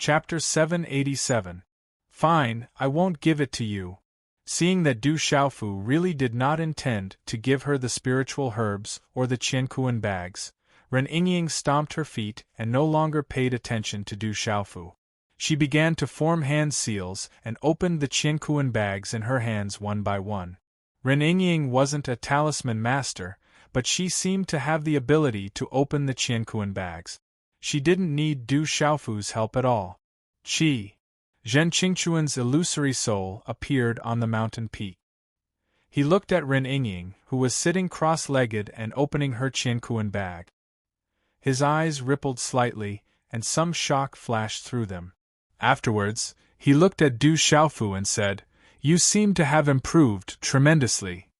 Chapter 787. Fine, I won't give it to you. Seeing that Du Xiaofu really did not intend to give her the spiritual herbs or the Qiankuan bags, Ren Yingying stomped her feet and no longer paid attention to Du Xiaofu. She began to form hand seals and opened the Qiankuan bags in her hands one by one. Ren Yingying wasn't a talisman master, but she seemed to have the ability to open the Qiankuan bags. She didn't need Du Xiaofu's help at all. Zhen Qingchuan's illusory soul appeared on the mountain peak. He looked at Ren Yingying, who was sitting cross-legged and opening her Qiankuan bag. His eyes rippled slightly, and some shock flashed through them. Afterwards, he looked at Du Xiaofu and said, "You seem to have improved tremendously."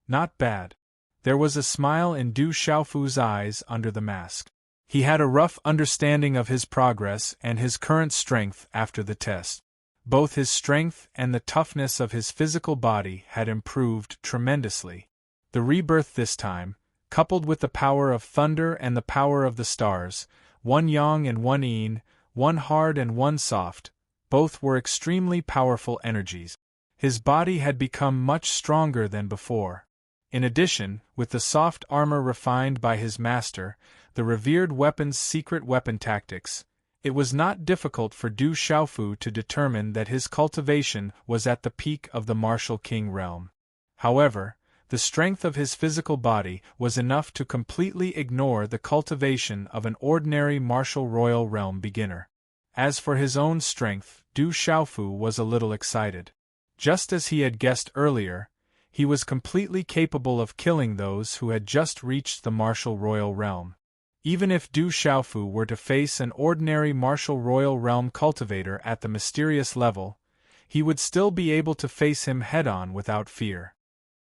"Not bad." There was a smile in Du Xiaofu's eyes under the mask. He had a rough understanding of his progress and his current strength after the test. Both his strength and the toughness of his physical body had improved tremendously. The rebirth this time, coupled with the power of thunder and the power of the stars, one yang and one yin, one hard and one soft, both were extremely powerful energies. His body had become much stronger than before. In addition, with the soft armor refined by his master, the revered weapon's secret weapon tactics, it was not difficult for Du Xiaofu to determine that his cultivation was at the peak of the martial king realm. However, the strength of his physical body was enough to completely ignore the cultivation of an ordinary martial royal realm beginner. As for his own strength, Du Xiaofu was a little excited. Just as he had guessed earlier, he was completely capable of killing those who had just reached the martial royal realm. Even if Du Xiaofu were to face an ordinary martial royal realm cultivator at the mysterious level, he would still be able to face him head-on without fear.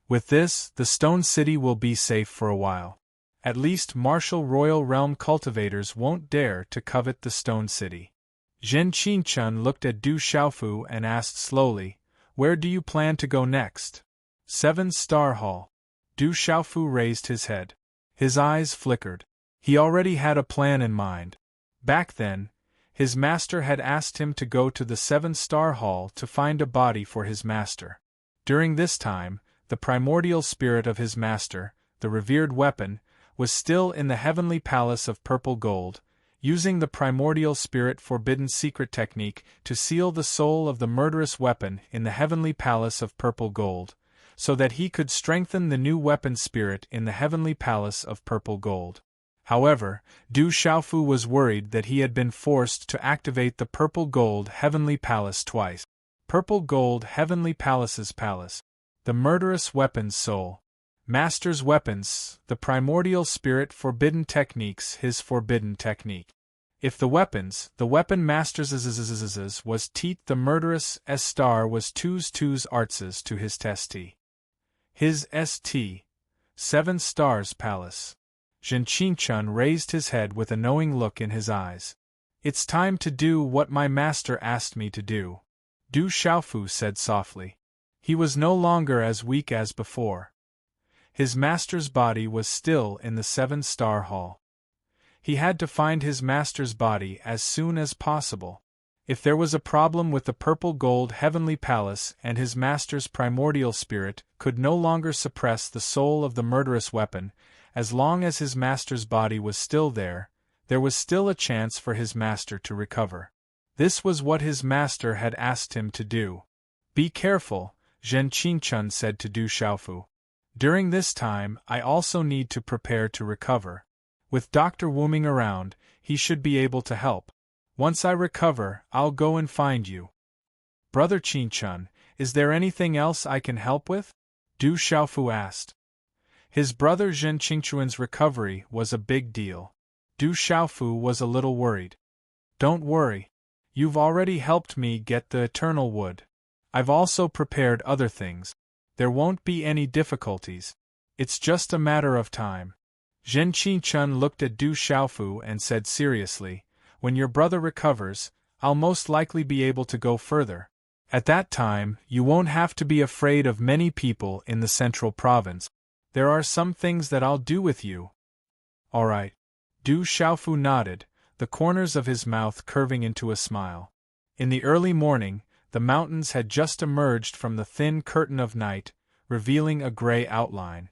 With this, the Stone City will be safe for a while. At least martial royal realm cultivators won't dare to covet the Stone City. Zhen Qingchun looked at Du Xiaofu and asked slowly, "Where do you plan to go next?" 7-Star Hall. Du Xiaofu raised his head. His eyes flickered. He already had a plan in mind. Back then, his master had asked him to go to the 7-Star Hall to find a body for his master. During this time, the primordial spirit of his master, the revered weapon, was still in the heavenly palace of purple gold, using the primordial spirit forbidden secret technique to seal the soul of the murderous weapon in the heavenly palace of purple gold, so that he could strengthen the new weapon spirit in the heavenly palace of purple gold. However, Du Xiaofu was worried that he had been forced to activate the purple gold heavenly palace twice. Purple gold heavenly palace's palace. The murderous weapon's soul. Master's weapons, the primordial spirit forbidden techniques his forbidden technique. If the weapon master's was teat the murderous S-star was two's artses to his testi. His St. 7 Stars Palace. Zhen Qingchun raised his head with a knowing look in his eyes. "It's time to do what my master asked me to do," Du Xiaofu said softly. He was no longer as weak as before. His master's body was still in the 7-Star Hall. He had to find his master's body as soon as possible. If there was a problem with the purple gold heavenly palace and his master's primordial spirit could no longer suppress the soul of the murderous weapon, as long as his master's body was still there was still a chance for his master to recover. This was what his master had asked him to do. "Be careful," Zhen Qingchun said to Du Xiaofu. "During this time I also need to prepare to recover. With Dr. Wuming around, he should be able to help. Once I recover, I'll go and find you." "Brother Qingchun, is there anything else I can help with?" Du Xiaofu asked. His brother Zhen Qingchuan's recovery was a big deal. Du Xiaofu was a little worried. "Don't worry. You've already helped me get the eternal wood. I've also prepared other things. There won't be any difficulties. It's just a matter of time." Zhen Qingchun looked at Du Xiaofu and said seriously, "When your brother recovers, I'll most likely be able to go further. At that time, you won't have to be afraid of many people in the central province. There are some things that I'll do with you." "All right." Du Xiaofu nodded, the corners of his mouth curving into a smile. In the early morning, the mountains had just emerged from the thin curtain of night, revealing a gray outline.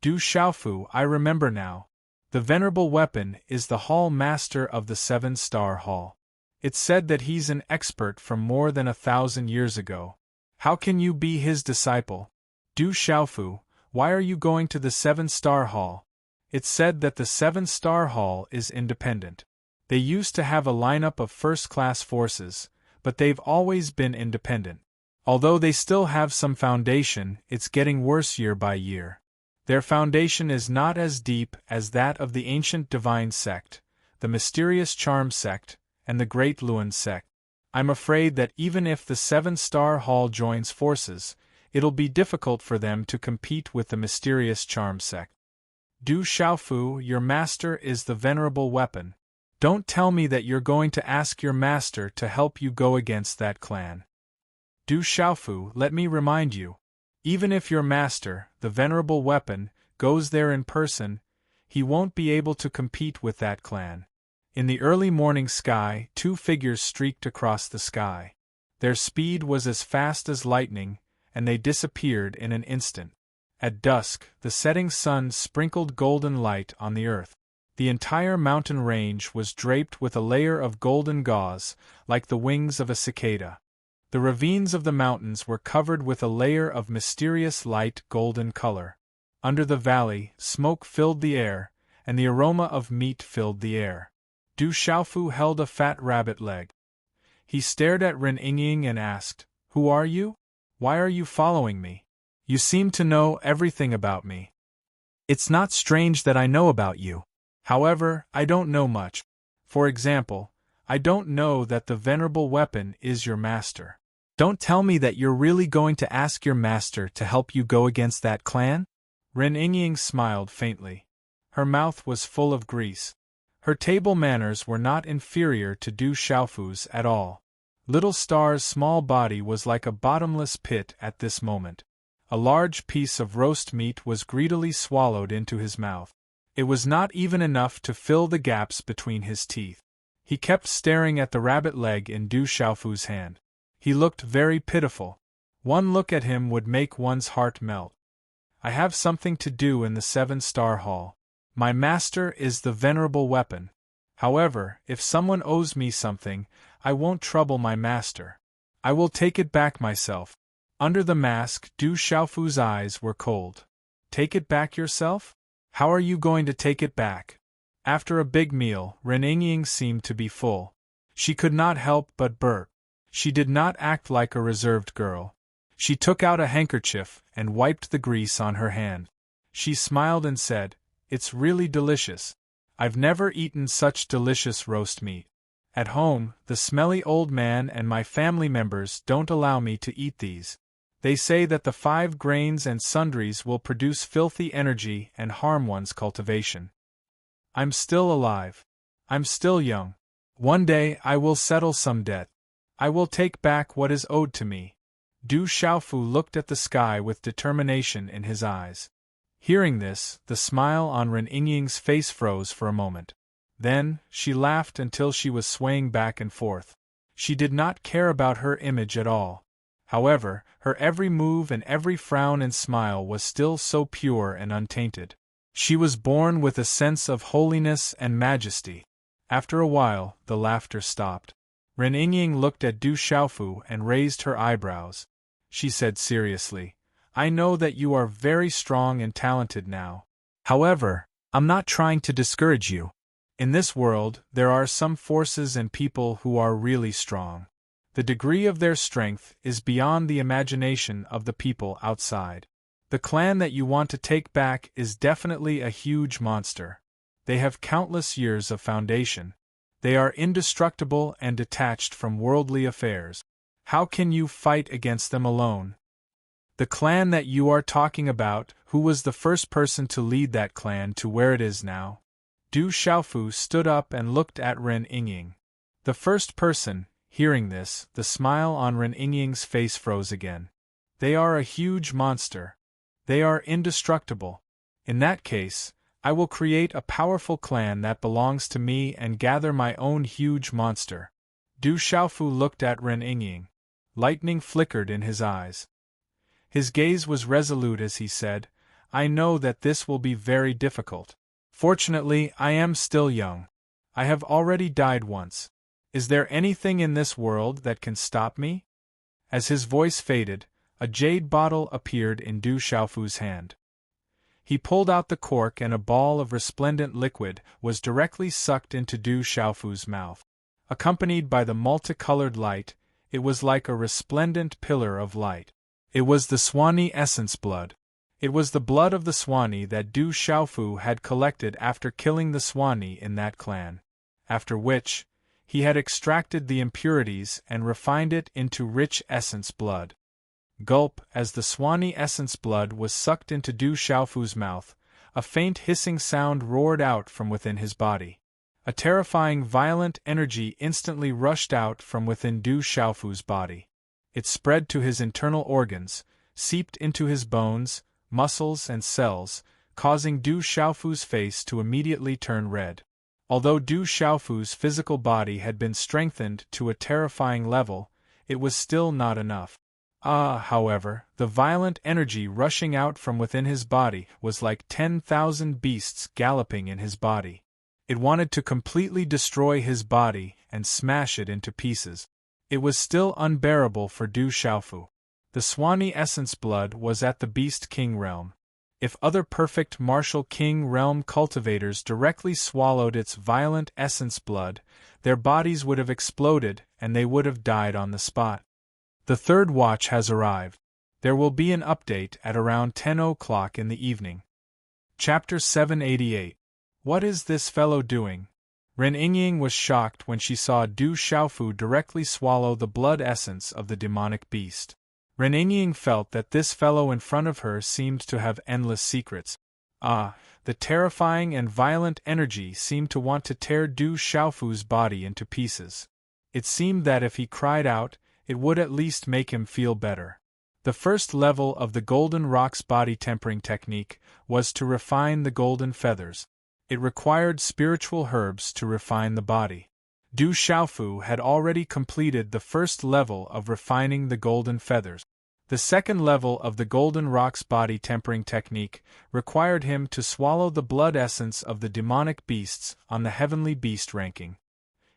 Du Xiaofu, I remember now. The venerable weapon is the hall master of the 7-star hall. It's said that he's an expert from more than 1,000 years ago. How can you be his disciple? Du Xiaofu, why are you going to the 7-star hall? It's said that the 7-star hall is independent. They used to have a lineup of first-class forces, but they've always been independent. Although they still have some foundation, it's getting worse year by year. Their foundation is not as deep as that of the ancient divine sect, the mysterious charm sect, and the great Luan sect. I'm afraid that even if the 7-star hall joins forces, it'll be difficult for them to compete with the mysterious charm sect. Du Xiaofu, your master is the venerable weapon. Don't tell me that you're going to ask your master to help you go against that clan. Du Xiaofu, let me remind you, even if your master, the venerable weapon, goes there in person, he won't be able to compete with that clan. In the early morning sky, 2 figures streaked across the sky. Their speed was as fast as lightning, and they disappeared in an instant. At dusk, the setting sun sprinkled golden light on the earth. The entire mountain range was draped with a layer of golden gauze, like the wings of a cicada. The ravines of the mountains were covered with a layer of mysterious light golden color. Under the valley, smoke filled the air, and the aroma of meat filled the air. Du Xiaofu held a fat rabbit leg. He stared at Ren Yingying and asked, "Who are you? Why are you following me? You seem to know everything about me." "It's not strange that I know about you. However, I don't know much. For example, I don't know that the venerable weapon is your master." "Don't tell me that you're really going to ask your master to help you go against that clan?" Ren Yingying smiled faintly. Her mouth was full of grease. Her table manners were not inferior to Du Xiaofu's at all. Little Star's small body was like a bottomless pit at this moment. A large piece of roast meat was greedily swallowed into his mouth. It was not even enough to fill the gaps between his teeth. He kept staring at the rabbit leg in Du Xiaofu's hand. He looked very pitiful. One look at him would make one's heart melt. "I have something to do in the 7-star hall. My master is the venerable weapon. However, if someone owes me something, I won't trouble my master. I will take it back myself." Under the mask, Du Xiaofu's eyes were cold. "Take it back yourself? How are you going to take it back?" After a big meal, Ren Yingying seemed to be full. She could not help but burp. She did not act like a reserved girl. She took out a handkerchief and wiped the grease on her hand. She smiled and said, "It's really delicious. I've never eaten such delicious roast meat. At home, the smelly old man and my family members don't allow me to eat these. They say that the 5 grains and sundries will produce filthy energy and harm one's cultivation. I'm still alive. I'm still young. One day I will settle some debt. I will take back what is owed to me." Du Xiaofu looked at the sky with determination in his eyes. Hearing this, the smile on Ren Yingying's face froze for a moment. Then, she laughed until she was swaying back and forth. She did not care about her image at all. However, her every move and every frown and smile was still so pure and untainted. She was born with a sense of holiness and majesty. After a while, the laughter stopped. Ren Yingying looked at Du Xiaofu and raised her eyebrows. She said seriously, "I know that you are very strong and talented now. However, I'm not trying to discourage you. In this world, there are some forces and people who are really strong. The degree of their strength is beyond the imagination of the people outside. The clan that you want to take back is definitely a huge monster. They have countless years of foundation. They are indestructible and detached from worldly affairs. How can you fight against them alone?" "The clan that you are talking about, who was the first person to lead that clan to where it is now?" Du Xiaofu stood up and looked at Ren Yingying. The first person, hearing this, the smile on Ren Yingying's face froze again. "They are a huge monster. They are indestructible. In that case, I will create a powerful clan that belongs to me and gather my own huge monster. Du Xiaofu looked at Ren Yingying. Lightning flickered in his eyes. His gaze was resolute as he said, I know that this will be very difficult. Fortunately, I am still young. I have already died once. Is there anything in this world that can stop me? As his voice faded, a jade bottle appeared in Du Xiaofu's hand. He pulled out the cork and a ball of resplendent liquid was directly sucked into Du Xiaofu's mouth. Accompanied by the multicolored light, it was like a resplendent pillar of light. It was the Swanee essence blood. It was the blood of the Swanee that Du Xiaofu had collected after killing the Swanee in that clan. After which, he had extracted the impurities and refined it into rich essence blood. Gulp, as the Swanee essence blood was sucked into Du Xiaofu's mouth, a faint hissing sound roared out from within his body. A terrifying violent energy instantly rushed out from within Du Xiaofu's body. It spread to his internal organs, seeped into his bones, muscles and cells, causing Du Xiaofu's face to immediately turn red. Although Du Xiaofu's physical body had been strengthened to a terrifying level, it was still not enough. However, the violent energy rushing out from within his body was like 10,000 beasts galloping in his body. It wanted to completely destroy his body and smash it into pieces. It was still unbearable for Du Xiaofu. The Swanee essence blood was at the Beast King realm. If other perfect martial king realm cultivators directly swallowed its violent essence blood, their bodies would have exploded and they would have died on the spot. The third watch has arrived. There will be an update at around 10 o'clock in the evening. Chapter 788. What is this fellow doing? Ren Yingying was shocked when she saw Du Xiaofu directly swallow the blood essence of the demonic beast. Ren Yingying felt that this fellow in front of her seemed to have endless secrets. The terrifying and violent energy seemed to want to tear Du Xiaofu's body into pieces. It seemed that if he cried out, it would at least make him feel better. The first level of the Golden Rock's body tempering technique was to refine the golden feathers. It required spiritual herbs to refine the body. Du Xiaofu had already completed the first level of refining the golden feathers. The second level of the Golden Rock's body tempering technique required him to swallow the blood essence of the demonic beasts on the heavenly beast ranking.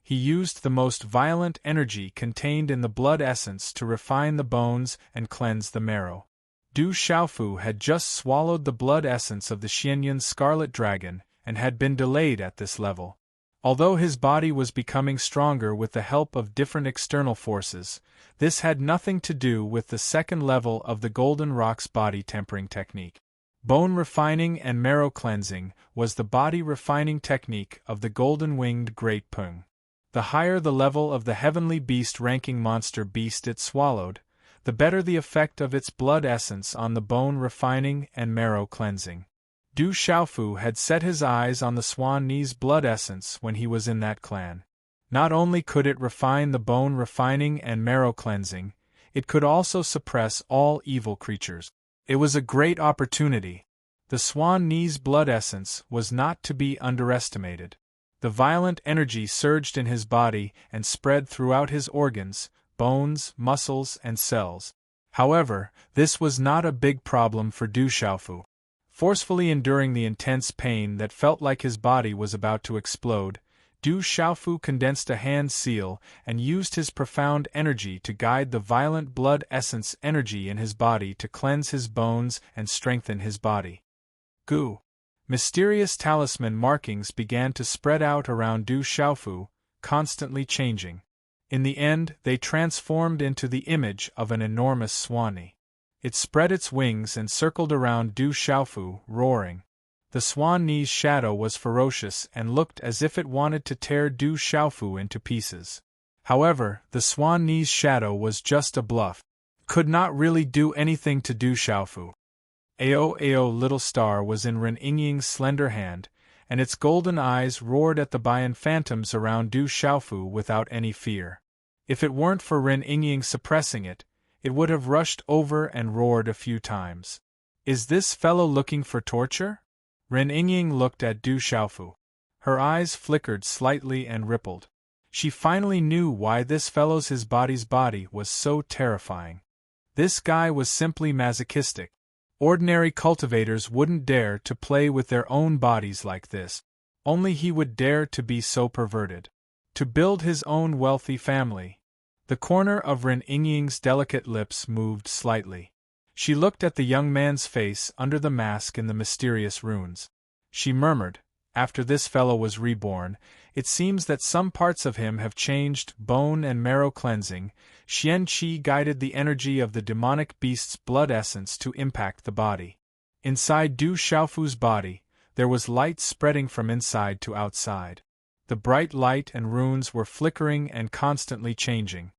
He used the most violent energy contained in the blood essence to refine the bones and cleanse the marrow. Du Xiaofu had just swallowed the blood essence of the Xianyan Scarlet Dragon and had been delayed at this level. Although his body was becoming stronger with the help of different external forces, this had nothing to do with the second level of the Golden Rock's body tempering technique. Bone refining and marrow cleansing was the body refining technique of the golden-winged Great Pung. The higher the level of the heavenly beast ranking monster beast it swallowed, the better the effect of its blood essence on the bone refining and marrow cleansing. Du Xiaofu had set his eyes on the Swanee's blood essence when he was in that clan. Not only could it refine the bone refining and marrow cleansing, it could also suppress all evil creatures. It was a great opportunity. The Swanee's blood essence was not to be underestimated. The violent energy surged in his body and spread throughout his organs, bones, muscles, and cells. However, this was not a big problem for Du Xiaofu. Forcefully enduring the intense pain that felt like his body was about to explode, Du Xiaofu condensed a hand seal and used his profound energy to guide the violent blood essence energy in his body to cleanse his bones and strengthen his body. Gu. Mysterious talisman markings began to spread out around Du Xiaofu, constantly changing. In the end, they transformed into the image of an enormous Swanee. It spread its wings and circled around Du Xiaofu, roaring. The Swanee's shadow was ferocious and looked as if it wanted to tear Du Xiaofu into pieces. However, the Swanee's shadow was just a bluff. Could not really do anything to Du Xiaofu. Ao little star was in Ren Yingying's slender hand, and its golden eyes roared at the Bayan phantoms around Du Xiaofu without any fear. If it weren't for Ren Yingying suppressing it, it would have rushed over and roared a few times. Is this fellow looking for torture? Ren Yingying looked at Du Xiaofu. Her eyes flickered slightly and rippled. She finally knew why this fellow's his body's body was so terrifying. This guy was simply masochistic. Ordinary cultivators wouldn't dare to play with their own bodies like this. Only he would dare to be so perverted. To build his own wealthy family. The corner of Ren Yingying's delicate lips moved slightly. She looked at the young man's face under the mask in the mysterious runes. She murmured, "After this fellow was reborn, it seems that some parts of him have changed, bone and marrow cleansing." Xian Qi guided the energy of the demonic beast's blood essence to impact the body. Inside Du Xiaofu's body, there was light spreading from inside to outside. The bright light and runes were flickering and constantly changing.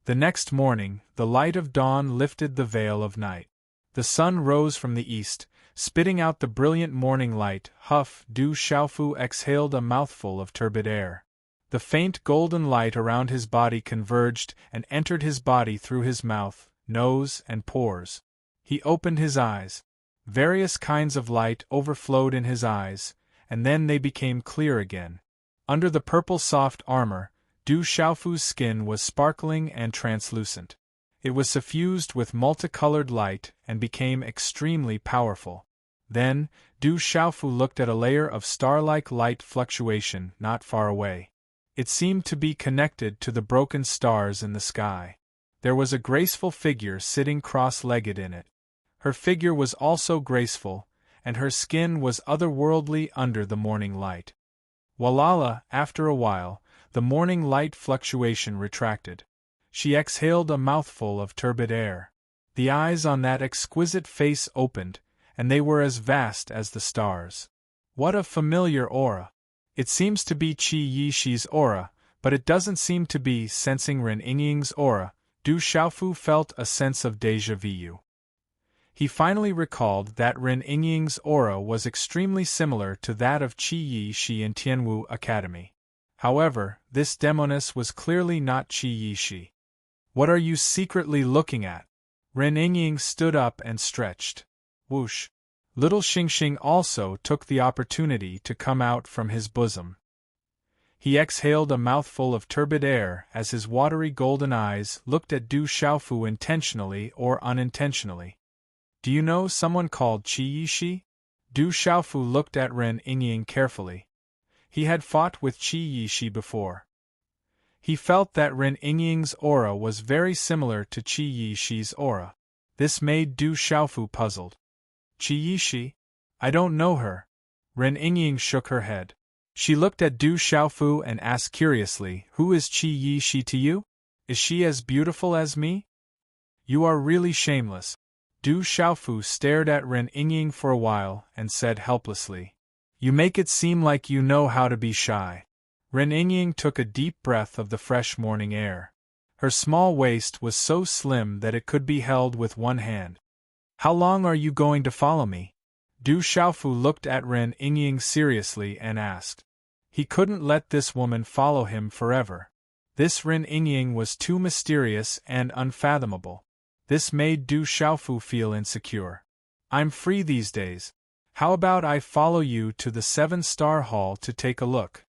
The next morning, the light of dawn lifted the veil of night. The sun rose from the east, spitting out the brilliant morning light. Huff! Du Xiaofu exhaled a mouthful of turbid air. The faint golden light around his body converged and entered his body through his mouth, nose, and pores. He opened his eyes. Various kinds of light overflowed in his eyes, and then they became clear again. Under the purple soft armor, Du Xiaofu's skin was sparkling and translucent. It was suffused with multicolored light and became extremely powerful. Then, Du Xiaofu looked at a layer of star-like light fluctuation not far away. It seemed to be connected to the broken stars in the sky. There was a graceful figure sitting cross-legged in it. Her figure was also graceful, and her skin was otherworldly under the morning light. Walala, after a while, the morning light fluctuation retracted. She exhaled a mouthful of turbid air. The eyes on that exquisite face opened, and they were as vast as the stars. What a familiar aura! It seems to be Qi Yishi's aura, but it doesn't seem to be. Sensing Ren Yingying's aura, Du Xiaofu felt a sense of déjà vu. He finally recalled that Ren Yingying's aura was extremely similar to that of Qi Yishi in Tianwu Academy. However, this demoness was clearly not Qi Yishi. "What are you secretly looking at?" Ren Yingying stood up and stretched. Whoosh! Little Xingxing also took the opportunity to come out from his bosom. He exhaled a mouthful of turbid air as his watery golden eyes looked at Du Xiaofu intentionally or unintentionally. "Do you know someone called Qi Yishi?" Du Xiaofu looked at Ren Yingying carefully. He had fought with Qi Yishi before. He felt that Ren Yingying's aura was very similar to Qi Yishi's aura. This made Du Xiaofu puzzled. "Qi Yishi? I don't know her." Ren Yingying shook her head. She looked at Du Xiaofu and asked curiously, "Who is Qi Yishi to you? Is she as beautiful as me?" "You are really shameless." Du Xiaofu stared at Ren Yingying for a while and said helplessly, "You make it seem like you know how to be shy." Ren Yingying took a deep breath of the fresh morning air. Her small waist was so slim that it could be held with one hand. "How long are you going to follow me?" Du Xiaofu looked at Ren Yingying seriously and asked. He couldn't let this woman follow him forever. This Ren Yingying was too mysterious and unfathomable. This made Du Xiaofu feel insecure. "I'm free these days. How about I follow you to the 7-star hall to take a look?"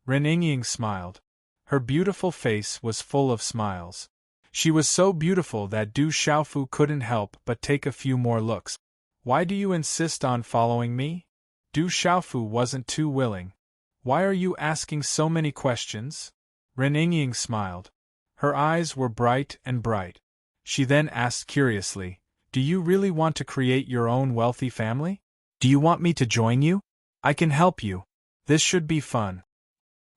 Ren Yingying smiled. Her beautiful face was full of smiles. She was so beautiful that Du Xiaofu couldn't help but take a few more looks. "Why do you insist on following me?" Du Xiaofu wasn't too willing. "Why are you asking so many questions?" Ren Yingying smiled. Her eyes were bright and bright. She then asked curiously, "Do you really want to create your own wealthy family? Do you want me to join you? I can help you. This should be fun."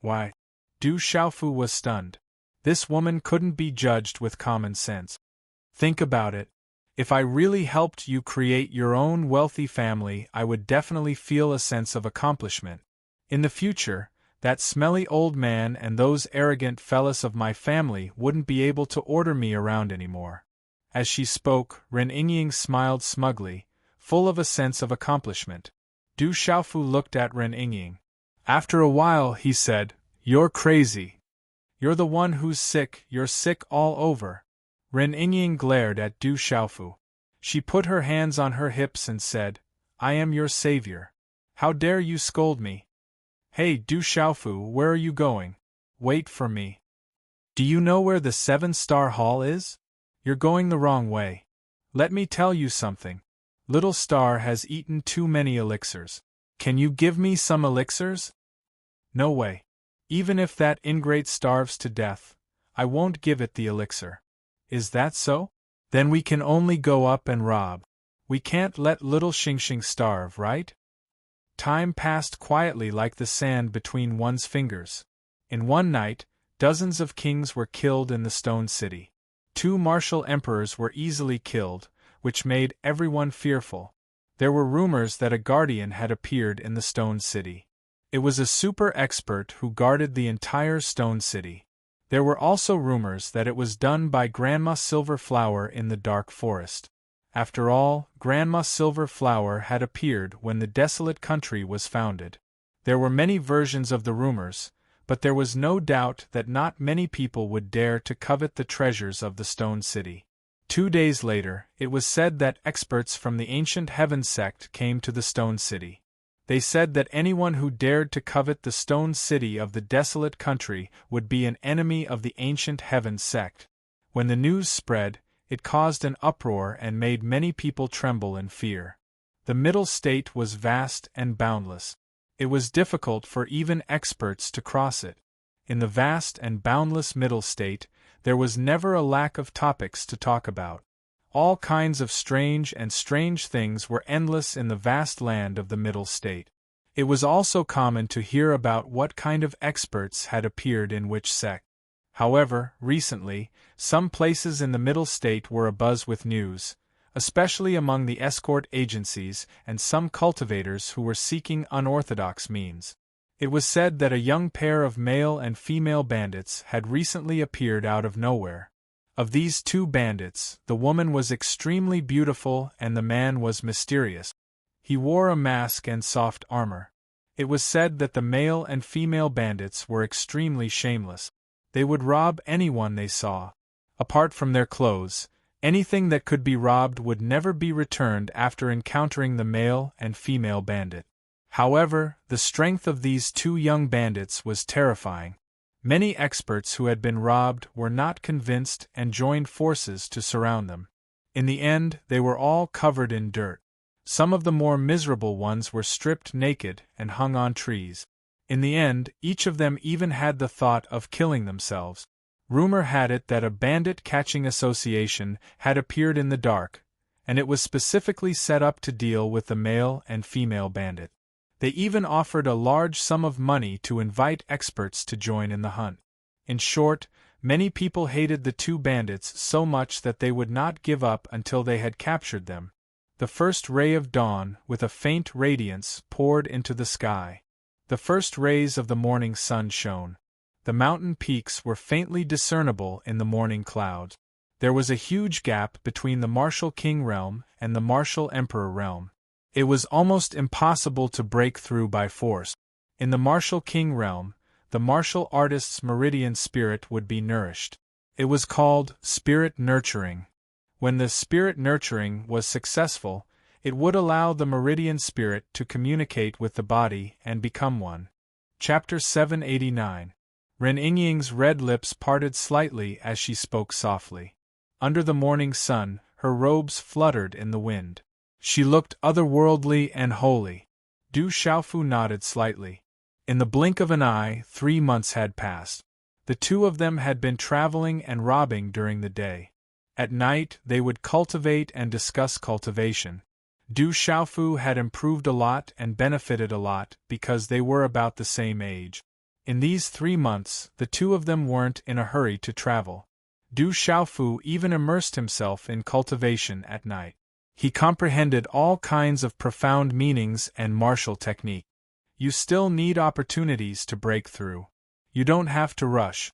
"Why?" Du Xiaofu was stunned. This woman couldn't be judged with common sense. "Think about it. If I really helped you create your own wealthy family, I would definitely feel a sense of accomplishment. In the future, that smelly old man and those arrogant fellas of my family wouldn't be able to order me around anymore." As she spoke, Ren Yingying smiled smugly, full of a sense of accomplishment. Du Xiaofu looked at Ren Yingying. After a while he said, "You're crazy. You're the one who's sick, you're sick all over." Ren Yingying glared at Du Xiaofu. She put her hands on her hips and said, "I am your savior. How dare you scold me? Hey, Du Xiaofu, where are you going? Wait for me. Do you know where the 7-star hall is? You're going the wrong way. Let me tell you something. Little Star has eaten too many elixirs. Can you give me some elixirs? No way. Even if that ingrate starves to death, I won't give it the elixir. Is that so? Then we can only go up and rob. We can't let little Xingxing starve, right? Time passed quietly like the sand between one's fingers. In one night, dozens of kings were killed in the Stone City. 2 martial emperors were easily killed, which made everyone fearful. There were rumors that a guardian had appeared in the Stone City. It was a super expert who guarded the entire Stone City. There were also rumors that it was done by Grandma Silverflower in the Dark Forest. After all, Grandma Silverflower had appeared when the desolate country was founded. There were many versions of the rumors, but there was no doubt that not many people would dare to covet the treasures of the Stone City. 2 days later, it was said that experts from the Ancient Heaven sect came to the Stone City. They said that anyone who dared to covet the Stone City of the desolate country would be an enemy of the Ancient Heaven sect. When the news spread, it caused an uproar and made many people tremble in fear. The Middle State was vast and boundless. It was difficult for even experts to cross it. In the vast and boundless Middle State, there was never a lack of topics to talk about. All kinds of strange things were endless in the vast land of the Middle State. It was also common to hear about what kind of experts had appeared in which sect. However, recently, some places in the Middle State were abuzz with news, especially among the escort agencies and some cultivators who were seeking unorthodox means. It was said that a young pair of male and female bandits had recently appeared out of nowhere. Of these 2 bandits, the woman was extremely beautiful and the man was mysterious. He wore a mask and soft armor. It was said that the male and female bandits were extremely shameless. They would rob anyone they saw. Apart from their clothes, anything that could be robbed would never be returned after encountering the male and female bandit. However, the strength of these 2 young bandits was terrifying. Many experts who had been robbed were not convinced and joined forces to surround them. In the end, they were all covered in dirt. Some of the more miserable ones were stripped naked and hung on trees. In the end, each of them even had the thought of killing themselves. Rumor had it that a bandit-catching association had appeared in the dark, and it was specifically set up to deal with the male and female bandit. They even offered a large sum of money to invite experts to join in the hunt. In short, many people hated the 2 bandits so much that they would not give up until they had captured them. The first ray of dawn, with a faint radiance, poured into the sky. The first rays of the morning sun shone. The mountain peaks were faintly discernible in the morning clouds. There was a huge gap between the Martial King realm and the Martial Emperor realm. It was almost impossible to break through by force. In the Martial King realm, the martial artist's meridian spirit would be nourished. It was called spirit nurturing. When the spirit nurturing was successful, it would allow the meridian spirit to communicate with the body and become one. Chapter 789. Ren Yingying's red lips parted slightly as she spoke softly. Under the morning sun, her robes fluttered in the wind. She looked otherworldly and holy. Du Xiaofu nodded slightly. In the blink of an eye, 3 months had passed. The 2 of them had been traveling and robbing during the day. At night, they would cultivate and discuss cultivation. Du Xiaofu had improved a lot and benefited a lot because they were about the same age. In these 3 months, the 2 of them weren't in a hurry to travel. Du Xiaofu even immersed himself in cultivation at night. He comprehended all kinds of profound meanings and martial technique. You still need opportunities to break through. You don't have to rush.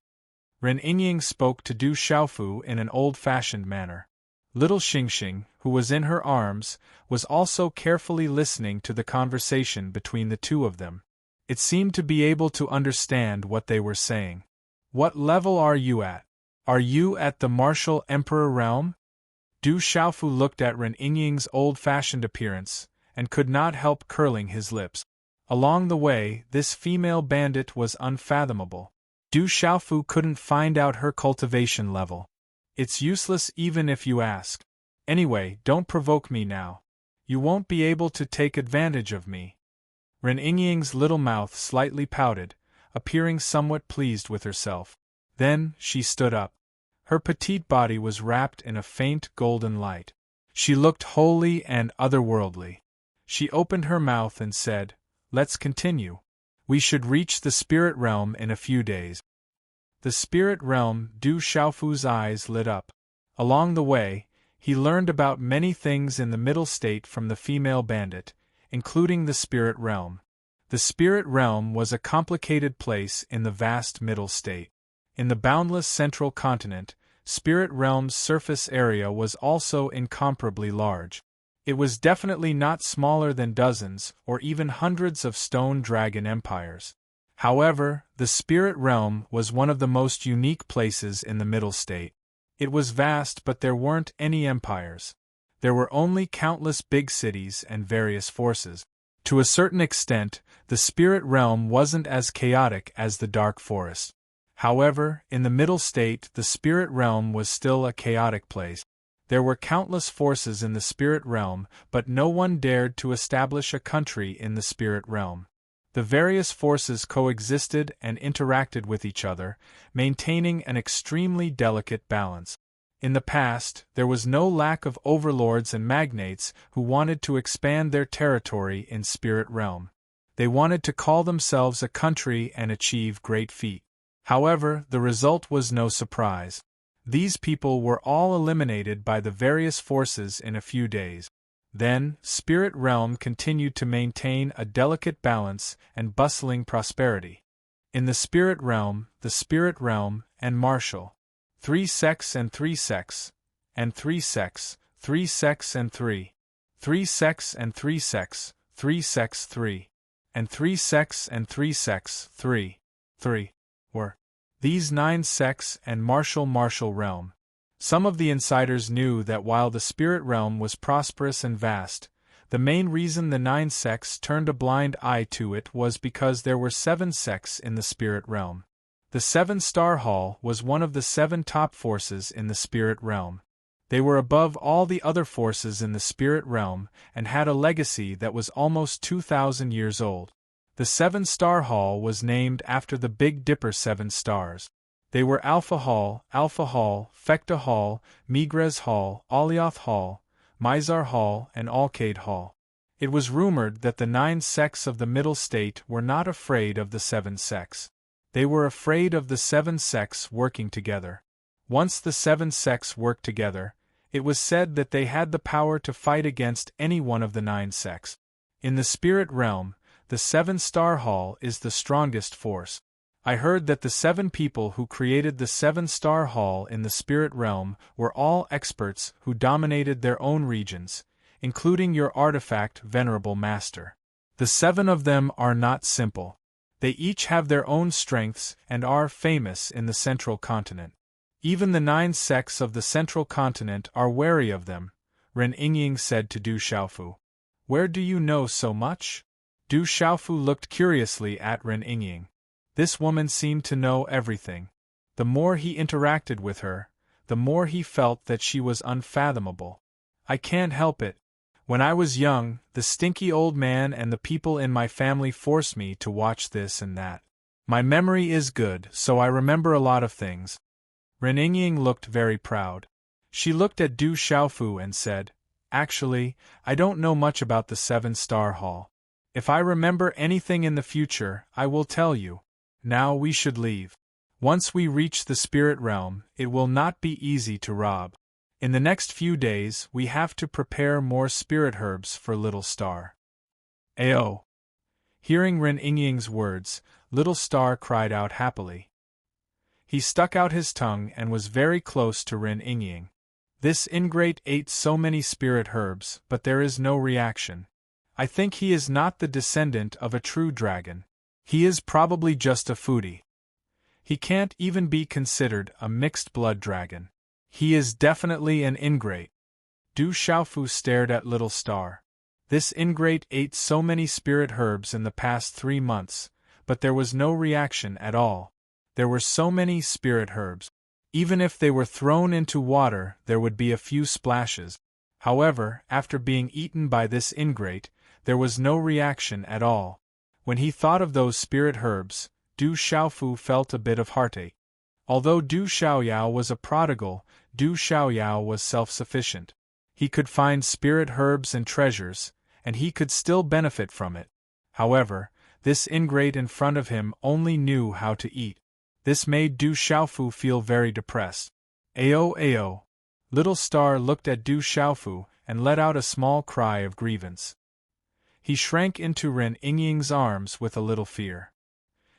Ren Yingying spoke to Du Xiaofu in an old-fashioned manner. Little Xingxing, who was in her arms, was also carefully listening to the conversation between the 2 of them. It seemed to be able to understand what they were saying. What level are you at? Are you at the Martial Emperor realm? Du Xiaofu looked at Ren Yingying's old-fashioned appearance, and could not help curling his lips. Along the way, this female bandit was unfathomable. Du Xiaofu couldn't find out her cultivation level. It's useless even if you ask. Anyway, don't provoke me now. You won't be able to take advantage of me. Ren Yingying's little mouth slightly pouted, appearing somewhat pleased with herself. Then, she stood up. Her petite body was wrapped in a faint golden light. She looked holy and otherworldly. She opened her mouth and said, "Let's continue. We should reach the spirit realm in a few days." The spirit realm. Du Xiaofu's eyes lit up. Along the way, he learned about many things in the middle state from the female bandit, including the spirit realm. The spirit realm was a complicated place in the vast middle state. In the boundless central continent, spirit realm's surface area was also incomparably large. It was definitely not smaller than dozens or even hundreds of stone dragon empires. However, the spirit realm was one of the most unique places in the middle state. It was vast, but there weren't any empires. There were only countless big cities and various forces. To a certain extent, the spirit realm wasn't as chaotic as the dark forest. However, in the middle state, the spirit realm was still a chaotic place. There were countless forces in the spirit realm, but no one dared to establish a country in the spirit realm. The various forces coexisted and interacted with each other, maintaining an extremely delicate balance. In the past, there was no lack of overlords and magnates who wanted to expand their territory in spirit realm. They wanted to call themselves a country and achieve great feats. However, the result was no surprise. These people were all eliminated by the various forces in a few days. Then, spirit realm continued to maintain a delicate balance and bustling prosperity. In the spirit realm, and martial. 3 sects and 3 sects, and 3 sects, 3 sects and 3. 3 sects and 3 sects, 3 sects 3. And 3 sects and 3 sects 3. 3. Were these 9 sects and martial realm. Some of the insiders knew that while the spirit realm was prosperous and vast, the main reason the 9 sects turned a blind eye to it was because there were 7 sects in the spirit realm. The 7-star Hall was one of the 7 top forces in the spirit realm. They were above all the other forces in the spirit realm and had a legacy that was almost 2,000 years old. The 7-star Hall was named after the Big Dipper 7 stars. They were Alpha Hall, Fecta Hall, Migres Hall, Alioth Hall, Mizar Hall, and Alcade Hall. It was rumored that the 9 sects of the middle state were not afraid of the 7 sects. They were afraid of the 7 sects working together. Once the 7 sects worked together, it was said that they had the power to fight against any one of the 9 sects. In the spirit realm, the 7-star Hall is the strongest force. I heard that the 7 people who created the 7-star Hall in the spirit realm were all experts who dominated their own regions, including your artifact venerable master. The 7 of them are not simple. They each have their own strengths and are famous in the central continent. Even the 9 sects of the central continent are wary of them, Ren Yingying said to Du Xiaofu. Where do you know so much? Du Xiaofu looked curiously at Ren Yingying. This woman seemed to know everything. The more he interacted with her, the more he felt that she was unfathomable. I can't help it. When I was young, the stinky old man and the people in my family forced me to watch this and that. My memory is good, so I remember a lot of things. Ren Yingying looked very proud. She looked at Du Xiaofu and said, Actually, I don't know much about the 7-star Hall. If I remember anything in the future, I will tell you. Now we should leave. Once we reach the spirit realm, it will not be easy to rob. In the next few days, we have to prepare more spirit herbs for Little Star. Ayo! Hearing Ren Yingying's words, Little Star cried out happily. He stuck out his tongue and was very close to Ren Yingying. This ingrate ate so many spirit herbs, but there is no reaction. I think he is not the descendant of a true dragon. He is probably just a foodie. He can't even be considered a mixed-blood dragon. He is definitely an ingrate. Du Xiaofu stared at Little Star. This ingrate ate so many spirit herbs in the past 3 months, but there was no reaction at all. There were so many spirit herbs. Even if they were thrown into water, there would be a few splashes. However, after being eaten by this ingrate, there was no reaction at all. When he thought of those spirit herbs, Du Xiaofu felt a bit of heartache. Although Du Xiaoyao was a prodigal, Du Xiaoyao was self-sufficient. He could find spirit herbs and treasures, and he could still benefit from it. However, this ingrate in front of him only knew how to eat. This made Du Xiaofu feel very depressed. Ao ao. Little Star looked at Du Xiaofu and let out a small cry of grievance. He shrank into Ren Yingying's arms with a little fear.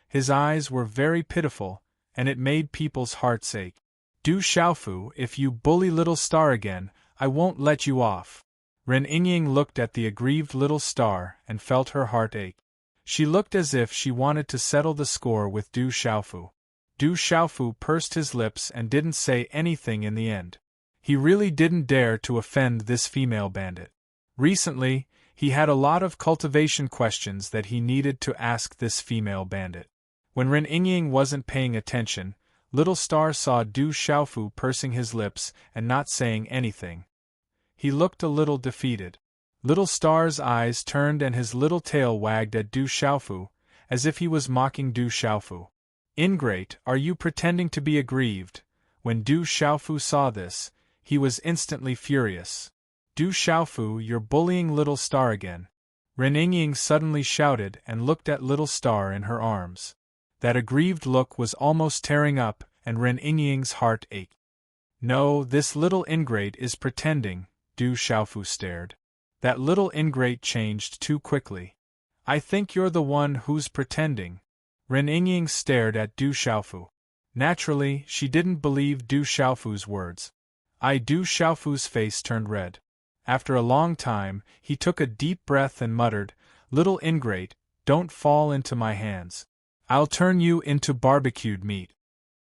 His eyes were very pitiful, and it made people's hearts ache. Du Xiaofu, if you bully Little Star again, I won't let you off. Ren Yingying looked at the aggrieved Little Star and felt her heart ache. She looked as if she wanted to settle the score with Du Xiaofu. Du Xiaofu pursed his lips and didn't say anything in the end. He really didn't dare to offend this female bandit. Recently, he had a lot of cultivation questions that he needed to ask this female bandit. When Ren Yingying wasn't paying attention, Little Star saw Du Xiaofu pursing his lips and not saying anything. He looked a little defeated. Little Star's eyes turned and his little tail wagged at Du Xiaofu, as if he was mocking Du Xiaofu. Ingrate, are you pretending to be aggrieved? When Du Xiaofu saw this, he was instantly furious. Du Xiaofu, you're bullying Little Star again. Ren Yingying suddenly shouted and looked at Little Star in her arms. That aggrieved look was almost tearing up, and Ren Yingying's heart ached. No, this little ingrate is pretending, Du Xiaofu stared. That little ingrate changed too quickly. I think you're the one who's pretending. Ren Yingying stared at Du Xiaofu. Naturally, she didn't believe Du Xiaofu's words. Du Xiaofu's face turned red. After a long time, he took a deep breath and muttered, Little ingrate, don't fall into my hands. I'll turn you into barbecued meat.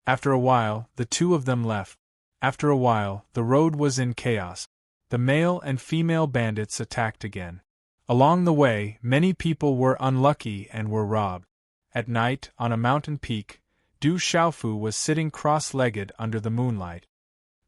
After a while, the two of them left. After a while, the road was in chaos. The male and female bandits attacked again. Along the way, many people were unlucky and were robbed. At night, on a mountain peak, Du Xiaofu was sitting cross-legged under the moonlight.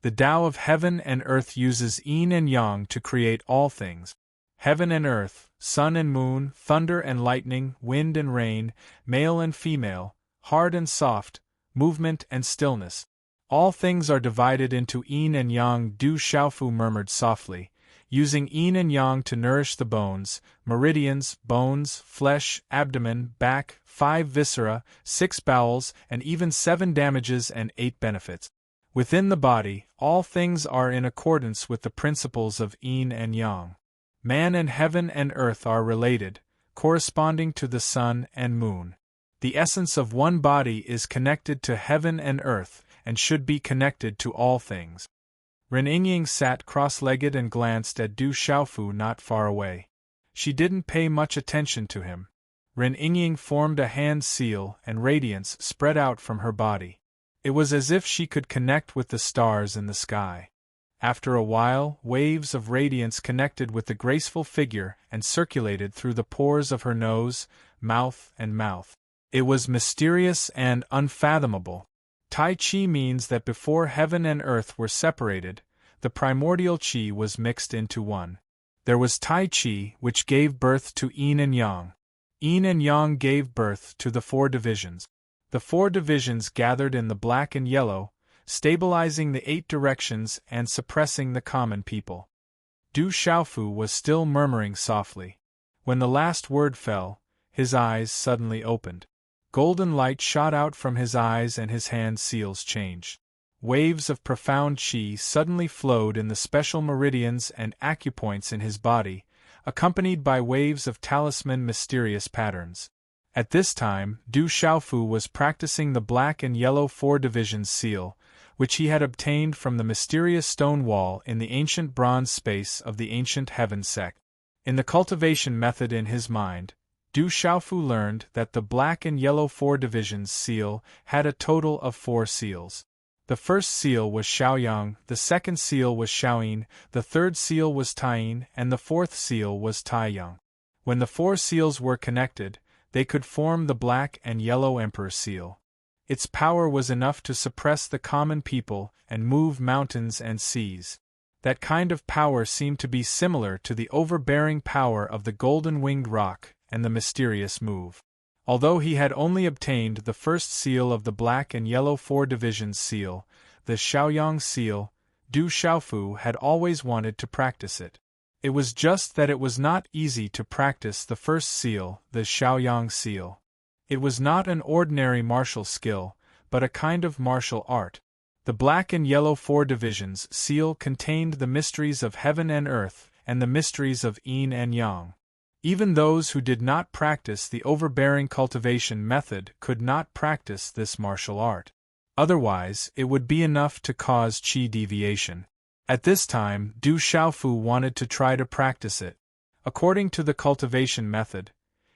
The Tao of heaven and earth uses yin and yang to create all things. Heaven and earth, sun and moon, thunder and lightning, wind and rain, male and female, hard and soft, movement and stillness. All things are divided into yin and yang, Du Xiaofu murmured softly, using yin and yang to nourish the bones, meridians, bones, flesh, abdomen, back, 5 viscera, 6 bowels, and even 7 damages and 8 benefits. Within the body, all things are in accordance with the principles of yin and yang. Man and heaven and earth are related, corresponding to the sun and moon. The essence of one body is connected to heaven and earth, and should be connected to all things. Ren Yingying sat cross-legged and glanced at Du Xiaofu not far away. She didn't pay much attention to him. Ren Yingying formed a hand seal and radiance spread out from her body. It was as if she could connect with the stars in the sky. After a while, waves of radiance connected with the graceful figure and circulated through the pores of her nose, mouth, and mouth. It was mysterious and unfathomable. Tai Chi means that before heaven and earth were separated, the primordial Qi was mixed into one. There was Tai Chi, which gave birth to Yin and Yang. Yin and Yang gave birth to the 4 divisions. The 4 divisions gathered in the black and yellow, stabilizing the 8 directions and suppressing the common people. Du Xiaofu was still murmuring softly. When the last word fell, his eyes suddenly opened. Golden light shot out from his eyes and his hand seals changed. Waves of profound qi suddenly flowed in the special meridians and acupoints in his body, accompanied by waves of talisman mysterious patterns. At this time, Du Xiaofu was practicing the black and yellow 4 divisions seal, which he had obtained from the mysterious stone wall in the ancient bronze space of the ancient heaven sect. In the cultivation method in his mind, Du Xiaofu learned that the black and yellow 4 divisions seal had a total of 4 seals. The first seal was Xiaoyang, the second seal was Xiaoyin, the third seal was Taiyin, and the fourth seal was Taiyang. When the 4 seals were connected, they could form the black and yellow Emperor seal. Its power was enough to suppress the common people and move mountains and seas. That kind of power seemed to be similar to the overbearing power of the golden-winged roc and the mysterious move. Although he had only obtained the first seal of the black and yellow 4 divisions seal, the Xiaoyang seal, Du Xiaofu had always wanted to practice it. It was just that it was not easy to practice the first seal, the Xiaoyang seal. It was not an ordinary martial skill, but a kind of martial art. The black and yellow 4 divisions seal contained the mysteries of heaven and earth and the mysteries of yin and yang. Even those who did not practice the overbearing cultivation method could not practice this martial art. Otherwise, it would be enough to cause qi deviation. At this time, Du Xiaofu wanted to try to practice it. According to the cultivation method,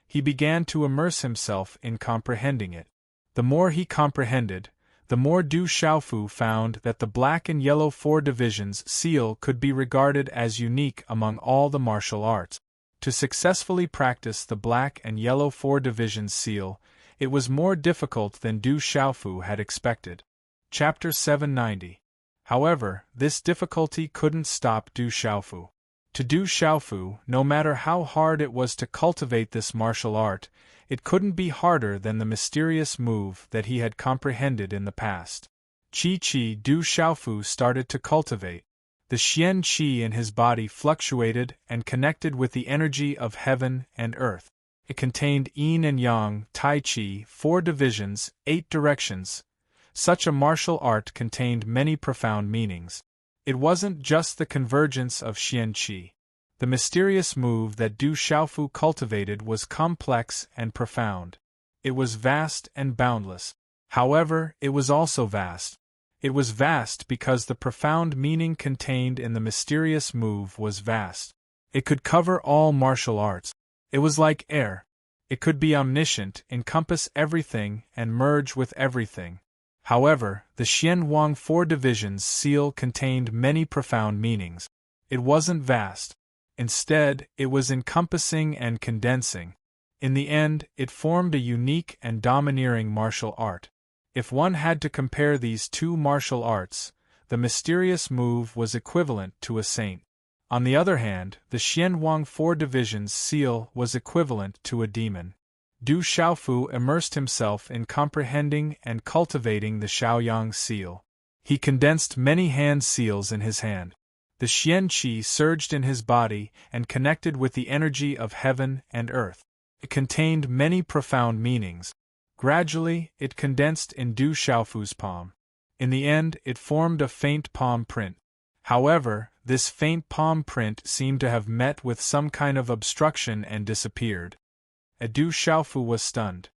he began to immerse himself in comprehending it. The more he comprehended, the more Du Xiaofu found that the black and yellow 4 divisions seal could be regarded as unique among all the martial arts. To successfully practice the black and yellow 4 divisions seal, it was more difficult than Du Xiaofu had expected. Chapter 790. However, this difficulty couldn't stop Du Xiaofu. To Du Xiaofu, no matter how hard it was to cultivate this martial art, it couldn't be harder than the mysterious move that he had comprehended in the past. Qi Du Xiaofu started to cultivate. The Xian qi in his body fluctuated and connected with the energy of heaven and earth. It contained yin and yang, tai qi, 4 divisions, 8 directions. Such a martial art contained many profound meanings. It wasn't just the convergence of Xian qi. The mysterious move that Du Xiaofu cultivated was complex and profound. It was vast and boundless. However, it was also vast. It was vast because the profound meaning contained in the mysterious move was vast. It could cover all martial arts. It was like air. It could be omniscient, encompass everything, and merge with everything. However, the Xian Wang 4 divisions seal contained many profound meanings. It wasn't vast. Instead, it was encompassing and condensing. In the end, it formed a unique and domineering martial art. If one had to compare these 2 martial arts, the mysterious move was equivalent to a saint. On the other hand, the Xian Wang 4 divisions seal was equivalent to a demon. Du Xiaofu immersed himself in comprehending and cultivating the Xiaoyang seal. He condensed many hand seals in his hand. The Xian qi surged in his body and connected with the energy of heaven and earth. It contained many profound meanings. Gradually, it condensed in Du Xiaofu's palm. In the end, it formed a faint palm print. However, this faint palm print seemed to have met with some kind of obstruction and disappeared. Du Xiaofu was stunned.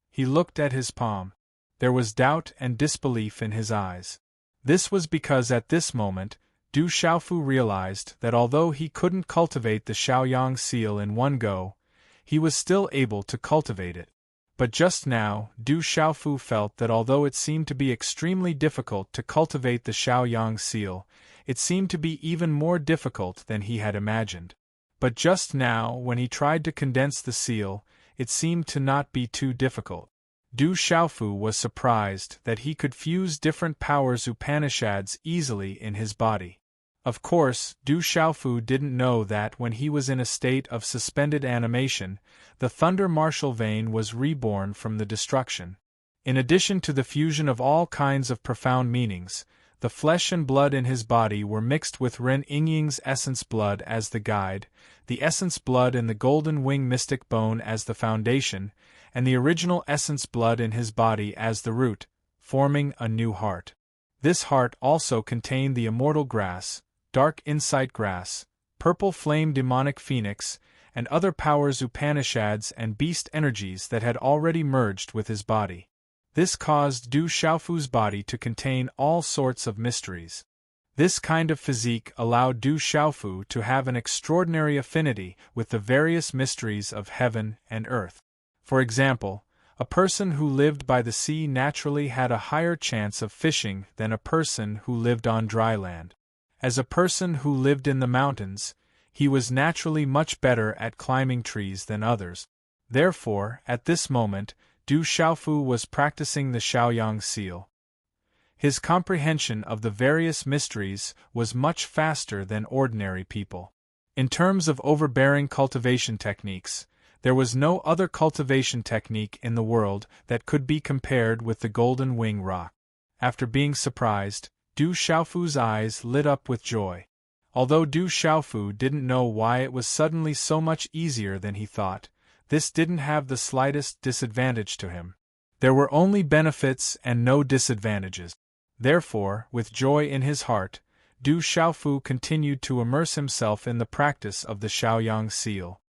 He looked at his palm. There was doubt and disbelief in his eyes. This was because at this moment, Du Xiaofu realized that although he couldn't cultivate the Xiaoyang seal in one go, he was still able to cultivate it. But just now, Du Xiaofu felt that although it seemed to be extremely difficult to cultivate the Xiaoyang seal, it seemed to be even more difficult than he had imagined. But just now, when he tried to condense the seal, it seemed to not be too difficult. Du Xiaofu was surprised that he could fuse different powers Upanishads easily in his body. Of course, Du Xiaofu didn't know that when he was in a state of suspended animation, the thunder martial vein was reborn from the destruction. In addition to the fusion of all kinds of profound meanings, the flesh and blood in his body were mixed with Ren Yingying's essence blood as the guide, the essence blood in the golden wing mystic bone as the foundation, and the original essence blood in his body as the root, forming a new heart. This heart also contained the immortal grass, dark insight grass, purple flame demonic phoenix, and other powers Upanishads and beast energies that had already merged with his body. This caused Du Xiaofu's body to contain all sorts of mysteries. This kind of physique allowed Du Xiaofu to have an extraordinary affinity with the various mysteries of heaven and earth. For example, A person who lived by the sea naturally had a higher chance of fishing than a person who lived on dry land. As a person who lived in the mountains, he was naturally much better at climbing trees than others. Therefore, at this moment, Du Xiaofu was practicing the Shaoyang seal. His comprehension of the various mysteries was much faster than ordinary people. In terms of overbearing cultivation techniques, there was no other cultivation technique in the world that could be compared with the golden wing rock. After being surprised, Du Xiaofu's eyes lit up with joy. Although Du Xiaofu didn't know why it was suddenly so much easier than he thought, this didn't have the slightest disadvantage to him. There were only benefits and no disadvantages. Therefore, with joy in his heart, Du Xiaofu continued to immerse himself in the practice of the Shaoyang seal.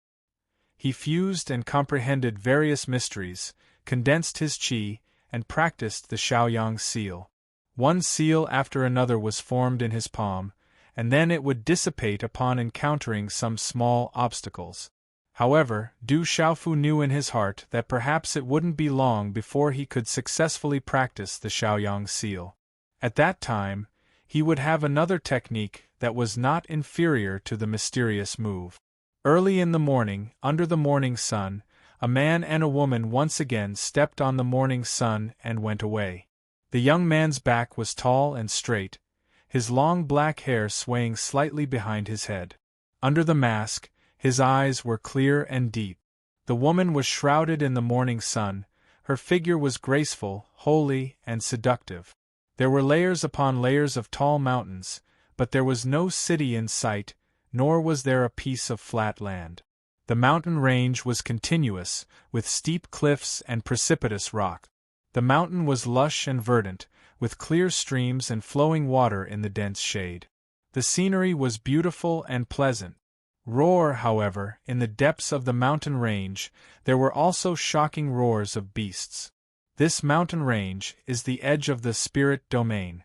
He fused and comprehended various mysteries, condensed his qi, and practiced the Shaoyang seal. One seal after another was formed in his palm, and then it would dissipate upon encountering some small obstacles. However, Du Xiaofu knew in his heart that perhaps it wouldn't be long before he could successfully practice the Shaoyang seal. At that time, he would have another technique that was not inferior to the mysterious move. Early in the morning, under the morning sun, a man and a woman once again stepped on the morning sun and went away. The young man's back was tall and straight, his long black hair swaying slightly behind his head. Under the mask, his eyes were clear and deep. The woman was shrouded in the morning sun, her figure was graceful, holy, and seductive. There were layers upon layers of tall mountains, but there was no city in sight, nor was there a piece of flat land. The mountain range was continuous, with steep cliffs and precipitous rock. The mountain was lush and verdant, with clear streams and flowing water in the dense shade. The scenery was beautiful and pleasant. However, in the depths of the mountain range, there were also shocking roars of beasts. This mountain range is the edge of the spirit domain.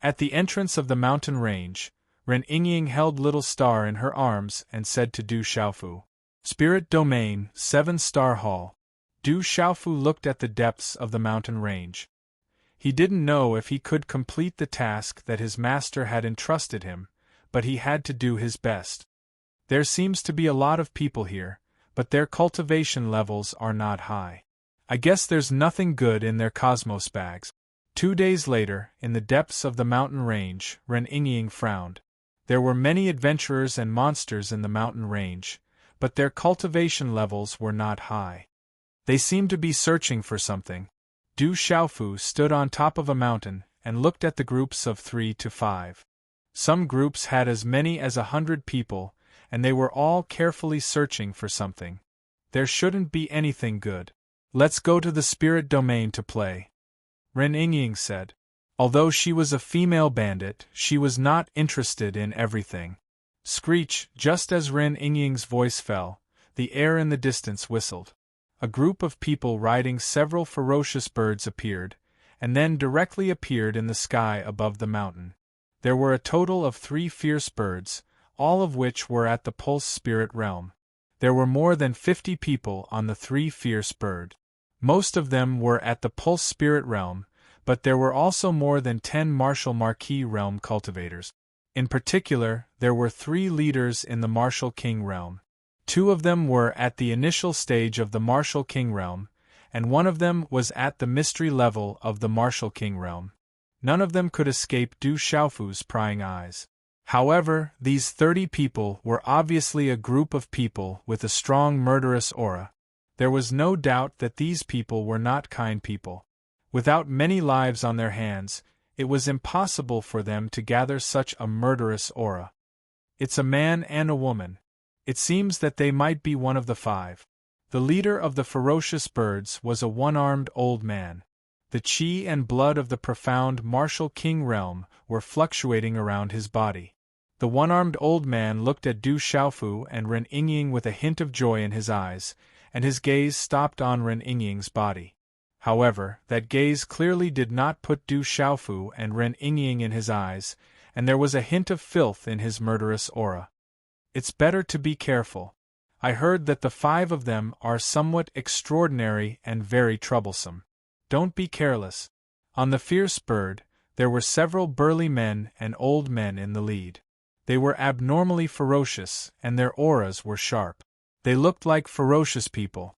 At the entrance of the mountain range, Ren Yingying held Little Star in her arms and said to Du Xiaofu, "Spirit domain, 7-star hall." Du Xiaofu looked at the depths of the mountain range. He didn't know if he could complete the task that his master had entrusted him, but he had to do his best. There seems to be a lot of people here, but their cultivation levels are not high. I guess there's nothing good in their cosmos bags. 2 days later, in the depths of the mountain range, Ren Yingying frowned. There were many adventurers and monsters in the mountain range, but their cultivation levels were not high. They seemed to be searching for something. Du Xiaofu stood on top of a mountain and looked at the groups of 3 to 5. Some groups had as many as 100 people, and they were all carefully searching for something. There shouldn't be anything good. "Let's go to the spirit domain to play," Ren Yingying said. Although she was a female bandit, she was not interested in everything. Screech, just as Ren Yingying's voice fell, the air in the distance whistled. A group of people riding several ferocious birds appeared, and then directly appeared in the sky above the mountain. There were a total of 3 fierce birds, all of which were at the pulse spirit realm. There were more than 50 people on the 3 fierce bird. Most of them were at the pulse spirit realm, but there were also more than 10 martial marquis realm cultivators. In particular, there were 3 leaders in the martial king realm. 2 of them were at the initial stage of the martial king realm, and 1 of them was at the mystery level of the martial king realm. None of them could escape Du Xiaofu's prying eyes. However, these 30 people were obviously a group of people with a strong murderous aura. There was no doubt that these people were not kind people. Without many lives on their hands, it was impossible for them to gather such a murderous aura. It's a man and a woman. It seems that they might be one of the 5. The leader of the ferocious birds was a one-armed old man. The qi and blood of the profound martial king realm were fluctuating around his body. The one-armed old man looked at Du Xiaofu and Ren Yingying with a hint of joy in his eyes, and his gaze stopped on Ren Yingying's body. However, that gaze clearly did not put Du Xiaofu and Ren Yingying in his eyes, and there was a hint of filth in his murderous aura. "It's better to be careful. I heard that the 5 of them are somewhat extraordinary and very troublesome. Don't be careless. On the fierce bird, there were several burly men and old men in the lead. They were abnormally ferocious, and their auras were sharp. They looked like ferocious people.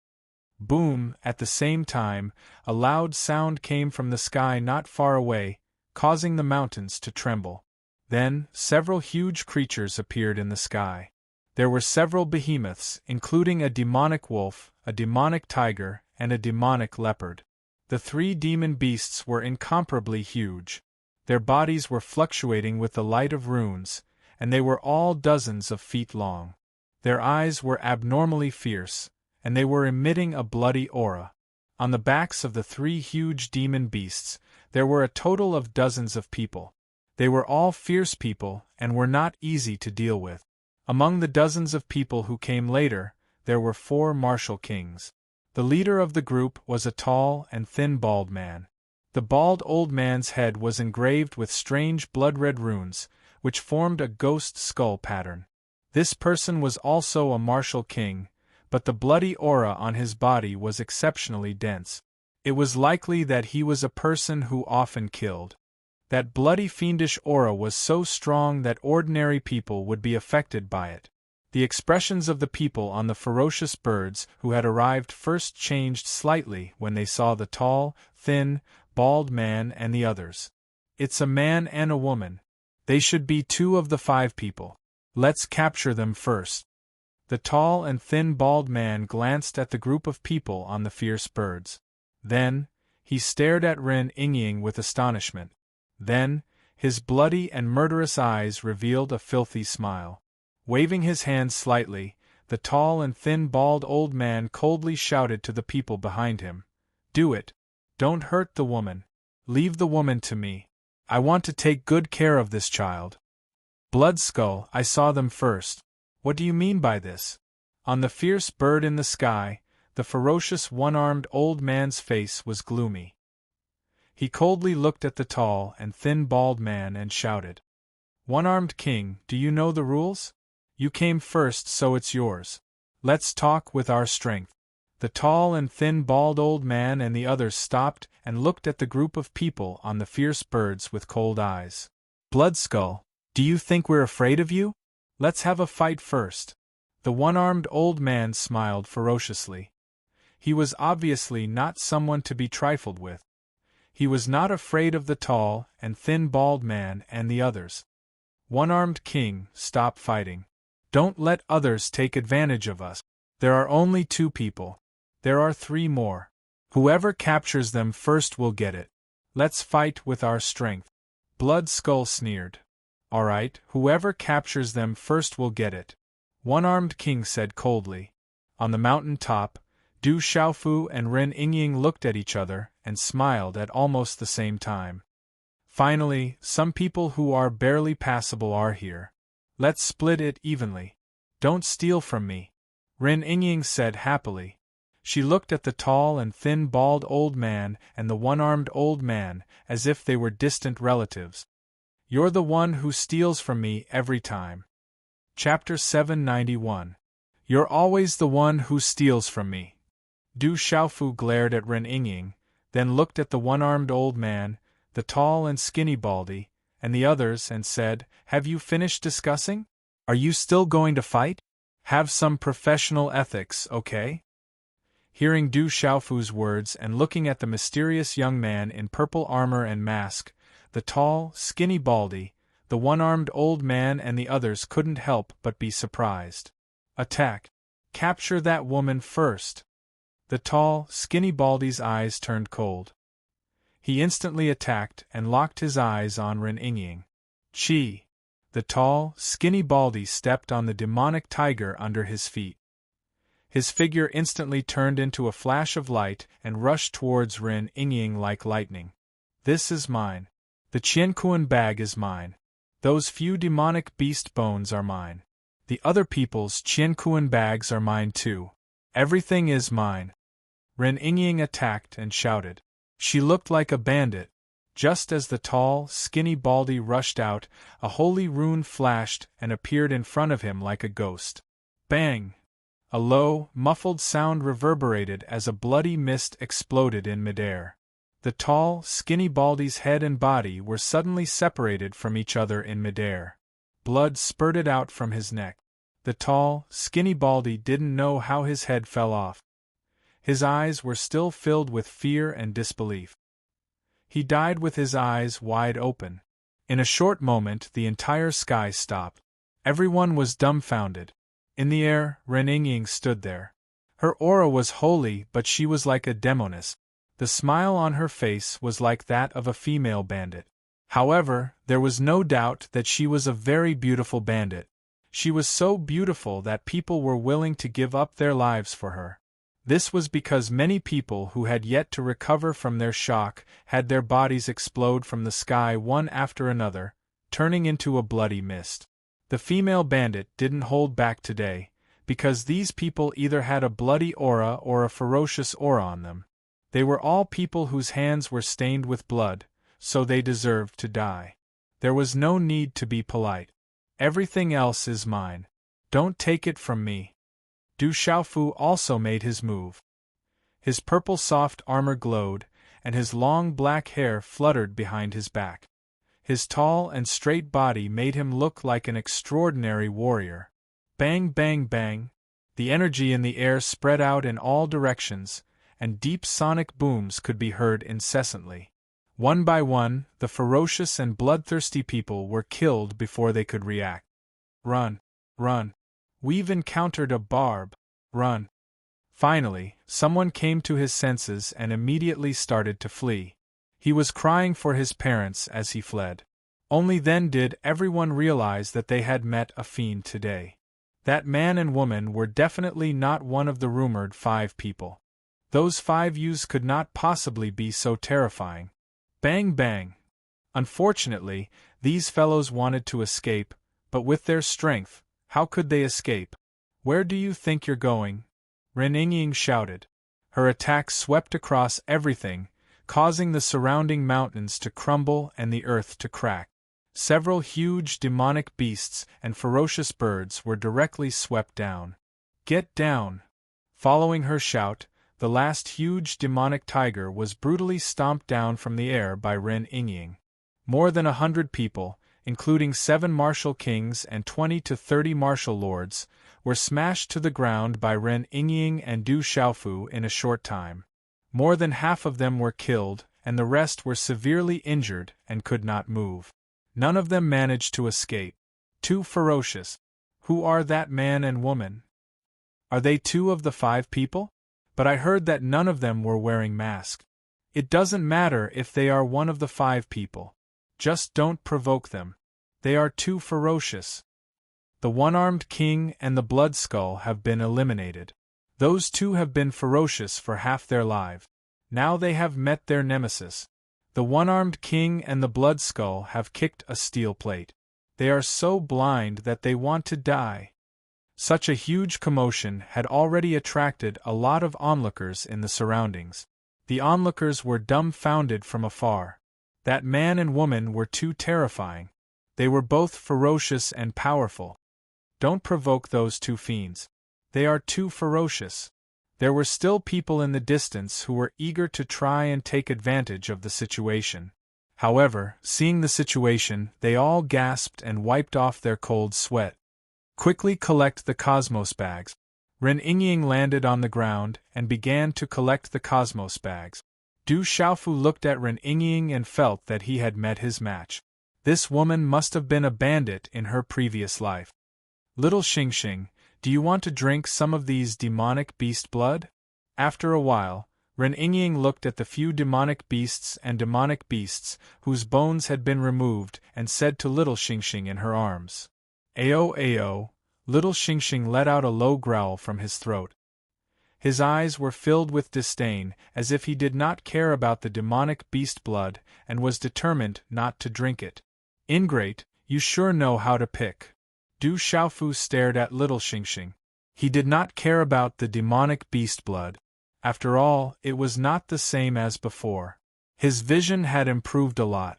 Boom! At the same time, a loud sound came from the sky not far away, causing the mountains to tremble. Then, several huge creatures appeared in the sky. There were several behemoths, including a demonic wolf, a demonic tiger, and a demonic leopard. The 3 demon beasts were incomparably huge. Their bodies were fluctuating with the light of runes, and they were all dozens of feet long. Their eyes were abnormally fierce, and they were emitting a bloody aura. On the backs of the 3 huge demon beasts, there were a total of dozens of people. They were all fierce people and were not easy to deal with. Among the dozens of people who came later, there were 4 martial kings. The leader of the group was a tall and thin bald man. The bald old man's head was engraved with strange blood-red runes, which formed a ghost skull pattern. This person was also a martial king, but the bloody aura on his body was exceptionally dense. It was likely that he was a person who often killed. That bloody fiendish aura was so strong that ordinary people would be affected by it. The expressions of the people on the ferocious birds who had arrived first changed slightly when they saw the tall, thin, bald man and the others. It's a man and a woman. They should be 2 of the 5 people. Let's capture them first. The tall and thin bald man glanced at the group of people on the fierce birds. Then, he stared at Ren Yingying with astonishment. Then, his bloody and murderous eyes revealed a filthy smile. Waving his hand slightly, the tall and thin bald old man coldly shouted to the people behind him. Do it. Don't hurt the woman. Leave the woman to me. I want to take good care of this child. Bloodskull, I saw them first. What do you mean by this? On the fierce bird in the sky, the ferocious one-armed old man's face was gloomy. He coldly looked at the tall and thin bald man and shouted. One-armed king, do you know the rules? You came first, so it's yours. Let's talk with our strength. The tall and thin bald old man and the others stopped and looked at the group of people on the fierce birds with cold eyes. Bloodskull, do you think we're afraid of you? Let's have a fight first. The one-armed old man smiled ferociously. He was obviously not someone to be trifled with. He was not afraid of the tall and thin bald man and the others. One-armed king, stop fighting. Don't let others take advantage of us. There are only 2 people. There are 3 more. Whoever captures them first will get it. Let's fight with our strength. Bloodskull sneered. All right, whoever captures them first will get it. One-armed king said coldly. On the mountain top, Du Xiaofu and Ren Yingying looked at each other and smiled at almost the same time. Finally, some people who are barely passable are here. Let's split it evenly. Don't steal from me. Ren Yingying said happily. She looked at the tall and thin bald old man and the one-armed old man as if they were distant relatives. You're the one who steals from me every time. Chapter 791. You're always the one who steals from me. Du Xiaofu glared at Ren Yingying, then looked at the one-armed old man, the tall and skinny baldy, and the others and said, Have you finished discussing? Are you still going to fight? Have some professional ethics, okay? Hearing Du Xiaofu's words and looking at the mysterious young man in purple armor and mask, the tall, skinny baldy, the one-armed old man and the others couldn't help but be surprised. Attack! Capture that woman first! The tall, skinny baldy's eyes turned cold. He instantly attacked and locked his eyes on Ren Yingying. Chi! The tall, skinny baldy stepped on the demonic tiger under his feet. His figure instantly turned into a flash of light and rushed towards Ren Yingying like lightning. This is mine. The Qiankuan bag is mine. Those few demonic beast bones are mine. The other people's Qiankuan bags are mine too. Everything is mine. Ren Yingying attacked and shouted. She looked like a bandit. Just as the tall, skinny baldy rushed out, a holy rune flashed and appeared in front of him like a ghost. Bang! A low, muffled sound reverberated as a bloody mist exploded in midair. The tall, skinny Baldy's head and body were suddenly separated from each other in midair. Blood spurted out from his neck. The tall, skinny Baldy didn't know how his head fell off. His eyes were still filled with fear and disbelief. He died with his eyes wide open. In a short moment the entire sky stopped. Everyone was dumbfounded. In the air, Ren Yingying stood there. Her aura was holy, but she was like a demoness. The smile on her face was like that of a female bandit. However, there was no doubt that she was a very beautiful bandit. She was so beautiful that people were willing to give up their lives for her. This was because many people who had yet to recover from their shock had their bodies explode from the sky one after another, turning into a bloody mist. The female bandit didn't hold back today, because these people either had a bloody aura or a ferocious aura on them. They were all people whose hands were stained with blood, so they deserved to die. There was no need to be polite. Everything else is mine. Don't take it from me. Du Xiaofu also made his move. His purple soft armor glowed, and his long black hair fluttered behind his back. His tall and straight body made him look like an extraordinary warrior. Bang, bang, bang. The energy in the air spread out in all directions, and deep sonic booms could be heard incessantly. One by one, the ferocious and bloodthirsty people were killed before they could react. Run! Run! We've encountered a barb! Run! Finally, someone came to his senses and immediately started to flee. He was crying for his parents as he fled. Only then did everyone realize that they had met a fiend today. That man and woman were definitely not one of the rumored 5 people. Those 5 youths could not possibly be so terrifying. Bang bang! Unfortunately, these fellows wanted to escape, but with their strength, how could they escape? Where do you think you're going? Ren Yingying shouted. Her attack swept across everything, causing the surrounding mountains to crumble and the earth to crack. Several huge demonic beasts and ferocious birds were directly swept down. Get down! Following her shout, the last huge demonic tiger was brutally stomped down from the air by Ren Yingying. More than 100 people, including 7 martial kings and 20 to 30 martial lords, were smashed to the ground by Ren Yingying and Du Xiaofu in a short time. More than half of them were killed, and the rest were severely injured and could not move. None of them managed to escape. Too ferocious. Who are that man and woman? Are they 2 of the 5 people? But I heard that none of them were wearing masks. It doesn't matter if they are one of the 5 people. Just don't provoke them. They are too ferocious. The one-armed king and the blood skull have been eliminated. Those 2 have been ferocious for half their lives. Now they have met their nemesis. The one-armed king and the blood skull have kicked a steel plate. They are so blind that they want to die. Such a huge commotion had already attracted a lot of onlookers in the surroundings. The onlookers were dumbfounded from afar. That man and woman were too terrifying. They were both ferocious and powerful. Don't provoke those 2 fiends. They are too ferocious. There were still people in the distance who were eager to try and take advantage of the situation. However, seeing the situation, they all gasped and wiped off their cold sweat. Quickly collect the cosmos bags. Ren Yingying landed on the ground and began to collect the cosmos bags. Du Xiaofu looked at Ren Yingying and felt that he had met his match. This woman must have been a bandit in her previous life. Little Xingxing, do you want to drink some of these demonic beast blood? After a while, Ren Yingying looked at the few demonic beasts whose bones had been removed and said to little Xingxing in her arms. Ao ao, little Xingxing let out a low growl from his throat. His eyes were filled with disdain, as if he did not care about the demonic beast blood and was determined not to drink it. Ingrate, you sure know how to pick. Du Xiaofu stared at little Xingxing. He did not care about the demonic beast blood. After all, it was not the same as before. His vision had improved a lot.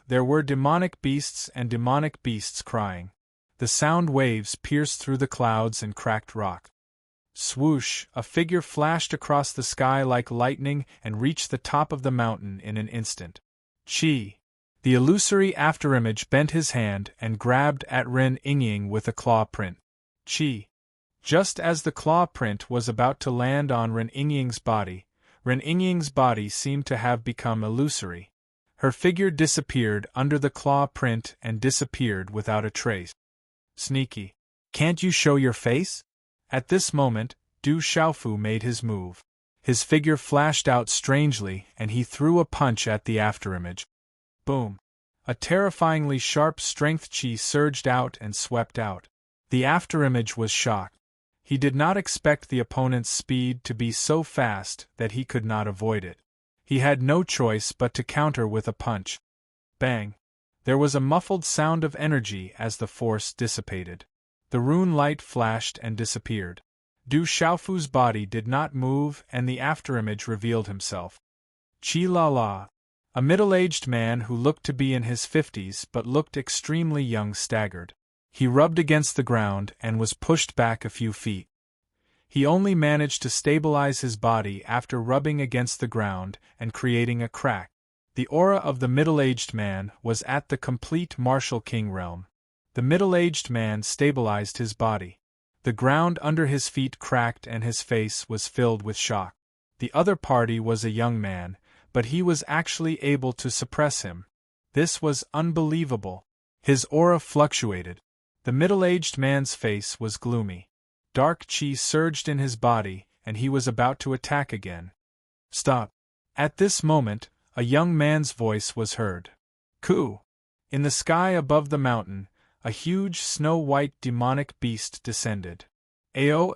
There were demonic beasts and demonic beasts crying. The sound waves pierced through the clouds and cracked rock. Swoosh, a figure flashed across the sky like lightning and reached the top of the mountain in an instant. Chi! The illusory afterimage bent his hand and grabbed at Ren Yingying with a claw print. Chi! Just as the claw print was about to land on Ren Yingying's body seemed to have become illusory. Her figure disappeared under the claw print and disappeared without a trace. Sneaky. Can't you show your face? At this moment, Du Xiaofu made his move. His figure flashed out strangely and he threw a punch at the afterimage. Boom! A terrifyingly sharp strength chi surged out and swept out. The afterimage was shocked. He did not expect the opponent's speed to be so fast that he could not avoid it. He had no choice but to counter with a punch. Bang! There was a muffled sound of energy as the force dissipated. The rune light flashed and disappeared. Du Xiaofu's body did not move and the afterimage revealed himself. Chi la la! A middle-aged man who looked to be in his 50s but looked extremely young staggered. He rubbed against the ground and was pushed back a few feet. He only managed to stabilize his body after rubbing against the ground and creating a crack. The aura of the middle-aged man was at the complete martial king realm. The middle-aged man stabilized his body. The ground under his feet cracked and his face was filled with shock. The other party was a young man, but he was actually able to suppress him. This was unbelievable. His aura fluctuated. The middle-aged man's face was gloomy. Dark chi surged in his body, and he was about to attack again. Stop! At this moment, a young man's voice was heard. Ku! In the sky above the mountain, a huge snow-white demonic beast descended. Ao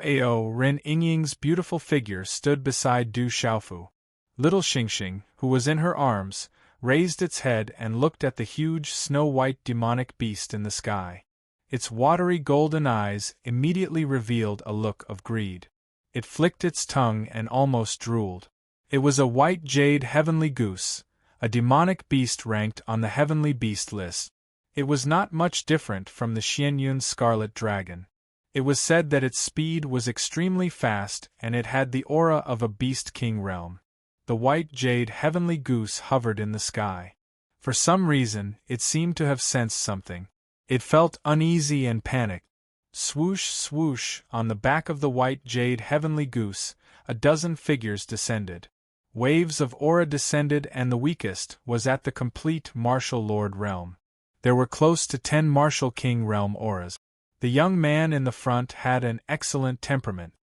Ren Yingying's beautiful figure stood beside Du Xiaofu. Little Xingxing, who was in her arms, raised its head and looked at the huge snow-white demonic beast in the sky. Its watery golden eyes immediately revealed a look of greed. It flicked its tongue and almost drooled. It was a white jade heavenly goose, a demonic beast ranked on the heavenly beast list. It was not much different from the Xianyun scarlet dragon. It was said that its speed was extremely fast and it had the aura of a beast king realm. The white jade heavenly goose hovered in the sky. For some reason, it seemed to have sensed something. It felt uneasy and panicked. Swoosh, swoosh, on the back of the white jade heavenly goose, a dozen figures descended. Waves of aura descended and the weakest was at the complete martial lord realm. There were close to 10 martial king realm auras. The young man in the front had an excellent temperament.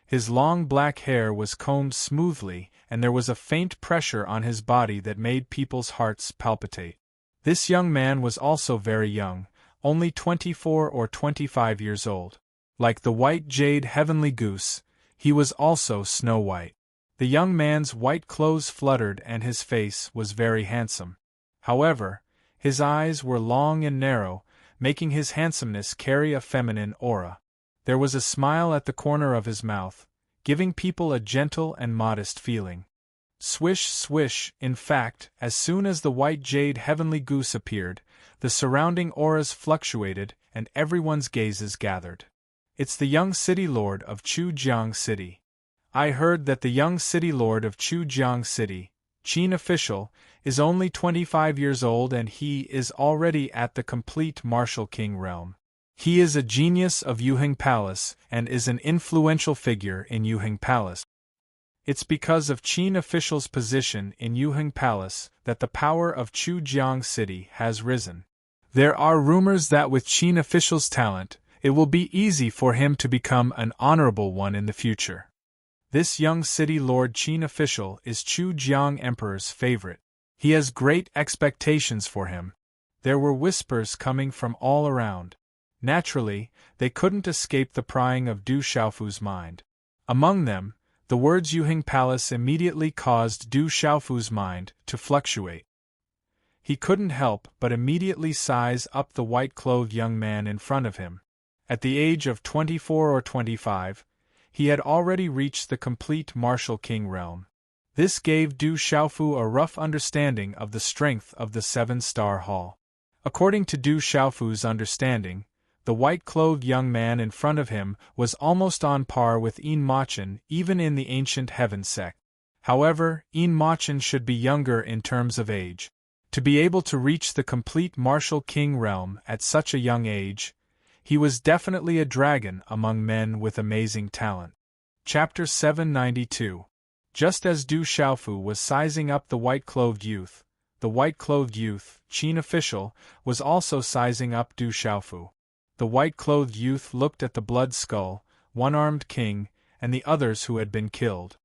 His long black hair was combed smoothly and there was a faint pressure on his body that made people's hearts palpitate. This young man was also very young, only 24 or 25 years old. Like the white jade heavenly goose, he was also snow-white. The young man's white clothes fluttered and his face was very handsome. However, his eyes were long and narrow, making his handsomeness carry a feminine aura. There was a smile at the corner of his mouth, giving people a gentle and modest feeling. Swish, swish, in fact, as soon as the white jade heavenly goose appeared, the surrounding auras fluctuated and everyone's gazes gathered. It's the young city lord of Chujiang City. I heard that the young city lord of Chujiang City, Qin official, is only 25 years old and he is already at the complete martial king realm. He is a genius of Yuheng Palace and is an influential figure in Yuheng Palace. It's because of Qin official's position in Yuheng Palace that the power of Chujiang City has risen. There are rumors that with Qin official's talent, it will be easy for him to become an honorable one in the future. This young city lord Qin official is Chujiang Emperor's favorite. He has great expectations for him. There were whispers coming from all around. Naturally, they couldn't escape the prying of Du Xiaofu's mind. Among them, the words Yuheng Palace immediately caused Du Xiaofu's mind to fluctuate. He couldn't help but immediately size up the white-clothed young man in front of him. At the age of 24 or 25, he had already reached the complete martial king realm. This gave Du Xiaofu a rough understanding of the strength of the 7-star hall. According to Du Xiaofu's understanding, The white-clothed young man in front of him was almost on par with Een Machen even in the ancient Heaven sect. However, Een Machen should be younger in terms of age. To be able to reach the complete martial king realm at such a young age, he was definitely a dragon among men with amazing talent. Chapter 792. Just as Du Xiaofu was sizing up the white-clothed youth, the white-clothed youth, Qin official, was also sizing up Du Xiaofu. The white-clothed youth looked at the blood skull, one-armed king, and the others who had been killed.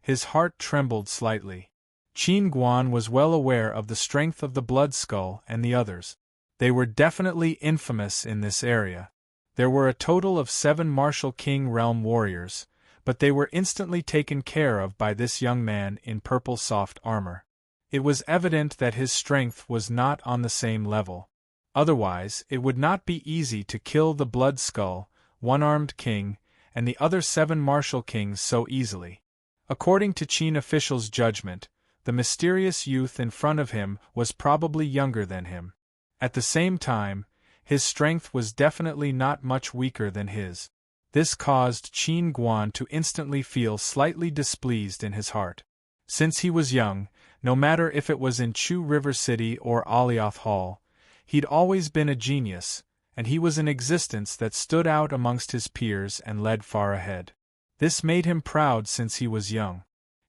His heart trembled slightly. Qin Guan was well aware of the strength of the blood skull and the others. They were definitely infamous in this area. There were a total of 7 martial king realm warriors, but they were instantly taken care of by this young man in purple soft armor. It was evident that his strength was not on the same level. Otherwise, it would not be easy to kill the blood skull, one-armed king, and the other 7 martial kings so easily. According to Qin official's judgment, the mysterious youth in front of him was probably younger than him. At the same time, his strength was definitely not much weaker than his. This caused Qin Guan to instantly feel slightly displeased in his heart. Since he was young, no matter if it was in Chu River City or Alioth Hall, he'd always been a genius, and he was an existence that stood out amongst his peers and led far ahead. This made him proud since he was young.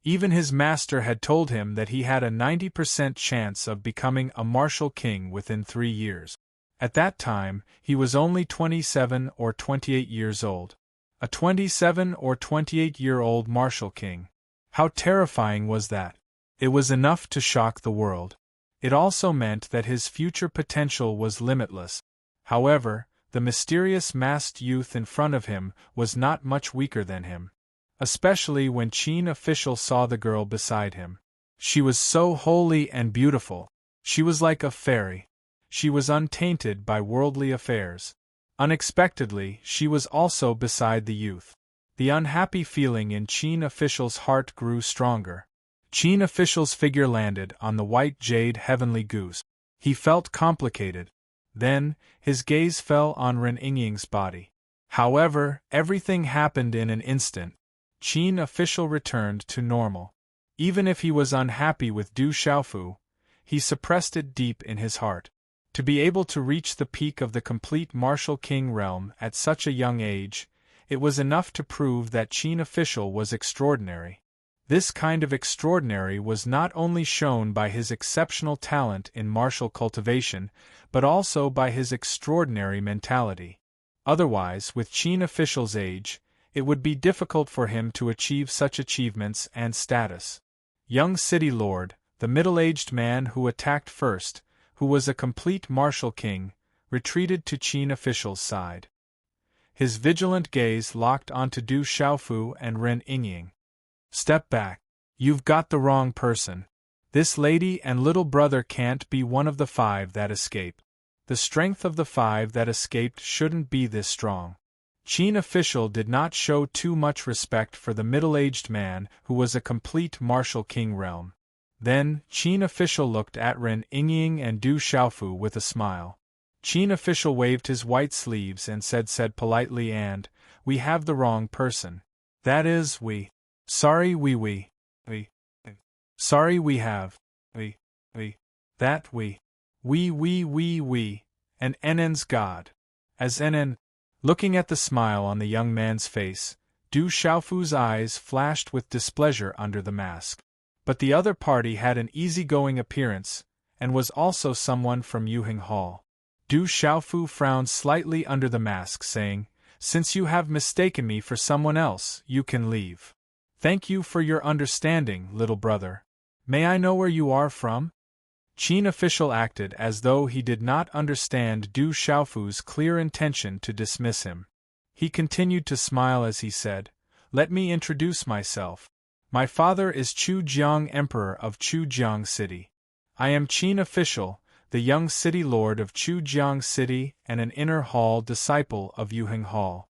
Even his master had told him that he had a 90% chance of becoming a martial king within 3 years. At that time, he was only 27 or 28 years old. A 27 or 28-year-old martial king. How terrifying was that? It was enough to shock the world. It also meant that his future potential was limitless. However, the mysterious masked youth in front of him was not much weaker than him. Especially when Qin official saw the girl beside him. She was so holy and beautiful. She was like a fairy. She was untainted by worldly affairs. Unexpectedly, she was also beside the youth. The unhappy feeling in Qin official's heart grew stronger. Qin official's figure landed on the white jade heavenly goose. He felt complicated. Then, his gaze fell on Ren Yingying's body. However, everything happened in an instant. Qin official returned to normal. Even if he was unhappy with Du Xiaofu, he suppressed it deep in his heart. To be able to reach the peak of the complete martial king realm at such a young age, it was enough to prove that Qin official was extraordinary. This kind of extraordinary was not only shown by his exceptional talent in martial cultivation, but also by his extraordinary mentality. Otherwise, with Qin official's age, it would be difficult for him to achieve such achievements and status. Young city lord, the middle-aged man who attacked first, who was a complete martial king, retreated to Qin official's side. His vigilant gaze locked onto Du Xiaofu and Ren Yingying. Step back. You've got the wrong person. This lady and little brother can't be one of the 5 that escaped. The strength of the 5 that escaped shouldn't be this strong. Qin official did not show too much respect for the middle-aged man who was a complete martial king realm. Then, Qin official looked at Ren Yingying and Du Xiaofu with a smile. Qin official waved his white sleeves and said politely, "And, we have the wrong person. That is, sorry sorry we have, and NN's God. As NN, looking at the smile on the young man's face, Du Xiaofu's eyes flashed with displeasure under the mask. But the other party had an easygoing appearance, and was also someone from Yuheng Hall. Du Xiaofu frowned slightly under the mask, saying, "Since you have mistaken me for someone else, you can leave. Thank you for your understanding, little brother. May I know where you are from?" Qin official acted as though he did not understand Du Xiaofu's clear intention to dismiss him. He continued to smile as he said, "Let me introduce myself. My father is Chu Jiang, Emperor of Chu Jiang City. I am Qin official, the young city lord of Chu Jiang City and an inner hall disciple of Yuheng Hall."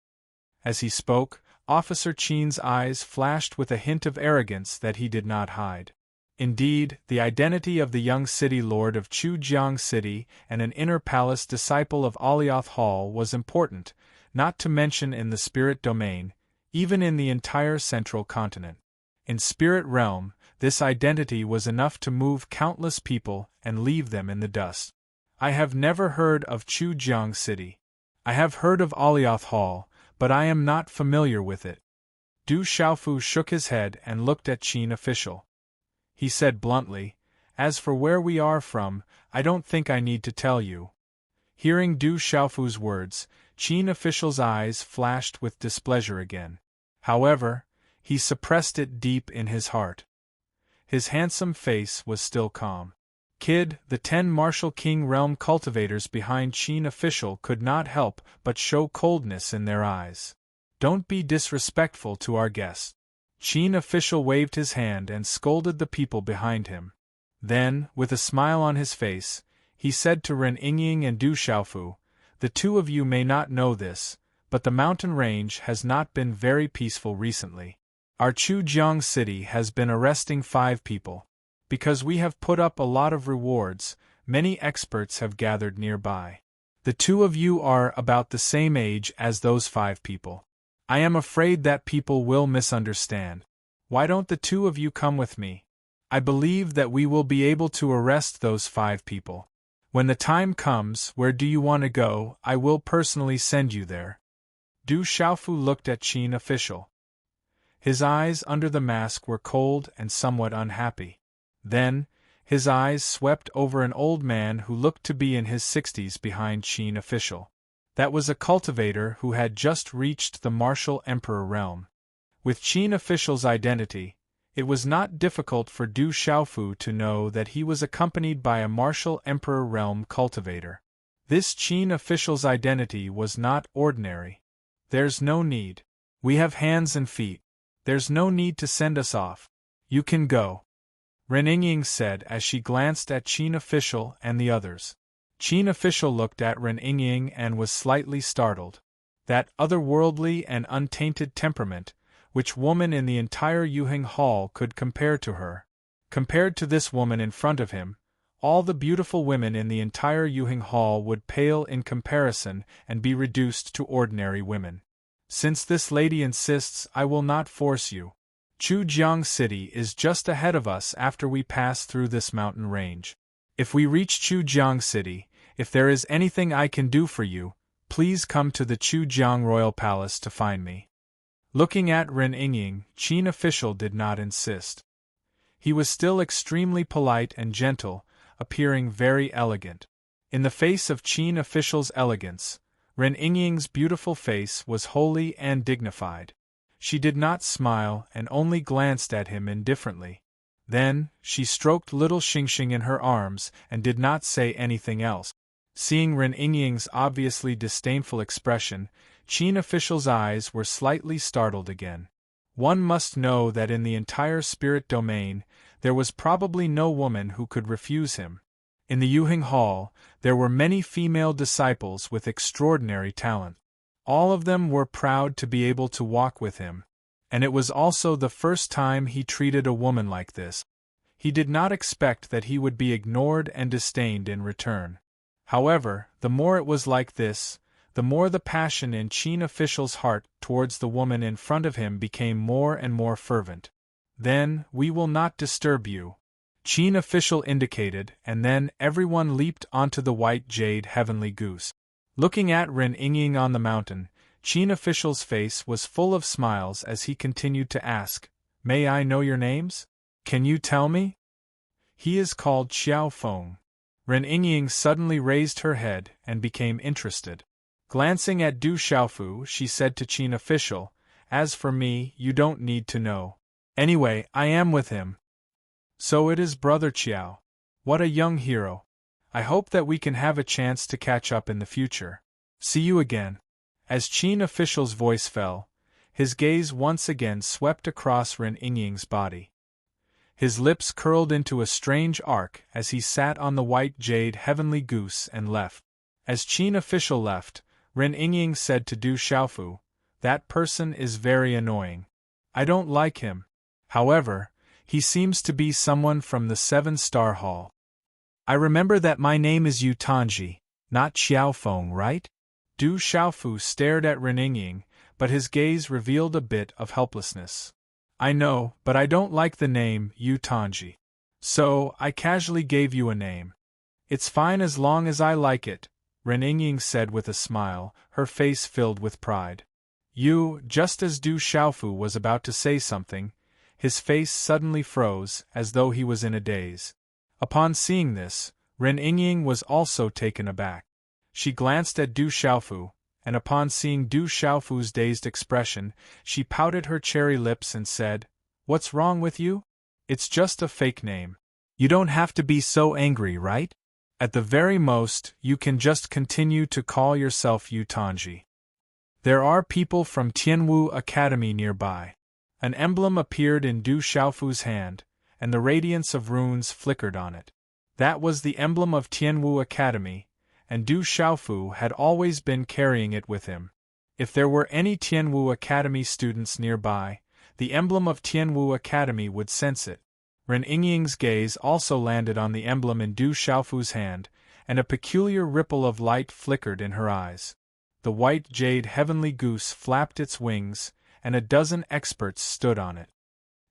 As he spoke, Officer Qin's eyes flashed with a hint of arrogance that he did not hide. Indeed, the identity of the young city lord of Chujiang City and an inner palace disciple of Alioth Hall was important, not to mention in the spirit domain, even in the entire central continent. In spirit realm, this identity was enough to move countless people and leave them in the dust. I have never heard of Chujiang City. I have heard of Alioth Hall, but I am not familiar with it. Du Xiaofu shook his head and looked at Qin official. He said bluntly, "As for where we are from, I don't think I need to tell you." Hearing Du Xiaofu's words, Qin official's eyes flashed with displeasure again. However, he suppressed it deep in his heart. His handsome face was still calm. Kid, the 10 Martial King realm cultivators behind Qin official could not help but show coldness in their eyes. "Don't be disrespectful to our guest." Qin official waved his hand and scolded the people behind him. Then, with a smile on his face, he said to Ren Yingying and Du Xiaofu, "The two of you may not know this, but the mountain range has not been very peaceful recently. Our Chujiang city has been arresting 5 people. Because we have put up a lot of rewards, many experts have gathered nearby. The two of you are about the same age as those 5 people. I am afraid that people will misunderstand. Why don't the two of you come with me? I believe that we will be able to arrest those 5 people. When the time comes, where do you want to go? I will personally send you there." Du Xiaofu looked at Qin official. His eyes under the mask were cold and somewhat unhappy. Then, his eyes swept over an old man who looked to be in his 60s behind Qin official. That was a cultivator who had just reached the martial emperor realm. With Qin official's identity, it was not difficult for Du Xiaofu to know that he was accompanied by a martial emperor realm cultivator. This Qin official's identity was not ordinary. "There's no need. We have hands and feet. There's no need to send us off. You can go," Ren Yingying said as she glanced at Qin official and the others. Qin official looked at Ren Yingying and was slightly startled. That otherworldly and untainted temperament, which woman in the entire Yuheng Hall could compare to her? Compared to this woman in front of him, all the beautiful women in the entire Yuheng Hall would pale in comparison and be reduced to ordinary women. "Since this lady insists, I will not force you. Chujiang City is just ahead of us after we pass through this mountain range. If we reach Chujiang City, if there is anything I can do for you, please come to the Chujiang Royal Palace to find me." Looking at Ren Yingying, Qin official did not insist. He was still extremely polite and gentle, appearing very elegant. In the face of Qin official's elegance, Ren Yingying's beautiful face was holy and dignified. She did not smile and only glanced at him indifferently. Then, she stroked little Xingxing in her arms and did not say anything else. Seeing Ren Yingying's obviously disdainful expression, Qin official's eyes were slightly startled again. One must know that in the entire spirit domain, there was probably no woman who could refuse him. In the Yuheng Hall, there were many female disciples with extraordinary talent. All of them were proud to be able to walk with him, and it was also the first time he treated a woman like this. He did not expect that he would be ignored and disdained in return. However, the more it was like this, the more the passion in Qin official's heart towards the woman in front of him became more and more fervent. "Then, we will not disturb you," Qin official indicated, and then everyone leaped onto the white jade heavenly goose. Looking at Ren Yingying on the mountain, Qin official's face was full of smiles as he continued to ask, "May I know your names? Can you tell me?" "He is called Xiao Feng." Ren Yingying suddenly raised her head and became interested. Glancing at Du Xiaofu, she said to Qin official, "As for me, you don't need to know. Anyway, I am with him." "So it is Brother Qiao. What a young hero. I hope that we can have a chance to catch up in the future. See you again." As Qin official's voice fell, his gaze once again swept across Ren Yingying's body. His lips curled into a strange arc as he sat on the white jade heavenly goose and left. As Qin official left, Ren Yingying said to Du Xiaofu, "That person is very annoying. I don't like him. However, He seems to be someone from the 7-star hall. I remember that my name is Yu Tanji, not Xiaofeng, right? Du Xiaofu stared at Ren Yingying, but his gaze revealed a bit of helplessness. I know, but I don't like the name Yu Tanji. So, I casually gave you a name. It's fine as long as I like it, Ren Yingying said with a smile, her face filled with pride. Just as Du Xiaofu was about to say something, his face suddenly froze, as though he was in a daze. Upon seeing this, Ren Yingying was also taken aback. She glanced at Du Xiaofu, and upon seeing Du Xiaofu's dazed expression, she pouted her cherry lips and said, "What's wrong with you? It's just a fake name. You don't have to be so angry, right? At the very most, you can just continue to call yourself Yu Tanji. There are people from Tianwu Academy nearby." An emblem appeared in Du Xiaofu's hand, and the radiance of runes flickered on it. That was the emblem of Tianwu Academy, and Du Xiaofu had always been carrying it with him. If there were any Tianwu Academy students nearby, the emblem of Tianwu Academy would sense it. Ren Yingying's gaze also landed on the emblem in Du Xiaofu's hand, and a peculiar ripple of light flickered in her eyes. The white jade heavenly goose flapped its wings, and a dozen experts stood on it.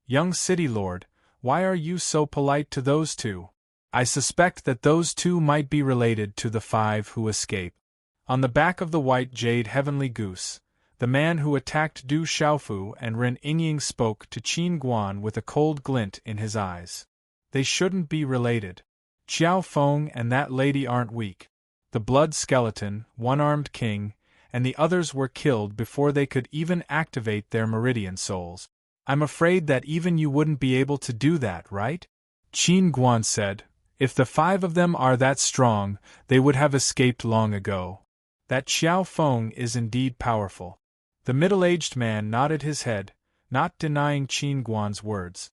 "Young city lord, why are you so polite to those two? I suspect that those two might be related to the 5 who escape." On the back of the white jade heavenly goose, the man who attacked Du Xiaofu and Ren Yingying spoke to Qin Guan with a cold glint in his eyes. "They shouldn't be related. Xiao Feng and that lady aren't weak. The blood skeleton, one-armed king, and the others were killed before they could even activate their meridian souls. I'm afraid that even you wouldn't be able to do that, right?" Qin Guan said. "If the 5 of them are that strong, they would have escaped long ago. That Xiao Feng is indeed powerful." The middle-aged man nodded his head, not denying Qin Guan's words.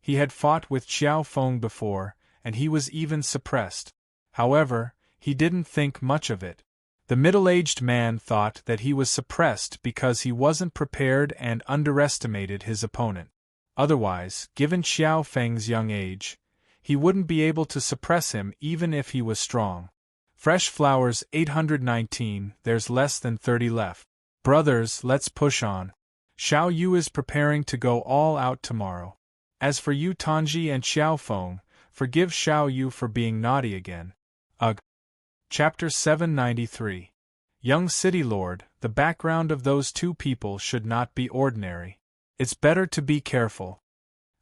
He had fought with Xiao Feng before, and he was even suppressed. However, he didn't think much of it. The middle-aged man thought that he was suppressed because he wasn't prepared and underestimated his opponent. Otherwise, given Xiao Feng's young age, he wouldn't be able to suppress him even if he was strong. Fresh flowers 819, there's less than 30 left. Brothers, let's push on. Xiao Yu is preparing to go all out tomorrow. As for Yu Tanji and Xiao Feng, forgive Xiao Yu for being naughty again. Ugh. Chapter 793. Young City Lord, the background of those two people should not be ordinary. It's better to be careful.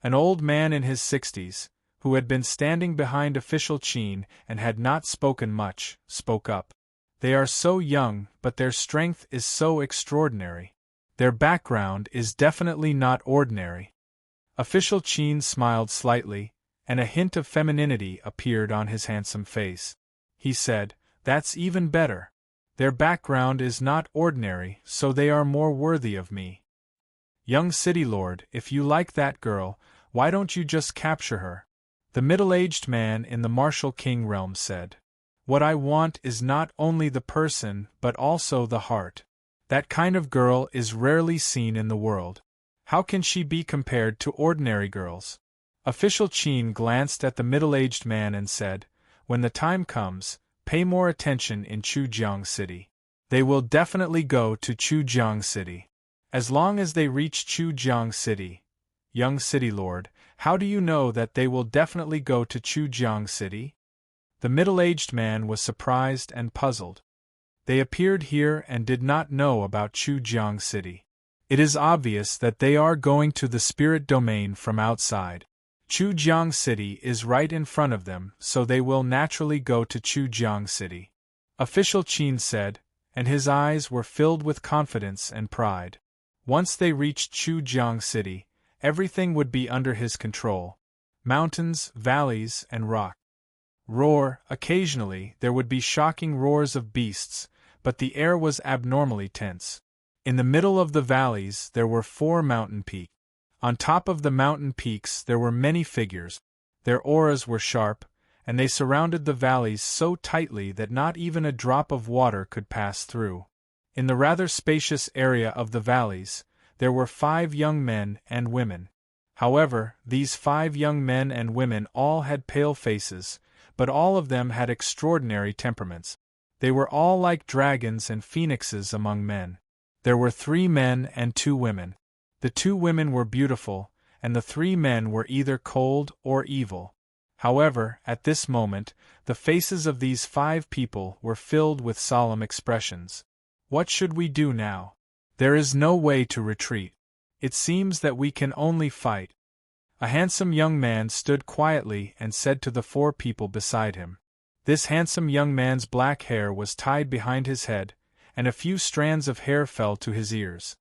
An old man in his 60s, who had been standing behind official Qin and had not spoken much, spoke up. They are so young, but their strength is so extraordinary. Their background is definitely not ordinary. Official Qin smiled slightly, and a hint of femininity appeared on his handsome face. He said, "That's even better. Their background is not ordinary, so they are more worthy of me. Young city lord, if you like that girl, why don't you just capture her?" The middle-aged man in the martial king realm said. "What I want is not only the person but also the heart. That kind of girl is rarely seen in the world. How can she be compared to ordinary girls?" Official Qin glanced at the middle-aged man and said, "When the time comes, pay more attention in Chujiang City. They will definitely go to Chujiang City. As long as they reach Chujiang City." "Young city lord, how do you know that they will definitely go to Chujiang City?" The middle-aged man was surprised and puzzled. They appeared here and did not know about Chujiang City. It is obvious that they are going to the spirit domain from outside. Chujiang City is right in front of them, so they will naturally go to Chujiang City. Official Qin said, and his eyes were filled with confidence and pride. Once they reached Chujiang City, everything would be under his control. Mountains, valleys, and rock. Roar, occasionally there would be shocking roars of beasts, but the air was abnormally tense. In the middle of the valleys there were 4 mountain peaks. On top of the mountain peaks there were many figures. Their auras were sharp, and they surrounded the valleys so tightly that not even a drop of water could pass through. In the rather spacious area of the valleys, there were 5 young men and women. However, these 5 young men and women all had pale faces, but all of them had extraordinary temperaments. They were all like dragons and phoenixes among men. There were 3 men and 2 women. The 2 women were beautiful, and the 3 men were either cold or evil. However, at this moment, the faces of these 5 people were filled with solemn expressions. What should we do now? There is no way to retreat. It seems that we can only fight. A handsome young man stood quietly and said to the 4 people beside him. This handsome young man's black hair was tied behind his head, and a few strands of hair fell to his ears.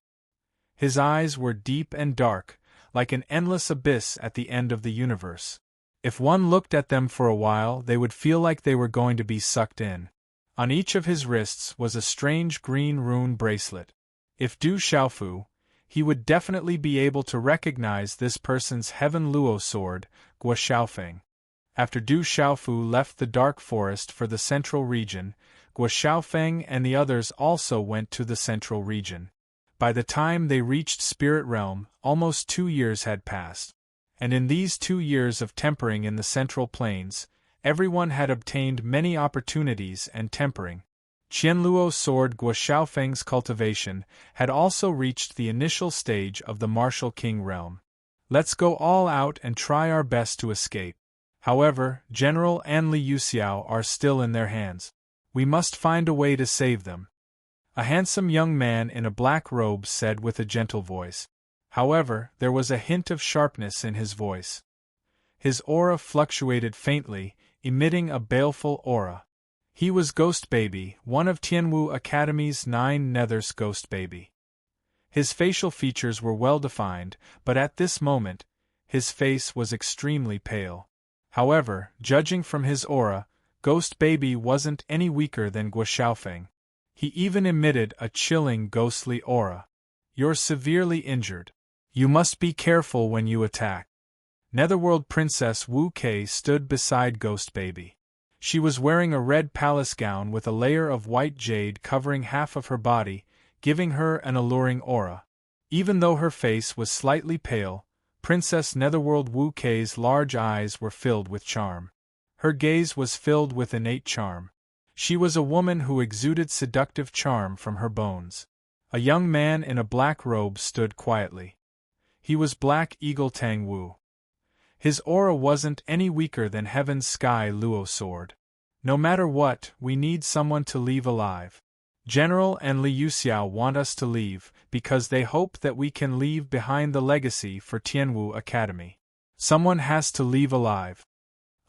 His eyes were deep and dark, like an endless abyss at the end of the universe. If one looked at them for a while, they would feel like they were going to be sucked in. On each of his wrists was a strange green rune bracelet. If Du Xiaofu, he would definitely be able to recognize this person's Heaven Luo sword, Guo Xiaofeng. After Du Xiaofu left the dark forest for the central region, Guo Xiaofeng and the others also went to the central region. By the time they reached Spirit Realm, almost 2 years had passed. And in these 2 years of tempering in the central plains, everyone had obtained many opportunities and tempering. Qianluo's sword Guo Xiaofeng's cultivation had also reached the initial stage of the martial king realm. Let's go all out and try our best to escape. However, General and Li Yuxiao are still in their hands. We must find a way to save them. A handsome young man in a black robe said with a gentle voice. However, there was a hint of sharpness in his voice. His aura fluctuated faintly, emitting a baleful aura. He was Ghost Baby, one of Tianwu Academy's 9 Nethers Ghost Baby. His facial features were well defined, but at this moment, his face was extremely pale. However, judging from his aura, Ghost Baby wasn't any weaker than Guo Xiaofeng. He even emitted a chilling ghostly aura. You're severely injured. You must be careful when you attack. Netherworld Princess Wu Kei stood beside Ghost Baby. She was wearing a red palace gown with a layer of white jade covering half of her body, giving her an alluring aura. Even though her face was slightly pale, Princess Netherworld Wu Kei's large eyes were filled with charm. Her gaze was filled with innate charm. She was a woman who exuded seductive charm from her bones. A young man in a black robe stood quietly. He was Black Eagle Tang Wu. His aura wasn't any weaker than Heaven's Sky Luo sword. No matter what, we need someone to leave alive. General and Li Yuxiao want us to leave because they hope that we can leave behind the legacy for Tianwu Academy. Someone has to leave alive.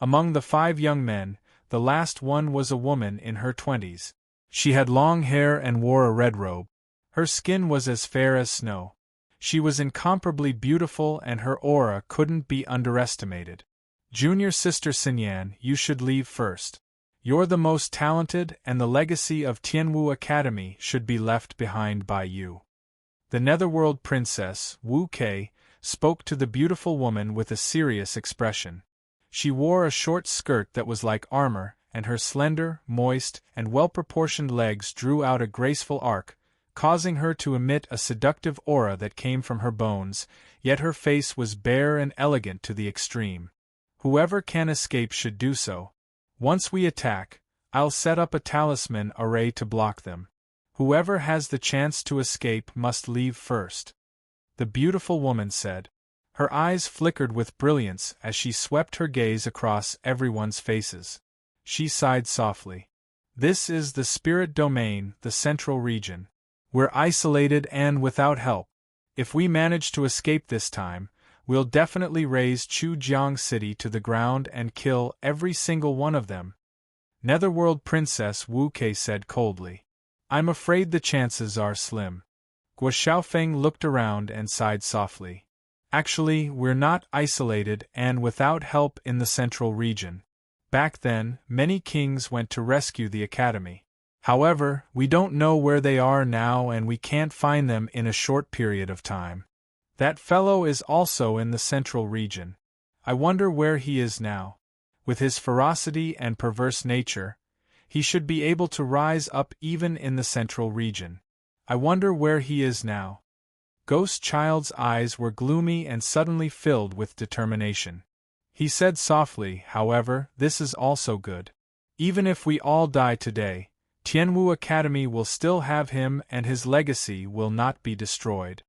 Among the 5 young men, the last one was a woman in her 20s. She had long hair and wore a red robe. Her skin was as fair as snow. She was incomparably beautiful and her aura couldn't be underestimated. Junior sister Xinyan, you should leave first. You're the most talented and the legacy of Tianwu Academy should be left behind by you. The Netherworld Princess, Wu Kei, spoke to the beautiful woman with a serious expression. She wore a short skirt that was like armor, and her slender, moist, and well-proportioned legs drew out a graceful arc, causing her to emit a seductive aura that came from her bones, yet her face was bare and elegant to the extreme. Whoever can escape should do so. Once we attack, I'll set up a talisman array to block them. Whoever has the chance to escape must leave first. The beautiful woman said. Her eyes flickered with brilliance as she swept her gaze across everyone's faces. She sighed softly. This is the spirit domain, the central region. We're isolated and without help. If we manage to escape this time, we'll definitely raze Chujiang City to the ground and kill every single one of them. Netherworld Princess Wu Kei said coldly. I'm afraid the chances are slim. Guo Xiaofeng looked around and sighed softly. Actually, we're not isolated and without help in the central region. Back then, many kings went to rescue the academy. However, we don't know where they are now and we can't find them in a short period of time. That fellow is also in the central region. I wonder where he is now. With his ferocity and perverse nature, he should be able to rise up even in the central region. I wonder where he is now. Ghost Child's eyes were gloomy and suddenly filled with determination. He said softly, however, this is also good. Even if we all die today, Tianwu Academy will still have him and his legacy will not be destroyed.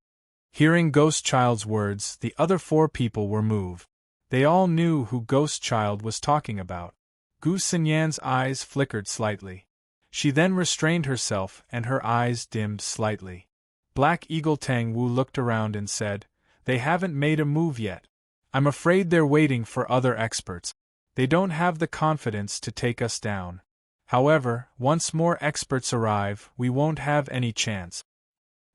Hearing Ghost Child's words, the other 4 people were moved. They all knew who Ghost Child was talking about. Gu Xinyan's eyes flickered slightly. She then restrained herself and her eyes dimmed slightly. Black Eagle Tang Wu looked around and said, "They haven't made a move yet. I'm afraid they're waiting for other experts. They don't have the confidence to take us down. However, once more experts arrive, we won't have any chance."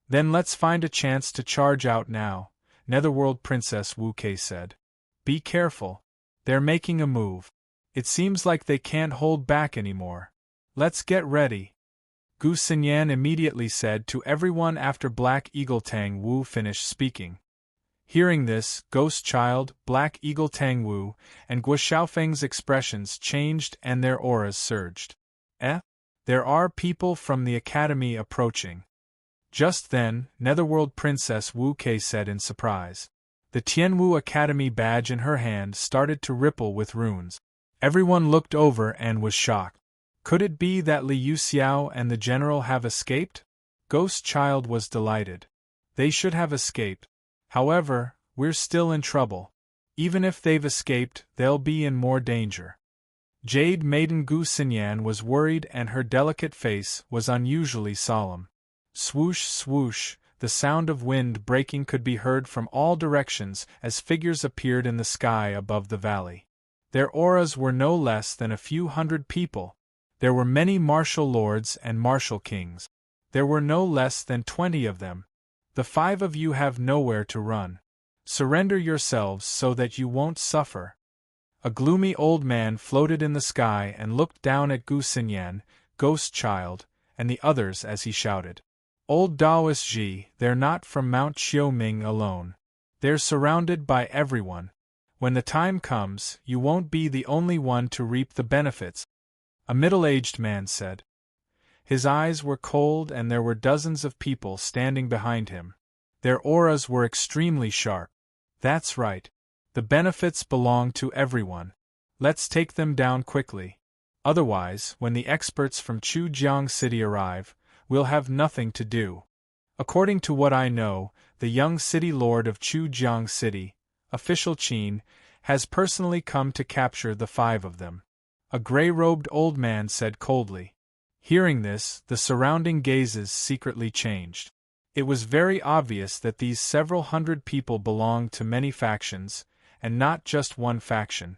"Then let's find a chance to charge out now," Netherworld Princess Wu Kei said. "Be careful. They're making a move. It seems like they can't hold back anymore. Let's get ready." Gu Xinyan immediately said to everyone after Black Eagle Tang Wu finished speaking. Hearing this, Ghost Child, Black Eagle Tang Wu, and Guo Xiaofeng's expressions changed and their auras surged. There are people from the academy approaching. Just then, Netherworld Princess Wu Kei said in surprise. The Tianwu Academy badge in her hand started to ripple with runes. Everyone looked over and was shocked. Could it be that Li Yuxiao and the general have escaped? Ghost Child was delighted. They should have escaped. However, we're still in trouble. Even if they've escaped, they'll be in more danger. Jade Maiden Gu Xinyan was worried and her delicate face was unusually solemn. Swoosh, swoosh, the sound of wind breaking could be heard from all directions as figures appeared in the sky above the valley. Their auras were no less than a few hundred people. There were many martial lords and martial kings. There were no less than 20 of them. The 5 of you have nowhere to run. Surrender yourselves so that you won't suffer. A gloomy old man floated in the sky and looked down at Gu Xinyan, Ghost Child, and the others as he shouted. Old Daoist Ji, they're not from Mount Xiaoming alone. They're surrounded by everyone. When the time comes, you won't be the only one to reap the benefits. A middle-aged man said. His eyes were cold and there were dozens of people standing behind him. Their auras were extremely sharp. That's right. The benefits belong to everyone. Let's take them down quickly. Otherwise, when the experts from Chujiang City arrive, we'll have nothing to do. According to what I know, the young city lord of Chujiang City, Official Qin, has personally come to capture the 5 of them. A gray-robed old man said coldly. Hearing this, the surrounding gazes secretly changed. It was very obvious that these several hundred people belonged to many factions, and not just one faction.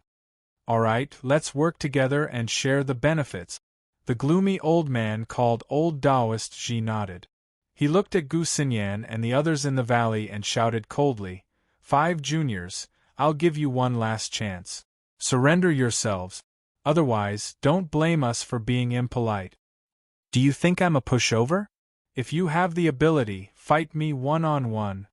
All right, let's work together and share the benefits. The gloomy old man called Old Daoist Ji nodded. He looked at Gu Xinyan and the others in the valley and shouted coldly, 5 juniors, I'll give you one last chance. Surrender yourselves. Otherwise, don't blame us for being impolite. Do you think I'm a pushover? If you have the ability, fight me one-on-one.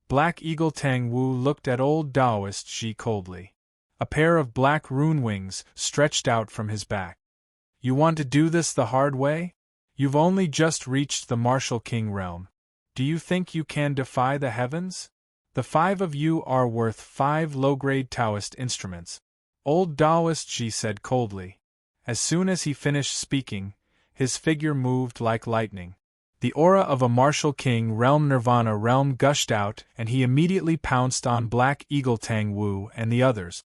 Black Eagle Tang Wu looked at Old Daoist Ji coldly. A pair of black rune wings stretched out from his back. You want to do this the hard way? You've only just reached the Martial King realm. Do you think you can defy the heavens? The 5 of you are worth 5 low-grade Taoist instruments. Old Daoist Ji said coldly. As soon as he finished speaking, his figure moved like lightning. The aura of a Martial King realm Nirvana realm gushed out and he immediately pounced on Black Eagle Tang Wu and the others.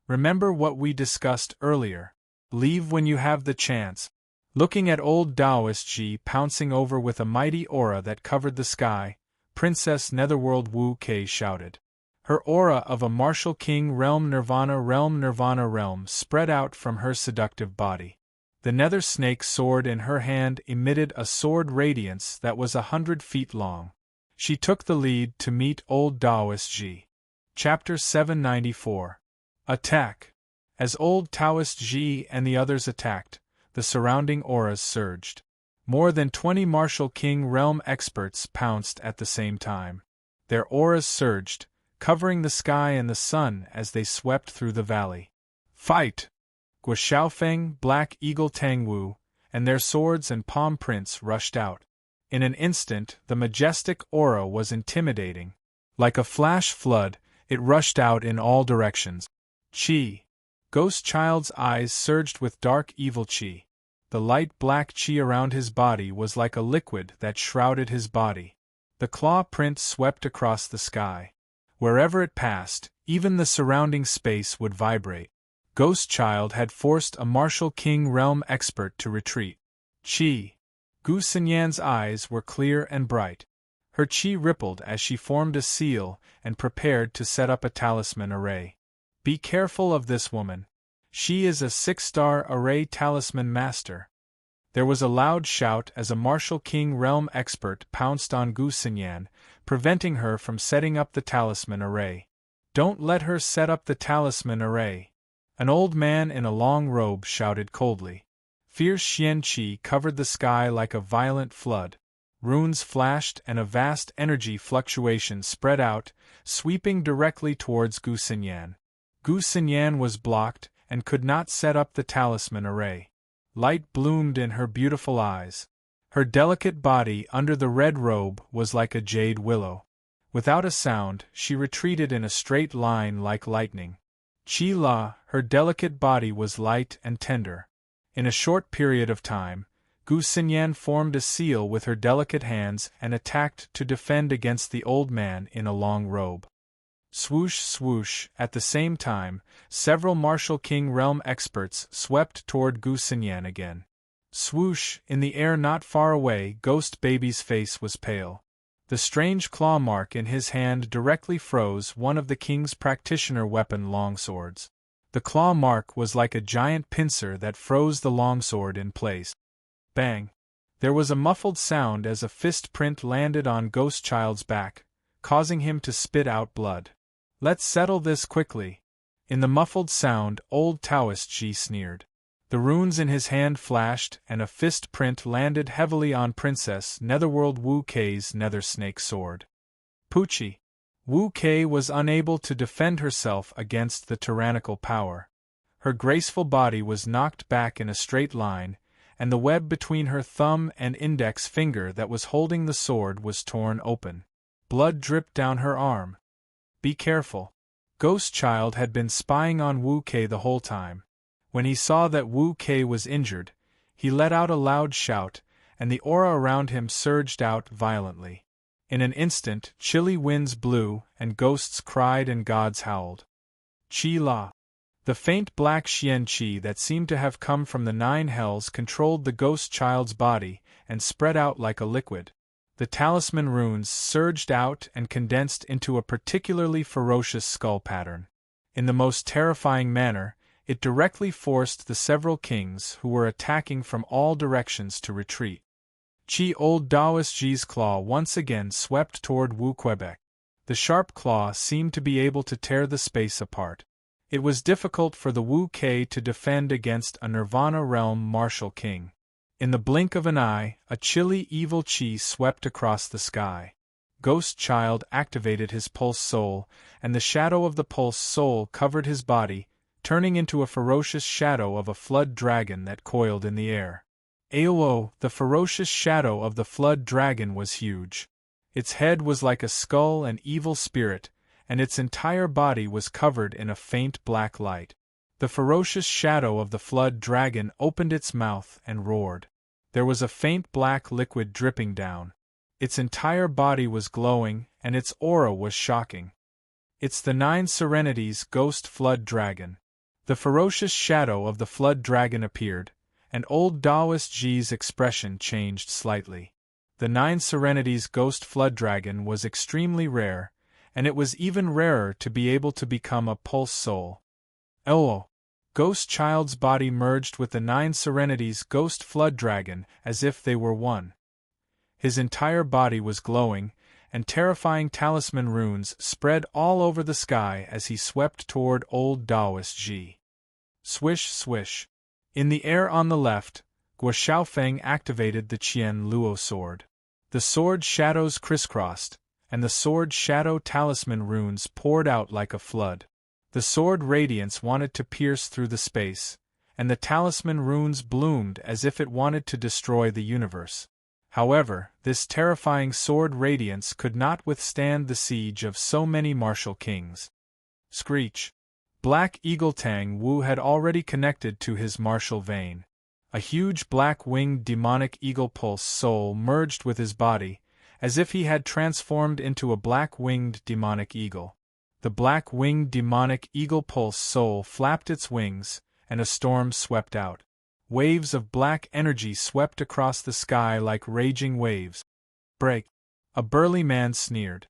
Remember what we discussed earlier. Leave when you have the chance. Looking at Old Daoist Ji pouncing over with a mighty aura that covered the sky, Princess Netherworld Wu Kei shouted. Her aura of a Martial King realm Nirvana realm spread out from her seductive body. The nether snake sword in her hand emitted a sword radiance that was 100 feet long. She took the lead to meet Old Daoist Ji. Chapter 794. Attack. As Old Taoist Ji and the others attacked, the surrounding auras surged. More than 20 Martial King realm experts pounced at the same time. Their auras surged, covering the sky and the sun as they swept through the valley. Fight! Guo Xiaofeng, Black Eagle Tang Wu, and their swords and palm prints rushed out. In an instant, the majestic aura was intimidating. Like a flash flood, it rushed out in all directions. Chi. Ghost Child's eyes surged with dark evil chi. The light black chi around his body was like a liquid that shrouded his body. The claw print swept across the sky. Wherever it passed, even the surrounding space would vibrate. Ghost Child had forced a martial king realm expert to retreat. Chi. Gu Xinyan's eyes were clear and bright. Her chi rippled as she formed a seal and prepared to set up a talisman array. Be careful of this woman. She is a 6-star array talisman master. There was a loud shout as a martial king realm expert pounced on Gu Xinyan, preventing her from setting up the talisman array. Don't let her set up the talisman array. An old man in a long robe shouted coldly. Fierce Xian Qi covered the sky like a violent flood. Runes flashed and a vast energy fluctuation spread out, sweeping directly towards Gu Xinyan. Gu Xinyan was blocked and could not set up the talisman array. Light bloomed in her beautiful eyes. Her delicate body under the red robe was like a jade willow. Without a sound, she retreated in a straight line like lightning. Qi La, her delicate body was light and tender. In a short period of time, Gu Xinyan formed a seal with her delicate hands and attacked to defend against the old man in a long robe. Swoosh swoosh, at the same time, several martial king realm experts swept toward Gu Xinyan again. Swoosh, in the air not far away, Ghost Baby's face was pale. The strange claw mark in his hand directly froze one of the king's practitioner weapon longswords. The claw mark was like a giant pincer that froze the longsword in place. Bang! There was a muffled sound as a fist print landed on Ghost Child's back, causing him to spit out blood. Let's settle this quickly. In the muffled sound, old Taoist Ji sneered. The runes in his hand flashed and a fist print landed heavily on Princess Netherworld Wu Kei's nether snake sword. Poochie! Wu Kei was unable to defend herself against the tyrannical power. Her graceful body was knocked back in a straight line, and the web between her thumb and index finger that was holding the sword was torn open. Blood dripped down her arm. Be careful. Ghost Child had been spying on Wu Kei the whole time. When he saw that Wu Kei was injured, he let out a loud shout, and the aura around him surged out violently. In an instant, chilly winds blew, and ghosts cried and gods howled. Qi La. The faint black Xian Qi that seemed to have come from the 9 hells controlled the Ghost Child's body and spread out like a liquid. The talisman runes surged out and condensed into a particularly ferocious skull pattern. In the most terrifying manner, it directly forced the several kings who were attacking from all directions to retreat. Qi Old Taoist Ji's claw once again swept toward Wu Quebec. The sharp claw seemed to be able to tear the space apart. It was difficult for the Wu Kei to defend against a Nirvana realm martial king. In the blink of an eye, a chilly evil chi swept across the sky. Ghost Child activated his pulse soul, and the shadow of the pulse soul covered his body, turning into a ferocious shadow of a flood dragon that coiled in the air. Aowo, the ferocious shadow of the flood dragon was huge. Its head was like a skull and evil spirit, and its entire body was covered in a faint black light. The ferocious shadow of the flood dragon opened its mouth and roared. There was a faint black liquid dripping down. Its entire body was glowing, and its aura was shocking. It's the 9 Serenities Ghost Flood Dragon. The ferocious shadow of the flood dragon appeared, and old Taoist Ji's expression changed slightly. The 9 Serenities Ghost Flood Dragon was extremely rare, and it was even rarer to be able to become a pulse soul. Oh! Ghost Child's body merged with the 9 Serenities Ghost Flood Dragon as if they were one. His entire body was glowing, and terrifying talisman runes spread all over the sky as he swept toward old Taoist Ji. Swish swish. In the air on the left, Guo Xiaofeng activated the Qian Luo sword. The sword shadows crisscrossed, and the sword shadow talisman runes poured out like a flood. The sword radiance wanted to pierce through the space, and the talisman runes bloomed as if it wanted to destroy the universe. However, this terrifying sword radiance could not withstand the siege of so many martial kings. Screech! Black Eagle Tang Wu had already connected to his martial vein. A huge black-winged demonic eagle pulse soul merged with his body, as if he had transformed into a black-winged demonic eagle. The black-winged demonic eagle pulse soul flapped its wings, and a storm swept out. Waves of black energy swept across the sky like raging waves. Break! A burly man sneered.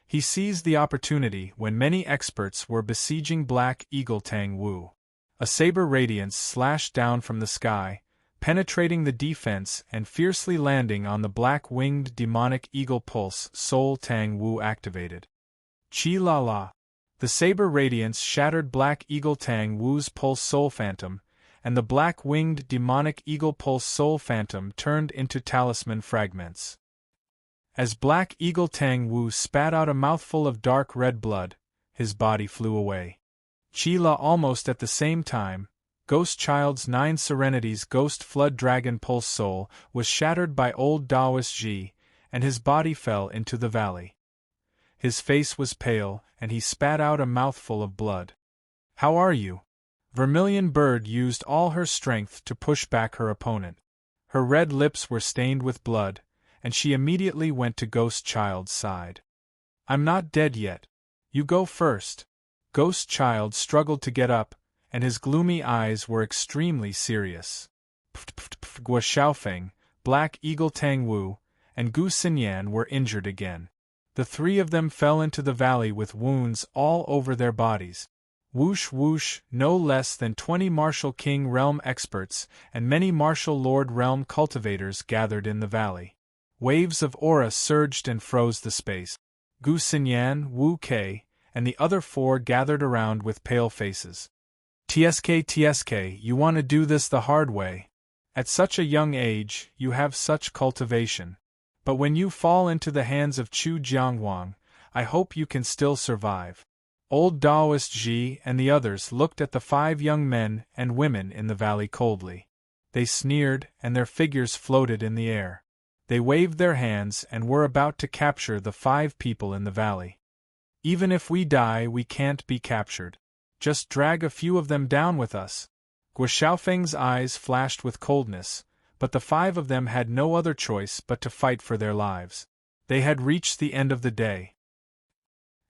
He seized the opportunity when many experts were besieging Black Eagle Tang Wu. A saber radiance slashed down from the sky, penetrating the defense and fiercely landing on the black-winged demonic eagle pulse soul Tang Wu activated. Chi la la! The saber radiance shattered Black Eagle Tang Wu's pulse soul phantom, and the black-winged demonic eagle pulse soul phantom turned into talisman fragments. As Black Eagle Tang Wu spat out a mouthful of dark red blood, his body flew away. Chi-La almost at the same time, Ghost Child's 9 Serenity's Ghost Flood Dragon Pulse Soul was shattered by old Taoist Ji, and his body fell into the valley. His face was pale, and he spat out a mouthful of blood. "How are you?" Vermilion Bird used all her strength to push back her opponent. Her red lips were stained with blood, and she immediately went to Ghost Child's side. "I'm not dead yet. You go first." Ghost Child struggled to get up, and his gloomy eyes were extremely serious. Guo Xiaofeng, Black Eagle Tang Wu, and Gu Xinyan were injured again. The three of them fell into the valley with wounds all over their bodies. Whoosh whoosh, no less than 20 Martial King Realm experts and many Martial Lord Realm cultivators gathered in the valley. Waves of aura surged and froze the space. Gu Xinyan, Wu Kei, and the other 4 gathered around with pale faces. TSK, you want to do this the hard way. At such a young age, you have such cultivation. But when you fall into the hands of Chu Jiangwang, I hope you can still survive. Old Taoist Ji and the others looked at the 5 young men and women in the valley coldly. They sneered, and their figures floated in the air. They waved their hands and were about to capture the 5 people in the valley. "Even if we die, we can't be captured. Just drag a few of them down with us." Guo Xiaofeng's eyes flashed with coldness, but the 5 of them had no other choice but to fight for their lives. They had reached the end of the day.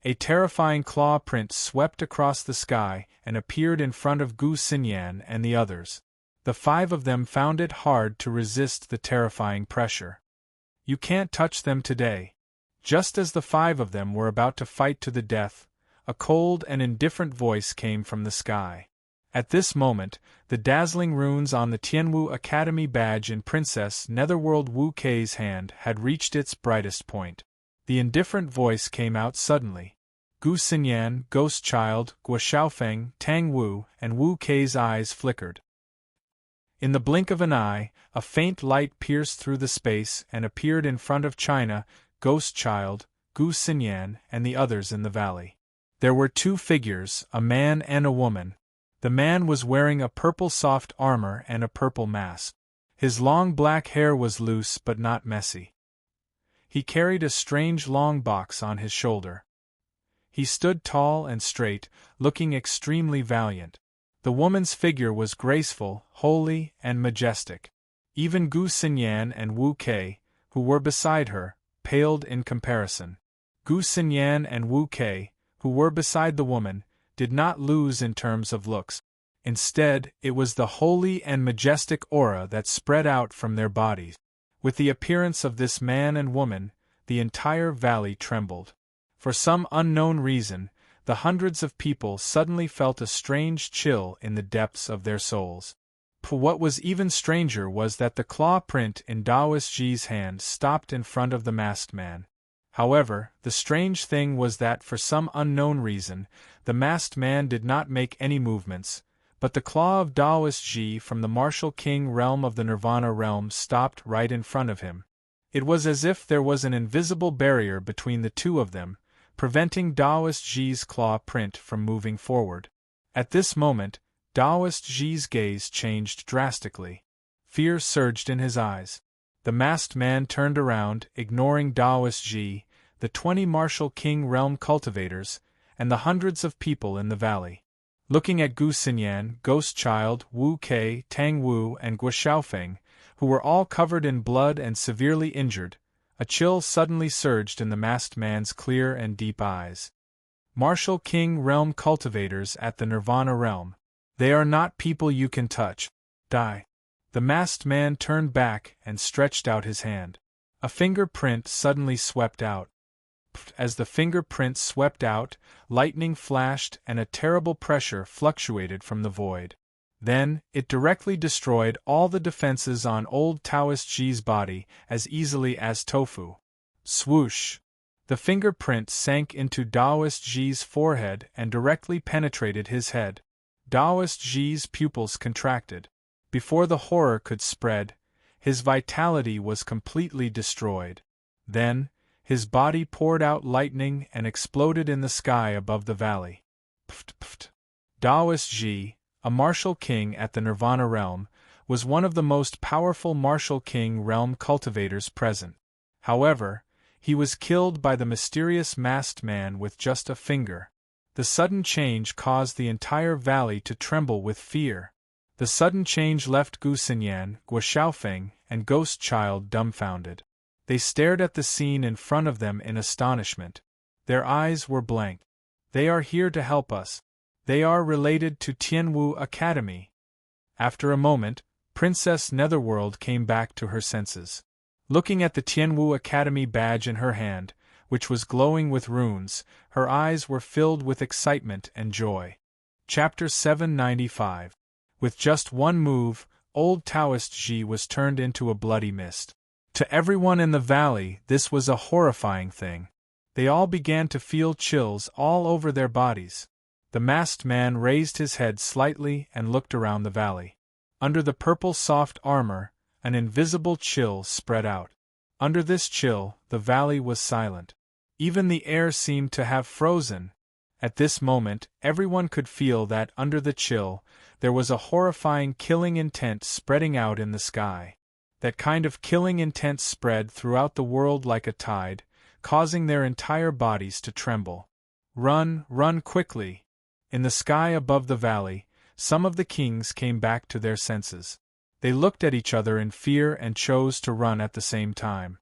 A terrifying claw print swept across the sky and appeared in front of Gu Xinyan and the others. The 5 of them found it hard to resist the terrifying pressure. "You can't touch them today." Just as the 5 of them were about to fight to the death, a cold and indifferent voice came from the sky. At this moment, the dazzling runes on the Tianwu Academy badge in Princess Netherworld Wu Kei's hand had reached its brightest point. The indifferent voice came out suddenly. Gu Xinyan, Ghost Child, Guo Xiaofeng, Tang Wu, and Wu Kei's eyes flickered. In the blink of an eye, a faint light pierced through the space and appeared in front of China, Ghost Child, Gu Xinyan, and the others in the valley. There were 2 figures, a man and a woman. The man was wearing a purple soft armor and a purple mask. His long black hair was loose but not messy. He carried a strange long box on his shoulder. He stood tall and straight, looking extremely valiant. The woman's figure was graceful, holy, and majestic. Even Gu Xinyan and Wu Kei, who were beside her, paled in comparison. Gu Xinyan and Wu Kei, who were beside the woman, did not lose in terms of looks. Instead, it was the holy and majestic aura that spread out from their bodies. With the appearance of this man and woman, the entire valley trembled. For some unknown reason, the hundreds of people suddenly felt a strange chill in the depths of their souls. What was even stranger was that the claw print in Taoist Ji's hand stopped in front of the masked man. However, the strange thing was that for some unknown reason, the masked man did not make any movements, but the claw of Taoist Ji from the Martial King realm of the Nirvana realm stopped right in front of him. It was as if there was an invisible barrier between the 2 of them, preventing Taoist Ji's claw print from moving forward. At this moment, Taoist Ji's gaze changed drastically. Fear surged in his eyes. The masked man turned around, ignoring Daoist Ji, the 20 martial king realm cultivators, and the hundreds of people in the valley. Looking at Gu Xinyan, Ghost Child, Wu Kei, Tang Wu, and Guo Xiaofeng, who were all covered in blood and severely injured, a chill suddenly surged in the masked man's clear and deep eyes. Martial King Realm cultivators at the Nirvana realm. They are not people you can touch. Die. The masked man turned back and stretched out his hand. A fingerprint suddenly swept out. As the fingerprint swept out, lightning flashed and a terrible pressure fluctuated from the void. Then, it directly destroyed all the defenses on old Taoist Ji's body as easily as tofu. Swoosh! The fingerprint sank into Taoist Ji's forehead and directly penetrated his head. Taoist Ji's pupils contracted. Before the horror could spread, his vitality was completely destroyed. Then, his body poured out lightning and exploded in the sky above the valley. Pft. Taoist Ji, a martial king at the Nirvana realm, was one of the most powerful martial king realm cultivators present. However, he was killed by the mysterious masked man with just a finger. The sudden change caused the entire valley to tremble with fear. The sudden change left Gu Xinyan, Guo Xiaofeng, and Ghost Child dumbfounded. They stared at the scene in front of them in astonishment. Their eyes were blank. They are here to help us. They are related to Tianwu Academy. After a moment, Princess Netherworld came back to her senses. Looking at the Tianwu Academy badge in her hand, which was glowing with runes, her eyes were filled with excitement and joy. Chapter 795. With just one move, old Taoist Ji was turned into a bloody mist. To everyone in the valley, this was a horrifying thing. They all began to feel chills all over their bodies. The masked man raised his head slightly and looked around the valley. Under the purple soft armor, an invisible chill spread out. Under this chill, the valley was silent. Even the air seemed to have frozen. At this moment, everyone could feel that under the chill, there was a horrifying killing intent spreading out in the sky. That kind of killing intent spread throughout the world like a tide, causing their entire bodies to tremble. Run quickly! In the sky above the valley, some of the kings came back to their senses. They looked at each other in fear and chose to run at the same time.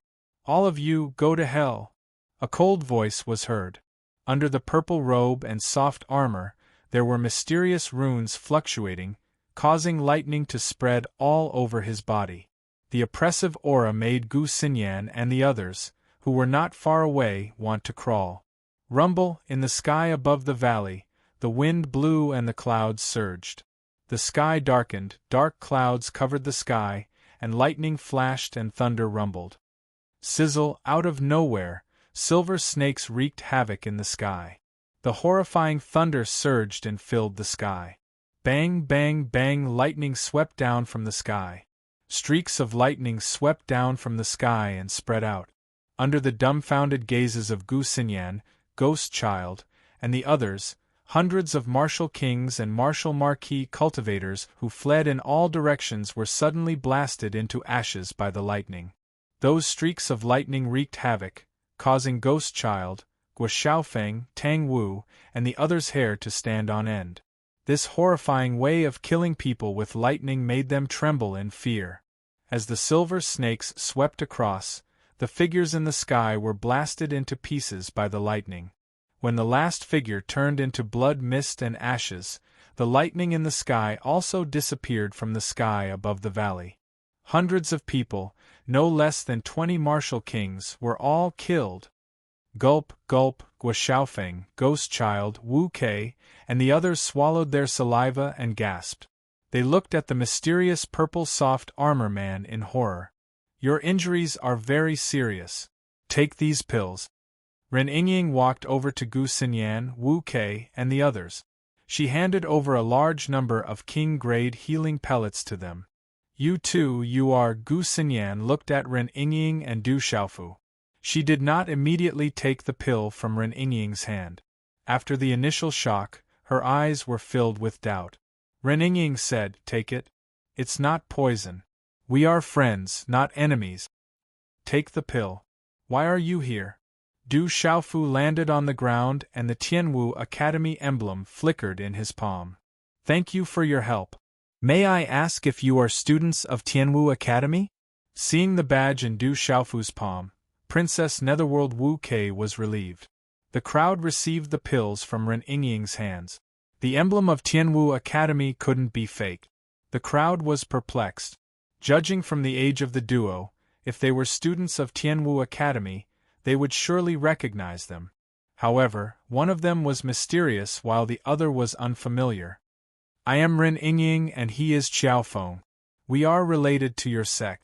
All of you, go to hell! A cold voice was heard. Under the purple robe and soft armor, there were mysterious runes fluctuating, causing lightning to spread all over his body. The oppressive aura made Gu Xinyan and the others, who were not far away, want to crawl. Rumble, in the sky above the valley, the wind blew and the clouds surged. The sky darkened, dark clouds covered the sky, and lightning flashed and thunder rumbled. Sizzle, out of nowhere, silver snakes wreaked havoc in the sky. The horrifying thunder surged and filled the sky. Bang, bang, bang, lightning swept down from the sky. Streaks of lightning swept down from the sky and spread out. Under the dumbfounded gazes of Gu Xinyan, Ghost Child, and the others, hundreds of martial kings and martial marquis cultivators who fled in all directions were suddenly blasted into ashes by the lightning. Those streaks of lightning wreaked havoc, causing Ghost Child, Guo Xiaofeng, Tang Wu, and the others' hair to stand on end. This horrifying way of killing people with lightning made them tremble in fear. As the silver snakes swept across, the figures in the sky were blasted into pieces by the lightning. When the last figure turned into blood, mist, and ashes, the lightning in the sky also disappeared from the sky above the valley. Hundreds of people, no less than 20 martial kings, were all killed. Gulp, gulp, Guo Xiaofeng, Ghost Child, Wu Kei, and the others swallowed their saliva and gasped. They looked at the mysterious purple soft armor man in horror. Your injuries are very serious. Take these pills. Ren Yingying walked over to Gu Xinyan, Wu Kei, and the others. She handed over a large number of king-grade healing pellets to them. You too, you are. Gu Xinyan looked at Ren Yingying and Du Xiaofu. She did not immediately take the pill from Ren Yingying's hand. After the initial shock, her eyes were filled with doubt. Ren Yingying said, "Take it. It's not poison. We are friends, not enemies." take the pill. Why are you here? Du Xiaofu landed on the ground and the Tianwu Academy emblem flickered in his palm. Thank you for your help. May I ask if you are students of Tianwu Academy? Seeing the badge in Du Xiaofu's palm, Princess Netherworld Wu Kei was relieved. The crowd received the pills from Ren Yingying's hands. The emblem of Tianwu Academy couldn't be faked. The crowd was perplexed. Judging from the age of the duo, if they were students of Tianwu Academy, they would surely recognize them. However, one of them was mysterious while the other was unfamiliar. I am Ren Yingying and he is Qiaofeng. We are related to your sect.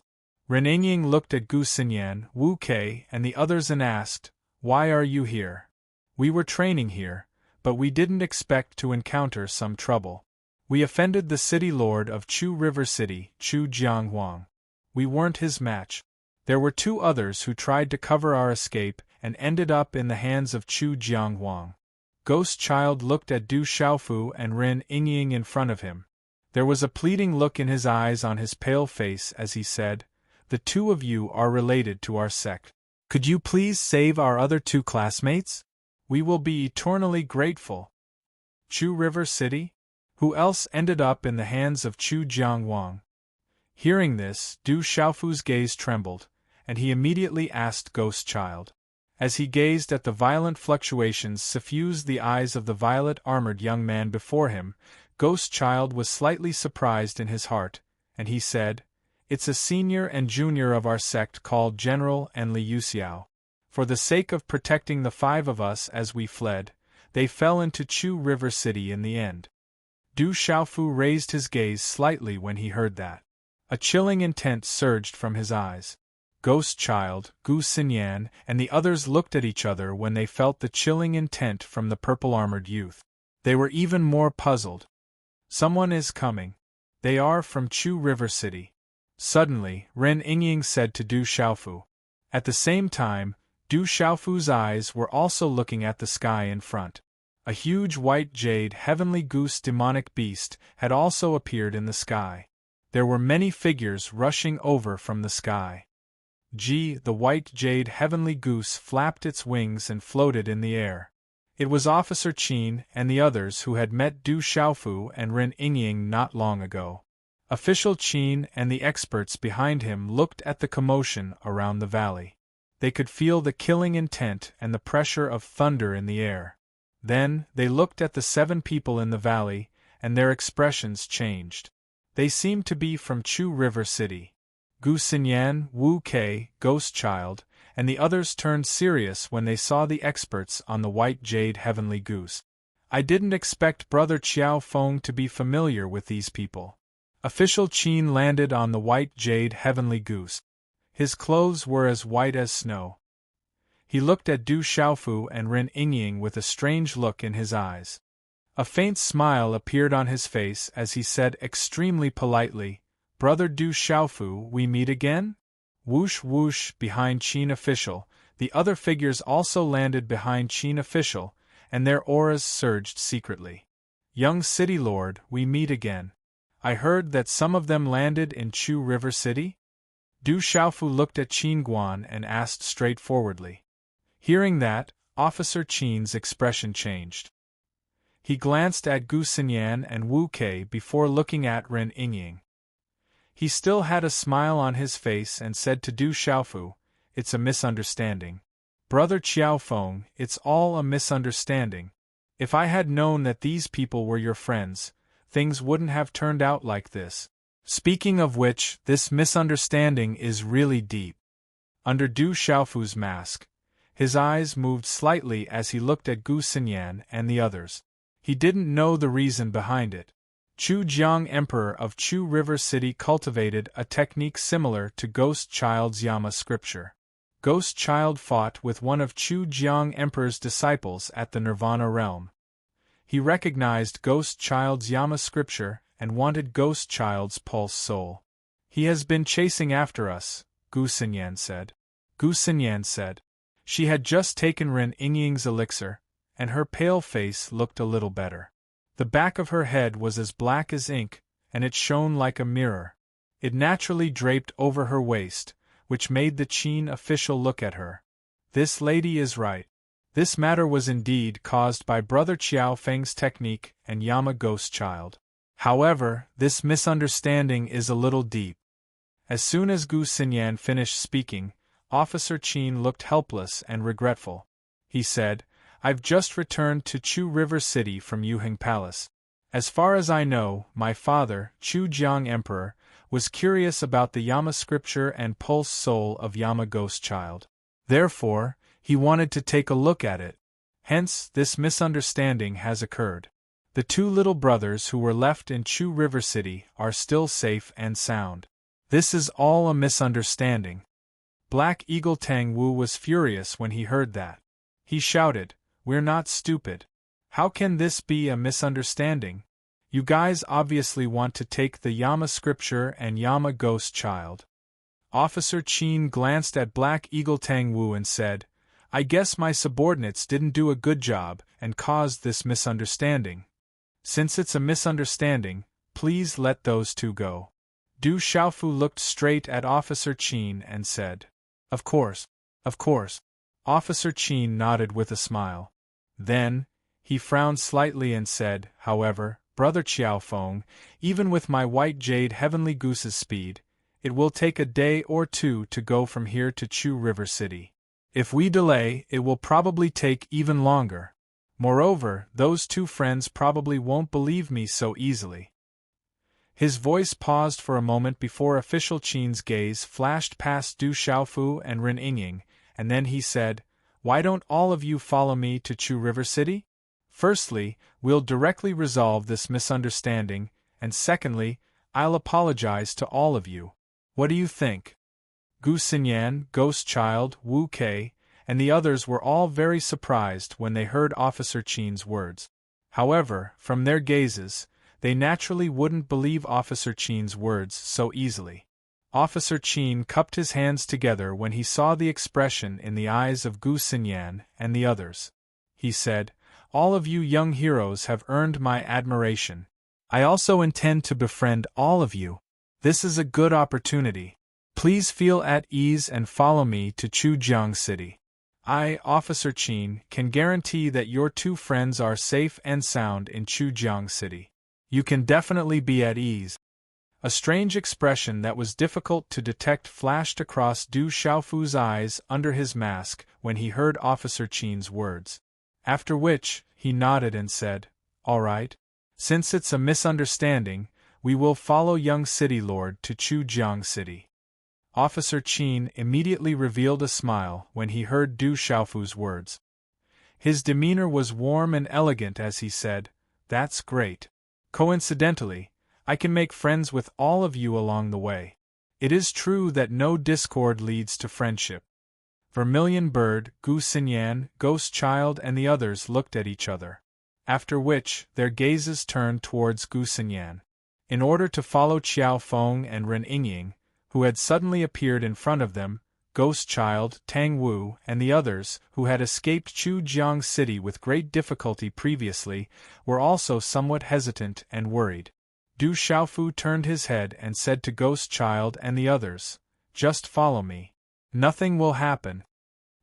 Ren Yingying looked at Gu Xinyan, Wu Kei, and the others and asked, Why are you here? We were training here, but we didn't expect to encounter some trouble. We offended the city lord of Chu River City, Chu Jianghuang. We weren't his match. There were 2 others who tried to cover our escape and ended up in the hands of Chu Jianghuang. Ghost Child looked at Du Xiaofu and Ren Yingying in front of him. There was a pleading look in his eyes on his pale face as he said, The 2 of you are related to our sect. Could you please save our other 2 classmates? We will be eternally grateful. Chu River City? Who else ended up in the hands of Chu Jianghuang? Hearing this, Du Xiaofu's gaze trembled, and he immediately asked Ghost Child. As he gazed at the violent fluctuations suffused the eyes of the violet-armored young man before him, Ghost Child was slightly surprised in his heart, and he said, It's a senior and junior of our sect called General and Li Yuxiao. For the sake of protecting the 5 of us as we fled, they fell into Chu River City in the end. Du Xiaofu raised his gaze slightly when he heard that. A chilling intent surged from his eyes. Ghost Child, Gu Xinyan, and the others looked at each other when they felt the chilling intent from the purple-armored youth. They were even more puzzled. Someone is coming. They are from Chu River City. Suddenly, Ren Yingying said to Du Xiaofu. At the same time, Du Xiaofu's eyes were also looking at the sky in front. A huge white jade heavenly goose demonic beast had also appeared in the sky. There were many figures rushing over from the sky. The white jade heavenly goose flapped its wings and floated in the air. It was Officer Qin and the others who had met Du Xiaofu and Ren Yingying not long ago. Official Qin and the experts behind him looked at the commotion around the valley. They could feel the killing intent and the pressure of thunder in the air. Then, they looked at the 7 people in the valley, and their expressions changed. They seemed to be from Chu River City. Gu Xinyan, Wu Kei, Ghost Child, and the others turned serious when they saw the experts on the white jade heavenly goose. I didn't expect Brother Qiaofeng to be familiar with these people. Official Qin landed on the white jade heavenly goose. His clothes were as white as snow. He looked at Du Xiaofu and Ren Yingying with a strange look in his eyes. A faint smile appeared on his face as he said extremely politely, Brother Du Xiaofu, we meet again? Whoosh whoosh behind Qin Official, the other figures also landed behind Qin Official, and their auras surged secretly. Young City Lord, we meet again. I heard that some of them landed in Chu River City? Du Xiaofu looked at Qin Guan and asked straightforwardly. Hearing that, Officer Qin's expression changed. He glanced at Gu Xinyan and Wu Kei before looking at Ren Yingying. He still had a smile on his face and said to Du Xiaofu, It's a misunderstanding. Brother Qiaofeng, it's all a misunderstanding. If I had known that these people were your friends, things wouldn't have turned out like this. Speaking of which, this misunderstanding is really deep. Under Du Xiaofu's mask, his eyes moved slightly as he looked at Gu Xinyan and the others. He didn't know the reason behind it. Chu Jiang, Emperor of Chu River City, cultivated a technique similar to Ghost Child's Yama scripture. Ghost Child fought with one of Chu Jiang Emperor's disciples at the Nirvana realm. He recognized Ghost Child's Yama scripture and wanted Ghost Child's pulse soul. He has been chasing after us, Gu Xinyan said. Gu Xinyan said. She had just taken Ren Yingying's elixir, and her pale face looked a little better. The back of her head was as black as ink, and it shone like a mirror. It naturally draped over her waist, which made the Qin official look at her. This lady is right. This matter was indeed caused by Brother Qiao Feng's technique and Yama Ghost Child. However, this misunderstanding is a little deep. As soon as Gu Xinyan finished speaking, Officer Qin looked helpless and regretful. He said, "I've just returned to Chu River City from Yuheng Palace. As far as I know, my father, Chu Jiang Emperor, was curious about the Yama scripture and pulse soul of Yama Ghost Child. Therefore, he wanted to take a look at it. Hence, this misunderstanding has occurred. The two little brothers who were left in Chu River City are still safe and sound. This is all a misunderstanding." Black Eagle Tang Wu was furious when he heard that. He shouted, "We're not stupid. How can this be a misunderstanding? You guys obviously want to take the Yama scripture and Yama Ghost Child." Officer Qin glanced at Black Eagle Tang Wu and said, "I guess my subordinates didn't do a good job and caused this misunderstanding. Since it's a misunderstanding, please let those two go." Du Xiaofu looked straight at Officer Qin and said, "Of course, of course." Officer Qin nodded with a smile. Then, he frowned slightly and said, "However, Brother Qiaofeng, even with my white jade heavenly goose's speed, it will take a day or two to go from here to Chu River City. If we delay, it will probably take even longer. Moreover, those two friends probably won't believe me so easily." His voice paused for a moment before Official Qin's gaze flashed past Du Xiaofu and Ren Yingying, and then he said, "Why don't all of you follow me to Chu River City? Firstly, we'll directly resolve this misunderstanding, and secondly, I'll apologize to all of you. What do you think?" Gu Xinyan, Ghost Child, Wu Kei, and the others were all very surprised when they heard Officer Qin's words. However, from their gazes, they naturally wouldn't believe Officer Qin's words so easily. Officer Qin cupped his hands together when he saw the expression in the eyes of Gu Xinyan and the others. He said, "All of you young heroes have earned my admiration. I also intend to befriend all of you. This is a good opportunity. Please feel at ease and follow me to Chujiang City. I, Officer Qin, can guarantee that your two friends are safe and sound in Chujiang City. You can definitely be at ease." A strange expression that was difficult to detect flashed across Du Xiaofu's eyes under his mask when he heard Officer Qin's words. After which, he nodded and said, "All right. Since it's a misunderstanding, we will follow young City Lord to Chujiang City." Officer Qin immediately revealed a smile when he heard Du Xiaofu's words. His demeanor was warm and elegant as he said, "That's great. Coincidentally, I can make friends with all of you along the way. It is true that no discord leads to friendship." Vermilion Bird, Gu Xinyan, Ghost Child and the others looked at each other. After which, their gazes turned towards Gu Xinyan. In order to follow Qiaofeng and Ren Yingying, who had suddenly appeared in front of them, Ghost Child, Tang Wu, and the others, who had escaped Chujiang City with great difficulty previously, were also somewhat hesitant and worried. Du Xiaofu turned his head and said to Ghost Child and the others, "Just follow me. Nothing will happen."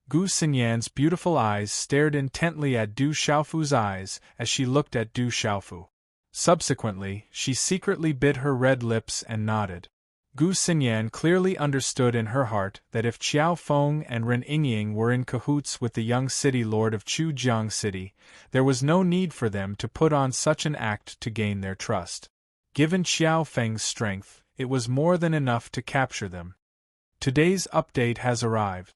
Gu Xinyan's beautiful eyes stared intently at Du Xiaofu's eyes as she looked at Du Xiaofu. Subsequently, she secretly bit her red lips and nodded. Gu Xinyan clearly understood in her heart that if Qiaofeng and Ren Yingying were in cahoots with the young city lord of Chujiang City, there was no need for them to put on such an act to gain their trust. Given Qiaofeng's strength, it was more than enough to capture them. Today's update has arrived.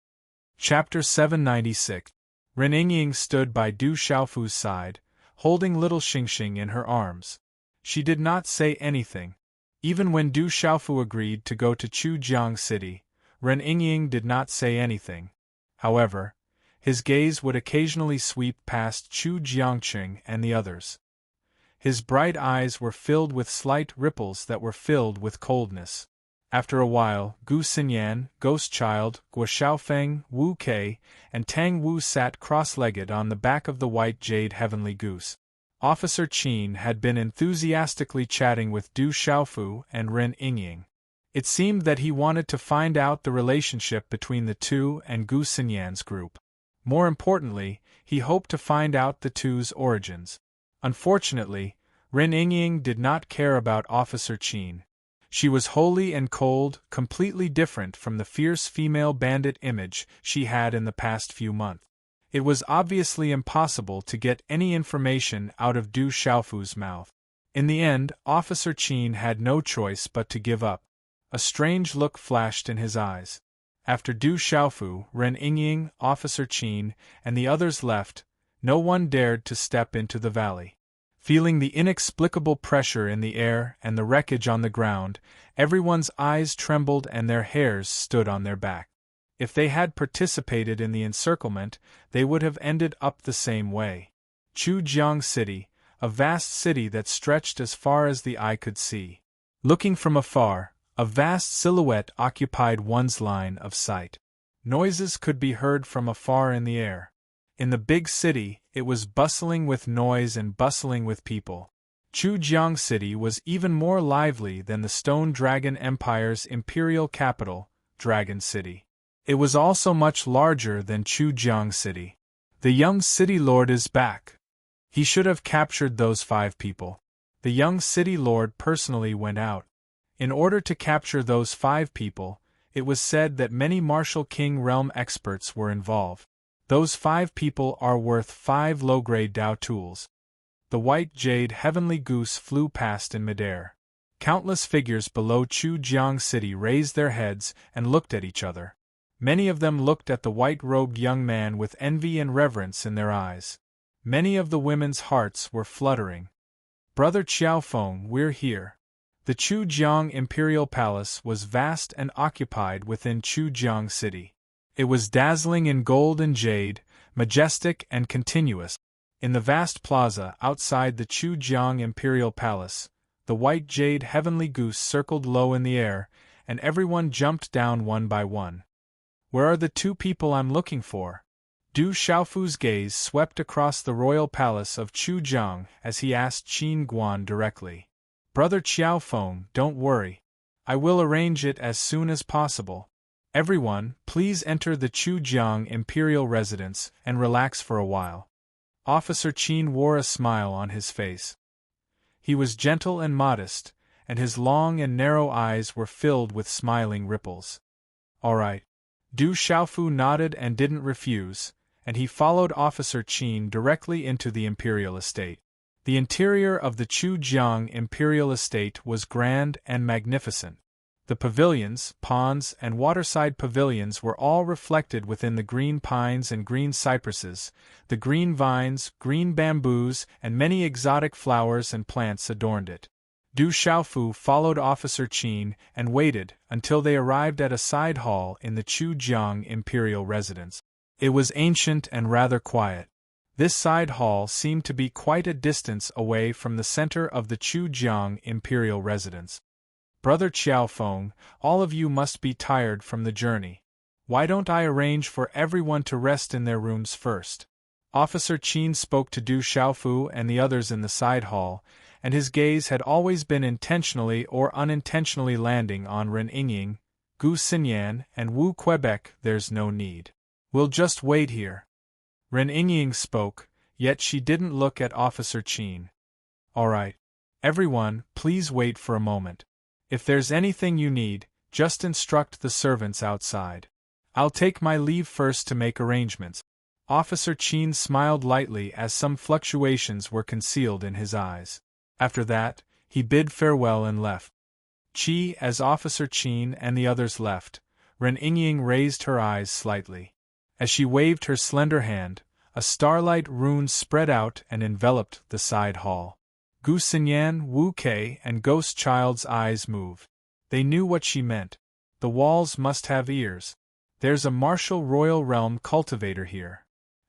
Chapter 796. Ren Yingying stood by Du Xiaofu's side, holding little Xingxing in her arms. She did not say anything. Even when Du Xiaofu agreed to go to Chujiang City, Ren Yingying did not say anything. However, his gaze would occasionally sweep past Chu Jiangqing and the others. His bright eyes were filled with slight ripples that were filled with coldness. After a while, Gu Xinyan, Ghost Child, Guo Xiaofeng, Wu Kei, and Tang Wu sat cross-legged on the back of the white jade heavenly goose. Officer Qin had been enthusiastically chatting with Du Xiaofu and Ren Yingying. It seemed that he wanted to find out the relationship between the two and Gu Xinyan's group. More importantly, he hoped to find out the two's origins. Unfortunately, Ren Yingying did not care about Officer Qin. She was holy and cold, completely different from the fierce female bandit image she had in the past few months. It was obviously impossible to get any information out of Du Xiaofu's mouth. In the end, Officer Qin had no choice but to give up. A strange look flashed in his eyes. After Du Xiaofu, Ren Yingying, Officer Qin, and the others left, no one dared to step into the valley. Feeling the inexplicable pressure in the air and the wreckage on the ground, everyone's eyes trembled and their hairs stood on their back. If they had participated in the encirclement, they would have ended up the same way. Chujiang City, a vast city that stretched as far as the eye could see. Looking from afar, a vast silhouette occupied one's line of sight. Noises could be heard from afar in the air. In the big city, it was bustling with noise and bustling with people. Chujiang City was even more lively than the Stone Dragon Empire's imperial capital, Dragon City. It was also much larger than Chujiang City. The young city lord is back. He should have captured those 5 people. The young city lord personally went out. In order to capture those 5 people, it was said that many martial king realm experts were involved. Those 5 people are worth 5 low-grade Dao tools. The white jade heavenly goose flew past in midair. Countless figures below Chujiang City raised their heads and looked at each other. Many of them looked at the white-robed young man with envy and reverence in their eyes. Many of the women's hearts were fluttering. Brother Qiaofeng, we're here. The Chujiang Imperial Palace was vast and occupied within Chujiang City. It was dazzling in gold and jade, majestic and continuous. In the vast plaza outside the Chujiang Imperial Palace, the white jade heavenly goose circled low in the air, and everyone jumped down one by one. Where are the 2 people I'm looking for? Du Xiaofu's gaze swept across the royal palace of Chujiang as he asked Qin Guan directly. Brother Qiaofeng, don't worry. I will arrange it as soon as possible. Everyone, please enter the Chujiang Imperial Residence and relax for a while. Officer Qin wore a smile on his face. He was gentle and modest, and his long and narrow eyes were filled with smiling ripples. All right. Du Xiaofu nodded and didn't refuse, and he followed Officer Qin directly into the Imperial Estate. The interior of the Chujiang Imperial Estate was grand and magnificent. The pavilions, ponds, and waterside pavilions were all reflected within the green pines and green cypresses, the green vines, green bamboos, and many exotic flowers and plants adorned it. Du Xiaofu followed Officer Qin and waited until they arrived at a side hall in the Chujiang Imperial Residence. It was ancient and rather quiet. This side hall seemed to be quite a distance away from the center of the Chujiang Imperial Residence. Brother Qiaofeng, all of you must be tired from the journey. Why don't I arrange for everyone to rest in their rooms first? Officer Qin spoke to Du Xiaofu and the others in the side hall, and his gaze had always been intentionally or unintentionally landing on Ren Yingying, Gu Xinyan, and Wu Quebec. There's no need. We'll just wait here. Ren Yingying spoke, yet she didn't look at Officer Qin. All right. Everyone, please wait for a moment. If there's anything you need, just instruct the servants outside. I'll take my leave first to make arrangements. Officer Qin smiled lightly as some fluctuations were concealed in his eyes. After that, he bid farewell and left. As Officer Qin and the others left, Ren Yingying raised her eyes slightly. As she waved her slender hand, a starlight rune spread out and enveloped the side hall. Gu Xinyan, Wu Kei, and Ghost Child's eyes moved. They knew what she meant. The walls must have ears. There's a martial royal realm cultivator here.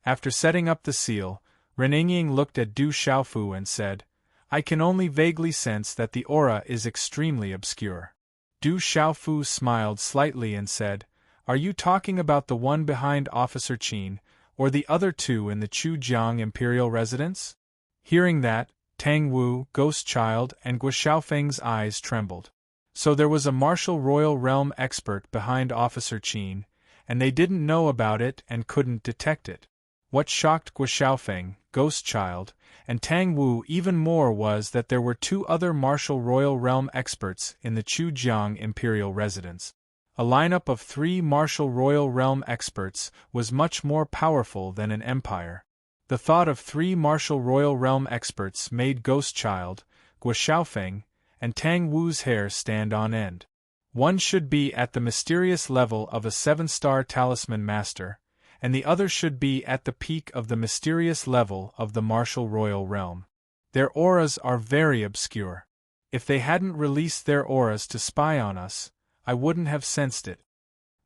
After setting up the seal, Ren Yingying looked at Du Xiaofu and said, I can only vaguely sense that the aura is extremely obscure. Du Xiaofu smiled slightly and said, Are you talking about the one behind Officer Qin, or the other 2 in the Chujiang Imperial Residence? Hearing that, Tang Wu, Ghost Child, and Gua Xiaofeng's eyes trembled. So there was a martial royal realm expert behind Officer Qin, and they didn't know about it and couldn't detect it. What shocked Guo Xiaofeng, Ghost Child, and Tang Wu even more was that there were two other martial royal realm experts in the Chujiang imperial residence. A lineup of 3 martial royal realm experts was much more powerful than an empire. The thought of 3 martial royal realm experts made Ghost Child, Guo Xiaofeng, and Tang Wu's hair stand on end. One should be at the mysterious level of a 7-star talisman master, and the other should be at the peak of the mysterious level of the martial royal realm. Their auras are very obscure. If they hadn't released their auras to spy on us, I wouldn't have sensed it.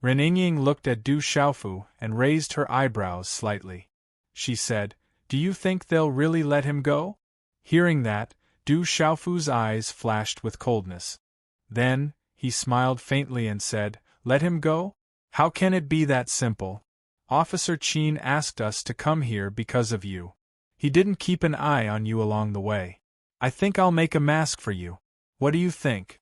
Ren Yingying looked at Du Xiaofu and raised her eyebrows slightly. She said, "Do you think they'll really let him go?" Hearing that, Du Xiaofu's eyes flashed with coldness. Then, he smiled faintly and said, "Let him go? How can it be that simple? Officer Qin asked us to come here because of you. He didn't keep an eye on you along the way. I think I'll make a mask for you. What do you think?"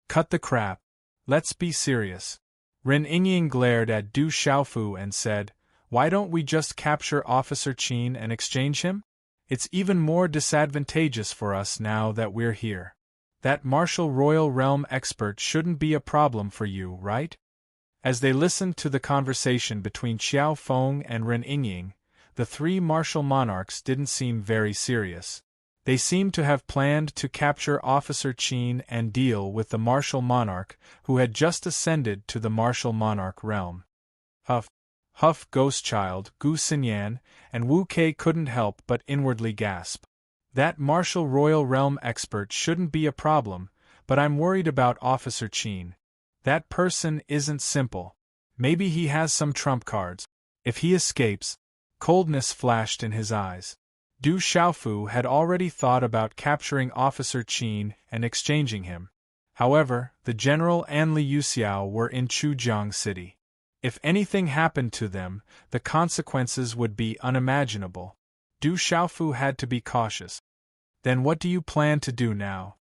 "Cut the crap. Let's be serious." Ren Yingying glared at Du Xiaofu and said, "Why don't we just capture Officer Qin and exchange him? It's even more disadvantageous for us now that we're here. That martial royal realm expert shouldn't be a problem for you, right?" As they listened to the conversation between Xiao Feng and Ren Yingying, the 3 martial monarchs didn't seem very serious. They seemed to have planned to capture Officer Qin and deal with the martial monarch who had just ascended to the martial monarch realm. Huff Ghost Child, Gu Xinyan, and Wu Kei couldn't help but inwardly gasp. That martial royal realm expert shouldn't be a problem, but I'm worried about Officer Qin. That person isn't simple. Maybe he has some trump cards. If he escapes... Coldness flashed in his eyes. Du Xiaofu had already thought about capturing Officer Qin and exchanging him. However, the general and Li Yuxiao were in Chujiang City. If anything happened to them, the consequences would be unimaginable. Du Xiaofu had to be cautious. "Then what do you plan to do now?"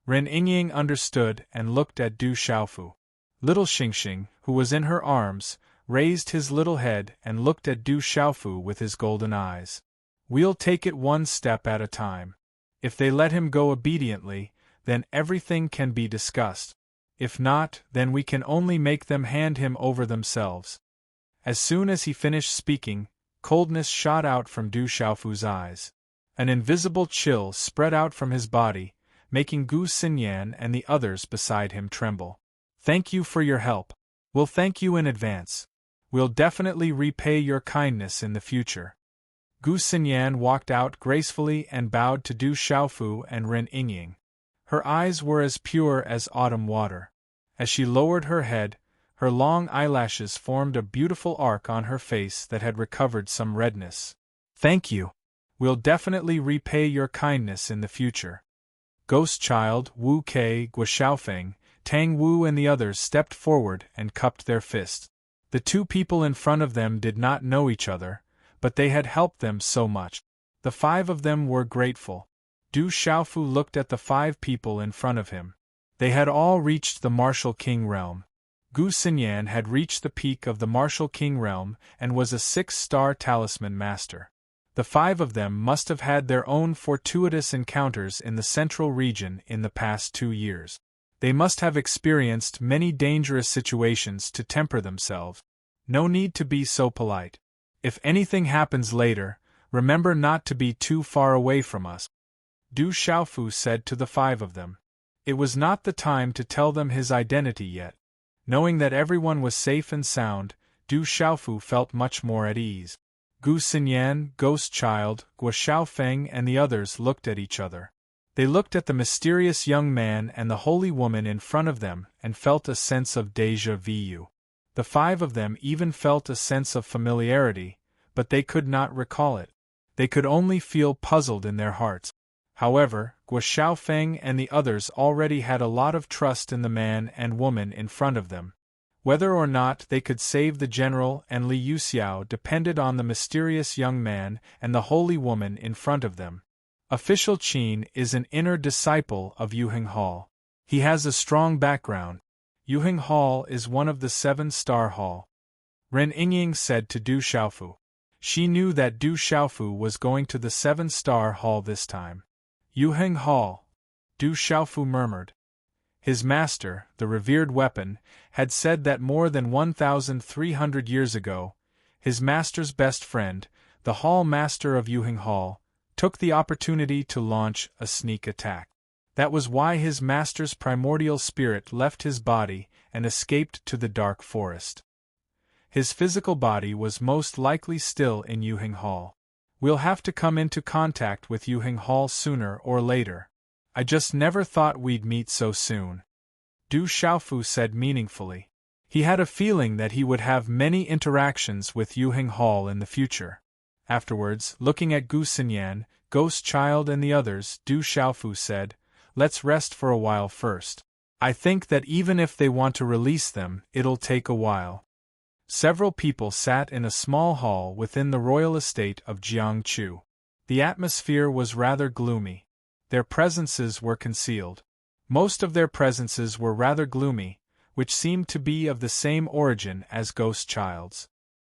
Ren Yingying understood and looked at Du Xiaofu. Little Xingxing, who was in her arms, raised his little head and looked at Du Xiaofu with his golden eyes. "We'll take it one step at a time. If they let him go obediently, then everything can be discussed. If not, then we can only make them hand him over themselves." As soon as he finished speaking, coldness shot out from Du Xiaofu's eyes. An invisible chill spread out from his body, making Gu Xinyan and the others beside him tremble. "Thank you for your help. We'll thank you in advance. We'll definitely repay your kindness in the future." Gu Xinyan walked out gracefully and bowed to Du Xiaofu and Ren Yingying. Her eyes were as pure as autumn water. As she lowered her head, her long eyelashes formed a beautiful arc on her face that had recovered some redness. "Thank you. We'll definitely repay your kindness in the future." Ghost Child, Wu Kei, Guo Xiaofeng, Tang Wu and the others stepped forward and cupped their fists. The 2 people in front of them did not know each other, but they had helped them so much. The 5 of them were grateful. Du Xiaofu looked at the 5 people in front of him. They had all reached the Martial King realm. Gu Xinyan had reached the peak of the Martial King realm and was a 6-star talisman master. The 5 of them must have had their own fortuitous encounters in the central region in the past 2 years. They must have experienced many dangerous situations to temper themselves. No need to be so polite. If anything happens later, remember not to be too far away from us. Du Xiaofu said to the 5 of them. It was not the time to tell them his identity yet. Knowing that everyone was safe and sound, Du Xiaofu felt much more at ease. Gu Xinyan, Ghost Child, Guo Xiaofeng and the others looked at each other. They looked at the mysterious young man and the holy woman in front of them and felt a sense of déjà vu. The 5 of them even felt a sense of familiarity, but they could not recall it. They could only feel puzzled in their hearts. However, Guo Xiaofeng and the others already had a lot of trust in the man and woman in front of them. Whether or not they could save the general and Li Yuxiao depended on the mysterious young man and the holy woman in front of them. Official Qin is an inner disciple of Yuheng Hall. He has a strong background. Yuheng Hall is one of the 7-star hall. Ren Yingying said to Du Xiaofu. She knew that Du Xiaofu was going to the 7-star hall this time. Yuheng Hall, Du Xiaofu murmured. His master, the revered weapon, had said that more than 1,300 years ago, his master's best friend, the hall master of Yuheng Hall, took the opportunity to launch a sneak attack. That was why his master's primordial spirit left his body and escaped to the dark forest. His physical body was most likely still in Yuheng Hall. We'll have to come into contact with Yuheng Hall sooner or later. I just never thought we'd meet so soon. Du Xiaofu said meaningfully. He had a feeling that he would have many interactions with Yuheng Hall in the future. Afterwards, looking at Gu Xinyan, Ghost Child and the others, Du Xiaofu said, "Let's rest for a while first. I think that even if they want to release them, it'll take a while." Several people sat in a small hall within the royal estate of Jiangchu. The atmosphere was rather gloomy. Their presences were concealed. Most of their presences were rather gloomy, which seemed to be of the same origin as Ghost Child's.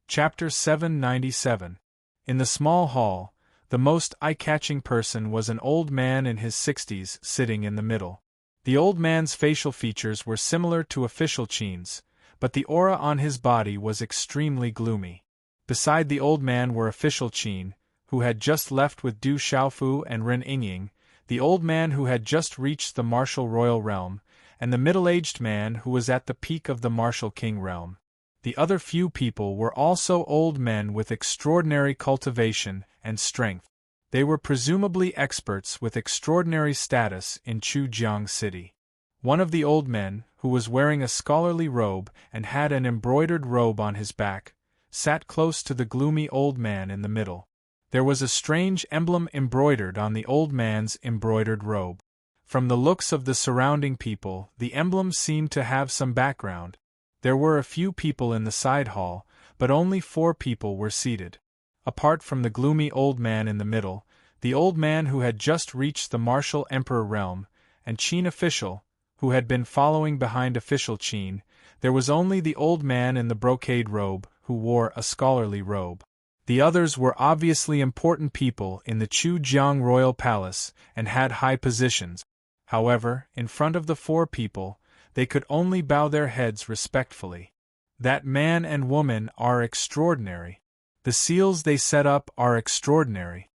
Chapter 797. In the small hall, the most eye-catching person was an old man in his 60s sitting in the middle. The old man's facial features were similar to official Qin's, but the aura on his body was extremely gloomy. Beside the old man were official Qin, who had just left with Du Xiaofu and Ren Yingying, the old man who had just reached the martial royal realm, and the middle-aged man who was at the peak of the martial king realm. The other few people were also old men with extraordinary cultivation and strength. They were presumably experts with extraordinary status in Chujiang City. One of the old men, who was wearing a scholarly robe and had an embroidered robe on his back, sat close to the gloomy old man in the middle. There was a strange emblem embroidered on the old man's embroidered robe. From the looks of the surrounding people, the emblem seemed to have some background. There were a few people in the side hall, but only 4 people were seated. Apart from the gloomy old man in the middle, the old man who had just reached the martial emperor realm, and Qin official, who had been following behind official Qin, there was only the old man in the brocade robe, who wore a scholarly robe. The others were obviously important people in the Chujiang royal palace and had high positions. However, in front of the 4 people, they could only bow their heads respectfully. That man and woman are extraordinary. The seals they set up are extraordinary.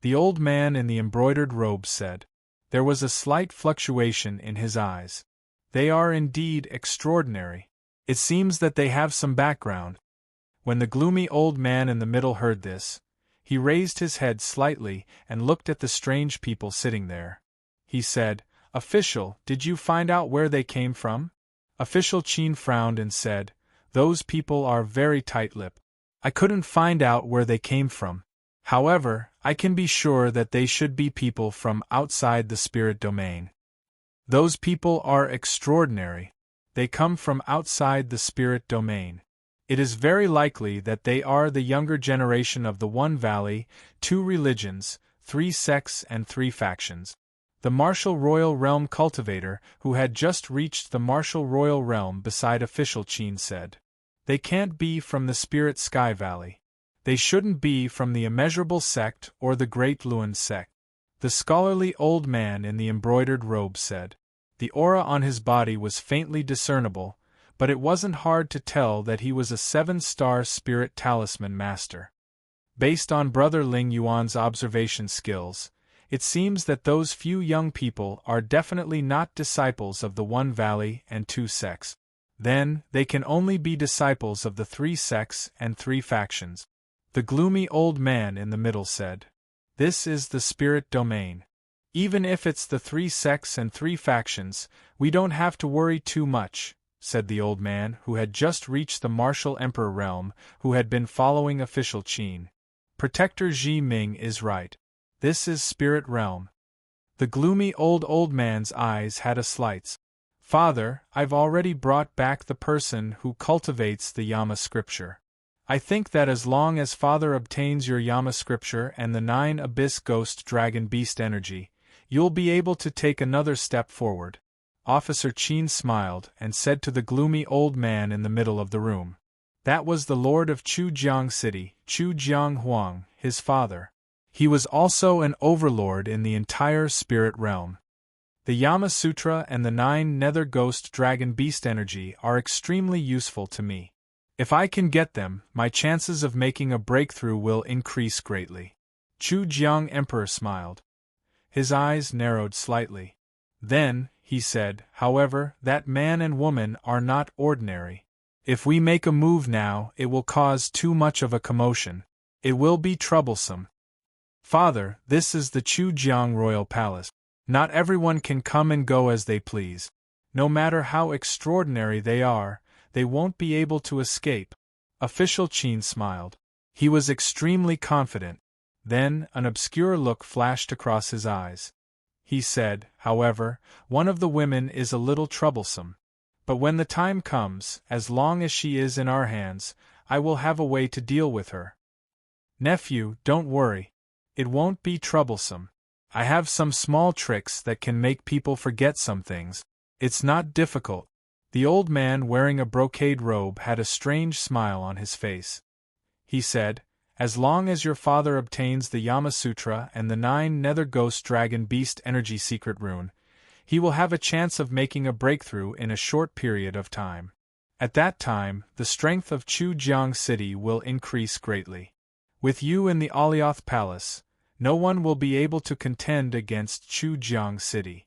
The old man in the embroidered robe said. There was a slight fluctuation in his eyes. They are indeed extraordinary. It seems that they have some background. When the gloomy old man in the middle heard this, he raised his head slightly and looked at the strange people sitting there. He said, "Official, did you find out where they came from?" Official Qin frowned and said, "Those people are very tight-lipped. I couldn't find out where they came from. However, I can be sure that they should be people from outside the spirit domain. Those people are extraordinary. They come from outside the spirit domain. It is very likely that they are the younger generation of the One Valley, 2 religions, 3 sects and 3 factions." The martial royal realm cultivator, who had just reached the martial royal realm beside official Qin said. "They can't be from the Spirit Sky Valley. They shouldn't be from the Immeasurable Sect or the Great Luan Sect." The scholarly old man in the embroidered robe said. The aura on his body was faintly discernible, but it wasn't hard to tell that he was a 7-star spirit talisman master. Based on Brother Ling Yuan's observation skills, it seems that those few young people are definitely not disciples of the One Valley and 2 sects. Then, they can only be disciples of the 3 sects and 3 factions. The gloomy old man in the middle said. This is the spirit domain. Even if it's the 3 sects and 3 factions, we don't have to worry too much, said the old man who had just reached the martial emperor realm, who had been following official Qin. Protector Ji Ming is right. This is spirit realm. The gloomy old man's eyes had a slight. Father, I've already brought back the person who cultivates the Yama scripture. I think that as long as Father obtains your Yama scripture and the 9 abyss ghost dragon beast energy, you'll be able to take another step forward. Officer Qin smiled and said to the gloomy old man in the middle of the room. That was the lord of Chujiang City, Chujiang Huang, his father. He was also an overlord in the entire spirit realm. The Yama Sutra and the 9 Nether Ghost Dragon Beast energy are extremely useful to me. If I can get them, my chances of making a breakthrough will increase greatly. Chujiang Emperor smiled. His eyes narrowed slightly. Then, he said, however, that man and woman are not ordinary. If we make a move now, it will cause too much of a commotion. It will be troublesome. Father, this is the Chujiang Royal Palace. Not everyone can come and go as they please. No matter how extraordinary they are, they won't be able to escape. Official Qin smiled. He was extremely confident. Then, an obscure look flashed across his eyes. He said, however, one of the women is a little troublesome. But when the time comes, as long as she is in our hands, I will have a way to deal with her. Nephew, don't worry. It won't be troublesome. I have some small tricks that can make people forget some things. It's not difficult. The old man wearing a brocade robe had a strange smile on his face. He said, as long as your father obtains the Yama Sutra and the 9 Nether Ghost Dragon Beast Energy Secret Rune, he will have a chance of making a breakthrough in a short period of time. At that time, the strength of Chujiang City will increase greatly. With you in the Alioth Palace, no one will be able to contend against Chujiang City.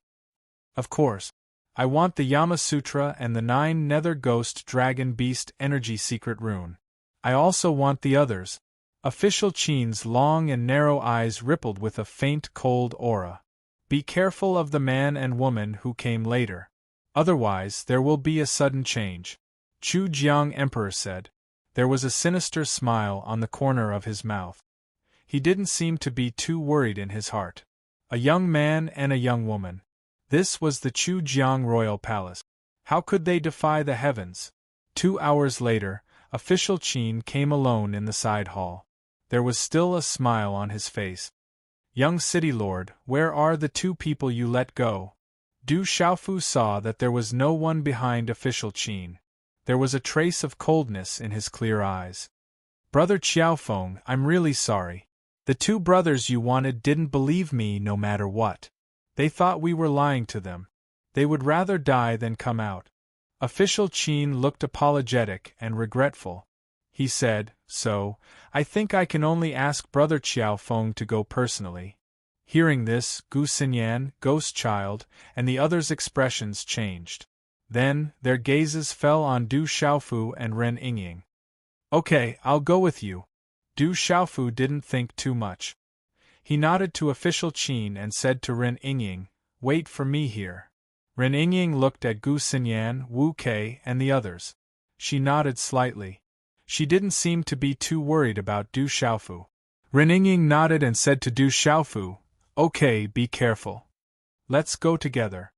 Of course, I want the Yama Sutra and the 9 Nether Ghost Dragon Beast Energy Secret Rune. I also want the others. Official Qin's long and narrow eyes rippled with a faint cold aura. Be careful of the man and woman who came later. Otherwise, there will be a sudden change. Chujiang Emperor said. There was a sinister smile on the corner of his mouth. He didn't seem to be too worried in his heart. A young man and a young woman. This was the Chujiang Royal Palace. How could they defy the heavens? 2 hours later, Official Qin came alone in the side hall. There was still a smile on his face. Young city lord, where are the 2 people you let go? Du Xiaofu saw that there was no one behind Official Qin. There was a trace of coldness in his clear eyes. Brother Qiaofeng, I'm really sorry. The 2 brothers you wanted didn't believe me no matter what. They thought we were lying to them. They would rather die than come out. Official Qin looked apologetic and regretful. He said, so, I think I can only ask Brother Qiaofeng to go personally. Hearing this, Gu Xinyan, Ghost Child, and the others' expressions changed. Then, their gazes fell on Du Xiaofu and Ren Yingying. Okay, I'll go with you. Du Xiaofu didn't think too much. He nodded to Official Qin and said to Ren Yingying, wait for me here. Ren Yingying looked at Gu Xinyan, Wu Kei, and the others. She nodded slightly. She didn't seem to be too worried about Du Xiaofu. Ren Yingying nodded and said to Du Xiaofu, okay, be careful. Let's go together.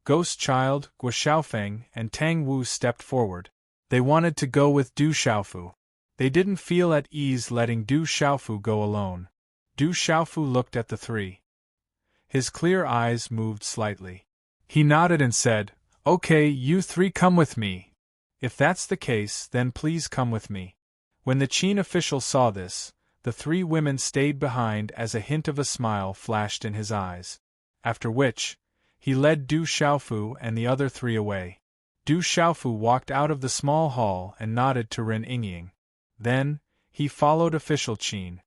Ghost Child, Guo Xiaofeng, and Tang Wu stepped forward. They wanted to go with Du Xiaofu. They didn't feel at ease letting Du Xiaofu go alone. Du Xiaofu looked at the 3. His clear eyes moved slightly. He nodded and said, okay, you 3 come with me. If that's the case, then please come with me. When the Qin official saw this, the 3 women stayed behind as a hint of a smile flashed in his eyes. After which, he led Du Xiaofu and the other 3 away. Du Xiaofu walked out of the small hall and nodded to Ren Yingying. Then, he followed Official Qin.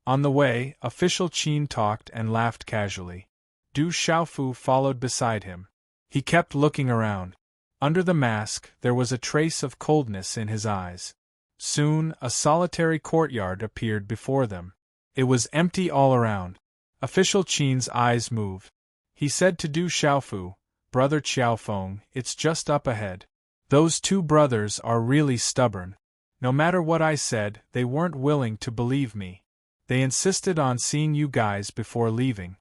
On the way, Official Qin talked and laughed casually. Du Xiaofu followed beside him. He kept looking around. Under the mask, there was a trace of coldness in his eyes. Soon, a solitary courtyard appeared before them. It was empty all around. Official Qin's eyes moved. He said to Du Xiaofu, Brother Qiaofeng, it's just up ahead. Those 2 brothers are really stubborn. No matter what I said, they weren't willing to believe me. They insisted on seeing you guys before leaving.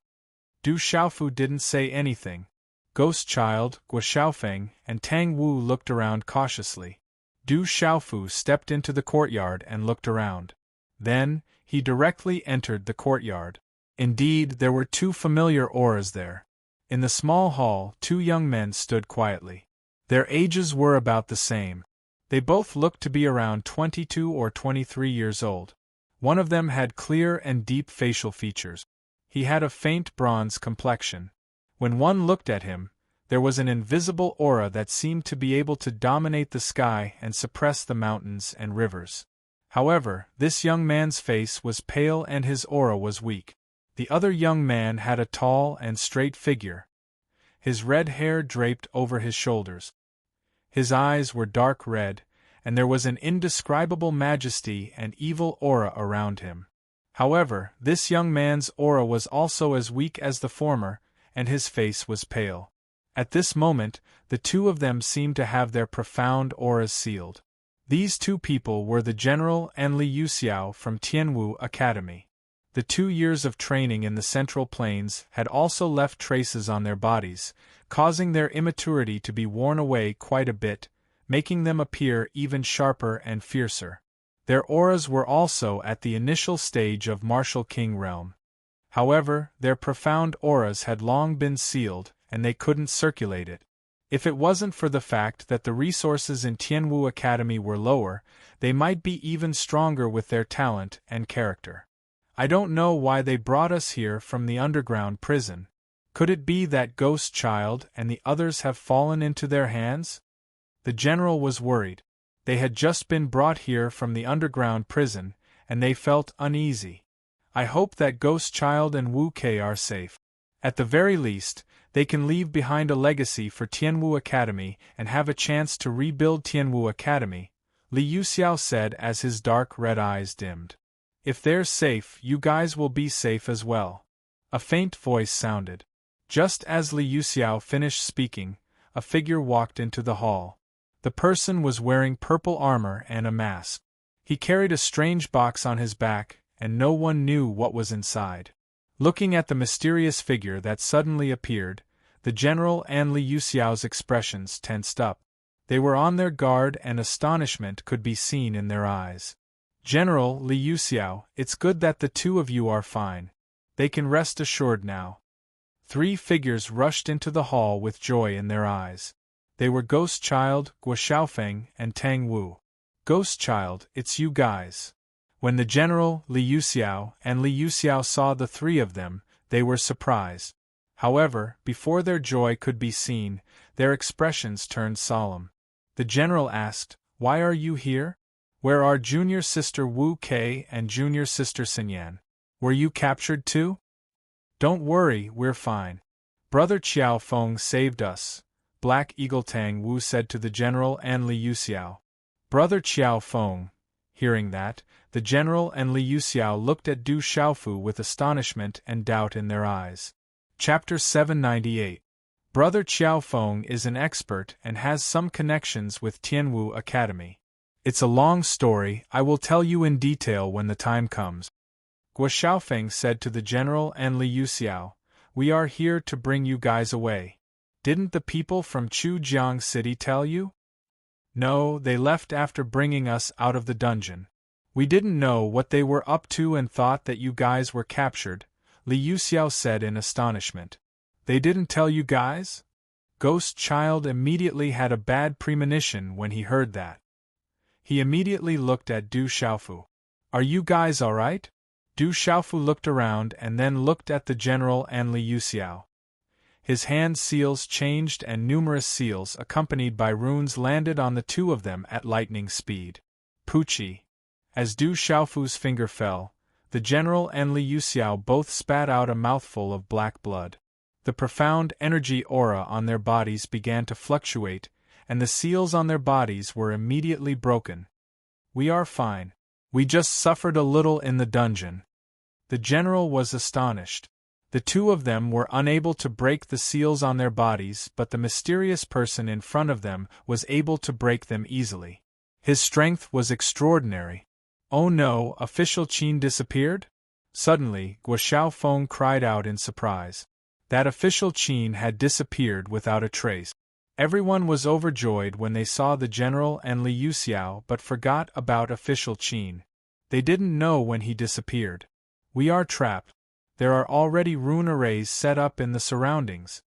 Du Xiaofu didn't say anything. Ghost Child, Guo Xiaofeng, and Tang Wu looked around cautiously. Du Xiaofu stepped into the courtyard and looked around. Then, he directly entered the courtyard. Indeed, there were 2 familiar auras there. In the small hall, two young men stood quietly. Their ages were about the same. They both looked to be around 22 or 23 years old. One of them had clear and deep facial features. He had a faint bronze complexion. When one looked at him, there was an invisible aura that seemed to be able to dominate the sky and suppress the mountains and rivers. However, this young man's face was pale and his aura was weak. The other young man had a tall and straight figure. His red hair draped over his shoulders. His eyes were dark red, and there was an indescribable majesty and evil aura around him. However, this young man's aura was also as weak as the former, and his face was pale. At this moment, the two of them seemed to have their profound auras sealed. These two people were the General and Li Yuxiao from Tianwu Academy. The 2 years of training in the Central Plains had also left traces on their bodies, causing their immaturity to be worn away quite a bit, making them appear even sharper and fiercer. Their auras were also at the initial stage of Martial King realm. However, their profound auras had long been sealed, and they couldn't circulate it. If it wasn't for the fact that the resources in Tianwu Academy were lower, they might be even stronger with their talent and character. I don't know why they brought us here from the underground prison. Could it be that Ghost Child and the others have fallen into their hands? The general was worried. They had just been brought here from the underground prison, and they felt uneasy. I hope that Ghost Child and Wu Kei are safe. At the very least, they can leave behind a legacy for Tianwu Academy and have a chance to rebuild Tianwu Academy, Li Yuxiao said as his dark red eyes dimmed. If they're safe, you guys will be safe as well. A faint voice sounded. Just as Li Yuxiao finished speaking, a figure walked into the hall. The person was wearing purple armor and a mask. He carried a strange box on his back, and no one knew what was inside. Looking at the mysterious figure that suddenly appeared, the general and Li Yuxiao's expressions tensed up. They were on their guard and astonishment could be seen in their eyes. General Li Yuxiao, it's good that the two of you are fine. They can rest assured now. 3 figures rushed into the hall with joy in their eyes. They were Ghost Child, Guo Xiaofeng, and Tang Wu. Ghost Child, it's you guys. When the general, Li Yuxiao, and Li Yuxiao saw the 3 of them, they were surprised. However, before their joy could be seen, their expressions turned solemn. The general asked, "Why are you here? Where are junior sister Wu Kei and junior sister Xinyan? Were you captured too?" "Don't worry, we're fine. Brother Qiao Feng saved us," Black Eagle Tang Wu said to the general and Li Yuxiao. Brother Qiao Feng. Hearing that, the general and Li Yuxiao looked at Du Xiaofu with astonishment and doubt in their eyes. Chapter 798. Brother Qiao Feng is an expert and has some connections with Tianwu Academy. It's a long story, I will tell you in detail when the time comes. Guo Xiaofeng said to the general and Li Yuxiao, "We are here to bring you guys away. Didn't the people from Chujiang City tell you?" "No, they left after bringing us out of the dungeon. We didn't know what they were up to and thought that you guys were captured," Li Yuxiao said in astonishment. "They didn't tell you guys?" Ghost Child immediately had a bad premonition when he heard that. He immediately looked at Du Xiaofu. "Are you guys alright?" Du Xiaofu looked around and then looked at the general and Li Yuxiao. His hand seals changed and numerous seals accompanied by runes landed on the two of them at lightning speed. Pucci. As Du Xiaofu's finger fell, the general and Li Yuxiao both spat out a mouthful of black blood. The profound energy aura on their bodies began to fluctuate, and the seals on their bodies were immediately broken. "We are fine. We just suffered a little in the dungeon." The general was astonished. The two of them were unable to break the seals on their bodies, but the mysterious person in front of them was able to break them easily. His strength was extraordinary. "Oh no, official Qin disappeared?" Suddenly, Guo Xiaofeng cried out in surprise. That official Qin had disappeared without a trace. Everyone was overjoyed when they saw the general and Li Yuxiao but forgot about official Qin. They didn't know when he disappeared. "We are trapped. There are already rune arrays set up in the surroundings,"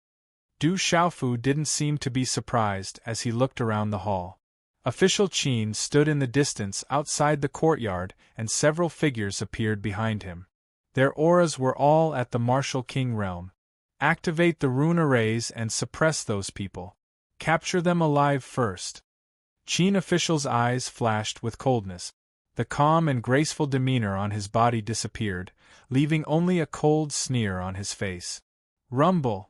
Du Xiaofu didn't seem to be surprised as he looked around the hall. Official Qin stood in the distance outside the courtyard, and several figures appeared behind him. Their auras were all at the martial king realm. Activate the rune arrays and suppress those people. Capture them alive first. Qin official's eyes flashed with coldness. The calm and graceful demeanor on his body disappeared, leaving only a cold sneer on his face. Rumble!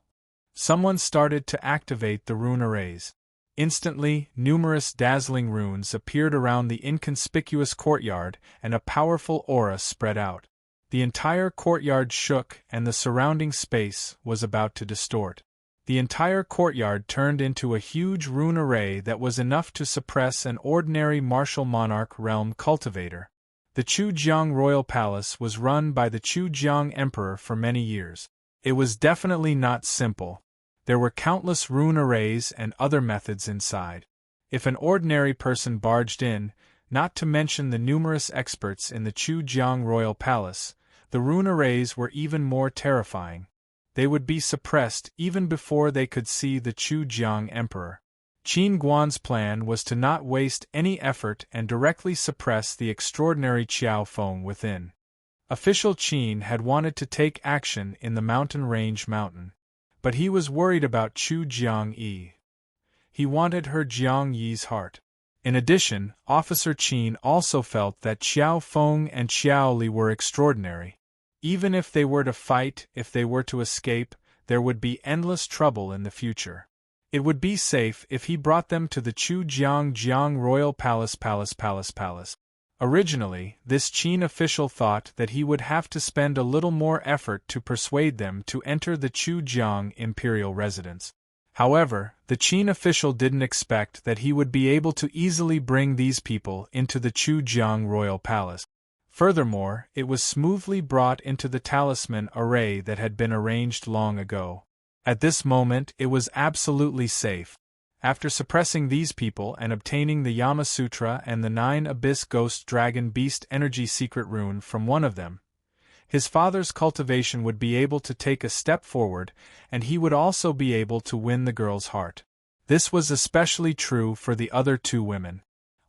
Someone started to activate the rune arrays. Instantly, numerous dazzling runes appeared around the inconspicuous courtyard, and a powerful aura spread out. The entire courtyard shook, and the surrounding space was about to distort. The entire courtyard turned into a huge rune array that was enough to suppress an ordinary martial monarch realm cultivator. The Chujiang royal palace was run by the Chujiang emperor for many years. It was definitely not simple. There were countless rune arrays and other methods inside. If an ordinary person barged in, not to mention the numerous experts in the Chujiang royal palace, the rune arrays were even more terrifying. They would be suppressed even before they could see the Chujiang emperor. Qin Guan's plan was to not waste any effort and directly suppress the extraordinary Qiao Feng within. Official Qin had wanted to take action in the mountain range mountain. But he was worried about Chu Jiangyi. He wanted her Jiangyi's heart. In addition, Officer Qin also felt that Qiao Feng and Qiao Li were extraordinary. Even if they were to fight, if they were to escape, there would be endless trouble in the future. It would be safe if he brought them to the Chujiang Royal Palace. Originally, this Qin official thought that he would have to spend a little more effort to persuade them to enter the Chujiang imperial residence. However, the Qin official didn't expect that he would be able to easily bring these people into the Chujiang royal palace. Furthermore, it was smoothly brought into the talisman array that had been arranged long ago. At this moment, it was absolutely safe. After suppressing these people and obtaining the Yama Sutra and the 9 Abyss Ghost Dragon Beast Energy Secret Rune from one of them, his father's cultivation would be able to take a step forward, and he would also be able to win the girl's heart. This was especially true for the other 2 women.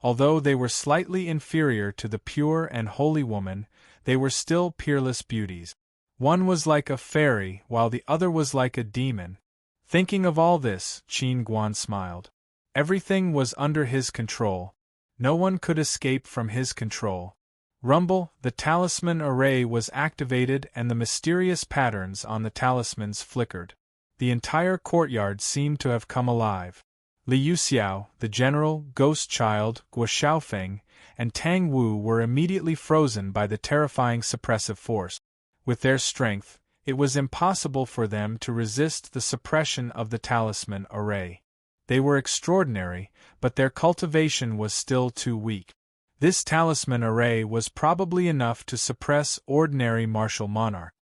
Although they were slightly inferior to the pure and holy woman, they were still peerless beauties. One was like a fairy, while the other was like a demon. Thinking of all this, Qin Guan smiled. Everything was under his control. No one could escape from his control. Rumble, the talisman array was activated and the mysterious patterns on the talismans flickered. The entire courtyard seemed to have come alive. Liu Xiao, the general, Ghost Child, Guo Xiaofeng, and Tang Wu were immediately frozen by the terrifying suppressive force. With their strength, it was impossible for them to resist the suppression of the talisman array. They were extraordinary, but their cultivation was still too weak. This talisman array was probably enough to suppress ordinary martial monarch.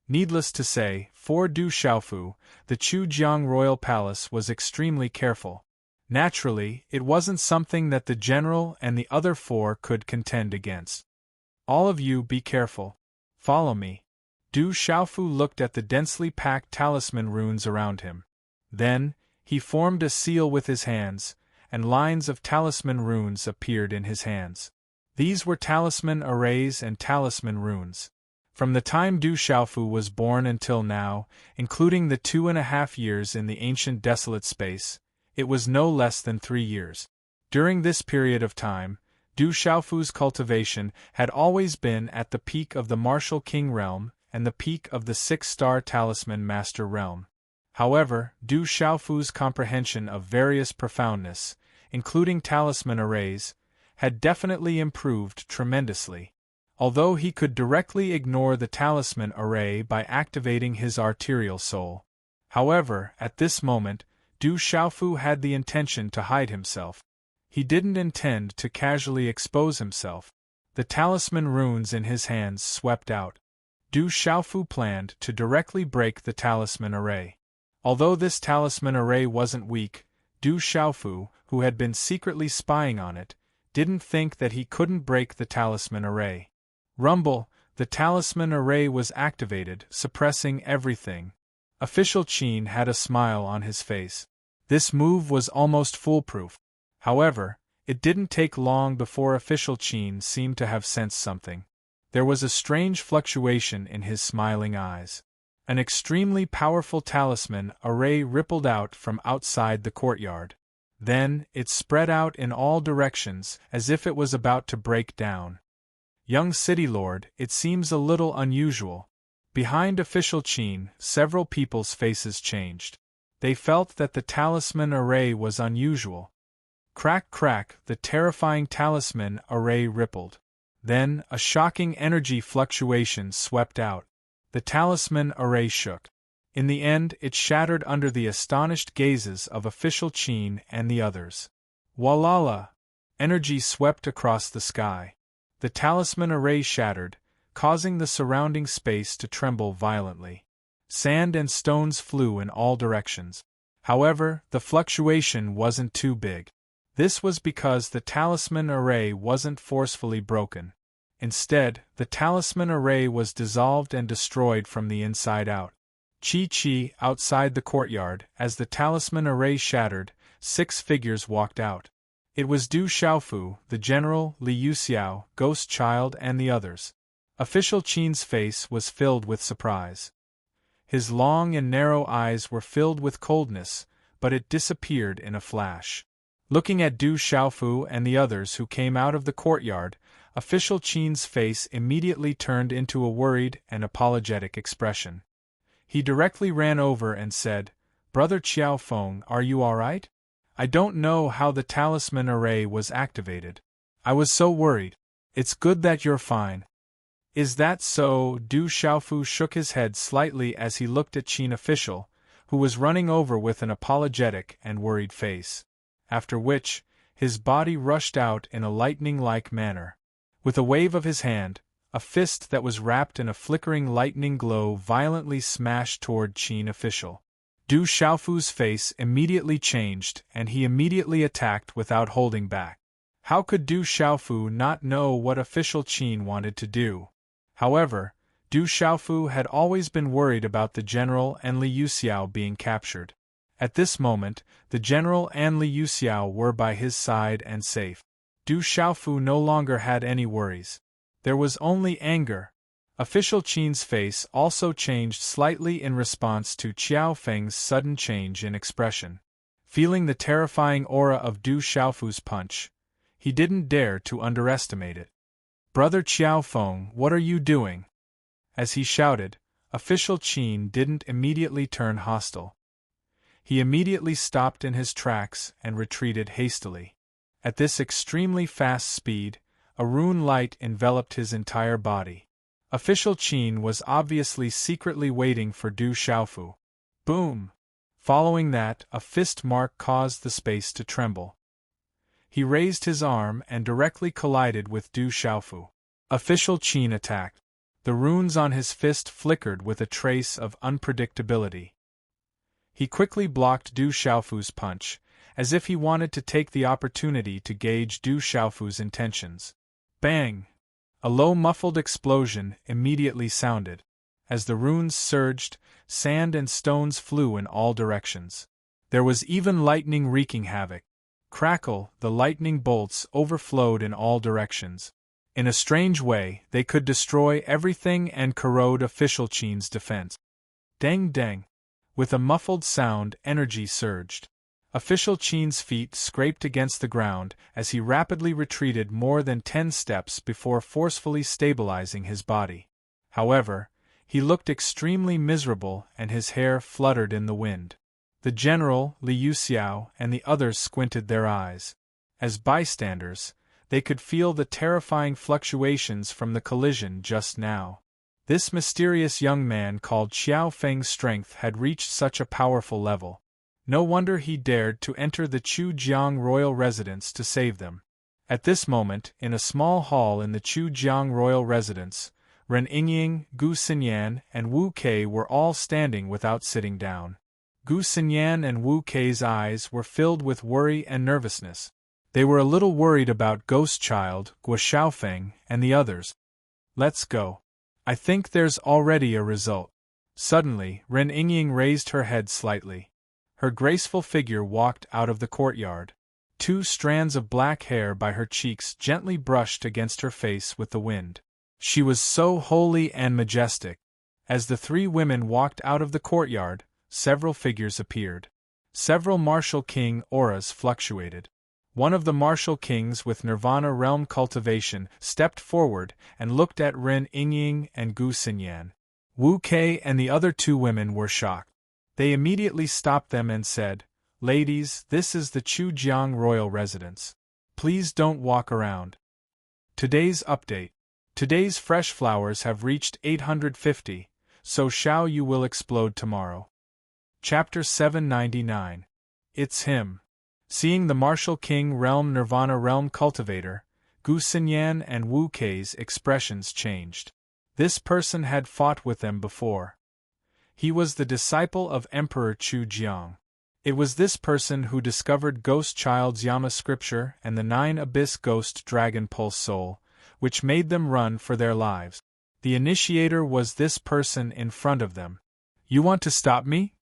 Needless to say, for Du Xiaofu, the Chujiang royal palace was extremely careful. Naturally, it wasn't something that the general and the other 4 could contend against. All of you be careful. Follow me. Du Xiaofu looked at the densely packed talisman runes around him. Then, he formed a seal with his hands, and lines of talisman runes appeared in his hands. These were talisman arrays and talisman runes. From the time Du Xiaofu was born until now, including the 2.5 years in the ancient desolate space, it was no less than 3 years. During this period of time, Du Xiaofu's cultivation had always been at the peak of the martial king realm and the peak of the 6-star talisman master realm. However, Du Xiaofu's comprehension of various profoundness, including talisman arrays, had definitely improved tremendously. Although he could directly ignore the talisman array by activating his arterial soul. However, at this moment, Du Xiaofu had the intention to hide himself. He didn't intend to casually expose himself. The talisman runes in his hands swept out. Du Xiaofu planned to directly break the talisman array. Although this talisman array wasn't weak, Du Xiaofu, who had been secretly spying on it, didn't think that he couldn't break the talisman array. Rumble, the talisman array was activated, suppressing everything. Official Qin had a smile on his face. This move was almost foolproof. However, it didn't take long before Official Qin seemed to have sensed something. There was a strange fluctuation in his smiling eyes. An extremely powerful talisman array rippled out from outside the courtyard. Then, it spread out in all directions as if it was about to break down. Young City Lord, it seems a little unusual. Behind Official Qin, several people's faces changed. They felt that the talisman array was unusual. Crack crack, the terrifying talisman array rippled. Then, a shocking energy fluctuation swept out. The talisman array shook. In the end, it shattered under the astonished gazes of Official Qin and the others. Walala! Energy swept across the sky. The talisman array shattered, causing the surrounding space to tremble violently. Sand and stones flew in all directions. However, the fluctuation wasn't too big. This was because the talisman array wasn't forcefully broken. Instead, the talisman array was dissolved and destroyed from the inside out. Chi, outside the courtyard, as the talisman array shattered, 6 figures walked out. It was Du Xiaofu, the general, Li Yuxiao, Ghost Child, and the others. Official Qin's face was filled with surprise. His long and narrow eyes were filled with coldness, but it disappeared in a flash. Looking at Du Xiaofu and the others who came out of the courtyard, Official Qin's face immediately turned into a worried and apologetic expression. He directly ran over and said, "Brother Qiaofeng, are you all right? I don't know how the talisman array was activated. I was so worried. It's good that you're fine." "Is that so?" Du Xiaofu shook his head slightly as he looked at Qin Official, who was running over with an apologetic and worried face. After which, his body rushed out in a lightning-like manner. With a wave of his hand, a fist that was wrapped in a flickering lightning glow violently smashed toward Qin Official. Du Xiaofu's face immediately changed and he immediately attacked without holding back. How could Du Xiaofu not know what Official Qin wanted to do? However, Du Xiaofu had always been worried about the general and Li Yuxiao being captured. At this moment, the general and Li Yuxiao were by his side and safe. Du Xiaofu no longer had any worries. There was only anger. Official Qin's face also changed slightly in response to Qiao Feng's sudden change in expression. Feeling the terrifying aura of Du Xiaofu's punch, he didn't dare to underestimate it. "Brother Qiaofeng, what are you doing?" As he shouted, Official Qin didn't immediately turn hostile. He immediately stopped in his tracks and retreated hastily. At this extremely fast speed, a rune light enveloped his entire body. Official Qin was obviously secretly waiting for Du Xiaofu. Boom! Following that, a fist mark caused the space to tremble. He raised his arm and directly collided with Du Xiaofu. Official Qin attacked. The runes on his fist flickered with a trace of unpredictability. He quickly blocked Du Xiaofu's punch, as if he wanted to take the opportunity to gauge Du Xiaofu's intentions. Bang! A low muffled explosion immediately sounded. As the runes surged, sand and stones flew in all directions. There was even lightning wreaking havoc. Crackle, the lightning bolts overflowed in all directions. In a strange way, they could destroy everything and corrode Official Qin's defense. Dang dang! With a muffled sound, energy surged. Official Qin's feet scraped against the ground as he rapidly retreated more than 10 steps before forcefully stabilizing his body. However, he looked extremely miserable and his hair fluttered in the wind. The general, Li Yuxiao, and the others squinted their eyes. As bystanders, they could feel the terrifying fluctuations from the collision just now. This mysterious young man called Qiao Feng's strength had reached such a powerful level. No wonder he dared to enter the Chujiang royal residence to save them. At this moment, in a small hall in the Chujiang royal residence, Ren Yingying, Gu Xinyan, and Wu Kei were all standing without sitting down. Gu Xinyan and Wu Kei's eyes were filled with worry and nervousness. They were a little worried about Ghost Child, Guo Xiaofeng, and the others. "Let's go. I think there's already a result." Suddenly, Ren Yingying raised her head slightly. Her graceful figure walked out of the courtyard. 2 strands of black hair by her cheeks gently brushed against her face with the wind. She was so holy and majestic. As the 3 women walked out of the courtyard, several figures appeared. Several martial king auras fluctuated. One of the martial kings with Nirvana realm cultivation stepped forward and looked at Ren Yingying and Gu Xinyan. Wu Kei and the other 2 women were shocked. They immediately stopped them and said, "Ladies, this is the Chujiang royal residence. Please don't walk around." Today's update. Today's fresh flowers have reached 850, so Xiao Yu will explode tomorrow. Chapter 799. It's him. Seeing the martial king realm Nirvana realm cultivator, Gu Xinyan and Wu Kei's expressions changed. This person had fought with them before. He was the disciple of Emperor Chu Jiang. It was this person who discovered Ghost Child's Yama scripture and the 9 Abyss Ghost Dragon Pulse Soul, which made them run for their lives. The initiator was this person in front of them. "You want to stop me?"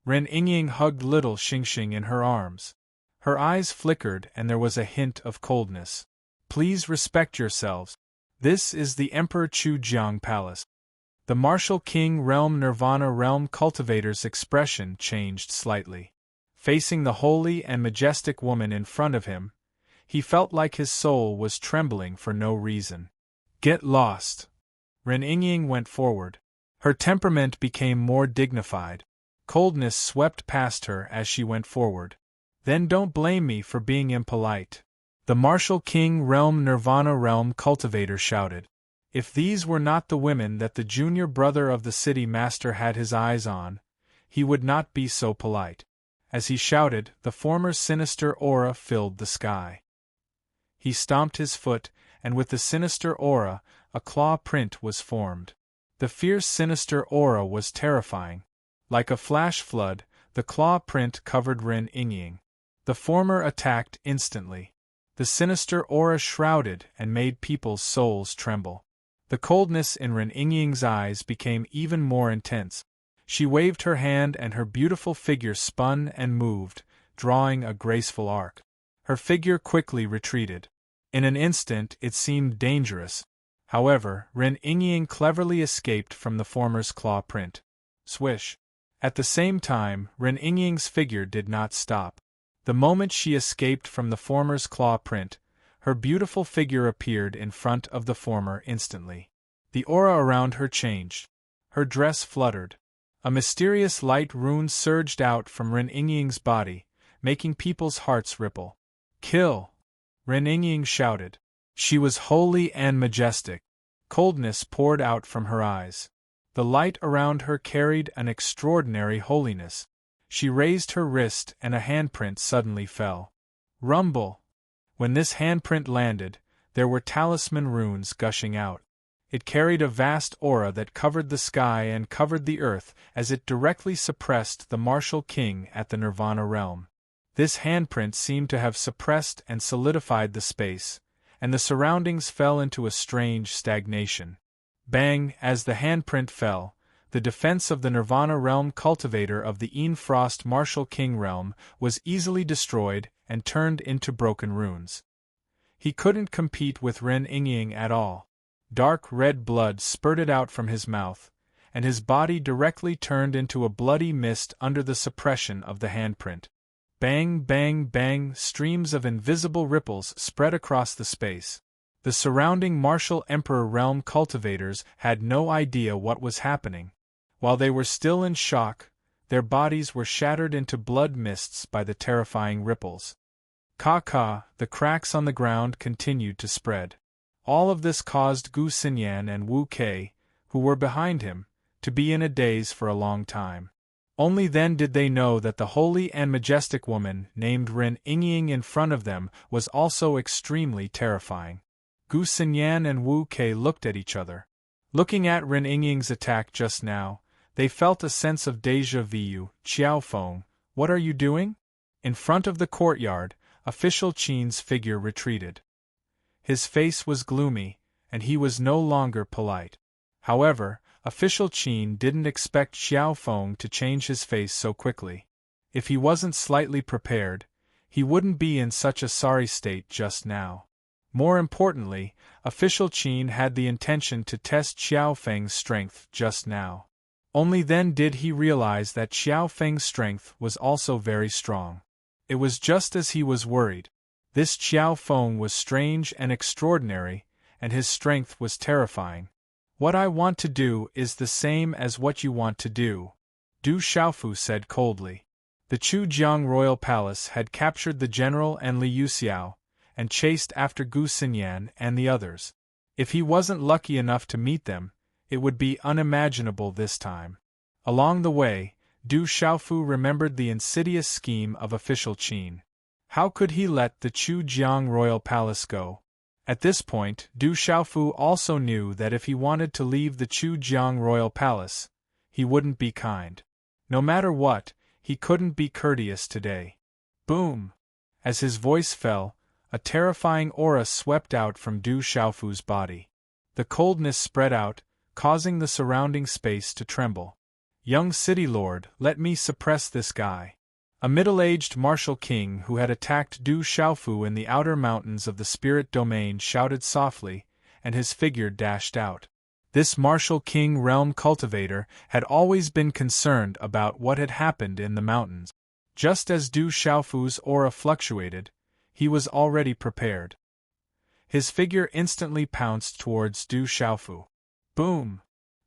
Ren Yingying hugged little Xingxing in her arms. Her eyes flickered and there was a hint of coldness. "Please respect yourselves. This is the Emperor Chu Jiang Palace." The martial king realm Nirvana realm cultivator's expression changed slightly. Facing the holy and majestic woman in front of him, he felt like his soul was trembling for no reason. "Get lost." Ren Yingying went forward. Her temperament became more dignified. Coldness swept past her as she went forward. "Then don't blame me for being impolite," the martial king realm Nirvana realm cultivator shouted. If these were not the women that the junior brother of the city master had his eyes on, he would not be so polite. As he shouted, the former sinister aura filled the sky. He stomped his foot, and with the sinister aura, a claw print was formed. The fierce sinister aura was terrifying. Like a flash flood, the claw print covered Ren Yingying. The former attacked instantly. The sinister aura shrouded and made people's souls tremble. The coldness in Ren Yingying's eyes became even more intense. She waved her hand and her beautiful figure spun and moved, drawing a graceful arc. Her figure quickly retreated. In an instant it seemed dangerous. However, Ren Yingying cleverly escaped from the former's claw print. Swish. At the same time, Ren Yingying's figure did not stop. The moment she escaped from the former's claw print, her beautiful figure appeared in front of the former instantly. The aura around her changed. Her dress fluttered. A mysterious light rune surged out from Ren Yingying's body, making people's hearts ripple. "Kill!" Ren Yingying shouted. She was holy and majestic. Coldness poured out from her eyes. The light around her carried an extraordinary holiness. She raised her wrist and a handprint suddenly fell. Rumble! When this handprint landed, there were talisman runes gushing out. It carried a vast aura that covered the sky and covered the earth as it directly suppressed the martial king at the Nirvana realm. This handprint seemed to have suppressed and solidified the space, and the surroundings fell into a strange stagnation. Bang! As the handprint fell, the defense of the Nirvana realm cultivator of the Een Frost martial king realm was easily destroyed and turned into broken runes. He couldn't compete with Ren Yingying at all. Dark red blood spurted out from his mouth, and his body directly turned into a bloody mist under the suppression of the handprint. Bang, bang, bang, streams of invisible ripples spread across the space. The surrounding martial emperor realm cultivators had no idea what was happening. While they were still in shock, their bodies were shattered into blood mists by the terrifying ripples. Ka-ka, the cracks on the ground continued to spread. All of this caused Gu Xinyan and Wu Kei, who were behind him, to be in a daze for a long time. Only then did they know that the holy and majestic woman named Ren Yingying in front of them was also extremely terrifying. Gu Xinyan and Wu Kei looked at each other. Looking at Ren Yingying's attack just now, they felt a sense of déjà vu. "Qiao Feng, what are you doing?" In front of the courtyard, official Qin's figure retreated. His face was gloomy, and he was no longer polite. However, Official Qin didn't expect Xiao Feng to change his face so quickly. If he wasn't slightly prepared, he wouldn't be in such a sorry state just now. More importantly, Official Qin had the intention to test Xiao Feng's strength just now. Only then did he realize that Xiao Feng's strength was also very strong. It was just as he was worried. This Xiao Feng was strange and extraordinary, and his strength was terrifying. What I want to do is the same as what you want to do, Du Xiaofu said coldly. The Chujiang royal palace had captured the general and Li Yuxiao, and chased after Gu Xinyan and the others. If he wasn't lucky enough to meet them, it would be unimaginable this time. Along the way, Du Xiaofu remembered the insidious scheme of Official Qin. How could he let the Chujiang royal palace go? At this point, Du Xiaofu also knew that if he wanted to leave the Chujiang royal palace, he wouldn't be kind. No matter what, he couldn't be courteous today. Boom! As his voice fell, a terrifying aura swept out from Du Xiaofu's body. The coldness spread out, causing the surrounding space to tremble. Young city lord, let me suppress this guy. A middle-aged martial king who had attacked Du Xiaofu in the outer mountains of the spirit domain shouted softly, and his figure dashed out. This martial king realm cultivator had always been concerned about what had happened in the mountains. Just as Du Xiaofu's aura fluctuated, he was already prepared. His figure instantly pounced towards Du Xiaofu. Boom!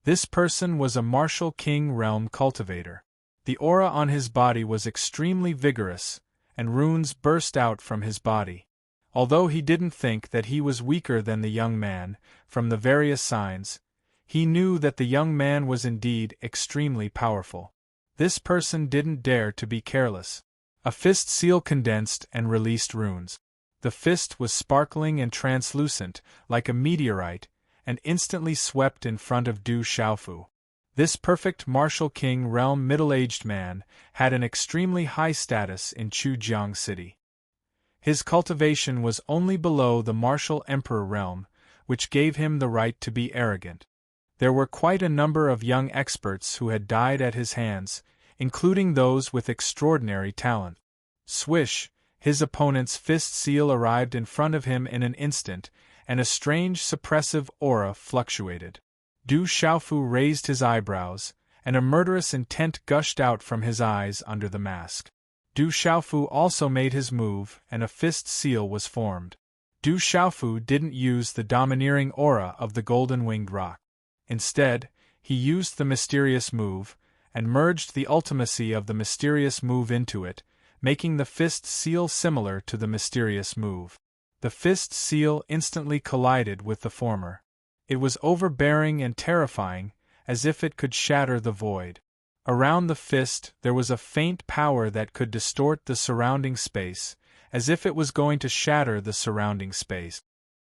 This person was a martial king realm cultivator. The aura on his body was extremely vigorous, and runes burst out from his body. Although he didn't think that he was weaker than the young man, from the various signs, he knew that the young man was indeed extremely powerful. This person didn't dare to be careless. A fist seal condensed and released runes. The fist was sparkling and translucent, like a meteorite, and instantly swept in front of Du Xiaofu. This perfect martial king realm middle-aged man had an extremely high status in Chujiang City. His cultivation was only below the martial emperor realm, which gave him the right to be arrogant. There were quite a number of young experts who had died at his hands, including those with extraordinary talent. Swish! His opponent's fist seal arrived in front of him in an instant, and a strange suppressive aura fluctuated. Du Xiaofu raised his eyebrows, and a murderous intent gushed out from his eyes under the mask. Du Xiaofu also made his move, and a fist seal was formed. Du Xiaofu didn't use the domineering aura of the golden-winged rock. Instead, he used the mysterious move, and merged the ultimacy of the mysterious move into it, making the fist seal similar to the mysterious move. The fist seal instantly collided with the former. It was overbearing and terrifying, as if it could shatter the void. Around the fist there was a faint power that could distort the surrounding space, as if it was going to shatter the surrounding space.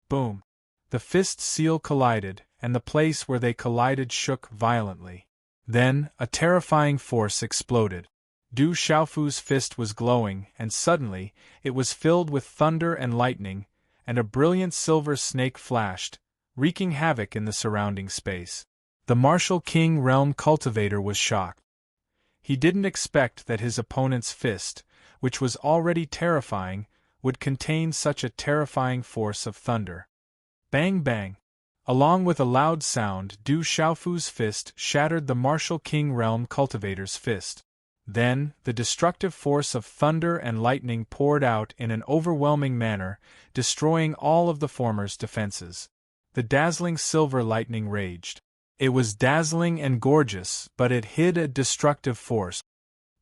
Boom! The fist seal collided, and the place where they collided shook violently. Then, a terrifying force exploded. Du Xiaofu's fist was glowing, and suddenly, it was filled with thunder and lightning, and a brilliant silver snake flashed, wreaking havoc in the surrounding space. The martial king realm cultivator was shocked. He didn't expect that his opponent's fist, which was already terrifying, would contain such a terrifying force of thunder. Bang bang! Along with a loud sound, Du Xiaofu's fist shattered the martial king realm cultivator's fist. Then, the destructive force of thunder and lightning poured out in an overwhelming manner, destroying all of the former's defenses. The dazzling silver lightning raged. It was dazzling and gorgeous, but it hid a destructive force.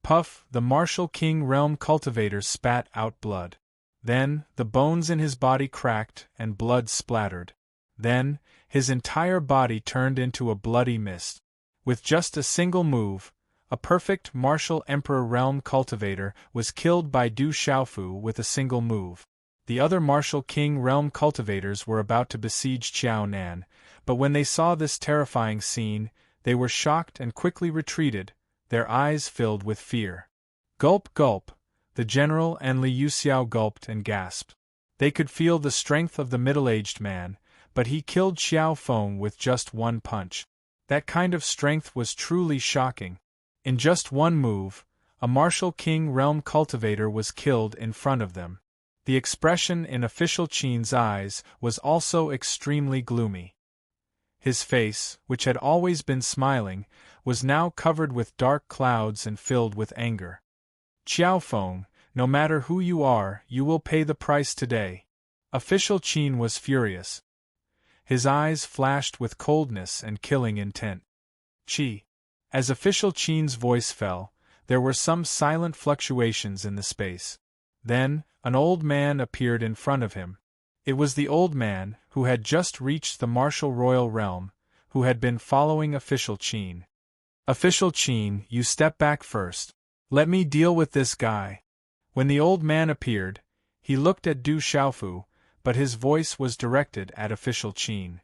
Puff! The martial king realm cultivator spat out blood. Then, the bones in his body cracked and blood splattered. Then, his entire body turned into a bloody mist. With just a single move, a perfect martial emperor realm cultivator was killed by Du Xiaofu with a single move. The other martial king realm cultivators were about to besiege Qiaonan, but when they saw this terrifying scene, they were shocked and quickly retreated, their eyes filled with fear. Gulp gulp! The general and Li Yuxiao gulped and gasped. They could feel the strength of the middle-aged man, but he killed Xiao Feng with just one punch. That kind of strength was truly shocking. In just one move, a martial king realm cultivator was killed in front of them. The expression in Official Qin's eyes was also extremely gloomy. His face, which had always been smiling, was now covered with dark clouds and filled with anger. Qiaofeng, no matter who you are, you will pay the price today. Official Qin was furious. His eyes flashed with coldness and killing intent. Qi. As Official Qin's voice fell, there were some silent fluctuations in the space. Then, an old man appeared in front of him. It was the old man who had just reached the martial royal realm, who had been following Official Qin. Official Qin, you step back first. Let me deal with this guy. When the old man appeared, he looked at Du Xiaofu, but his voice was directed at Official Qin.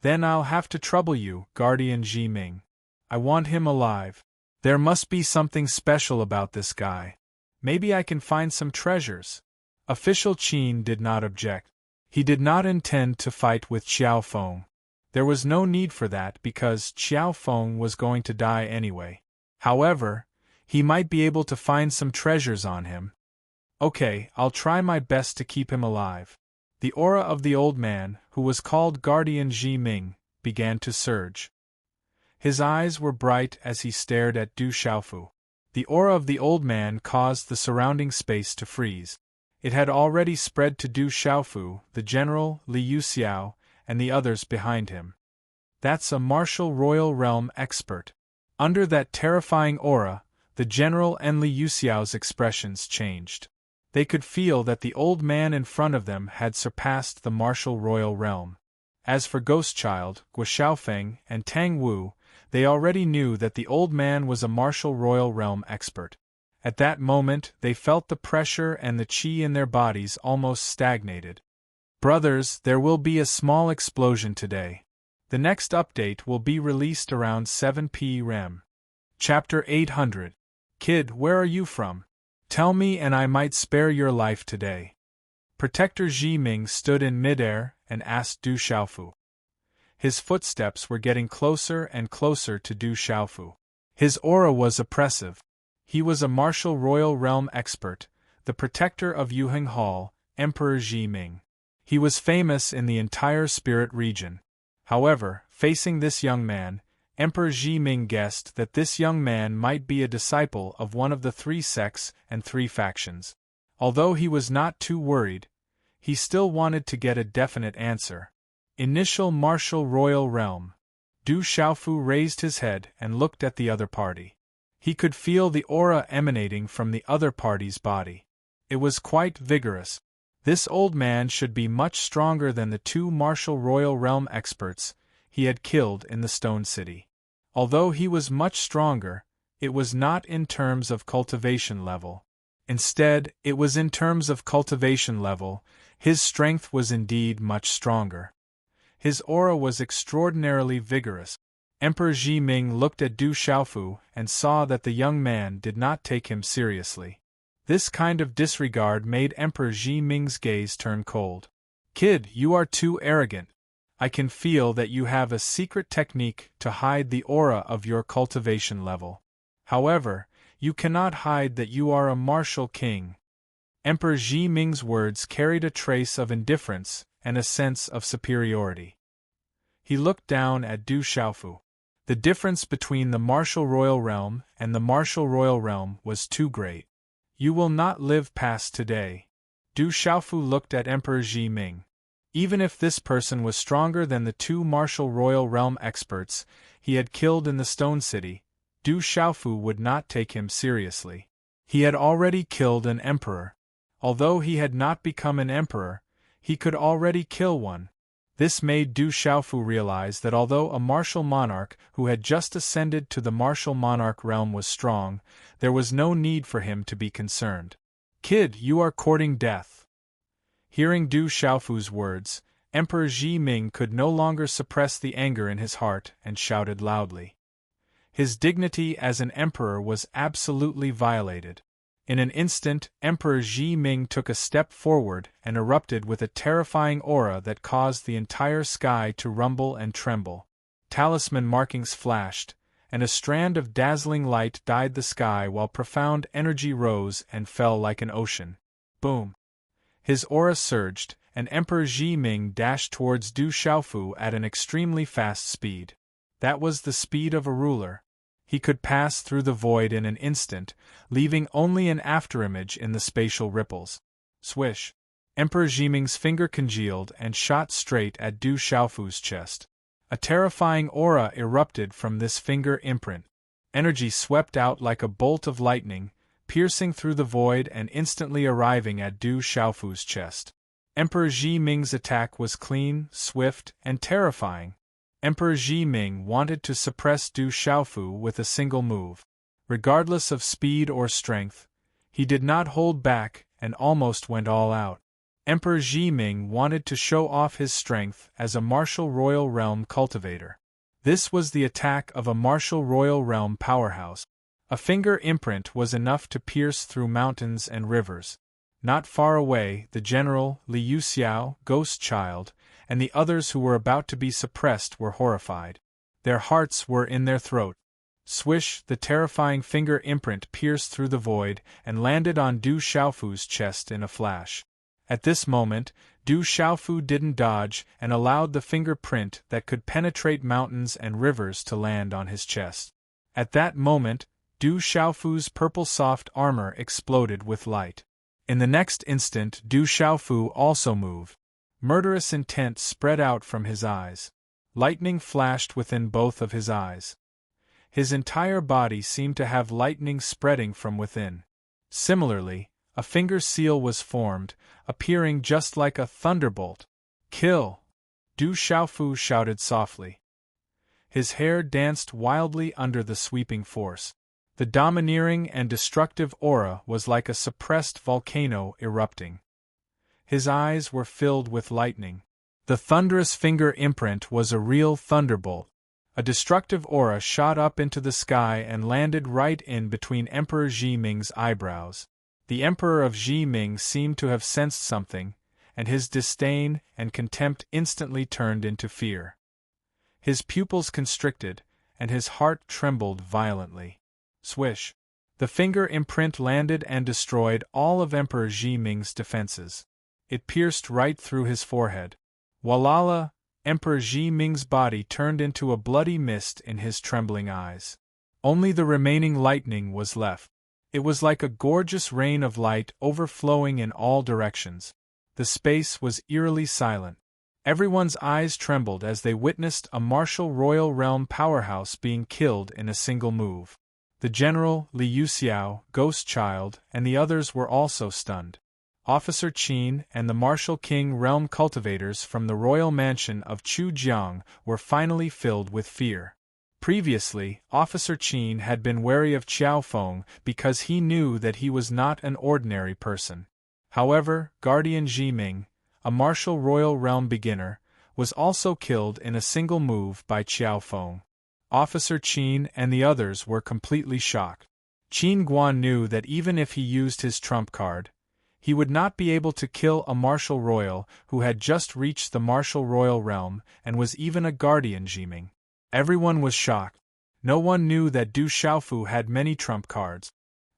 Then I'll have to trouble you, Guardian Zhi Ming. I want him alive. There must be something special about this guy. Maybe I can find some treasures. Official Qin did not object. He did not intend to fight with Qiaofeng. There was no need for that because Qiaofeng was going to die anyway. However, he might be able to find some treasures on him. Okay, I'll try my best to keep him alive. The aura of the old man, who was called Guardian Zhi Ming, began to surge. His eyes were bright as he stared at Du Xiaofu. The aura of the old man caused the surrounding space to freeze. It had already spread to Du Xiaofu, the general, Li Yuxiao, and the others behind him. That's a martial royal realm expert. Under that terrifying aura, the general and Li Yuxiao's expressions changed. They could feel that the old man in front of them had surpassed the martial royal realm. As for Ghostchild, Guo Xiaofeng, and Tang Wu, they already knew that the old man was a martial royal realm expert. At that moment, they felt the pressure and the qi in their bodies almost stagnated. Brothers, there will be a small explosion today. The next update will be released around 7 p.m. Chapter 800. Kid, where are you from? Tell me and I might spare your life today. Protector Zhi Ming stood in midair and asked Du Xiaofu. His footsteps were getting closer and closer to Du Xiaofu. His aura was oppressive. He was a martial royal realm expert, the protector of Yuheng Hall, Emperor Zhi Ming. He was famous in the entire spirit region. However, facing this young man, Emperor Zhi Ming guessed that this young man might be a disciple of one of the 3 sects and 3 factions. Although he was not too worried, he still wanted to get a definite answer. Initial martial royal realm. Du Xiaofu raised his head and looked at the other party. He could feel the aura emanating from the other party's body. It was quite vigorous. This old man should be much stronger than the 2 martial royal realm experts he had killed in the Stone City. Although he was much stronger, it was not in terms of cultivation level. Instead, it was in terms of cultivation level. His strength was indeed much stronger. His aura was extraordinarily vigorous. Emperor Zhi Ming looked at Du Xiaofu and saw that the young man did not take him seriously. This kind of disregard made Emperor Zhi Ming's gaze turn cold. Kid, you are too arrogant. I can feel that you have a secret technique to hide the aura of your cultivation level. However, you cannot hide that you are a martial king. Emperor Zhi Ming's words carried a trace of indifference and a sense of superiority. He looked down at Du Xiaofu. The difference between the martial royal realm and the martial royal realm was too great. You will not live past today. Du Xiaofu looked at Emperor Zhi Ming. Even if this person was stronger than the 2 martial royal realm experts he had killed in the Stone City, Du Xiaofu would not take him seriously. He had already killed an emperor. Although he had not become an emperor, he could already kill one. This made Du Xiaofu realize that although a martial monarch who had just ascended to the martial monarch realm was strong, there was no need for him to be concerned. Kid, you are courting death. Hearing Du Xiaofu's words, Emperor Zhi Ming could no longer suppress the anger in his heart and shouted loudly. His dignity as an emperor was absolutely violated. In an instant, Emperor Zhi Ming took a step forward and erupted with a terrifying aura that caused the entire sky to rumble and tremble. talisman markings flashed, and a strand of dazzling light dyed the sky while profound energy rose and fell like an ocean. Boom! His aura surged, and Emperor Ji Ming dashed towards Du Xiaofu at an extremely fast speed. That was the speed of a ruler. He could pass through the void in an instant, leaving only an afterimage in the spatial ripples. Swish! Emperor Jiming's finger congealed and shot straight at Du Xiaofu's chest. A terrifying aura erupted from this finger imprint. Energy swept out like a bolt of lightning, piercing through the void and instantly arriving at Du Xiaofu's chest. Emperor Ji Ming's attack was clean, swift, and terrifying. Emperor Ji Ming wanted to suppress Du Xiaofu with a single move. Regardless of speed or strength, he did not hold back and almost went all out. Emperor Ji Ming wanted to show off his strength as a martial royal realm cultivator. This was the attack of a martial royal realm powerhouse. A finger imprint was enough to pierce through mountains and rivers. Not far away, the general, Liu Xiao, Ghost Child, and the others who were about to be suppressed were horrified. Their hearts were in their throat. Swish! The terrifying finger imprint pierced through the void and landed on Du Xiaofu's chest in a flash. At this moment, Du Xiaofu didn't dodge and allowed the fingerprint that could penetrate mountains and rivers to land on his chest. At that moment, Du Xiaofu's purple soft armor exploded with light. In the next instant, Du Xiaofu also moved. Murderous intent spread out from his eyes. Lightning flashed within both of his eyes. His entire body seemed to have lightning spreading from within. Similarly, a finger seal was formed, appearing just like a thunderbolt. Kill! Du Xiaofu shouted softly. His hair danced wildly under the sweeping force. The domineering and destructive aura was like a suppressed volcano erupting. His eyes were filled with lightning. The thunderous finger imprint was a real thunderbolt. A destructive aura shot up into the sky and landed right in between Emperor Ji Ming's eyebrows. The Emperor of Ji Ming seemed to have sensed something, and his disdain and contempt instantly turned into fear. His pupils constricted, and his heart trembled violently. Swish! The finger imprint landed and destroyed all of Emperor Ji Ming's defenses. It pierced right through his forehead. Walala! Emperor Ji Ming's body turned into a bloody mist in his trembling eyes. Only the remaining lightning was left. It was like a gorgeous rain of light overflowing in all directions. The space was eerily silent. Everyone's eyes trembled as they witnessed a martial royal realm powerhouse being killed in a single move. The general, Liu Xiao, Ghost Child, and the others were also stunned. Officer Qin and the martial king realm cultivators from the royal mansion of Chujiang were finally filled with fear. Previously, Officer Qin had been wary of Qiao Feng because he knew that he was not an ordinary person. However, Guardian Ji Ming, a martial royal realm beginner, was also killed in a single move by Qiao Feng. Officer Qin and the others were completely shocked. Qin Guan knew that even if he used his trump card, he would not be able to kill a martial royal who had just reached the martial royal realm and was even a guardian Ji Ming. Everyone was shocked. No one knew that Du Xiaofu had many trump cards.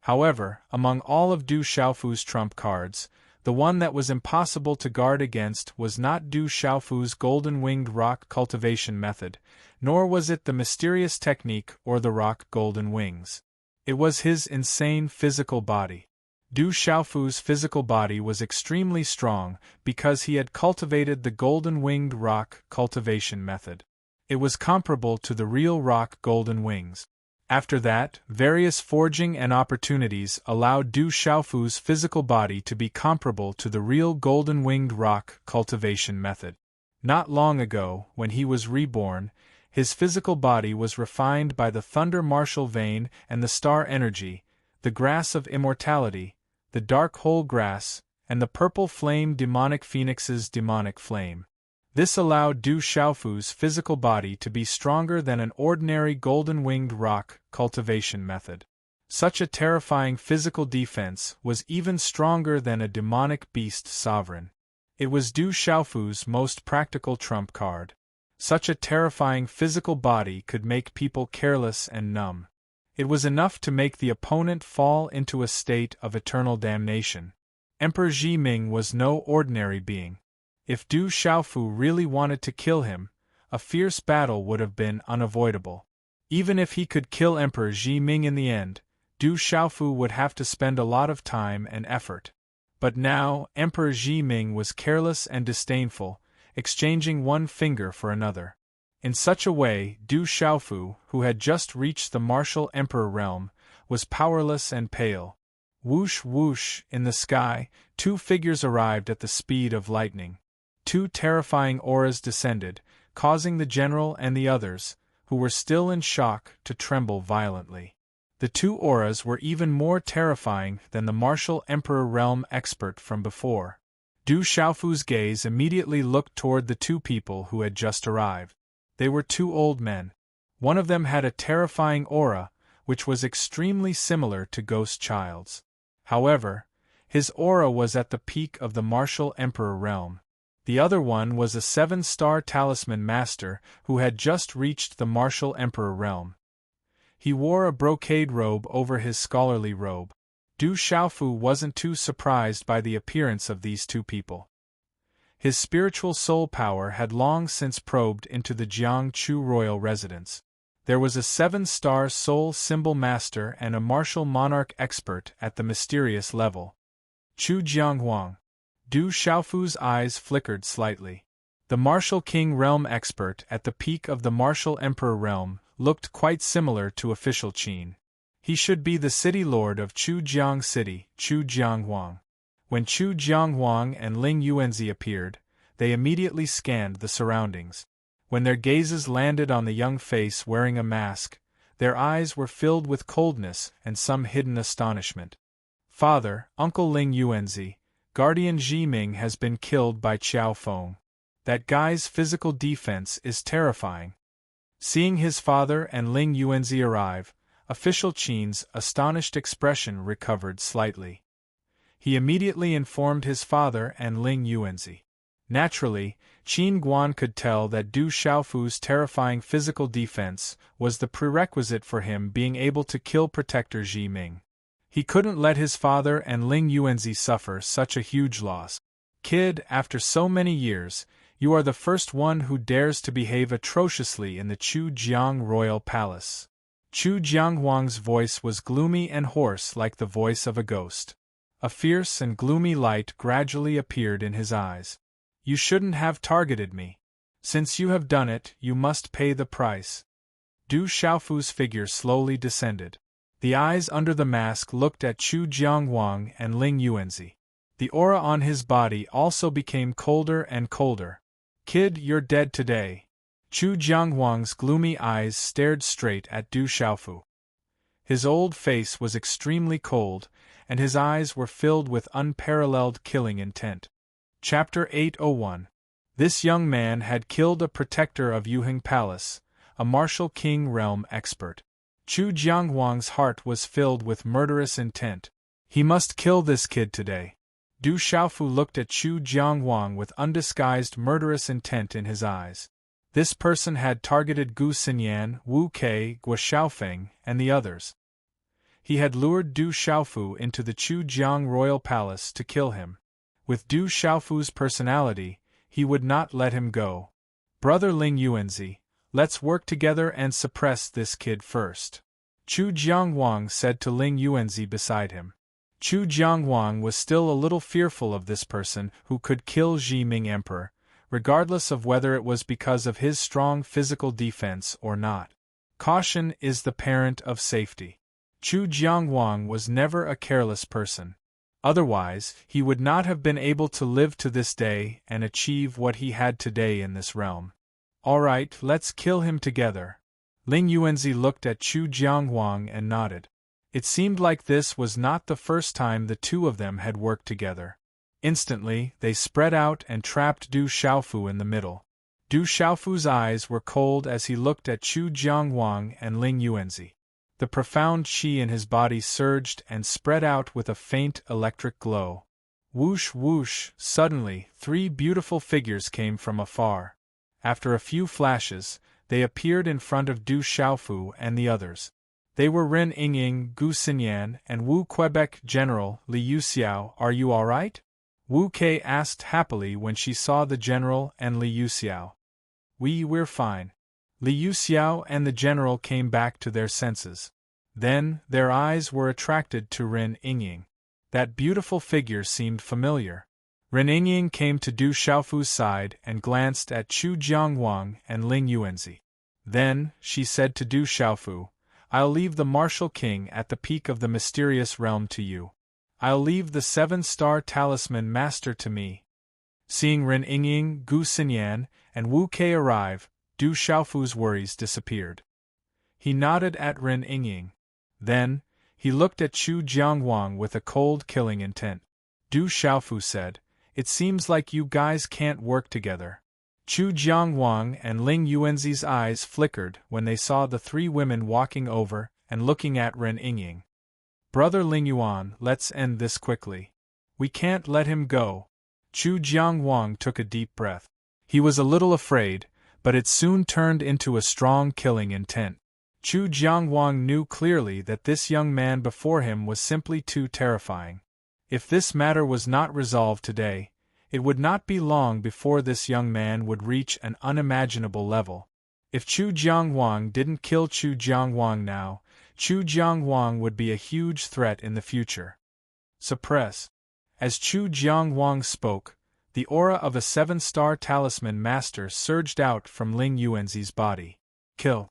However, among all of Du Xiaofu's trump cards, the one that was impossible to guard against was not Du Xiaofu's golden-winged rock cultivation method, nor was it the mysterious technique or the rock golden wings. It was his insane physical body. Du Xiaofu's physical body was extremely strong because he had cultivated the golden-winged rock cultivation method. It was comparable to the real rock golden wings. After that, various forging and opportunities allowed Du Xiaofu's physical body to be comparable to the real golden-winged rock cultivation method. Not long ago, when he was reborn, his physical body was refined by the Thunder Martial Vein and the Star Energy, the Grass of Immortality, the Dark Hole Grass, and the Purple Flame Demonic Phoenix's Demonic Flame. This allowed Du Xiaofu's physical body to be stronger than an ordinary golden-winged rock cultivation method. Such a terrifying physical defense was even stronger than a demonic beast sovereign. It was Du Xiaofu's most practical trump card. Such a terrifying physical body could make people careless and numb. It was enough to make the opponent fall into a state of eternal damnation. Emperor Ji Ming was no ordinary being. If Du Xiaofu really wanted to kill him, a fierce battle would have been unavoidable. Even if he could kill Emperor Ji Ming in the end, Du Xiaofu would have to spend a lot of time and effort. But now, Emperor Ji Ming was careless and disdainful, exchanging one finger for another. In such a way, Du Xiaofu, who had just reached the martial emperor realm, was powerless and pale. Whoosh whoosh, in the sky, two figures arrived at the speed of lightning. Two terrifying auras descended, causing the general and the others, who were still in shock, to tremble violently. The two auras were even more terrifying than the martial emperor realm expert from before. Du Xiaofu's gaze immediately looked toward the two people who had just arrived. They were two old men. One of them had a terrifying aura, which was extremely similar to Ghost Child's. However, his aura was at the peak of the martial emperor realm. The other one was a 7-star talisman master who had just reached the martial emperor realm. He wore a brocade robe over his scholarly robe. Du Xiaofu wasn't too surprised by the appearance of these two people. His spiritual soul power had long since probed into the Jiangchu royal residence. There was a 7-star soul symbol master and a martial monarch expert at the mysterious level. Chu Jianghuang. Du Xiaofu's eyes flickered slightly. The martial king realm expert at the peak of the martial emperor realm looked quite similar to official Qin. He should be the city lord of Chujiang City, Chu Jianghuang. When Chu Jianghuang and Ling Yuanzi appeared, they immediately scanned the surroundings. When their gazes landed on the young face wearing a mask, their eyes were filled with coldness and some hidden astonishment. Father, Uncle Ling Yuanzi, Guardian Ji Ming has been killed by Qiao Feng. That guy's physical defense is terrifying. Seeing his father and Ling Yuanzi arrive, official Qin's astonished expression recovered slightly. He immediately informed his father and Ling Yuanzi. Naturally, Qin Guan could tell that Du Xiaofu's terrifying physical defense was the prerequisite for him being able to kill Protector Ji Ming. He couldn't let his father and Ling Yuanzi suffer such a huge loss. Kid, after so many years, you are the first one who dares to behave atrociously in the Chu Jiang royal palace. Chu Jianghuang's voice was gloomy and hoarse like the voice of a ghost. A fierce and gloomy light gradually appeared in his eyes. You shouldn't have targeted me. Since you have done it, you must pay the price. Du Xiaofu's figure slowly descended. The eyes under the mask looked at Chu Jianghuang and Ling Yuanzi. The aura on his body also became colder and colder. Kid, you're dead today. Chu Jianghuang's gloomy eyes stared straight at Du Xiaofu. His old face was extremely cold, and his eyes were filled with unparalleled killing intent. Chapter 801. This young man had killed a protector of Yuheng Palace, a martial king realm expert. Chu Jianghuang's heart was filled with murderous intent. He must kill this kid today. Du Xiaofu looked at Chu Jianghuang with undisguised murderous intent in his eyes. This person had targeted Gu Xinyan, Wu Kei, Guo Xiaofeng, and the others. He had lured Du Xiaofu into the Chu Jiang royal palace to kill him. With Du Xiaofu's personality, he would not let him go. Brother Ling Yuanzi, let's work together and suppress this kid first. Chu Jianghuang said to Ling Yuanzi beside him. Chu Jianghuang was still a little fearful of this person who could kill Ji Ming Emperor, regardless of whether it was because of his strong physical defense or not. Caution is the parent of safety. Chu Jianghuang was never a careless person. Otherwise, he would not have been able to live to this day and achieve what he had today in this realm. All right, let's kill him together. Ling Yuanzi looked at Chu Jianghuang and nodded. It seemed like this was not the first time the two of them had worked together. Instantly, they spread out and trapped Du Xiaofu in the middle. Du Xiaofu's eyes were cold as he looked at Chu Jianghuang and Ling Yuanzi. The profound qi in his body surged and spread out with a faint electric glow. Whoosh whoosh, suddenly, 3 beautiful figures came from afar. After a few flashes, they appeared in front of Du Xiaofu and the others. They were Ren Yingying, Gu Xinyan, and Wu Quebec General Li Yuxiao. Are you all right? Wu Kei asked happily when she saw the general and Li Yuxiao. We're fine. Li Yuxiao and the general came back to their senses. Then, their eyes were attracted to Ren Yingying. That beautiful figure seemed familiar. Ren Yingying came to Du Xiaofu's side and glanced at Chu Jiangwang and Ling Yuanzi. Then, she said to Du Xiaofu, I'll leave the martial king at the peak of the mysterious realm to you. I'll leave the 7-star talisman master to me. Seeing Ren Yingying, Gu Xinyan, and Wu Kei arrive, Du Xiaofu's worries disappeared. He nodded at Ren Yingying. Then, he looked at Chu Jiangwang with a cold killing intent. Du Xiaofu said, It seems like you guys can't work together. Chu Jiangwang and Ling Yuanzi's eyes flickered when they saw the 3 women walking over and looking at Ren Yingying. Brother Ling Yuan, let's end this quickly. We can't let him go. Chu Jiangwang took a deep breath. He was a little afraid, but it soon turned into a strong killing intent. Chu Jiangwang knew clearly that this young man before him was simply too terrifying. If this matter was not resolved today, it would not be long before this young man would reach an unimaginable level. If Chu Jiangwang didn't kill Chu Jiangwang now, Chu Jiangwang would be a huge threat in the future. Suppress. As Chu Jiangwang spoke, the aura of a 7-star talisman master surged out from Ling Yuanzi's body. Kill.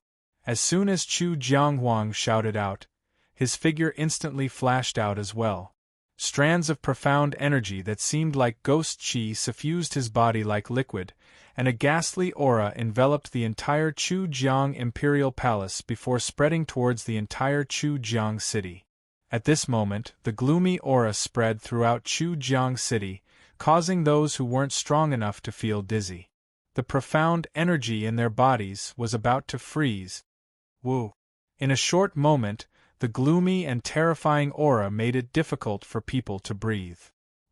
As soon as Chu Jiangwang shouted out, his figure instantly flashed out as well. Strands of profound energy that seemed like ghost qi suffused his body like liquid, and a ghastly aura enveloped the entire Chu Jiang Imperial Palace before spreading towards the entire Chu Jiang city. At this moment, the gloomy aura spread throughout Chu Jiang city, causing those who weren't strong enough to feel dizzy. The profound energy in their bodies was about to freeze. Woo! In a short moment, the gloomy and terrifying aura made it difficult for people to breathe.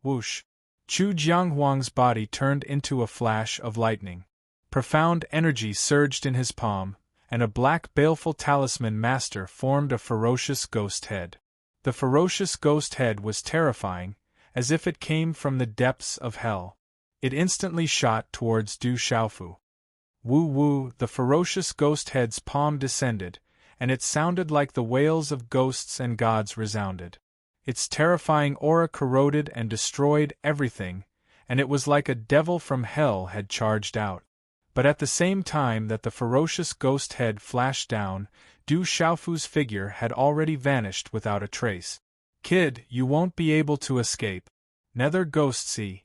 Whoosh! Chu Jiangwang's body turned into a flash of lightning. Profound energy surged in his palm, and a black baleful talisman master formed a ferocious ghost head. The ferocious ghost head was terrifying, as if it came from the depths of hell. It instantly shot towards Du Xiaofu. Woo! The ferocious ghost head's palm descended, and it sounded like the wails of ghosts and gods resounded. Its terrifying aura corroded and destroyed everything, and it was like a devil from hell had charged out. But at the same time that the ferocious ghost head flashed down, Du Xiaofu's figure had already vanished without a trace. Kid, you won't be able to escape. Nether ghostsy.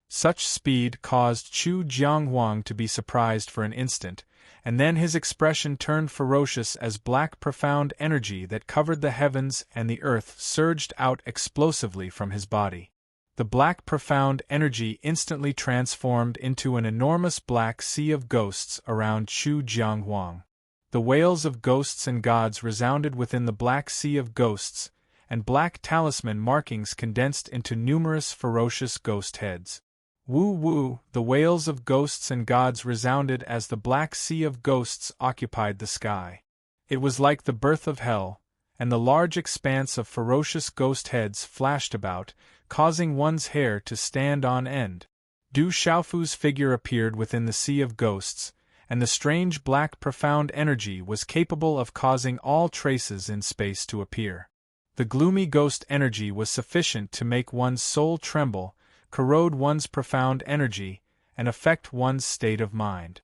Such speed caused Chu Jiangwang to be surprised for an instant, and then his expression turned ferocious as black profound energy that covered the heavens and the earth surged out explosively from his body. The black profound energy instantly transformed into an enormous black sea of ghosts around Chu Jiangwang. The wails of ghosts and gods resounded within the black sea of ghosts, and black talisman markings condensed into numerous ferocious ghost heads. Woo! The wails of ghosts and gods resounded as the black sea of ghosts occupied the sky. It was like the birth of hell, and the large expanse of ferocious ghost heads flashed about, causing one's hair to stand on end. Du Xiaofu's figure appeared within the sea of ghosts, and the strange black profound energy was capable of causing all traces in space to appear. The gloomy ghost energy was sufficient to make one's soul tremble, corrode one's profound energy, and affect one's state of mind.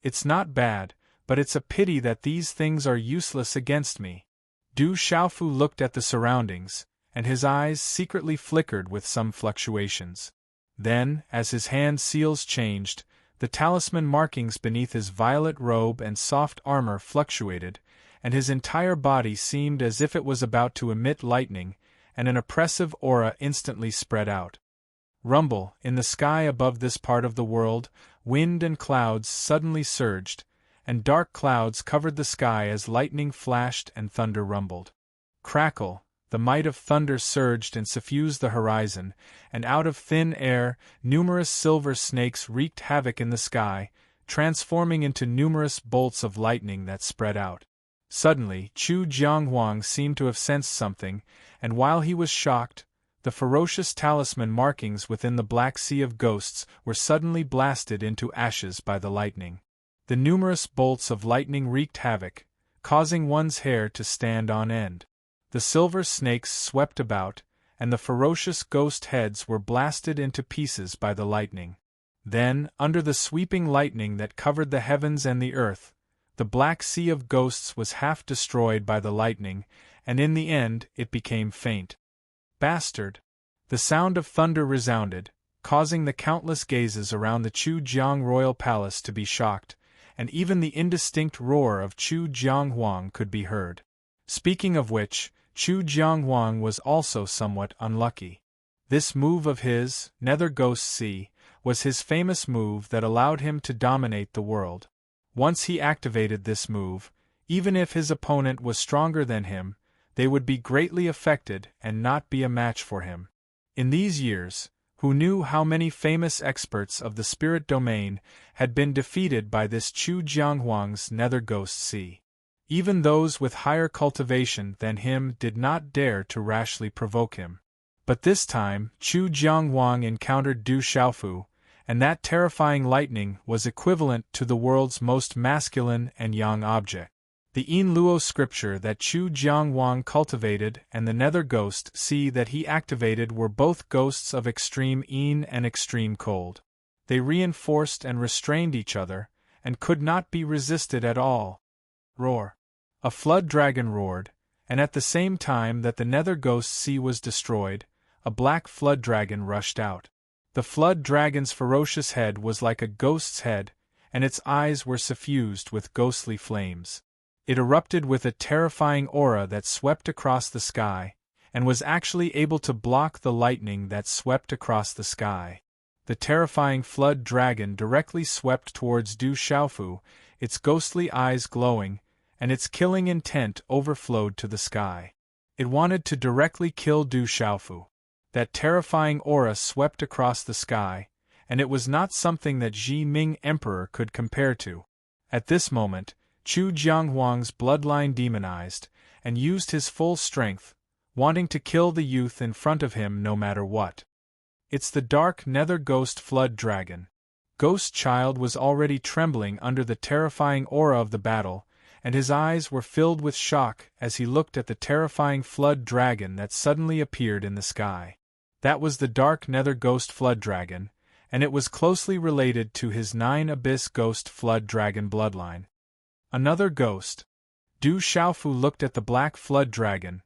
It's not bad, but it's a pity that these things are useless against me. Du Xiaofu looked at the surroundings, and his eyes secretly flickered with some fluctuations. Then, as his hand seals changed, the talisman markings beneath his violet robe and soft armor fluctuated, and his entire body seemed as if it was about to emit lightning, and an oppressive aura instantly spread out. Rumble, in the sky above this part of the world, wind and clouds suddenly surged, and dark clouds covered the sky as lightning flashed and thunder rumbled. Crackle, the might of thunder surged and suffused the horizon, and out of thin air, numerous silver snakes wreaked havoc in the sky, transforming into numerous bolts of lightning that spread out. Suddenly, Chu Jianghuang seemed to have sensed something, and while he was shocked, the ferocious talisman markings within the Black Sea of Ghosts were suddenly blasted into ashes by the lightning. The numerous bolts of lightning wreaked havoc, causing one's hair to stand on end. The silver snakes swept about, and the ferocious ghost heads were blasted into pieces by the lightning. Then, under the sweeping lightning that covered the heavens and the earth, the Black Sea of Ghosts was half destroyed by the lightning, and in the end it became faint. Bastard! The sound of thunder resounded, causing the countless gazes around the Chu Jiang royal palace to be shocked, and even the indistinct roar of Chu Jianghuang could be heard. Speaking of which, Chu Jianghuang was also somewhat unlucky. This move of his, Nether Ghost Sea, was his famous move that allowed him to dominate the world. Once he activated this move, even if his opponent was stronger than him, they would be greatly affected and not be a match for him. In these years, who knew how many famous experts of the spirit domain had been defeated by this Chu Jianghuang's Nether Ghost Sea? Even those with higher cultivation than him did not dare to rashly provoke him. But this time, Chu Jianghuang encountered Du Xiaofu, and that terrifying lightning was equivalent to the world's most masculine and young object. The Yin Luo scripture that Chu Jianghuang cultivated and the Nether Ghost Sea that he activated were both ghosts of extreme yin and extreme cold. They reinforced and restrained each other, and could not be resisted at all. Roar! A flood dragon roared, and at the same time that the Nether Ghost Sea was destroyed, a black flood dragon rushed out. The flood dragon's ferocious head was like a ghost's head, and its eyes were suffused with ghostly flames. It erupted with a terrifying aura that swept across the sky, and was actually able to block the lightning that swept across the sky. The terrifying flood dragon directly swept towards Du Xiaofu, its ghostly eyes glowing, and its killing intent overflowed to the sky. It wanted to directly kill Du Xiaofu. That terrifying aura swept across the sky, and it was not something that Ji Ming Emperor could compare to. At this moment, Chu Jianghuang's bloodline demonized, and used his full strength, wanting to kill the youth in front of him no matter what. It's the dark Nether Ghost Flood Dragon. Ghost Child was already trembling under the terrifying aura of the battle, and his eyes were filled with shock as he looked at the terrifying flood dragon that suddenly appeared in the sky. That was the dark Nether Ghost Flood Dragon, and it was closely related to his 9 Abyss Ghost Flood Dragon bloodline. Another ghost. Du Xiaofu looked at the black flood dragon,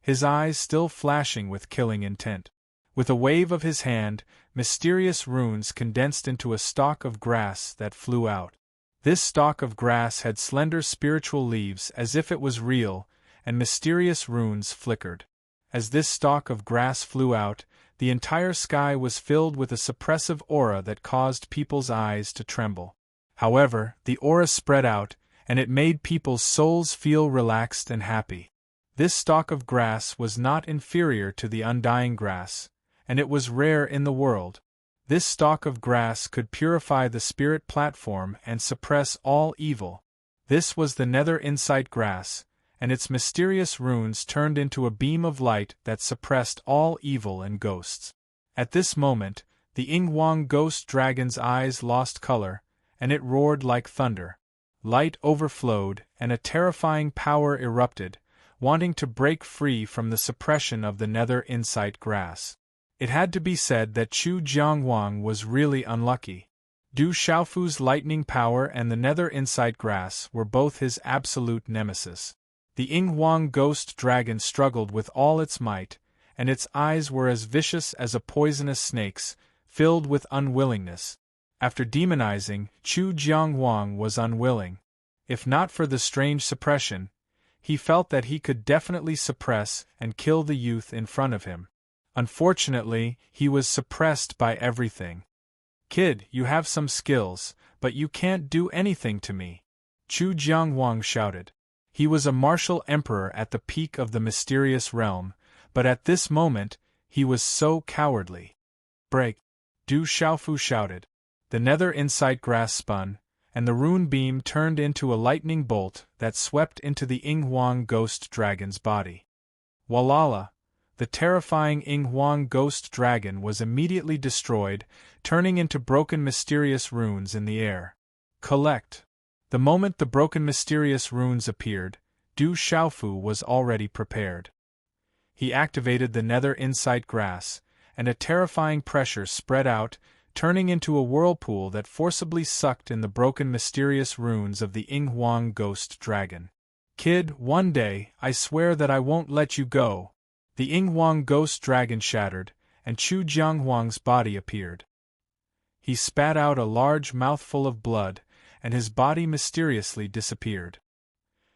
his eyes still flashing with killing intent. With a wave of his hand, mysterious runes condensed into a stalk of grass that flew out. This stalk of grass had slender spiritual leaves as if it was real, and mysterious runes flickered. As this stalk of grass flew out, the entire sky was filled with a suppressive aura that caused people's eyes to tremble. However, the aura spread out, and it made people's souls feel relaxed and happy. This stalk of grass was not inferior to the undying grass, and it was rare in the world. This stalk of grass could purify the spirit platform and suppress all evil. This was the Nether Insight Grass, and its mysterious runes turned into a beam of light that suppressed all evil and ghosts. At this moment, the Yinghuang Ghost Dragon's eyes lost color, and it roared like thunder. Light overflowed, and a terrifying power erupted, wanting to break free from the suppression of the Nether Insight Grass. It had to be said that Chu Jianghuang was really unlucky. Du Xiaofu's lightning power and the Nether Insight Grass were both his absolute nemesis. The Yinghuang Ghost Dragon struggled with all its might, and its eyes were as vicious as a poisonous snake's, filled with unwillingness. After demonizing, Chu Jianghuang was unwilling. If not for the strange suppression, he felt that he could definitely suppress and kill the youth in front of him. Unfortunately, he was suppressed by everything. "Kid, you have some skills, but you can't do anything to me," Chu Jianghuang shouted. He was a martial emperor at the peak of the mysterious realm, but at this moment, he was so cowardly. "Break!" Du Xiaofu shouted. The Nether Insight Grass spun, and the rune beam turned into a lightning bolt that swept into the Ing Huang ghost dragon's body. Walala! The terrifying Ing Huang ghost dragon was immediately destroyed, turning into broken mysterious runes in the air. Collect! The moment the broken mysterious runes appeared, Du Xiaofu was already prepared. He activated the nether insight grass, and a terrifying pressure spread out, turning into a whirlpool that forcibly sucked in the broken mysterious runes of the Ing Huang ghost dragon. Kid, one day, I swear that I won't let you go. The Ing Huang ghost dragon shattered, and Chu Jianghuang's body appeared. He spat out a large mouthful of blood, and his body mysteriously disappeared.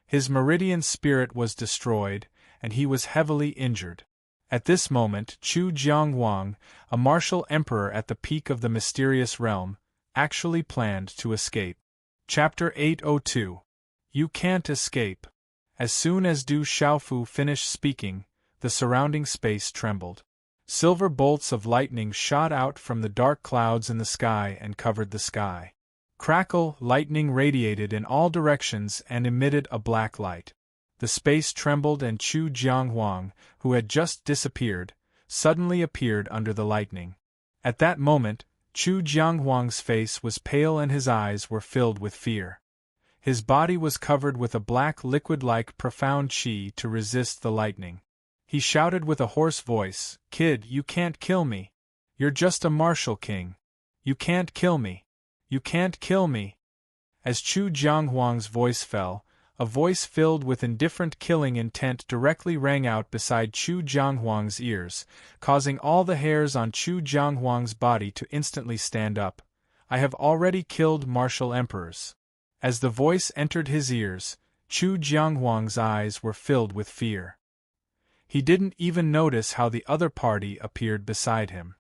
His meridian spirit was destroyed, and he was heavily injured. At this moment, Chu Jianghuang, a martial emperor at the peak of the mysterious realm, actually planned to escape. Chapter 802. You can't escape. As soon as Du Xiaofu finished speaking, the surrounding space trembled. Silver bolts of lightning shot out from the dark clouds in the sky and covered the sky. Crackle, lightning radiated in all directions and emitted a black light. The space trembled and Chu Jianghuang, who had just disappeared, suddenly appeared under the lightning. At that moment, Chu Jianghuang's face was pale and his eyes were filled with fear. His body was covered with a black liquid-like profound qi to resist the lightning. He shouted with a hoarse voice, "Kid, you can't kill me. You're just a martial king. You can't kill me. You can't kill me." As Chu Jianghuang's voice fell, a voice filled with indifferent killing intent directly rang out beside Chu Jianghuang's ears, causing all the hairs on Chu Jianghuang's body to instantly stand up. "I have already killed martial emperors." As the voice entered his ears, Chu Jianghuang's eyes were filled with fear. He didn't even notice how the other party appeared beside him.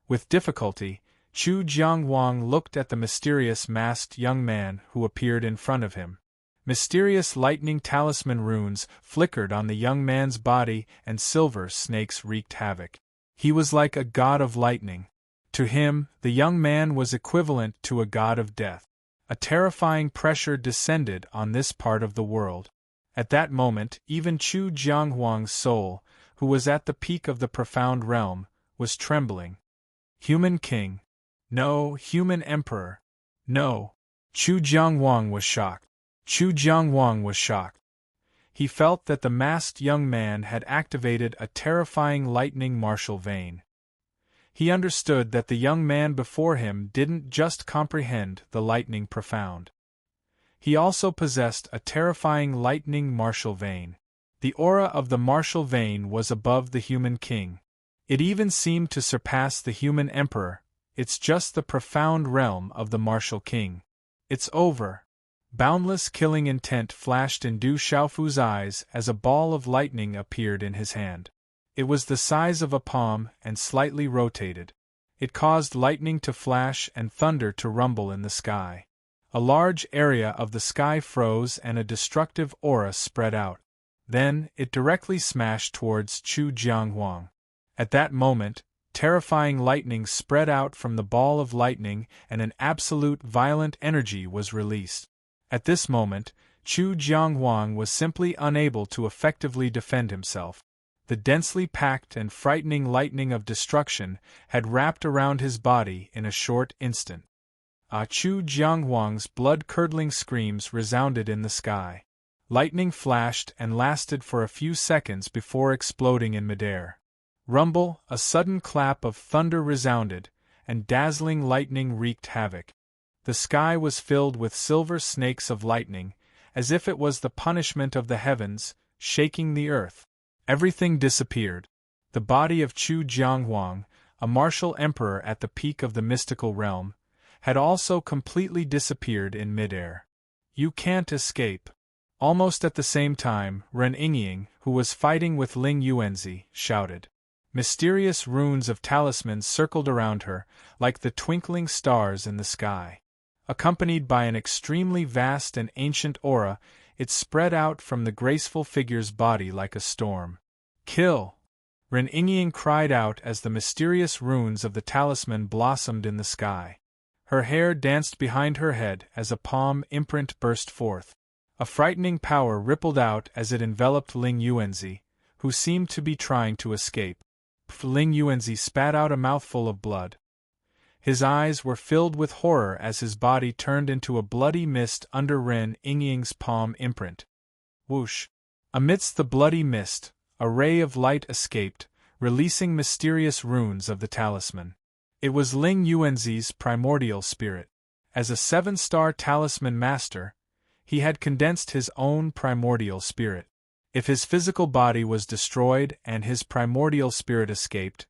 With difficulty, Chu Jianghuang looked at the mysterious masked young man who appeared in front of him. Mysterious lightning talisman runes flickered on the young man's body and silver snakes wreaked havoc. He was like a god of lightning. To him, the young man was equivalent to a god of death. A terrifying pressure descended on this part of the world. At that moment, even Chu Jianghuang's soul, who was at the peak of the profound realm, was trembling. Human king. No, human emperor. No. Chu Jianghuang was shocked. Chu Jianghuang was shocked. He felt that the masked young man had activated a terrifying lightning martial vein. He understood that the young man before him didn't just comprehend the lightning profound. He also possessed a terrifying lightning martial vein. The aura of the martial vein was above the human king. It even seemed to surpass the human emperor. It's just the profound realm of the martial king. It's over. Boundless killing intent flashed in Du Xiaofu's eyes as a ball of lightning appeared in his hand. It was the size of a palm and slightly rotated. It caused lightning to flash and thunder to rumble in the sky. A large area of the sky froze and a destructive aura spread out. Then, it directly smashed towards Chu Jianghuang. At that moment, terrifying lightning spread out from the ball of lightning and an absolute violent energy was released. At this moment, Chu Jianghuang was simply unable to effectively defend himself. The densely packed and frightening lightning of destruction had wrapped around his body in a short instant. Chu Jianghuang's blood-curdling screams resounded in the sky. Lightning flashed and lasted for a few seconds before exploding in midair. Rumble, a sudden clap of thunder resounded, and dazzling lightning wreaked havoc. The sky was filled with silver snakes of lightning, as if it was the punishment of the heavens, shaking the earth. Everything disappeared. The body of Chu Jianghuang, a martial emperor at the peak of the mystical realm, had also completely disappeared in midair. You can't escape. Almost at the same time, Ren Yingying, who was fighting with Ling Yuanzi, shouted. Mysterious runes of talismans circled around her, like the twinkling stars in the sky. Accompanied by an extremely vast and ancient aura, it spread out from the graceful figure's body like a storm. Kill! Ren Yingying cried out as the mysterious runes of the talisman blossomed in the sky. Her hair danced behind her head as a palm imprint burst forth. A frightening power rippled out as it enveloped Ling Yuanzi, who seemed to be trying to escape. Ling Yuanzi spat out a mouthful of blood. His eyes were filled with horror as his body turned into a bloody mist under Ren Yingying's palm imprint. Whoosh! Amidst the bloody mist, a ray of light escaped, releasing mysterious runes of the talisman. It was Ling Yuanzi's primordial spirit. As a 7-star talisman master, he had condensed his own primordial spirit. If his physical body was destroyed and his primordial spirit escaped,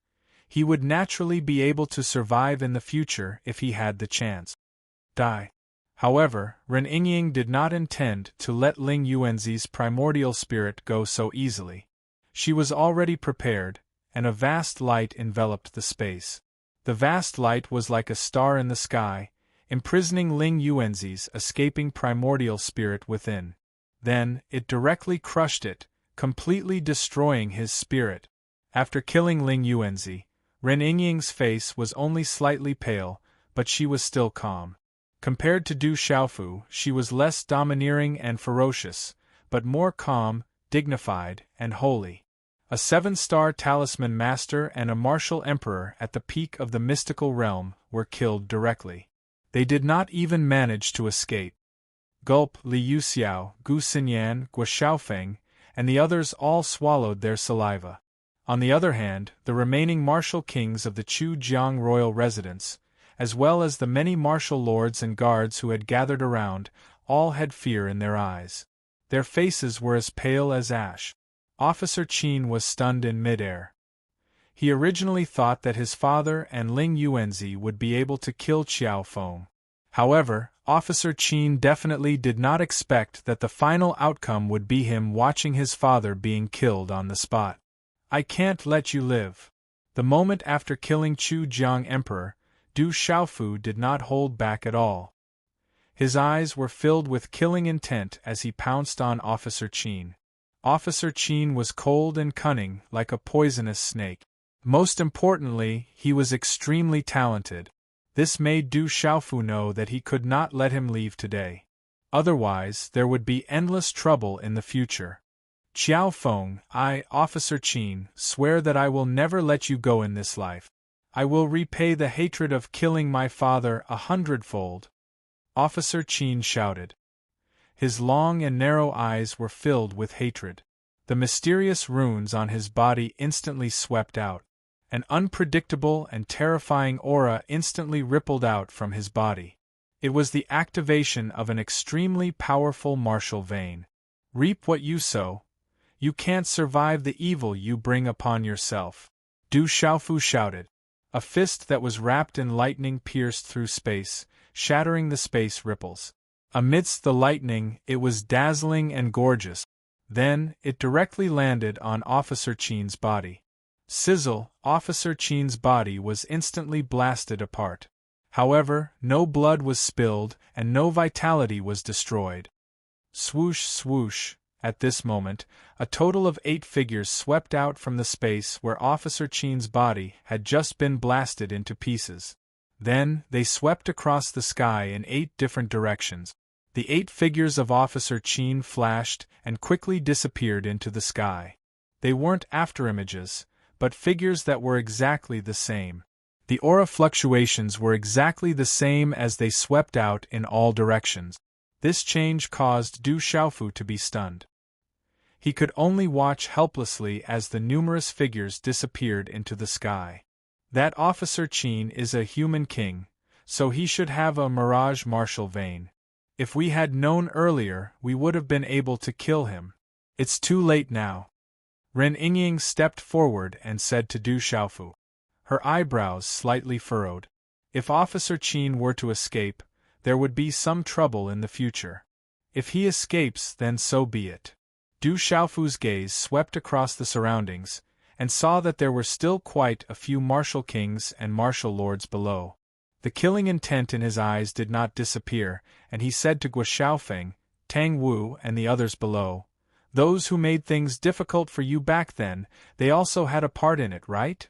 he would naturally be able to survive in the future if he had the chance. Die. However, Ren Yingying did not intend to let Ling Yuanzi's primordial spirit go so easily. She was already prepared, and a vast light enveloped the space. The vast light was like a star in the sky, imprisoning Ling Yuanzi's escaping primordial spirit within. Then, it directly crushed it, completely destroying his spirit. After killing Ling Yuanzi, Ren Yingying's face was only slightly pale, but she was still calm. Compared to Du Xiaofu, she was less domineering and ferocious, but more calm, dignified, and holy. A 7-star talisman master and a martial emperor at the peak of the mystical realm were killed directly. They did not even manage to escape. Gulp, Li Yuxiao, Gu Xinyan, Guo Xiaofeng, and the others all swallowed their saliva. On the other hand, the remaining martial kings of the Chujiang royal residence, as well as the many martial lords and guards who had gathered around, all had fear in their eyes. Their faces were as pale as ash. Officer Qin was stunned in midair. He originally thought that his father and Ling Yuanzi would be able to kill Qiao Feng. However, Officer Qin definitely did not expect that the final outcome would be him watching his father being killed on the spot. I can't let you live. The moment after killing Chujiang Emperor, Du Xiaofu did not hold back at all. His eyes were filled with killing intent as he pounced on Officer Qin. Officer Qin was cold and cunning, like a poisonous snake. Most importantly, he was extremely talented. This made Du Xiaofu know that he could not let him leave today. Otherwise, there would be endless trouble in the future. Qiao Feng, I, Officer Qin, swear that I will never let you go in this life. I will repay the hatred of killing my father 100-fold. Officer Qin shouted. His long and narrow eyes were filled with hatred. The mysterious runes on his body instantly swept out. An unpredictable and terrifying aura instantly rippled out from his body. It was the activation of an extremely powerful martial vein. Reap what you sow. You can't survive the evil you bring upon yourself. Du Xiaofu shouted. A fist that was wrapped in lightning pierced through space, shattering the space ripples. Amidst the lightning, it was dazzling and gorgeous. Then, it directly landed on Officer Qin's body. Sizzle, Officer Qin's body was instantly blasted apart. However, no blood was spilled and no vitality was destroyed. Swoosh, swoosh. At this moment, a total of 8 figures swept out from the space where Officer Qin's body had just been blasted into pieces. Then, they swept across the sky in 8 different directions. The 8 figures of Officer Qin flashed and quickly disappeared into the sky. They weren't afterimages, but figures that were exactly the same. The aura fluctuations were exactly the same as they swept out in all directions. This change caused Du Xiaofu to be stunned. He could only watch helplessly as the numerous figures disappeared into the sky. That Officer Qin is a human king, so he should have a mirage martial vein. If we had known earlier, we would have been able to kill him. It's too late now. Ren Yingying stepped forward and said to Du Xiaofu. Her eyebrows slightly furrowed. If Officer Qin were to escape, there would be some trouble in the future. If he escapes, then so be it. Du Xiaofu's gaze swept across the surroundings, and saw that there were still quite a few martial kings and martial lords below. The killing intent in his eyes did not disappear, and he said to Guo Xiaofeng, Tang Wu and the others below, those who made things difficult for you back then, they also had a part in it, right?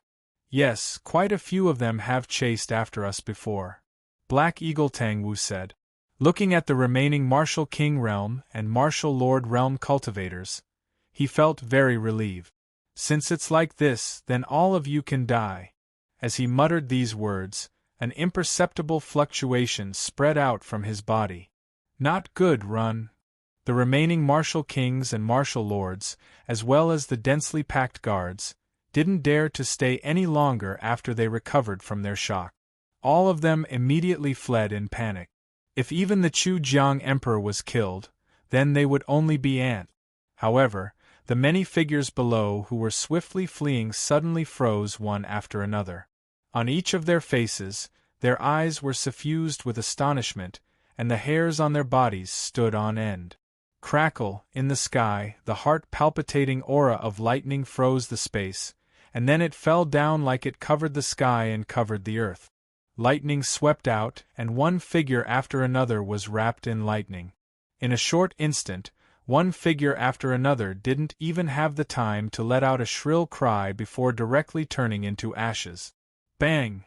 Yes, quite a few of them have chased after us before. Black Eagle Tang Wu said. Looking at the remaining Martial King Realm and Martial Lord Realm cultivators, he felt very relieved. Since it's like this, then all of you can die. As he muttered these words, an imperceptible fluctuation spread out from his body. Not good, run. The remaining Martial Kings and Martial Lords, as well as the densely packed guards, didn't dare to stay any longer after they recovered from their shock. All of them immediately fled in panic. If even the Chu-Jiang Emperor was killed, then they would only be ant. However, the many figures below who were swiftly fleeing suddenly froze one after another. On each of their faces, their eyes were suffused with astonishment, and the hairs on their bodies stood on end. Crackle, in the sky, the heart-palpitating aura of lightning froze the space, and then it fell down like it covered the sky and covered the earth. Lightning swept out, and one figure after another was wrapped in lightning. In a short instant, one figure after another didn't even have the time to let out a shrill cry before directly turning into ashes. Bang!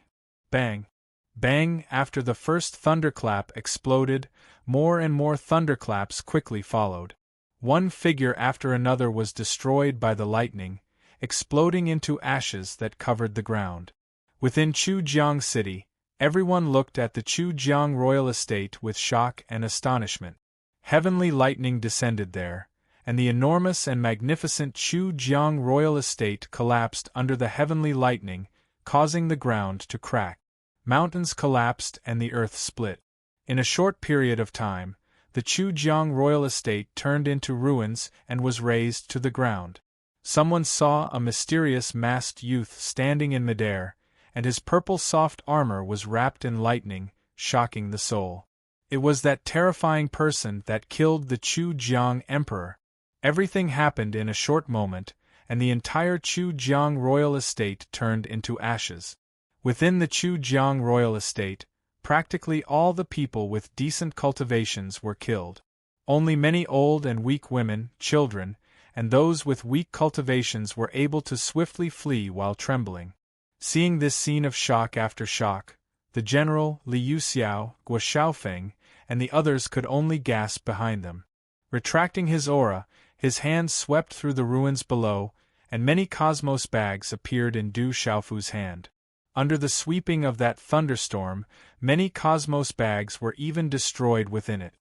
Bang! Bang! After the first thunderclap exploded, more and more thunderclaps quickly followed. One figure after another was destroyed by the lightning, exploding into ashes that covered the ground. Within Chu-Jiang City, everyone looked at the Chu-Jiang royal estate with shock and astonishment. Heavenly lightning descended there, and the enormous and magnificent Chu-Jiang royal estate collapsed under the heavenly lightning, causing the ground to crack. Mountains collapsed and the earth split. In a short period of time, the Chu-Jiang royal estate turned into ruins and was razed to the ground. Someone saw a mysterious masked youth standing in midair, and his purple soft armor was wrapped in lightning, shocking the soul. It was that terrifying person that killed the Chu-Jiang Emperor. Everything happened in a short moment, and the entire Chu-Jiang royal estate turned into ashes. Within the Chu-Jiang royal estate, practically all the people with decent cultivations were killed. Only many old and weak women, children, and those with weak cultivations were able to swiftly flee while trembling. Seeing this scene of shock after shock, the general, Liu Xiao, Guo Xiaofeng, and the others could only gasp behind them. Retracting his aura, his hand swept through the ruins below, and many cosmos bags appeared in Du Xiaofu's hand. Under the sweeping of that thunderstorm, many cosmos bags were even destroyed within it.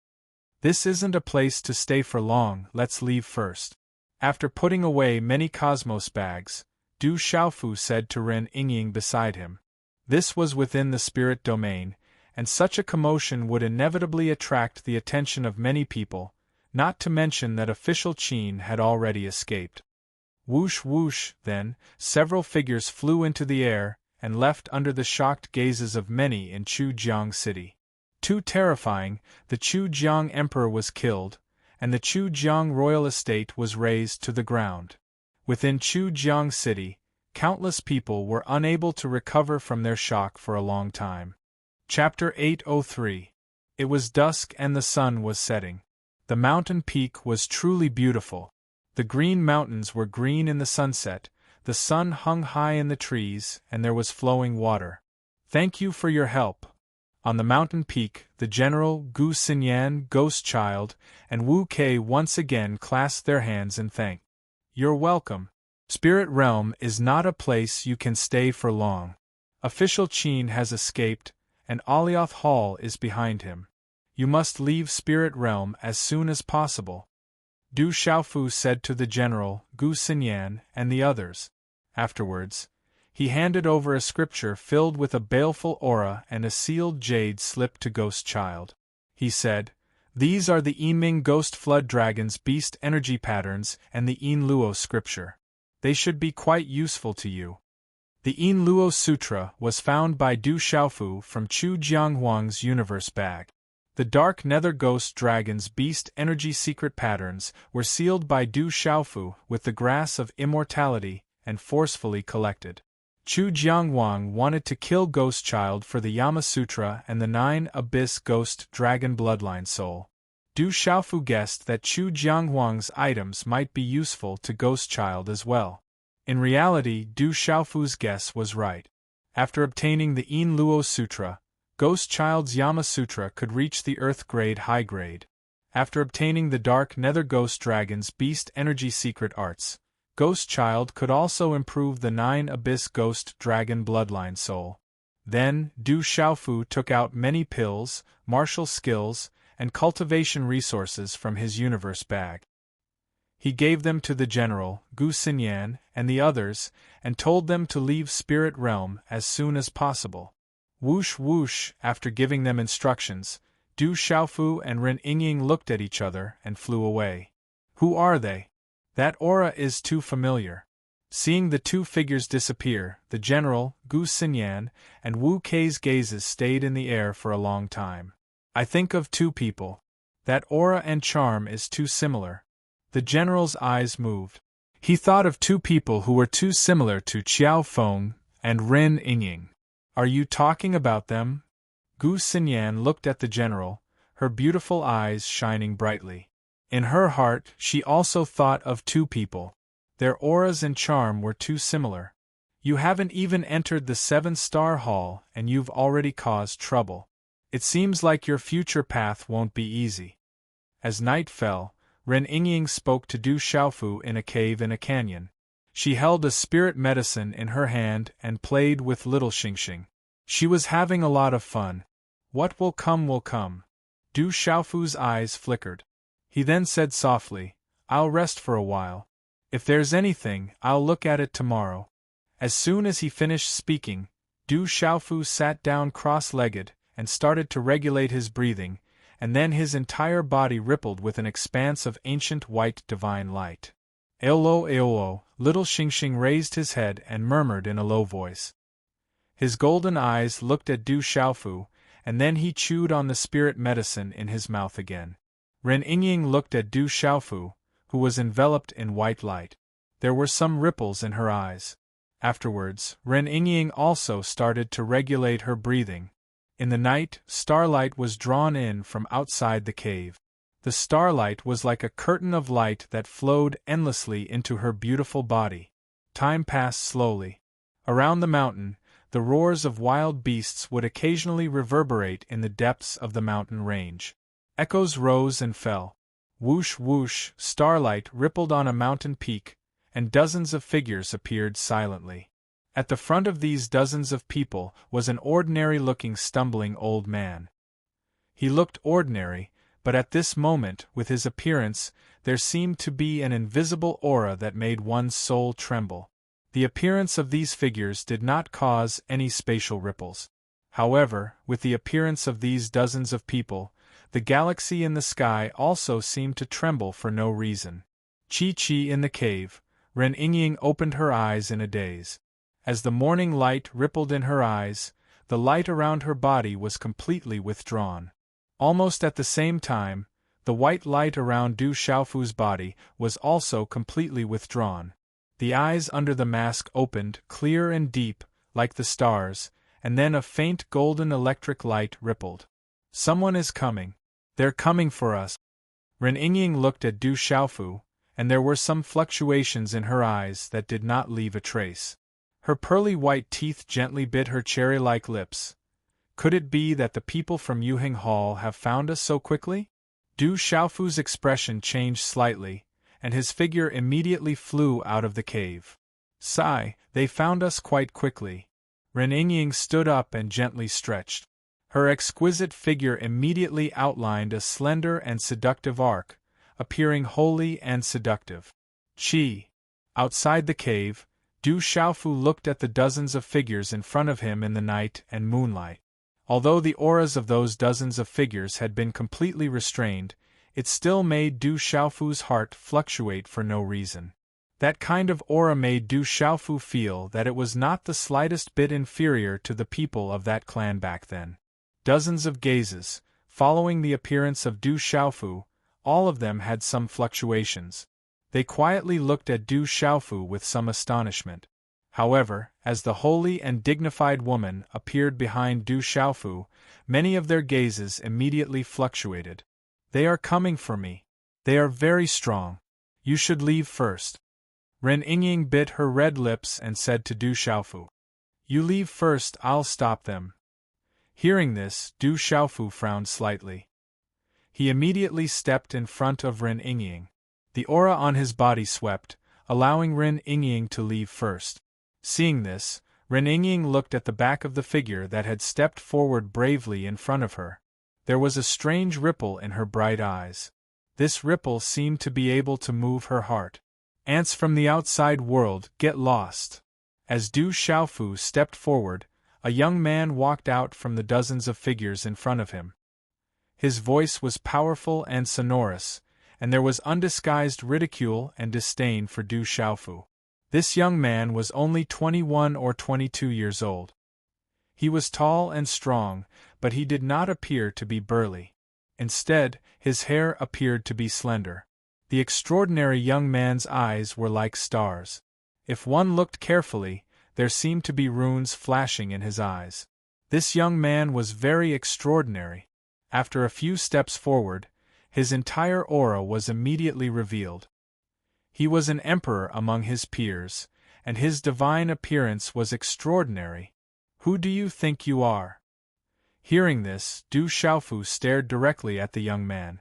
This isn't a place to stay for long, let's leave first. After putting away many cosmos bags, Du Xiaofu said to Ren Yingying beside him. This was within the spirit domain, and such a commotion would inevitably attract the attention of many people, not to mention that official Qin had already escaped. Whoosh whoosh, then, several figures flew into the air, and left under the shocked gazes of many in Chu-Jiang City. Too terrifying, the Chu-Jiang Emperor was killed, and the Chu-Jiang royal estate was razed to the ground. Within Chu-Jiang City, countless people were unable to recover from their shock for a long time. Chapter 803. It was dusk and the sun was setting. The mountain peak was truly beautiful. The green mountains were green in the sunset, the sun hung high in the trees, and there was flowing water. Thank you for your help. On the mountain peak, the general, Gu Xinyan, Ghost Child, and Wu Kei once again clasped their hands in thank. You're welcome. Spirit Realm is not a place you can stay for long. Official Qin has escaped, and Alioth Hall is behind him. You must leave Spirit Realm as soon as possible. Du Xiaofu said to the general, Gu Xinyan, and the others. Afterwards, he handed over a scripture filled with a baleful aura and a sealed jade slip to Ghost Child. He said, These are the Yiming Ghost Flood Dragon's beast energy patterns and the Yin Luo scripture. They should be quite useful to you. The Yin Luo Sutra was found by Du Xiaofu from Chu Jianghuang's universe bag. The Dark Nether Ghost Dragon's beast energy secret patterns were sealed by Du Xiaofu with the grass of immortality and forcefully collected. Chu Jianghuang wanted to kill Ghost Child for the Yama Sutra and the 9 Abyss Ghost Dragon Bloodline Soul. Du Xiaofu guessed that Chu Jianghuang's items might be useful to Ghost Child as well. In reality, Du Xiaofu's guess was right. After obtaining the Yin Luo Sutra, Ghost Child's Yama Sutra could reach the Earth grade high grade. After obtaining the Dark Nether Ghost Dragon's Beast Energy Secret Arts, Ghost Child could also improve the 9 Abyss Ghost Dragon Bloodline Soul. Then, Du Xiaofu took out many pills, martial skills, and cultivation resources from his universe bag. He gave them to the general, Gu Xinyan, and the others, and told them to leave Spirit Realm as soon as possible. Whoosh whoosh, after giving them instructions, Du Xiaofu and Ren Yingying looked at each other and flew away. Who are they? That aura is too familiar. Seeing the two figures disappear, the general, Gu Xinyan, and Wu Kei's gazes stayed in the air for a long time. I think of two people. That aura and charm is too similar. The general's eyes moved. He thought of two people who were too similar to Qiao Feng and Ren Yingying. Are you talking about them? Gu Xinyan looked at the general, her beautiful eyes shining brightly. In her heart, she also thought of two people. Their auras and charm were too similar. You haven't even entered the 7-star hall and you've already caused trouble. It seems like your future path won't be easy. As night fell, Ren Yingying spoke to Du Xiaofu in a cave in a canyon. She held a spirit medicine in her hand and played with little Xingxing. She was having a lot of fun. What will come will come. Du Xiaofu's eyes flickered. He then said softly, I'll rest for a while. If there's anything, I'll look at it tomorrow. As soon as he finished speaking, Du Xiaofu sat down cross-legged and started to regulate his breathing, and then his entire body rippled with an expanse of ancient white divine light. Aolo Aolo, little Xingxing raised his head and murmured in a low voice. His golden eyes looked at Du Xiaofu, and then he chewed on the spirit medicine in his mouth again. Ren Yingying looked at Du Xiaofu, who was enveloped in white light. There were some ripples in her eyes. Afterwards, Ren Yingying also started to regulate her breathing. In the night, starlight was drawn in from outside the cave. The starlight was like a curtain of light that flowed endlessly into her beautiful body. Time passed slowly. Around the mountain, the roars of wild beasts would occasionally reverberate in the depths of the mountain range. Echoes rose and fell. Whoosh whoosh, starlight rippled on a mountain peak, and dozens of figures appeared silently. At the front of these dozens of people was an ordinary-looking stumbling old man. He looked ordinary, but at this moment, with his appearance, there seemed to be an invisible aura that made one's soul tremble. The appearance of these figures did not cause any spatial ripples. However, with the appearance of these dozens of people, the galaxy in the sky also seemed to tremble for no reason. Chi-Chi in the cave, Ren Yingying opened her eyes in a daze. As the morning light rippled in her eyes, the light around her body was completely withdrawn. Almost at the same time, the white light around Du Xiaofu's body was also completely withdrawn. The eyes under the mask opened, clear and deep, like the stars, and then a faint golden electric light rippled. Someone is coming. They're coming for us. Ren Yingying looked at Du Xiaofu, and there were some fluctuations in her eyes that did not leave a trace. Her pearly white teeth gently bit her cherry-like lips. Could it be that the people from Yuheng Hall have found us so quickly? Du Xiaofu's expression changed slightly, and his figure immediately flew out of the cave. Sigh, they found us quite quickly. Ren Yingying stood up and gently stretched. Her exquisite figure immediately outlined a slender and seductive arc, appearing holy and seductive. Chi. Outside the cave, Du Xiaofu looked at the dozens of figures in front of him in the night and moonlight. Although the auras of those dozens of figures had been completely restrained, it still made Du Xiaofu's heart fluctuate for no reason. That kind of aura made Du Xiaofu feel that it was not the slightest bit inferior to the people of that clan back then. Dozens of gazes, following the appearance of Du Xiaofu, all of them had some fluctuations. They quietly looked at Du Xiaofu with some astonishment. However, as the holy and dignified woman appeared behind Du Xiaofu, many of their gazes immediately fluctuated. They are coming for me. They are very strong. You should leave first. Ren Yingying bit her red lips and said to Du Xiaofu, You leave first, I'll stop them. Hearing this, Du Xiaofu frowned slightly. He immediately stepped in front of Ren Yingying. The aura on his body swept, allowing Ren Yingying to leave first. Seeing this, Ren Yingying looked at the back of the figure that had stepped forward bravely in front of her. There was a strange ripple in her bright eyes. This ripple seemed to be able to move her heart. Ants from the outside world, get lost. As Du Xiaofu stepped forward, a young man walked out from the dozens of figures in front of him. His voice was powerful and sonorous, and there was undisguised ridicule and disdain for Du Xiaofu. This young man was only 21 or 22 years old. He was tall and strong, but he did not appear to be burly. Instead, his hair appeared to be slender. The extraordinary young man's eyes were like stars. If one looked carefully, there seemed to be runes flashing in his eyes. This young man was very extraordinary. After a few steps forward, his entire aura was immediately revealed. He was an emperor among his peers, and his divine appearance was extraordinary. Who do you think you are? Hearing this, Du Xiaofu stared directly at the young man.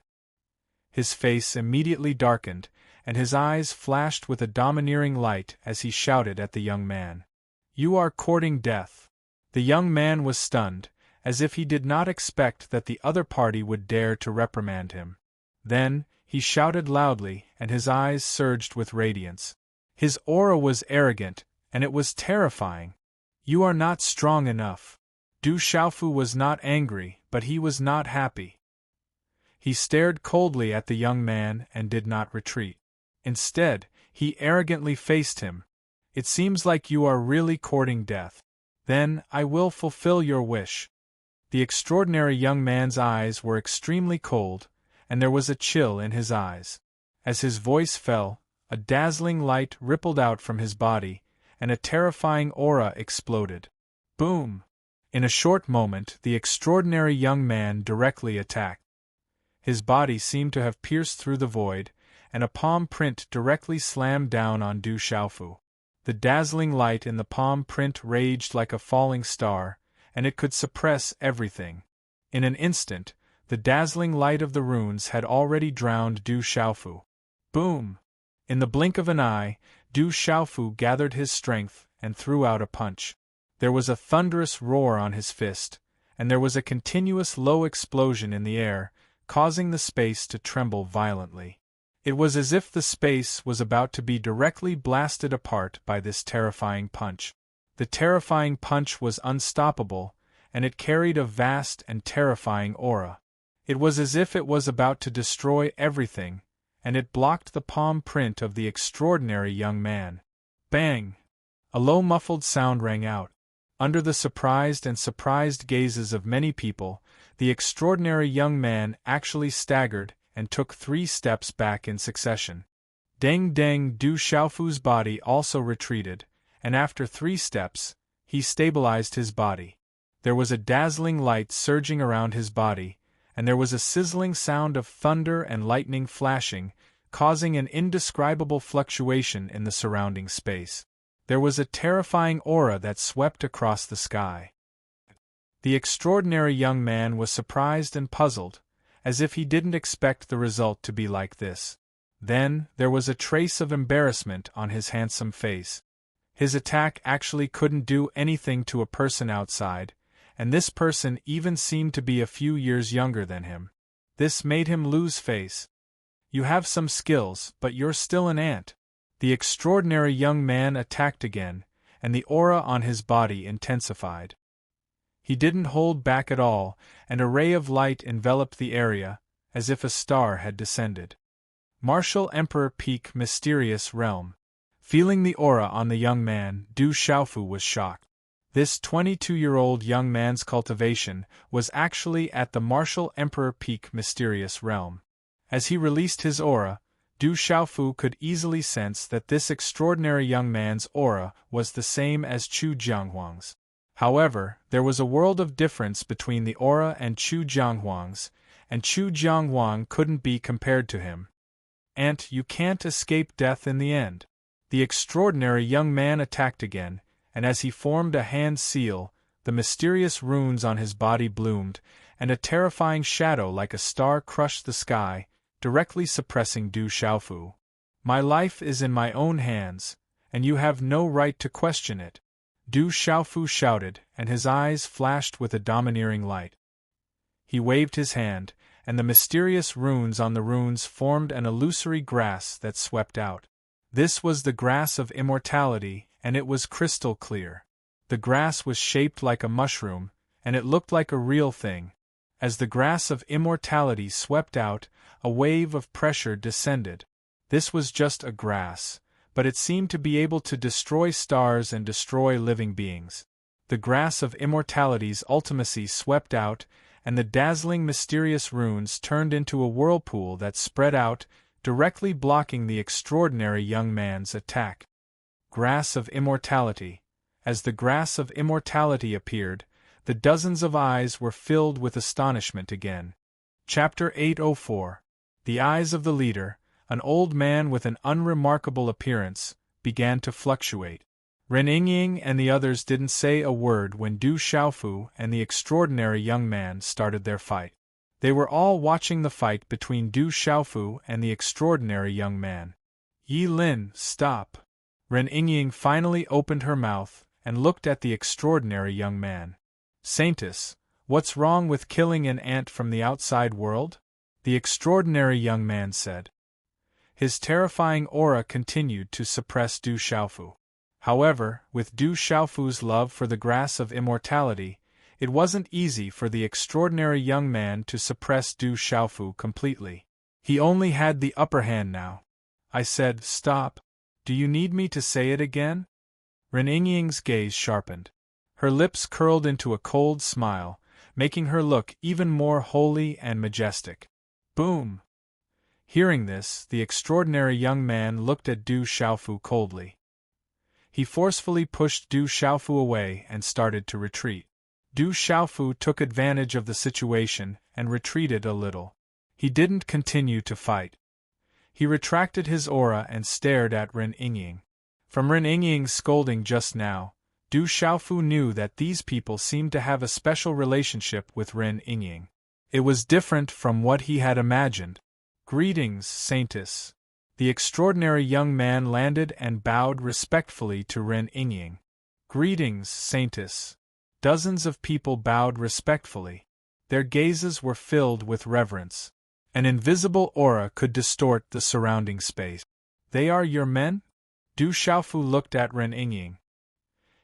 His face immediately darkened, and his eyes flashed with a domineering light as he shouted at the young man. You are courting death. The young man was stunned, as if he did not expect that the other party would dare to reprimand him. Then, he shouted loudly, and his eyes surged with radiance. His aura was arrogant, and it was terrifying. You are not strong enough. Du Xiaofu was not angry, but he was not happy. He stared coldly at the young man and did not retreat. Instead, he arrogantly faced him. It seems like you are really courting death. Then, I will fulfill your wish. The extraordinary young man's eyes were extremely cold, and there was a chill in his eyes. As his voice fell, a dazzling light rippled out from his body, and a terrifying aura exploded. Boom! In a short moment, the extraordinary young man directly attacked. His body seemed to have pierced through the void, and a palm print directly slammed down on Du Xiaofu. The dazzling light in the palm print raged like a falling star, and it could suppress everything. In an instant, the dazzling light of the runes had already drowned Du Xiaofu. Boom! In the blink of an eye, Du Xiaofu gathered his strength and threw out a punch. There was a thunderous roar on his fist, and there was a continuous low explosion in the air, causing the space to tremble violently. It was as if the space was about to be directly blasted apart by this terrifying punch. The terrifying punch was unstoppable, and it carried a vast and terrifying aura. It was as if it was about to destroy everything, and it blocked the palm print of the extraordinary young man. Bang! A low muffled sound rang out. Under the surprised gazes of many people, the extraordinary young man actually staggered and took 3 steps back in succession. Deng Deng, Du Xiaofu's body also retreated, and after 3 steps, he stabilized his body. There was a dazzling light surging around his body, and there was a sizzling sound of thunder and lightning flashing, causing an indescribable fluctuation in the surrounding space. There was a terrifying aura that swept across the sky. The extraordinary young man was surprised and puzzled, as if he didn't expect the result to be like this. Then, there was a trace of embarrassment on his handsome face. His attack actually couldn't do anything to a person outside, and this person even seemed to be a few years younger than him. This made him lose face. You have some skills, but you're still an ant. The extraordinary young man attacked again, and the aura on his body intensified. He didn't hold back at all, and a ray of light enveloped the area, as if a star had descended. Martial Emperor Peak, Mysterious Realm. Feeling the aura on the young man, Du Xiaofu was shocked. This 22-year-old young man's cultivation was actually at the Martial Emperor Peak, Mysterious Realm. As he released his aura, Du Xiaofu could easily sense that this extraordinary young man's aura was the same as Chu Jianghuang's. However, there was a world of difference between the aura and Chu Jianghuang's, and Chu Jianghuang couldn't be compared to him. "Ant, you can't escape death in the end." The extraordinary young man attacked again, and as he formed a hand seal, the mysterious runes on his body bloomed, and a terrifying shadow like a star crushed the sky, directly suppressing Du Xiaofu. My life is in my own hands, and you have no right to question it, Du Xiaofu shouted, and his eyes flashed with a domineering light. He waved his hand, and the mysterious runes on the runes formed an illusory grass that swept out. This was the grass of immortality, and it was crystal clear. The grass was shaped like a mushroom, and it looked like a real thing. As the grass of immortality swept out, a wave of pressure descended. This was just a grass, but it seemed to be able to destroy stars and destroy living beings. The grass of immortality's ultimacy swept out, and the dazzling mysterious runes turned into a whirlpool that spread out, directly blocking the extraordinary young man's attack. Grass of immortality. As the grass of immortality appeared, the dozens of eyes were filled with astonishment again. Chapter 804. The eyes of the leader, an old man with an unremarkable appearance, began to fluctuate. Ren Yingying and the others didn't say a word when Du Xiaofu and the extraordinary young man started their fight. They were all watching the fight between Du Xiaofu and the extraordinary young man. Yi Lin, stop! Ren Yingying finally opened her mouth and looked at the extraordinary young man. Saintess, what's wrong with killing an ant from the outside world? The extraordinary young man said. His terrifying aura continued to suppress Du Xiaofu. However, with Du Xiaofu's love for the grass of immortality, it wasn't easy for the extraordinary young man to suppress Du Xiaofu completely. He only had the upper hand now. I said, stop. Do you need me to say it again? Ren Yingying's gaze sharpened. Her lips curled into a cold smile, making her look even more holy and majestic. Boom! Hearing this, the extraordinary young man looked at Du Xiaofu coldly. He forcefully pushed Du Xiaofu away and started to retreat. Du Xiaofu took advantage of the situation and retreated a little. He didn't continue to fight. He retracted his aura and stared at Ren Yingying. From Ren Yingying's scolding just now, Du Xiaofu knew that these people seemed to have a special relationship with Ren Yingying. It was different from what he had imagined. Greetings, Saintess. The extraordinary young man landed and bowed respectfully to Ren Yingying. Greetings, Saintess. Dozens of people bowed respectfully. Their gazes were filled with reverence. An invisible aura could distort the surrounding space. They are your men? Du Xiaofu looked at Ren Yingying.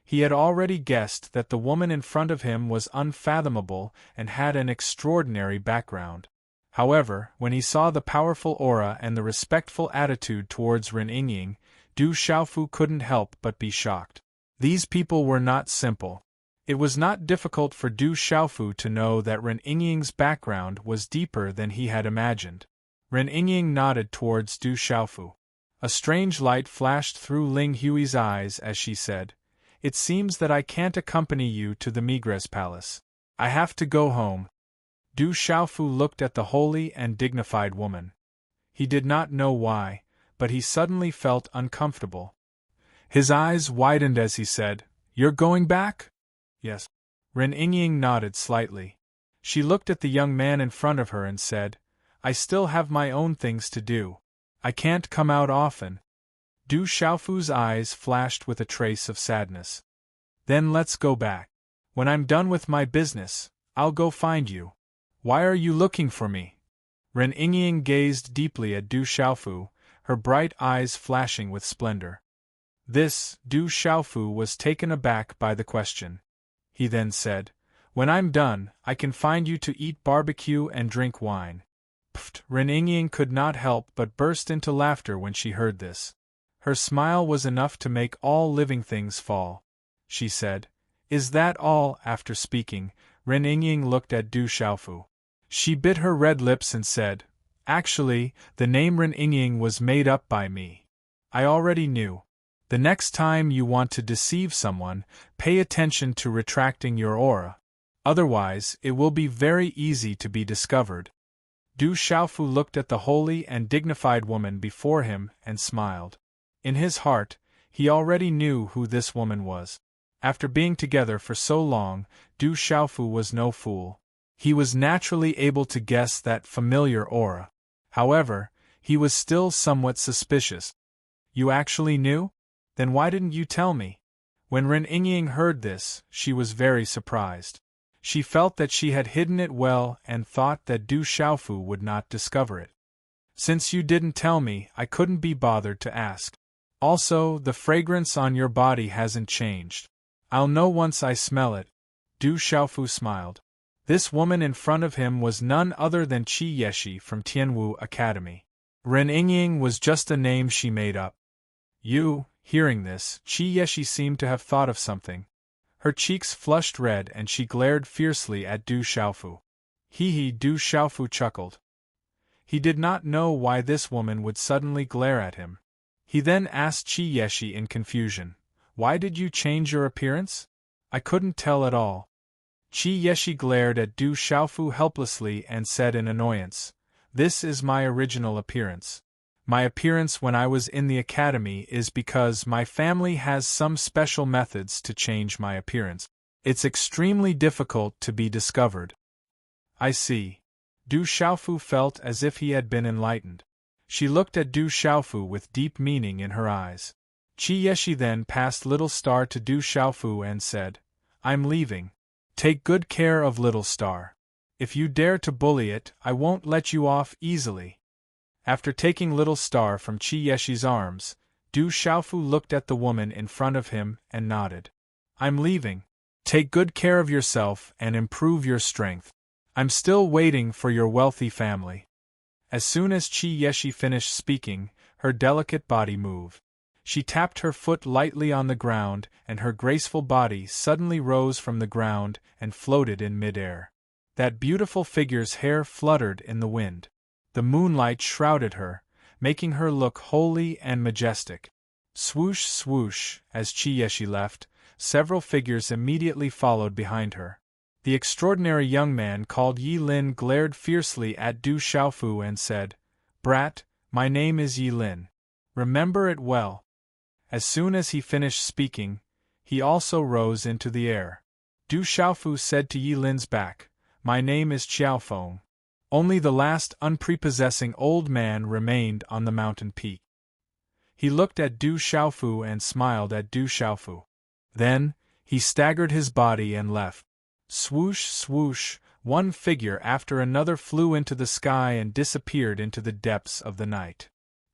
He had already guessed that the woman in front of him was unfathomable and had an extraordinary background. However, when he saw the powerful aura and the respectful attitude towards Ren Yingying, Du Xiaofu couldn't help but be shocked. These people were not simple. It was not difficult for Du Xiaofu to know that Ren Yingying's background was deeper than he had imagined. Ren Yingying nodded towards Du Xiaofu. A strange light flashed through Ling Hui's eyes as she said, "It seems that I can't accompany you to the Migres Palace. I have to go home." Du Xiaofu looked at the holy and dignified woman. He did not know why, but he suddenly felt uncomfortable. His eyes widened as he said, "You're going back?" "Yes." Ren Yingying nodded slightly. She looked at the young man in front of her and said, "I still have my own things to do. I can't come out often." Du Xiaofu's eyes flashed with a trace of sadness. "Then let's go back. When I'm done with my business, I'll go find you. Why are you looking for me?" Ren Yingying gazed deeply at Du Xiaofu, her bright eyes flashing with splendor. Du Xiaofu was taken aback by the question. He then said, "When I'm done, I can find you to eat barbecue and drink wine." Pfft! Ren Yingying could not help but burst into laughter when she heard this. Her smile was enough to make all living things fall. She said, "Is that all?" After speaking, Ren Yingying looked at Du Xiaofu. She bit her red lips and said, "Actually, the name Ren Yingying was made up by me. I already knew. The next time you want to deceive someone, pay attention to retracting your aura. Otherwise, it will be very easy to be discovered." Du Xiaofu looked at the holy and dignified woman before him and smiled. In his heart, he already knew who this woman was. After being together for so long, Du Xiaofu was no fool. He was naturally able to guess that familiar aura. However, he was still somewhat suspicious. You actually knew? Then why didn't you tell me? When Ren Yingying heard this, she was very surprised. She felt that she had hidden it well and thought that Du Xiaofu would not discover it. Since you didn't tell me, I couldn't be bothered to ask. Also, the fragrance on your body hasn't changed. I'll know once I smell it. Du Xiaofu smiled. This woman in front of him was none other than Qi Yeshi from Tianwu Academy. Ren Yingying was just a name she made up. Hearing this, Qi Yeshi seemed to have thought of something. Her cheeks flushed red and she glared fiercely at Du Xiaofu. Du Xiaofu chuckled. He did not know why this woman would suddenly glare at him. He then asked Qi Yeshi in confusion, "Why did you change your appearance?" "I couldn't tell at all." Qi Yeshi glared at Du Xiaofu helplessly and said in annoyance, "This is my original appearance. My appearance when I was in the academy is because my family has some special methods to change my appearance. It's extremely difficult to be discovered." "I see." Du Xiaofu felt as if he had been enlightened. She looked at Du Xiaofu with deep meaning in her eyes. Qi Yeshi then passed Little Star to Du Xiaofu and said, "I'm leaving. Take good care of Little Star. If you dare to bully it, I won't let you off easily." After taking Little Star from Qi Yeshi's arms, Du Xiaofu looked at the woman in front of him and nodded. "I'm leaving. Take good care of yourself and improve your strength. I'm still waiting for your wealthy family." As soon as Qi Yeshi finished speaking, her delicate body moved. She tapped her foot lightly on the ground, and her graceful body suddenly rose from the ground and floated in mid-air. That beautiful figure's hair fluttered in the wind. The moonlight shrouded her, making her look holy and majestic. Swoosh, swoosh, as Qi Yeshi left, several figures immediately followed behind her. The extraordinary young man called Yi Lin glared fiercely at Du Xiaofu and said, "Brat, my name is Yi Lin. Remember it well." As soon as he finished speaking, he also rose into the air. Du Xiaofu said to Yi Lin's back, "My name is Qiaofeng." Only the last unprepossessing old man remained on the mountain peak. He looked at Du Xiaofu and smiled at Du Xiaofu. Then, he staggered his body and left. Swoosh, swoosh, one figure after another flew into the sky and disappeared into the depths of the night.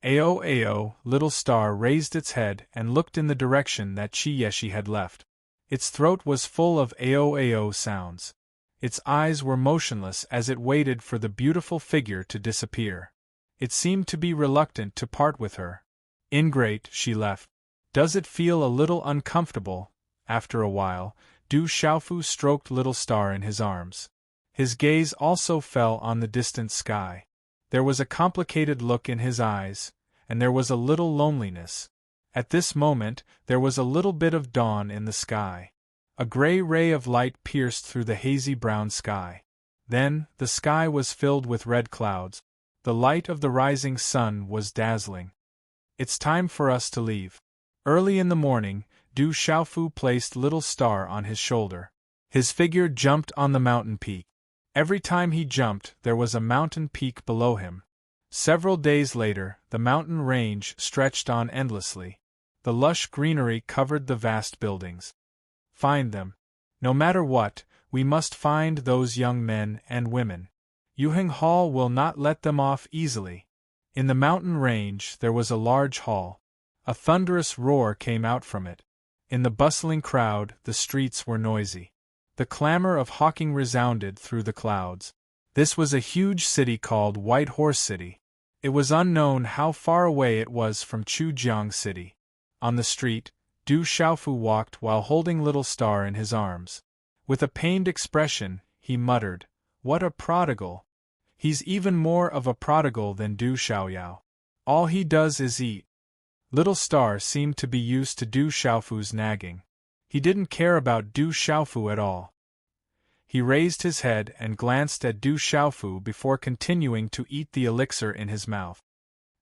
Ao Ao, Little Star raised its head and looked in the direction that Qi Yeshi had left. Its throat was full of Ao Ao sounds. Its eyes were motionless as it waited for the beautiful figure to disappear. It seemed to be reluctant to part with her. Ingrate, she left. Does it feel a little uncomfortable? After a while, Du Xiaofu stroked Little Star in his arms. His gaze also fell on the distant sky. There was a complicated look in his eyes, and there was a little loneliness. At this moment, there was a little bit of dawn in the sky. A gray ray of light pierced through the hazy brown sky. Then, the sky was filled with red clouds. The light of the rising sun was dazzling. "It's time for us to leave." Early in the morning, Du Xiaofu placed Little Star on his shoulder. His figure jumped on the mountain peak. Every time he jumped, there was a mountain peak below him. Several days later, the mountain range stretched on endlessly. The lush greenery covered the vast buildings. "Find them. No matter what, we must find those young men and women. Yuheng Hall will not let them off easily." In the mountain range there was a large hall. A thunderous roar came out from it. In the bustling crowd, the streets were noisy. The clamor of hawking resounded through the clouds. This was a huge city called White Horse City. It was unknown how far away it was from Chujiang City. On the street, Du Xiaofu walked while holding Little Star in his arms. With a pained expression, he muttered, "What a prodigal! He's even more of a prodigal than Du Xiaoyao. All he does is eat." Little Star seemed to be used to Du Xiaofu's nagging. He didn't care about Du Xiaofu at all. He raised his head and glanced at Du Xiaofu before continuing to eat the elixir in his mouth.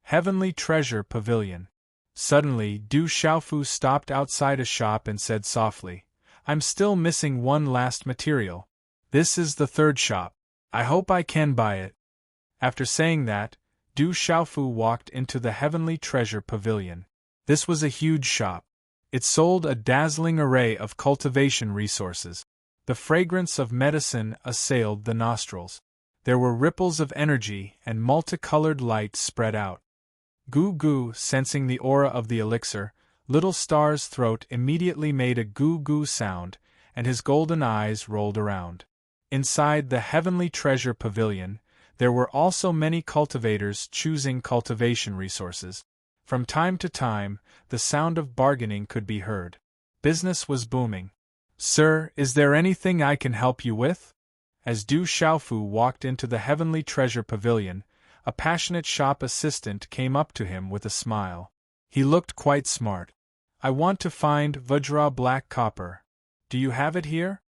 Heavenly Treasure Pavilion. Suddenly, Du Xiaofu stopped outside a shop and said softly, I'm still missing one last material. This is the third shop. I hope I can buy it. After saying that, Du Xiaofu walked into the Heavenly Treasure Pavilion. This was a huge shop. It sold a dazzling array of cultivation resources. The fragrance of medicine assailed the nostrils. There were ripples of energy and multicolored light spread out. Gu Gu, sensing the aura of the elixir, Little Star's throat immediately made a goo-goo sound, and his golden eyes rolled around. Inside the Heavenly Treasure Pavilion, there were also many cultivators choosing cultivation resources. From time to time, the sound of bargaining could be heard. Business was booming. "Sir, is there anything I can help you with?" As Du Xiaofu walked into the Heavenly Treasure Pavilion, a passionate shop assistant came up to him with a smile. He looked quite smart. "I want to find Vajra black copper. Do you have it here?"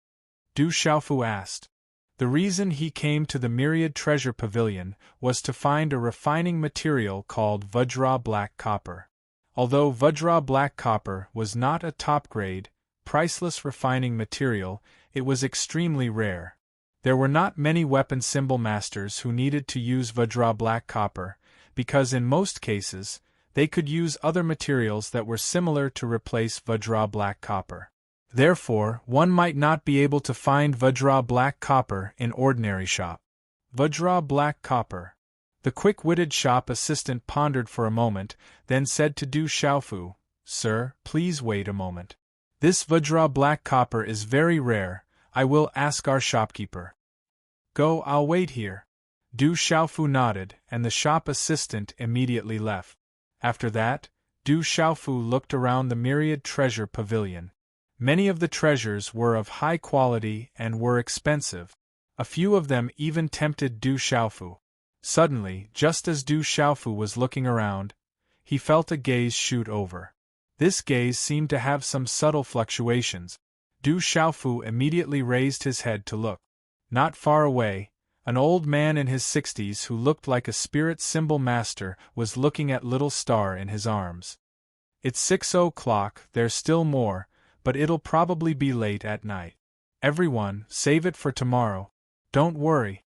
Du Xiaofu asked. The reason he came to the Myriad Treasure Pavilion was to find a refining material called Vajra black copper. Although Vajra black copper was not a top-grade, priceless refining material, it was extremely rare. There were not many weapon symbol masters who needed to use Vajra black copper, because in most cases, they could use other materials that were similar to replace Vajra black copper. Therefore, one might not be able to find Vajra black copper in ordinary shop. Vajra black copper. The quick-witted shop assistant pondered for a moment, then said to Du Xiaofu, "Sir, please wait a moment. This Vajra black copper is very rare. I will ask our shopkeeper." "Go, I'll wait here." Du Xiaofu nodded, and the shop assistant immediately left. After that, Du Xiaofu looked around the Myriad Treasure Pavilion. Many of the treasures were of high quality and were expensive. A few of them even tempted Du Xiaofu. Suddenly, just as Du Xiaofu was looking around, he felt a gaze shoot over. This gaze seemed to have some subtle fluctuations. Du Xiaofu immediately raised his head to look. Not far away, an old man in his 60s who looked like a spirit symbol master was looking at Little Star in his arms. "It's 6 o'clock, there's still more, but it'll probably be late at night. Everyone, save it for tomorrow. Don't worry."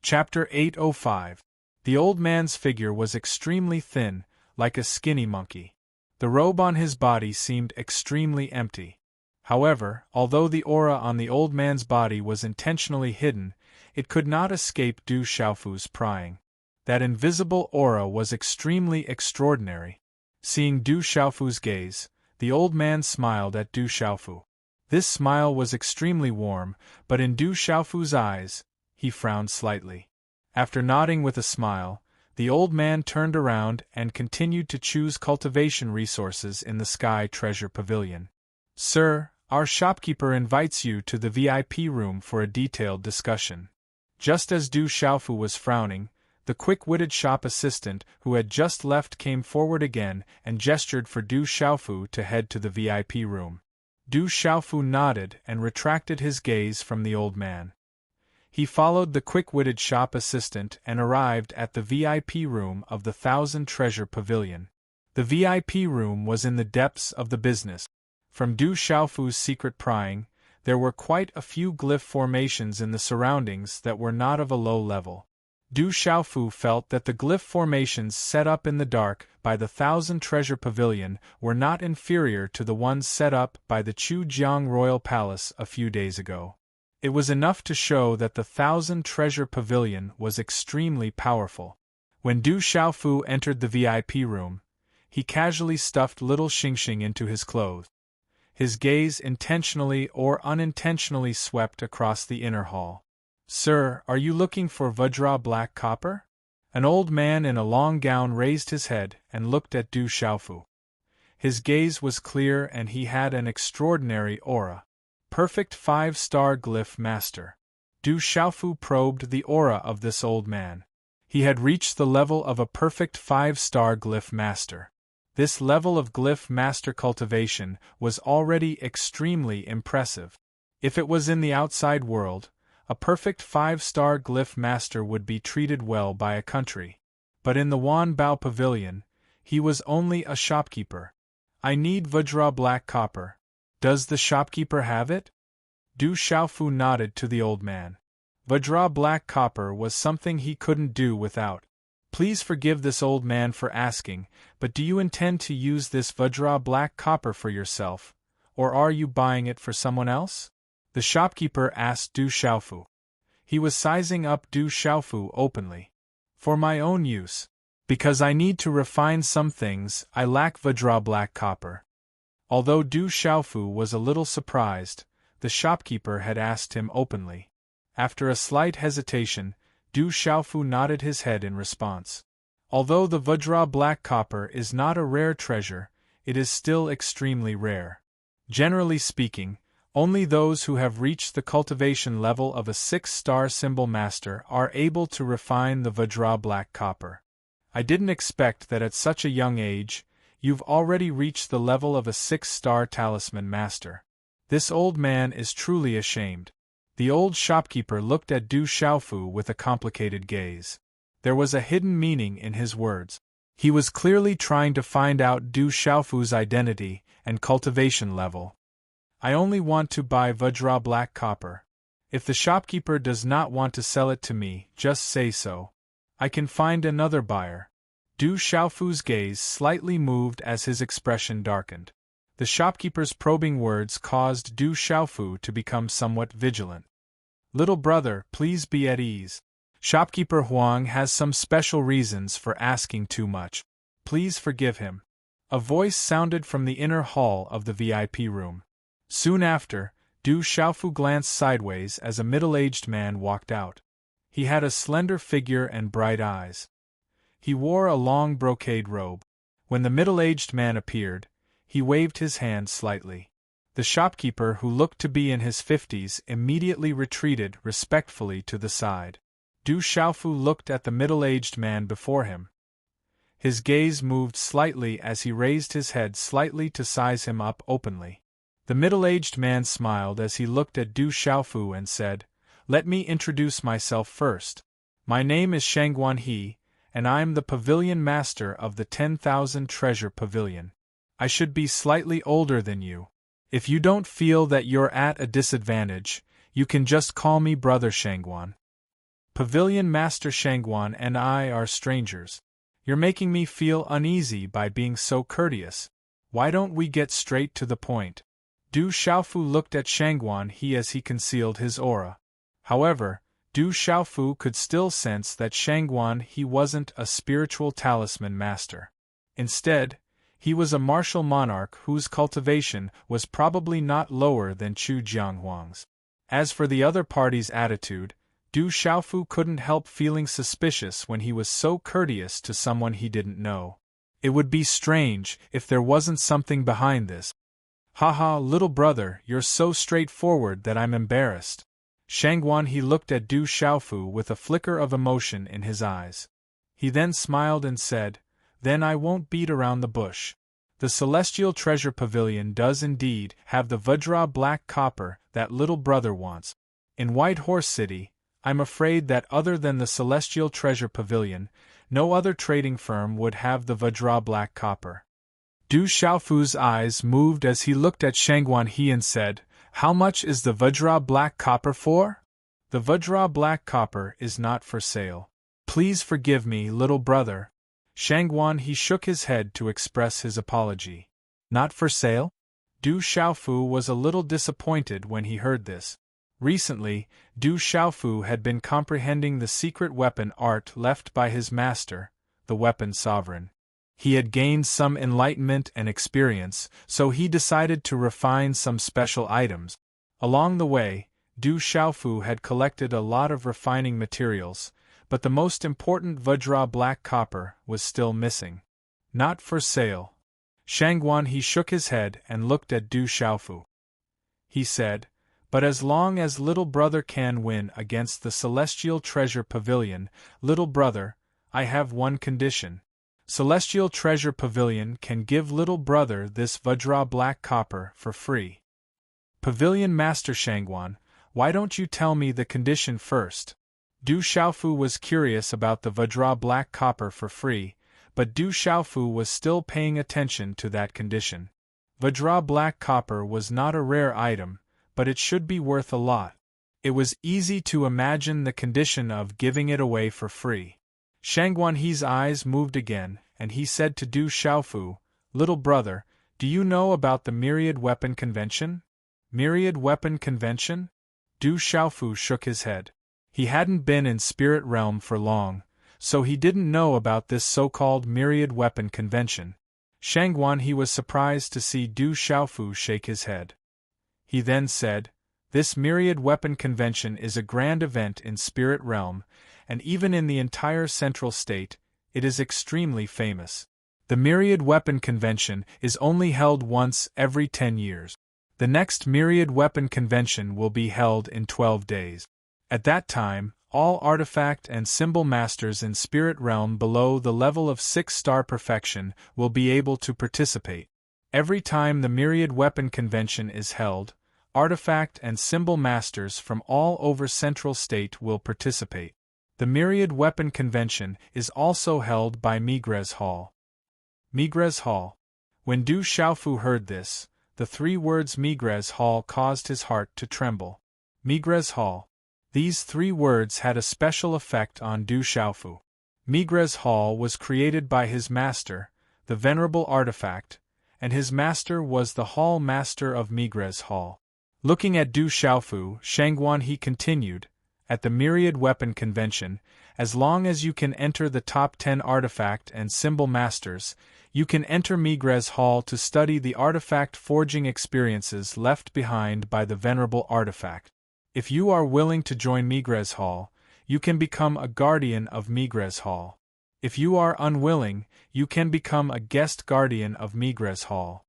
Chapter 805. The old man's figure was extremely thin, like a skinny monkey. The robe on his body seemed extremely empty. However, although the aura on the old man's body was intentionally hidden, it could not escape Du Xiaofu's prying. That invisible aura was extremely extraordinary. Seeing Du Xiaofu's gaze, the old man smiled at Du Xiaofu. This smile was extremely warm, but in Du Xiaofu's eyes, he frowned slightly. After nodding with a smile, the old man turned around and continued to choose cultivation resources in the Sky Treasure Pavilion. "Sir, our shopkeeper invites you to the VIP room for a detailed discussion." Just as Du Xiaofu was frowning, the quick-witted shop assistant who had just left came forward again and gestured for Du Xiaofu to head to the VIP room. Du Xiaofu nodded and retracted his gaze from the old man. He followed the quick-witted shop assistant and arrived at the VIP room of the Thousand Treasure Pavilion. The VIP room was in the depths of the business. From Du Xiaofu's secret prying, there were quite a few glyph formations in the surroundings that were not of a low level. Du Xiaofu felt that the glyph formations set up in the dark by the Thousand Treasure Pavilion were not inferior to the ones set up by the Chujiang Royal Palace a few days ago. It was enough to show that the Thousand Treasure Pavilion was extremely powerful. When Du Xiaofu entered the VIP room, he casually stuffed little Xingxing into his clothes. His gaze intentionally or unintentionally swept across the inner hall. "Sir, are you looking for Vajra black copper?" An old man in a long gown raised his head and looked at Du Xiaofu. His gaze was clear and he had an extraordinary aura. Perfect 5-star glyph master. Du Xiaofu probed the aura of this old man. He had reached the level of a perfect 5-star glyph master. This level of glyph master cultivation was already extremely impressive. If it was in the outside world, a perfect 5-star glyph master would be treated well by a country. But in the Wanbao Pavilion, he was only a shopkeeper. "I need Vajra black copper. Does the shopkeeper have it? Du Xiaofu nodded to the old man. Vajra black copper was something he couldn't do without. Please forgive this old man for asking, but do you intend to use this Vajra black copper for yourself, or are you buying it for someone else? The shopkeeper asked Du Xiaofu. He was sizing up Du Xiaofu openly. For my own use. Because I need to refine some things, I lack Vajra black copper. Although Du Xiaofu was a little surprised, the shopkeeper had asked him openly. After a slight hesitation, Du Xiaofu nodded his head in response. Although the Vajra black copper is not a rare treasure, it is still extremely rare. Generally speaking, only those who have reached the cultivation level of a 6-star symbol master are able to refine the Vajra black copper. I didn't expect that at such a young age, you've already reached the level of a 6-star talisman master. This old man is truly ashamed. The old shopkeeper looked at Du Xiaofu with a complicated gaze. There was a hidden meaning in his words. He was clearly trying to find out Du Xiaofu's identity and cultivation level. I only want to buy Vajra black copper. If the shopkeeper does not want to sell it to me, just say so. I can find another buyer. Du Xiaofu's gaze slightly moved as his expression darkened. The shopkeeper's probing words caused Du Xiaofu to become somewhat vigilant. Little brother, please be at ease. Shopkeeper Huang has some special reasons for asking too much. Please forgive him. A voice sounded from the inner hall of the VIP room. Soon after, Du Xiaofu glanced sideways as a middle-aged man walked out. He had a slender figure and bright eyes. He wore a long brocade robe. When the middle-aged man appeared, he waved his hand slightly. The shopkeeper, who looked to be in his 50s, immediately retreated respectfully to the side. Du Xiaofu looked at the middle-aged man before him. His gaze moved slightly as he raised his head slightly to size him up openly. The middle-aged man smiled as he looked at Du Xiaofu and said, "Let me introduce myself first. My name is Shangguan He, and I am the pavilion master of the 10,000 Treasure Pavilion. I should be slightly older than you. If you don't feel that you're at a disadvantage, you can just call me Brother Shangguan. Pavilion Master Shangguan and I are strangers. You're making me feel uneasy by being so courteous. Why don't we get straight to the point?" Du Xiaofu looked at Shangguan He as he concealed his aura. However, Du Xiaofu could still sense that Shangguan He wasn't a spiritual talisman master. Instead, he was a martial monarch whose cultivation was probably not lower than Chu Jianghuang's. As for the other party's attitude, Du Xiaofu couldn't help feeling suspicious when he was so courteous to someone he didn't know. It would be strange if there wasn't something behind this. "Haha, little brother, you're so straightforward that I'm embarrassed." Shangguan He looked at Du Xiaofu with a flicker of emotion in his eyes. He then smiled and said, "Then I won't beat around the bush. The Celestial Treasure Pavilion does indeed have the Vajra black copper that little brother wants. In White Horse City, I'm afraid that other than the Celestial Treasure Pavilion, no other trading firm would have the Vajra black copper." Du Xiaofu's eyes moved as he looked at Shangguan He and said, "How much is the Vajra black copper for?" "The Vajra black copper is not for sale. Please forgive me, little brother." Shangguan He shook his head to express his apology. "Not for sale?" Du Xiaofu was a little disappointed when he heard this. Recently, Du Xiaofu had been comprehending the secret weapon art left by his master, the Weapon Sovereign. He had gained some enlightenment and experience, so he decided to refine some special items. Along the way, Du Xiaofu had collected a lot of refining materials, but the most important Vajra black copper was still missing. "Not for sale." Shangguan He shook his head and looked at Du Xiaofu. He said, "But as long as little brother can win against the Celestial Treasure Pavilion, little brother, I have one condition. Celestial Treasure Pavilion can give little brother this Vajra black copper for free." "Pavilion Master Shangguan, why don't you tell me the condition first?" Du Xiaofu was curious about the Vajra black copper for free, but Du Xiaofu was still paying attention to that condition. Vajra black copper was not a rare item, but it should be worth a lot. It was easy to imagine the condition of giving it away for free. Shangguan He's eyes moved again, and he said to Du Xiaofu, "Little brother, do you know about the Myriad Weapon Convention?" Myriad Weapon Convention? Du Xiaofu shook his head. He hadn't been in Spirit Realm for long, so he didn't know about this so-called Myriad Weapon Convention. Shangguan He was surprised to see Du Xiaofu shake his head. He then said, "This Myriad Weapon Convention is a grand event in Spirit Realm, and even in the entire Central State, it is extremely famous. The Myriad Weapon Convention is only held once every 10 years. The next Myriad Weapon Convention will be held in 12 days. At that time, all artifact and symbol masters in Spirit Realm below the level of 6-star perfection will be able to participate. Every time the Myriad Weapon Convention is held, artifact and symbol masters from all over Central State will participate. The Myriad Weapon Convention is also held by Migres Hall." Migres Hall. When Du Xiaofu heard this, the 3 words Migres Hall caused his heart to tremble. Migres Hall. These 3 words had a special effect on Du Xiaofu. Migres Hall was created by his master, the Venerable Artifact, and his master was the Hall Master of Migres Hall. Looking at Du Xiaofu, Shangguan He continued, "At the Myriad Weapon Convention, as long as you can enter the top 10 artifact and symbol masters, you can enter Migres Hall to study the artifact forging experiences left behind by the Venerable Artifact. If you are willing to join Migres Hall, you can become a guardian of Migres Hall. If you are unwilling, you can become a guest guardian of Migres Hall."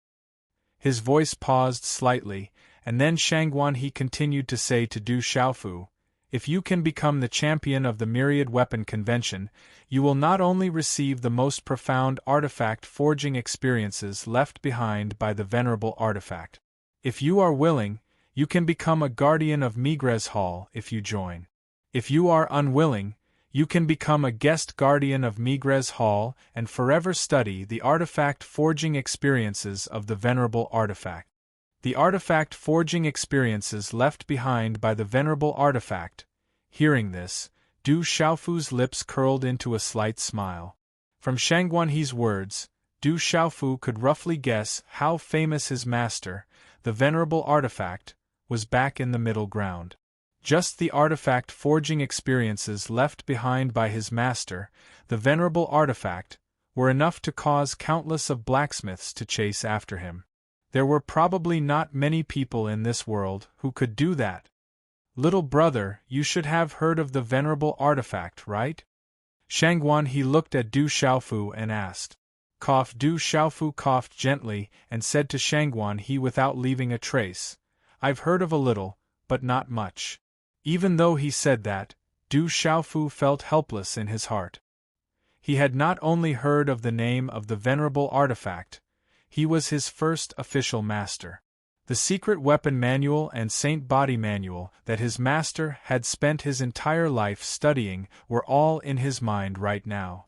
His voice paused slightly, and then Shangguan He continued to say to Du Xiaofu, "If you can become the champion of the Myriad Weapon Convention, you will not only receive the most profound artifact forging experiences left behind by the Venerable Artifact. If you are willing, you can become a guardian of Migres Hall if you join. If you are unwilling, you can become a guest guardian of Migres Hall and forever study the artifact forging experiences of the Venerable Artifact." The artifact forging experiences left behind by the Venerable Artifact. Hearing this, Du Xiaofu's lips curled into a slight smile. From Shangguan He's words, Du Xiaofu could roughly guess how famous his master, the Venerable Artifact, was back in the middle ground. Just the artifact forging experiences left behind by his master, the Venerable Artifact, were enough to cause countless of blacksmiths to chase after him. There were probably not many people in this world who could do that. "Little brother, you should have heard of the Venerable Artifact, right?" Shangguan He looked at Du Xiaofu and asked. Du Xiaofu coughed gently and said to Shangguan He without leaving a trace, "I've heard of a little, but not much." Even though he said that, Du Xiaofu felt helpless in his heart. He had not only heard of the name of the Venerable Artifact, he was his first official master. The secret weapon manual and Saint Body manual that his master had spent his entire life studying were all in his mind right now.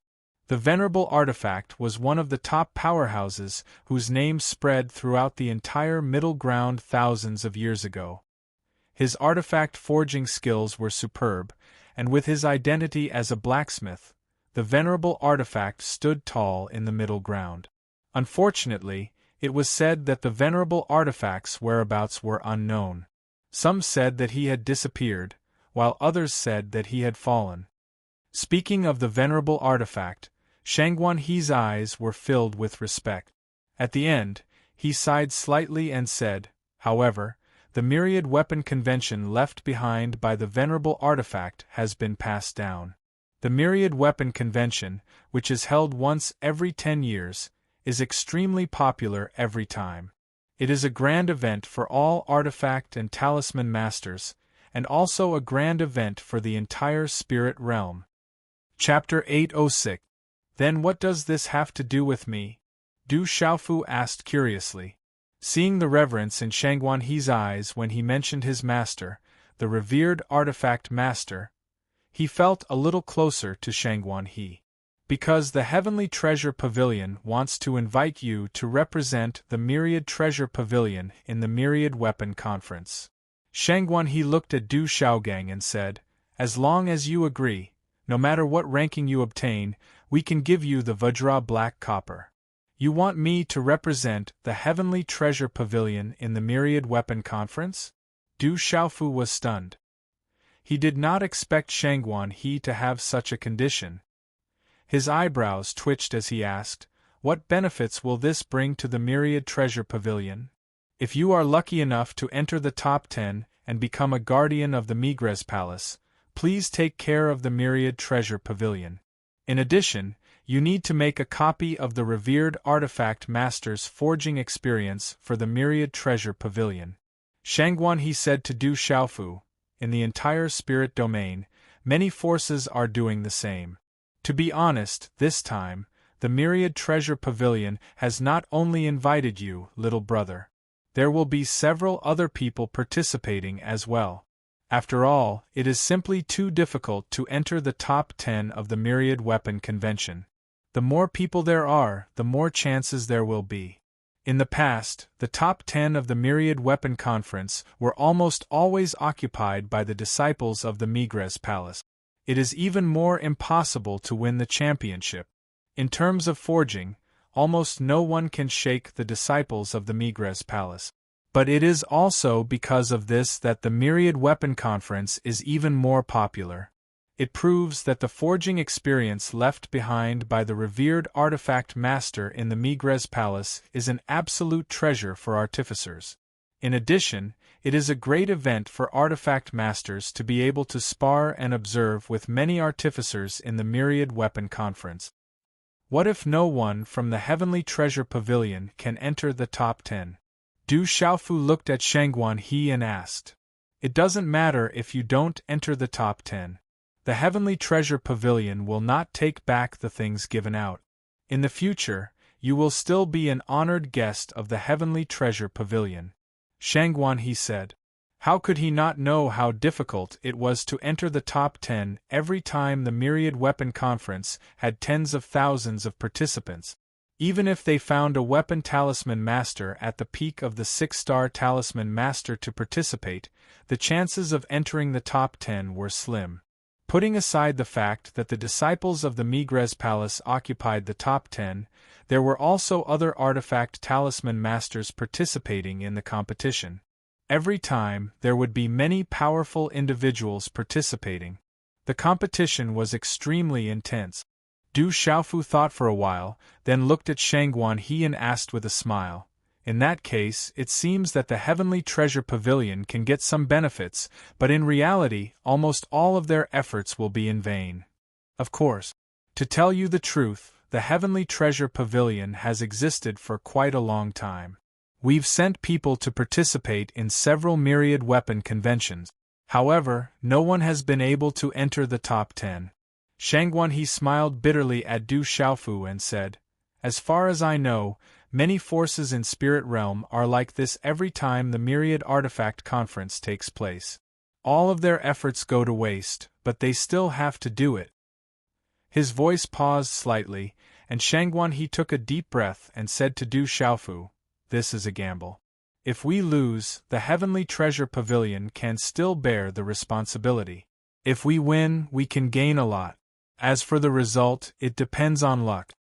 The Venerable Artifact was one of the top powerhouses whose name spread throughout the entire Middle Ground thousands of years ago. His artifact forging skills were superb, and with his identity as a blacksmith, the Venerable Artifact stood tall in the Middle Ground. Unfortunately, it was said that the Venerable Artifact's whereabouts were unknown. Some said that he had disappeared, while others said that he had fallen. Speaking of the Venerable Artifact, Shangguan He's eyes were filled with respect. At the end, he sighed slightly and said, "However, the Myriad Weapon Convention left behind by the Venerable Artifact has been passed down. The Myriad Weapon Convention, which is held once every 10 years, is extremely popular every time. It is a grand event for all artifact and talisman masters, and also a grand event for the entire spirit realm." Chapter 806. "Then what does this have to do with me?" Du Xiaofu asked curiously. Seeing the reverence in Shangguan He's eyes when he mentioned his master, the revered artifact master, he felt a little closer to Shangguan He. Because the Heavenly Treasure Pavilion wants to invite you to represent the Myriad Treasure Pavilion in the Myriad Weapon Conference. Shangguan He looked at Du Shaogang and said, "As long as you agree, no matter what ranking you obtain, we can give you the Vajra Black Copper. You want me to represent the Heavenly Treasure Pavilion in the Myriad Weapon Conference?" Du Xiaofu was stunned. He did not expect Shangguan He to have such a condition. His eyebrows twitched as he asked, "What benefits will this bring to the Myriad Treasure Pavilion? If you are lucky enough to enter the top 10 and become a guardian of the Migres Palace, please take care of the Myriad Treasure Pavilion. In addition, you need to make a copy of the revered artifact master's forging experience for the Myriad Treasure Pavilion." Shangguan He said to Du Xiaofu, "In the entire spirit domain, many forces are doing the same. To be honest, this time, the Myriad Treasure Pavilion has not only invited you, little brother. There will be several other people participating as well. After all, it is simply too difficult to enter the top 10 of the Myriad Weapon Convention. The more people there are, the more chances there will be. In the past, the top 10 of the Myriad Weapon Conference were almost always occupied by the disciples of the Migres Palace. It is even more impossible to win the championship. In terms of forging, almost no one can shake the disciples of the Migres Palace. But it is also because of this that the Myriad Weapon Conference is even more popular. It proves that the forging experience left behind by the revered artifact master in the Migres Palace is an absolute treasure for artificers. In addition, it is a great event for artifact masters to be able to spar and observe with many artificers in the Myriad Weapon Conference. What if no one from the Heavenly Treasure Pavilion can enter the top 10? Du Xiaofu looked at Shangguan He and asked, "It doesn't matter if you don't enter the top 10. The Heavenly Treasure Pavilion will not take back the things given out. In the future, you will still be an honored guest of the Heavenly Treasure Pavilion." Shangguan He said. How could he not know how difficult it was to enter the top 10 every time the Myriad Weapon Conference had tens of thousands of participants? Even if they found a weapon talisman master at the peak of the 6-star talisman master to participate, the chances of entering the top 10 were slim. Putting aside the fact that the disciples of the Migres Palace occupied the top 10, there were also other artifact talisman masters participating in the competition. Every time, there would be many powerful individuals participating. The competition was extremely intense. Du Xiaofu thought for a while, then looked at Shangguan He and asked with a smile, "In that case, it seems that the Heavenly Treasure Pavilion can get some benefits, but in reality, almost all of their efforts will be in vain." Of course. To tell you the truth, the Heavenly Treasure Pavilion has existed for quite a long time. We've sent people to participate in several Myriad Weapon conventions. However, no one has been able to enter the top 10. Shangguan He smiled bitterly at Du Xiaofu and said, "As far as I know, many forces in Spirit Realm are like this every time the Myriad Artifact Conference takes place. All of their efforts go to waste, but they still have to do it." His voice paused slightly, and Shangguan He took a deep breath and said to Du Xiaofu, "This is a gamble. If we lose, the Heavenly Treasure Pavilion can still bear the responsibility. If we win, we can gain a lot. As for the result, it depends on luck."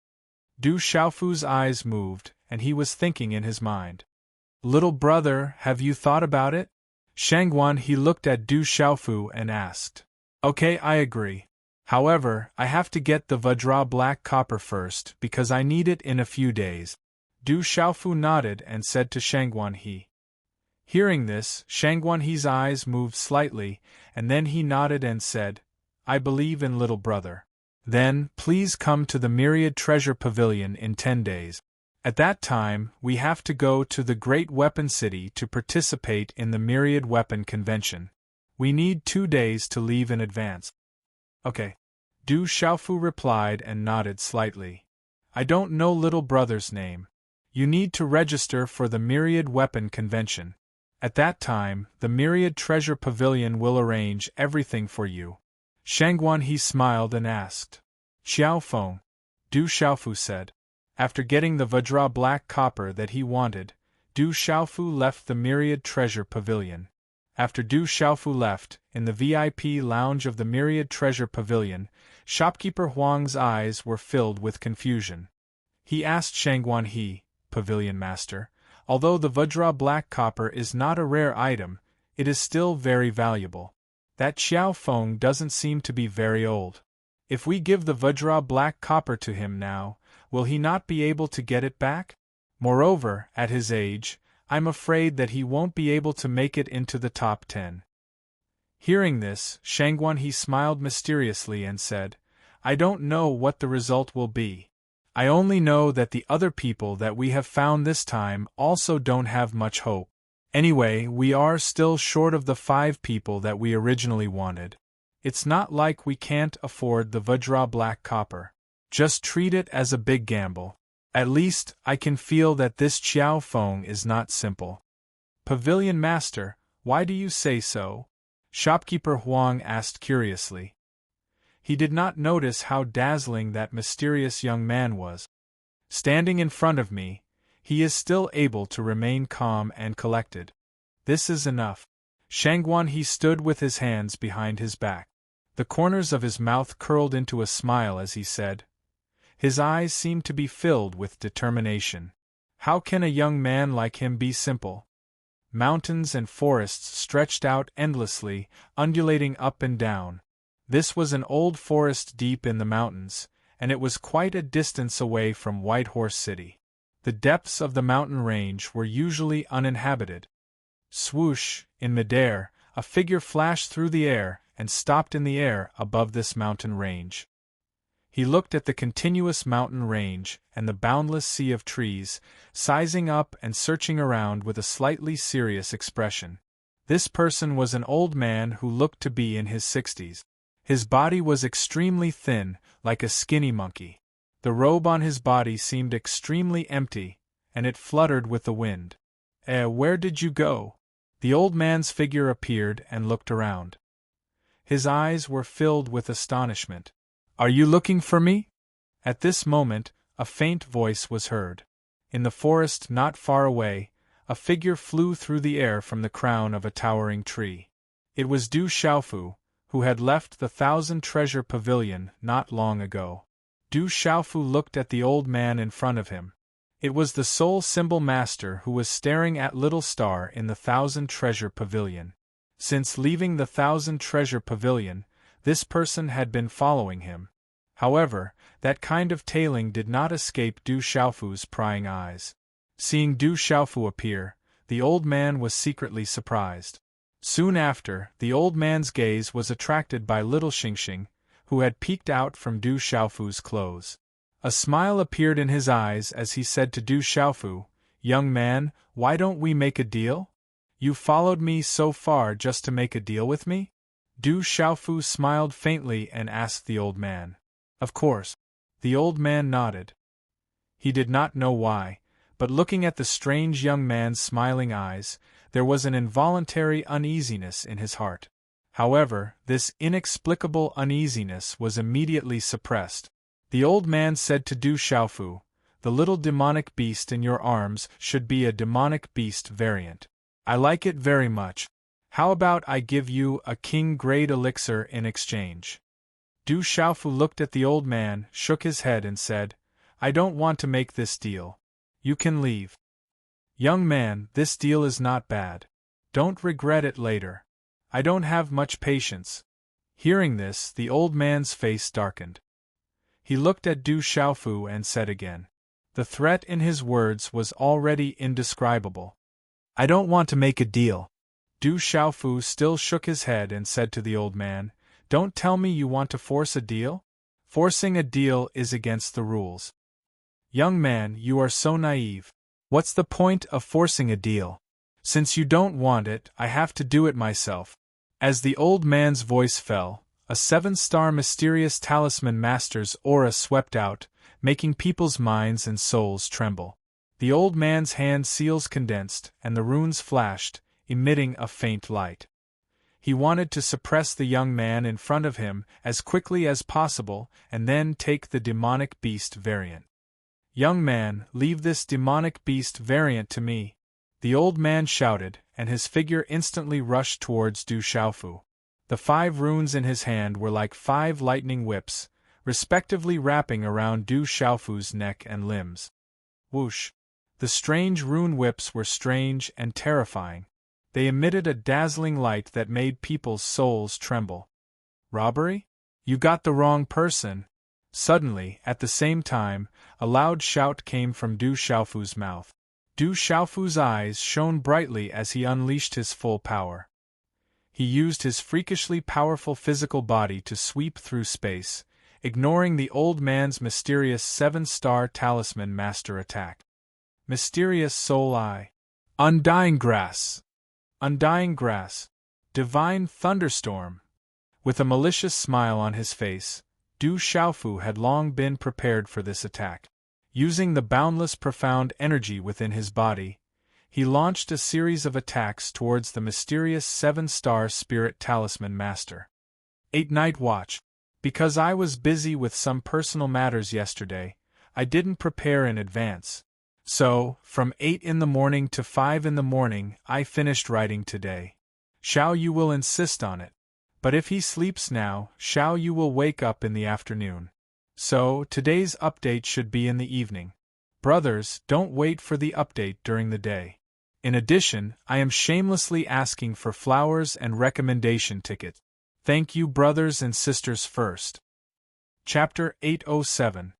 Du Xiaofu's eyes moved, and he was thinking in his mind. "Little brother, have you thought about it?" Shangguan He looked at Du Xiaofu and asked. "Okay, I agree. However, I have to get the Vajra Black Copper first because I need it in a few days." Du Xiaofu nodded and said to Shangguan He. Hearing this, Shangguan He's eyes moved slightly, and then he nodded and said, "I believe in little brother. Then, please come to the Myriad Treasure Pavilion in 10 days. At that time, we have to go to the Great Weapon City to participate in the Myriad Weapon Convention. We need 2 days to leave in advance." "Okay." Du Xiaofu replied and nodded slightly. "I don't know little brother's name. You need to register for the Myriad Weapon Convention. At that time, the Myriad Treasure Pavilion will arrange everything for you." Shangguan He smiled and asked, "Xiao Feng, Du Xiaofu said. After getting the Vajra black copper that he wanted, Du Xiaofu left the Myriad Treasure Pavilion. After Du Xiaofu left, in the VIP lounge of the Myriad Treasure Pavilion, shopkeeper Huang's eyes were filled with confusion. He asked Shangguan He, Pavilion Master, although the Vajra black copper is not a rare item, it is still very valuable. That Xiao Feng doesn't seem to be very old. If we give the Vajra black copper to him now, will he not be able to get it back? Moreover, at his age, I'm afraid that he won't be able to make it into the top 10. Hearing this, Shangguan He smiled mysteriously and said, I don't know what the result will be. I only know that the other people that we have found this time also don't have much hope. Anyway, we are still short of the 5 people that we originally wanted. It's not like we can't afford the Vajra black copper. Just treat it as a big gamble. At least, I can feel that this Xiao Feng is not simple. Pavilion Master, why do you say so? Shopkeeper Huang asked curiously. He did not notice how dazzling that mysterious young man was. Standing in front of me, he is still able to remain calm and collected. This is enough. Shangguan He stood with his hands behind his back. The corners of his mouth curled into a smile as he said. His eyes seemed to be filled with determination. How can a young man like him be simple? Mountains and forests stretched out endlessly, undulating up and down. This was an old forest deep in the mountains, and it was quite a distance away from White Horse City. The depths of the mountain range were usually uninhabited. Swoosh, in midair, a figure flashed through the air and stopped in the air above this mountain range. He looked at the continuous mountain range and the boundless sea of trees, sizing up and searching around with a slightly serious expression. This person was an old man who looked to be in his 60s. His body was extremely thin, like a skinny monkey. The robe on his body seemed extremely empty, and it fluttered with the wind. Where did you go? The old man's figure appeared and looked around. His eyes were filled with astonishment. Are you looking for me? At this moment, a faint voice was heard. In the forest not far away, a figure flew through the air from the crown of a towering tree. It was Du Xiaofu, who had left the 1,000 Treasure Pavilion not long ago. Du Xiaofu looked at the old man in front of him. It was the Soul Symbol Master who was staring at Little Star in the 1,000 Treasure Pavilion. Since leaving the 1,000 Treasure Pavilion, this person had been following him. However, that kind of tailing did not escape Du Xiaofu's prying eyes. Seeing Du Xiaofu appear, the old man was secretly surprised. Soon after, the old man's gaze was attracted by little Xingxing, who had peeked out from Du Xiaofu's clothes. A smile appeared in his eyes as he said to Du Xiaofu, Young man, why don't we make a deal? You followed me so far just to make a deal with me? Du Xiaofu smiled faintly and asked the old man. Of course. The old man nodded. He did not know why, but looking at the strange young man's smiling eyes, there was an involuntary uneasiness in his heart. However, this inexplicable uneasiness was immediately suppressed. The old man said to Du Xiaofu, The little demonic beast in your arms should be a demonic beast variant. I like it very much. How about I give you a king-grade elixir in exchange? Du Xiaofu looked at the old man, shook his head and said, I don't want to make this deal. You can leave. Young man, this deal is not bad. Don't regret it later. I don't have much patience. Hearing this, the old man's face darkened. He looked at Du Xiaofu and said again. The threat in his words was already indescribable. I don't want to make a deal. Du Xiaofu still shook his head and said to the old man, Don't tell me you want to force a deal? Forcing a deal is against the rules. Young man, you are so naive. What's the point of forcing a deal? Since you don't want it, I have to do it myself. As the old man's voice fell, a 7-star mysterious talisman master's aura swept out, making people's minds and souls tremble. The old man's hand seals condensed, and the runes flashed, emitting a faint light. He wanted to suppress the young man in front of him as quickly as possible and then take the demonic beast variant. "Young man, leave this demonic beast variant to me," the old man shouted, and his figure instantly rushed towards Du Xiaofu. The 5 runes in his hand were like 5 lightning whips, respectively wrapping around Du Xiaofu's neck and limbs. Whoosh! The strange rune whips were strange and terrifying. They emitted a dazzling light that made people's souls tremble. "Robbery? You got the wrong person." Suddenly, at the same time, a loud shout came from Du Xiaofu's mouth. Du Xiaofu's eyes shone brightly as he unleashed his full power. He used his freakishly powerful physical body to sweep through space, ignoring the old man's mysterious 7-star talisman master attack. Mysterious Soul Eye. Undying Grass. Undying Grass. Divine Thunderstorm. With a malicious smile on his face, Du Xiaofu had long been prepared for this attack. Using the boundless profound energy within his body, he launched a series of attacks towards the mysterious 7-star spirit talisman master. 8 Night Watch. Because I was busy with some personal matters yesterday, I didn't prepare in advance. So, from 8 in the morning to 5 in the morning, I finished writing today. Xiao Yu will insist on it. But if he sleeps now, Xiao Yu will wake up in the afternoon. So, today's update should be in the evening. Brothers, don't wait for the update during the day. In addition, I am shamelessly asking for flowers and recommendation tickets. Thank you, brothers and sisters. First. Chapter 807.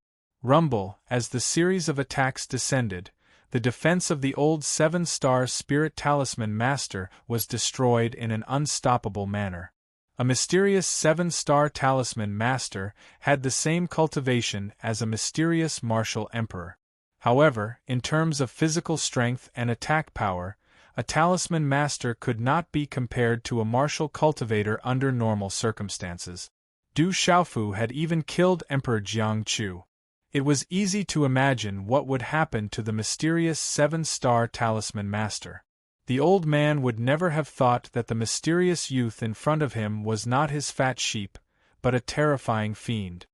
Rumble. As the series of attacks descended, the defense of the old 7-star spirit talisman master was destroyed in an unstoppable manner. A mysterious 7-star talisman master had the same cultivation as a mysterious martial emperor. However, in terms of physical strength and attack power, a talisman master could not be compared to a martial cultivator under normal circumstances. Du Xiaofu had even killed Emperor Jiangchu. It was easy to imagine what would happen to the mysterious 7-star talisman master. The old man would never have thought that the mysterious youth in front of him was not his fat sheep, but a terrifying fiend.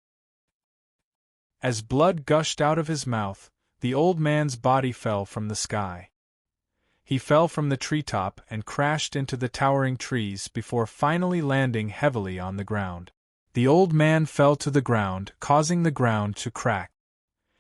As blood gushed out of his mouth, the old man's body fell from the sky. He fell from the treetop and crashed into the towering trees before finally landing heavily on the ground. The old man fell to the ground, causing the ground to crack.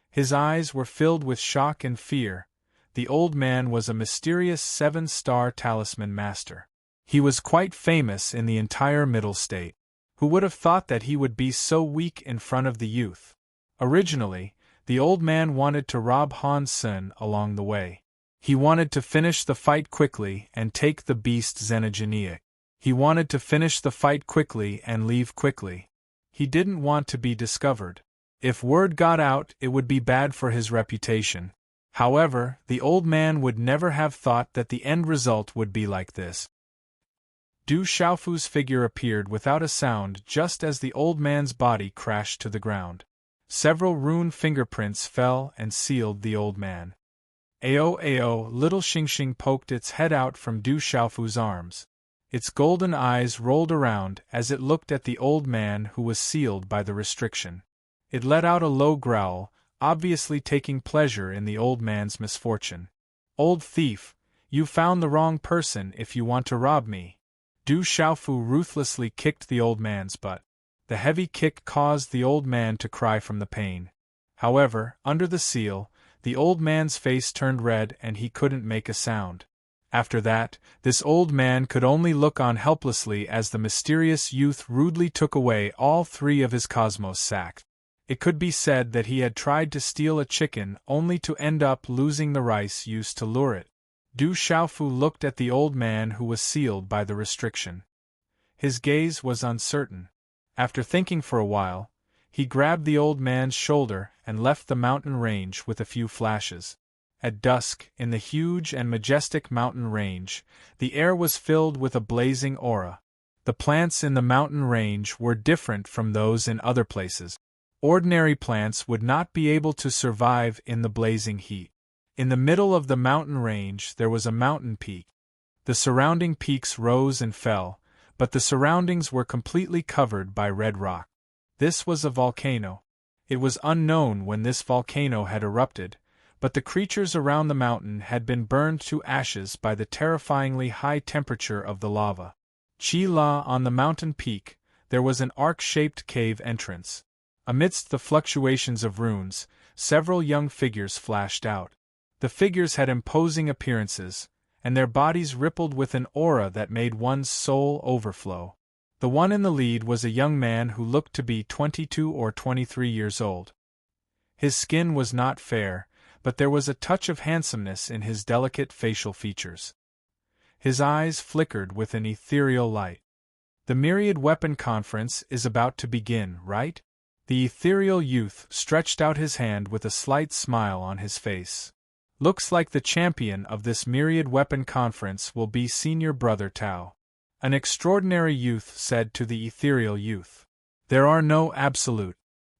His eyes were filled with shock and fear. The old man was a mysterious 7-star talisman master. He was quite famous in the entire Middle State. Who would have thought that he would be so weak in front of the youth? Originally, the old man wanted to rob Han Sen along the way. He wanted to finish the fight quickly and take the beast Xenogeniac. He wanted to finish the fight quickly and leave quickly. He didn't want to be discovered. If word got out, it would be bad for his reputation. However, the old man would never have thought that the end result would be like this. Du Xiaofu's figure appeared without a sound just as the old man's body crashed to the ground. Several rune fingerprints fell and sealed the old man. Ao, little Xingxing poked its head out from Du Xiaofu's arms. Its golden eyes rolled around as it looked at the old man who was sealed by the restriction. It let out a low growl, obviously taking pleasure in the old man's misfortune. "Old thief, you found the wrong person if you want to rob me." Du Xiaofu ruthlessly kicked the old man's butt. The heavy kick caused the old man to cry from the pain. However, under the seal, the old man's face turned red and he couldn't make a sound. After that, this old man could only look on helplessly as the mysterious youth rudely took away all 3 of his cosmos sacks. It could be said that he had tried to steal a chicken only to end up losing the rice used to lure it. Du Xiaofu looked at the old man who was sealed by the restriction. His gaze was uncertain. After thinking for a while, he grabbed the old man's shoulder and left the mountain range with a few flashes. At dusk, in the huge and majestic mountain range, the air was filled with a blazing aura. The plants in the mountain range were different from those in other places. Ordinary plants would not be able to survive in the blazing heat. In the middle of the mountain range there was a mountain peak. The surrounding peaks rose and fell, but the surroundings were completely covered by red rock. This was a volcano. It was unknown when this volcano had erupted, but the creatures around the mountain had been burned to ashes by the terrifyingly high temperature of the lava. Chi-La, on the mountain peak, there was an arc-shaped cave entrance. Amidst the fluctuations of runes, several young figures flashed out. The figures had imposing appearances, and their bodies rippled with an aura that made one's soul overflow. The one in the lead was a young man who looked to be 22 or 23 years old. His skin was not fair, but there was a touch of handsomeness in his delicate facial features. His eyes flickered with an ethereal light. The Myriad Weapon Conference is about to begin, right? The ethereal youth stretched out his hand with a slight smile on his face. Looks like the champion of this Myriad Weapon Conference will be Senior Brother Tao. An extraordinary youth said to the ethereal youth. There are no absolute.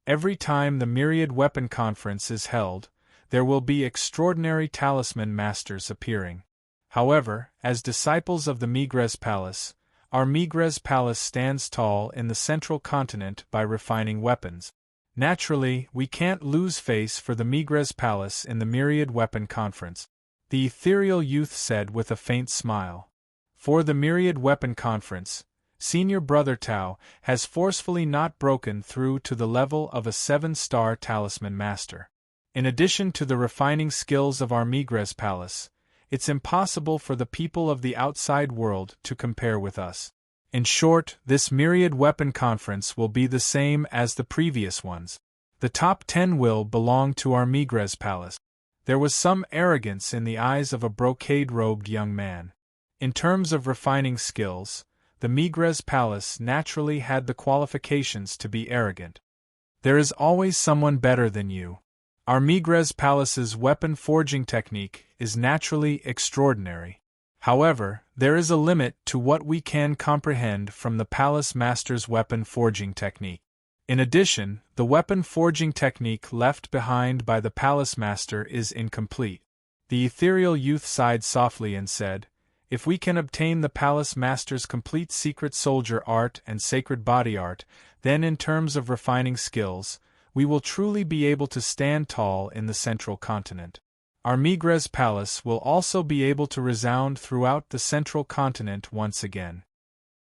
Every time the Myriad Weapon Conference is held, there will be extraordinary talisman masters appearing. However, as disciples of the Migres Palace, our Migres Palace stands tall in the central continent by refining weapons. Naturally, we can't lose face for the Migres Palace in the Myriad Weapon Conference, the ethereal youth said with a faint smile. For the Myriad Weapon Conference, Senior Brother Tao has forcefully not broken through to the level of a 7-star talisman master. In addition to the refining skills of our Migres Palace, it's impossible for the people of the outside world to compare with us. In short, this Myriad Weapon Conference will be the same as the previous ones. The top 10 will belong to our Migres Palace. There was some arrogance in the eyes of a brocade-robed young man. In terms of refining skills, the Migres Palace naturally had the qualifications to be arrogant. There is always someone better than you. Our Migres Palace's weapon forging technique is naturally extraordinary. However, there is a limit to what we can comprehend from the Palace Master's weapon forging technique. In addition, the weapon forging technique left behind by the Palace Master is incomplete. The ethereal youth sighed softly and said, if we can obtain the Palace Master's complete secret soldier art and sacred body art, then in terms of refining skills, we will truly be able to stand tall in the central continent. Our Migres Palace will also be able to resound throughout the central continent once again.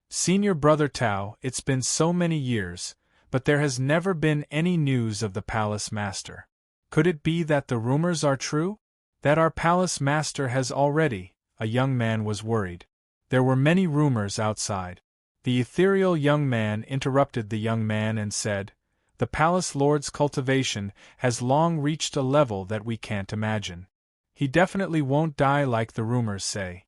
Senior Brother Tao, it's been so many years, but there has never been any news of the Palace Master. Could it be that the rumors are true? That our Palace Master has already? A young man was worried. There were many rumors outside. The ethereal young man interrupted the young man and said, the Palace Lord's cultivation has long reached a level that we can't imagine. He definitely won't die like the rumors say.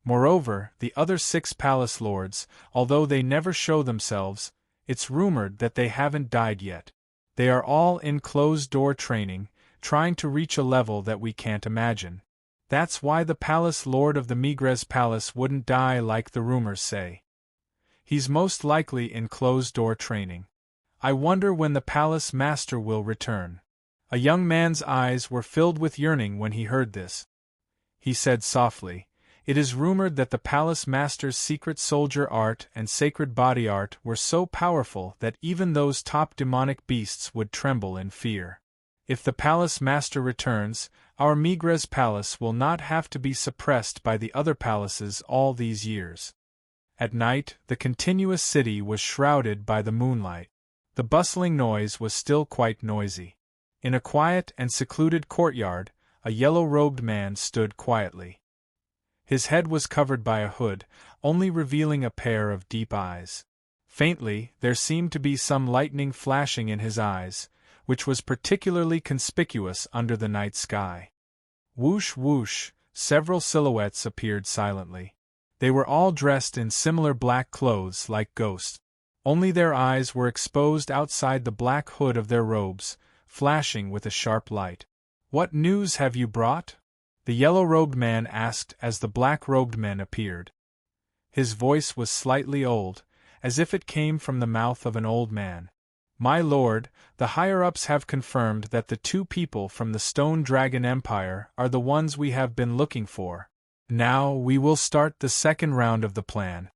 Moreover, the other 6 Palace Lords, although they never show themselves, it's rumored that they haven't died yet. They are all in closed-door training, trying to reach a level that we can't imagine. That's why the Palace Lord of the Migres Palace wouldn't die like the rumors say. He's most likely in closed-door training. I wonder when the Palace Master will return. A young man's eyes were filled with yearning when he heard this. He said softly, it is rumored that the Palace Master's secret soldier art and sacred body art were so powerful that even those top demonic beasts would tremble in fear. If the Palace Master returns, our Migres Palace will not have to be suppressed by the other palaces all these years. At night, the continuous city was shrouded by the moonlight. The bustling noise was still quite noisy. In a quiet and secluded courtyard, a yellow-robed man stood quietly. His head was covered by a hood, only revealing a pair of deep eyes. Faintly, there seemed to be some lightning flashing in his eyes, which was particularly conspicuous under the night sky. Whoosh whoosh, several silhouettes appeared silently. They were all dressed in similar black clothes like ghosts. Only their eyes were exposed outside the black hood of their robes, flashing with a sharp light. What news have you brought? The yellow-robed man asked as the black-robed men appeared. His voice was slightly old, as if it came from the mouth of an old man. My lord, the higher-ups have confirmed that the 2 people from the Stone Dragon Empire are the ones we have been looking for. Now we will start the second round of the plan.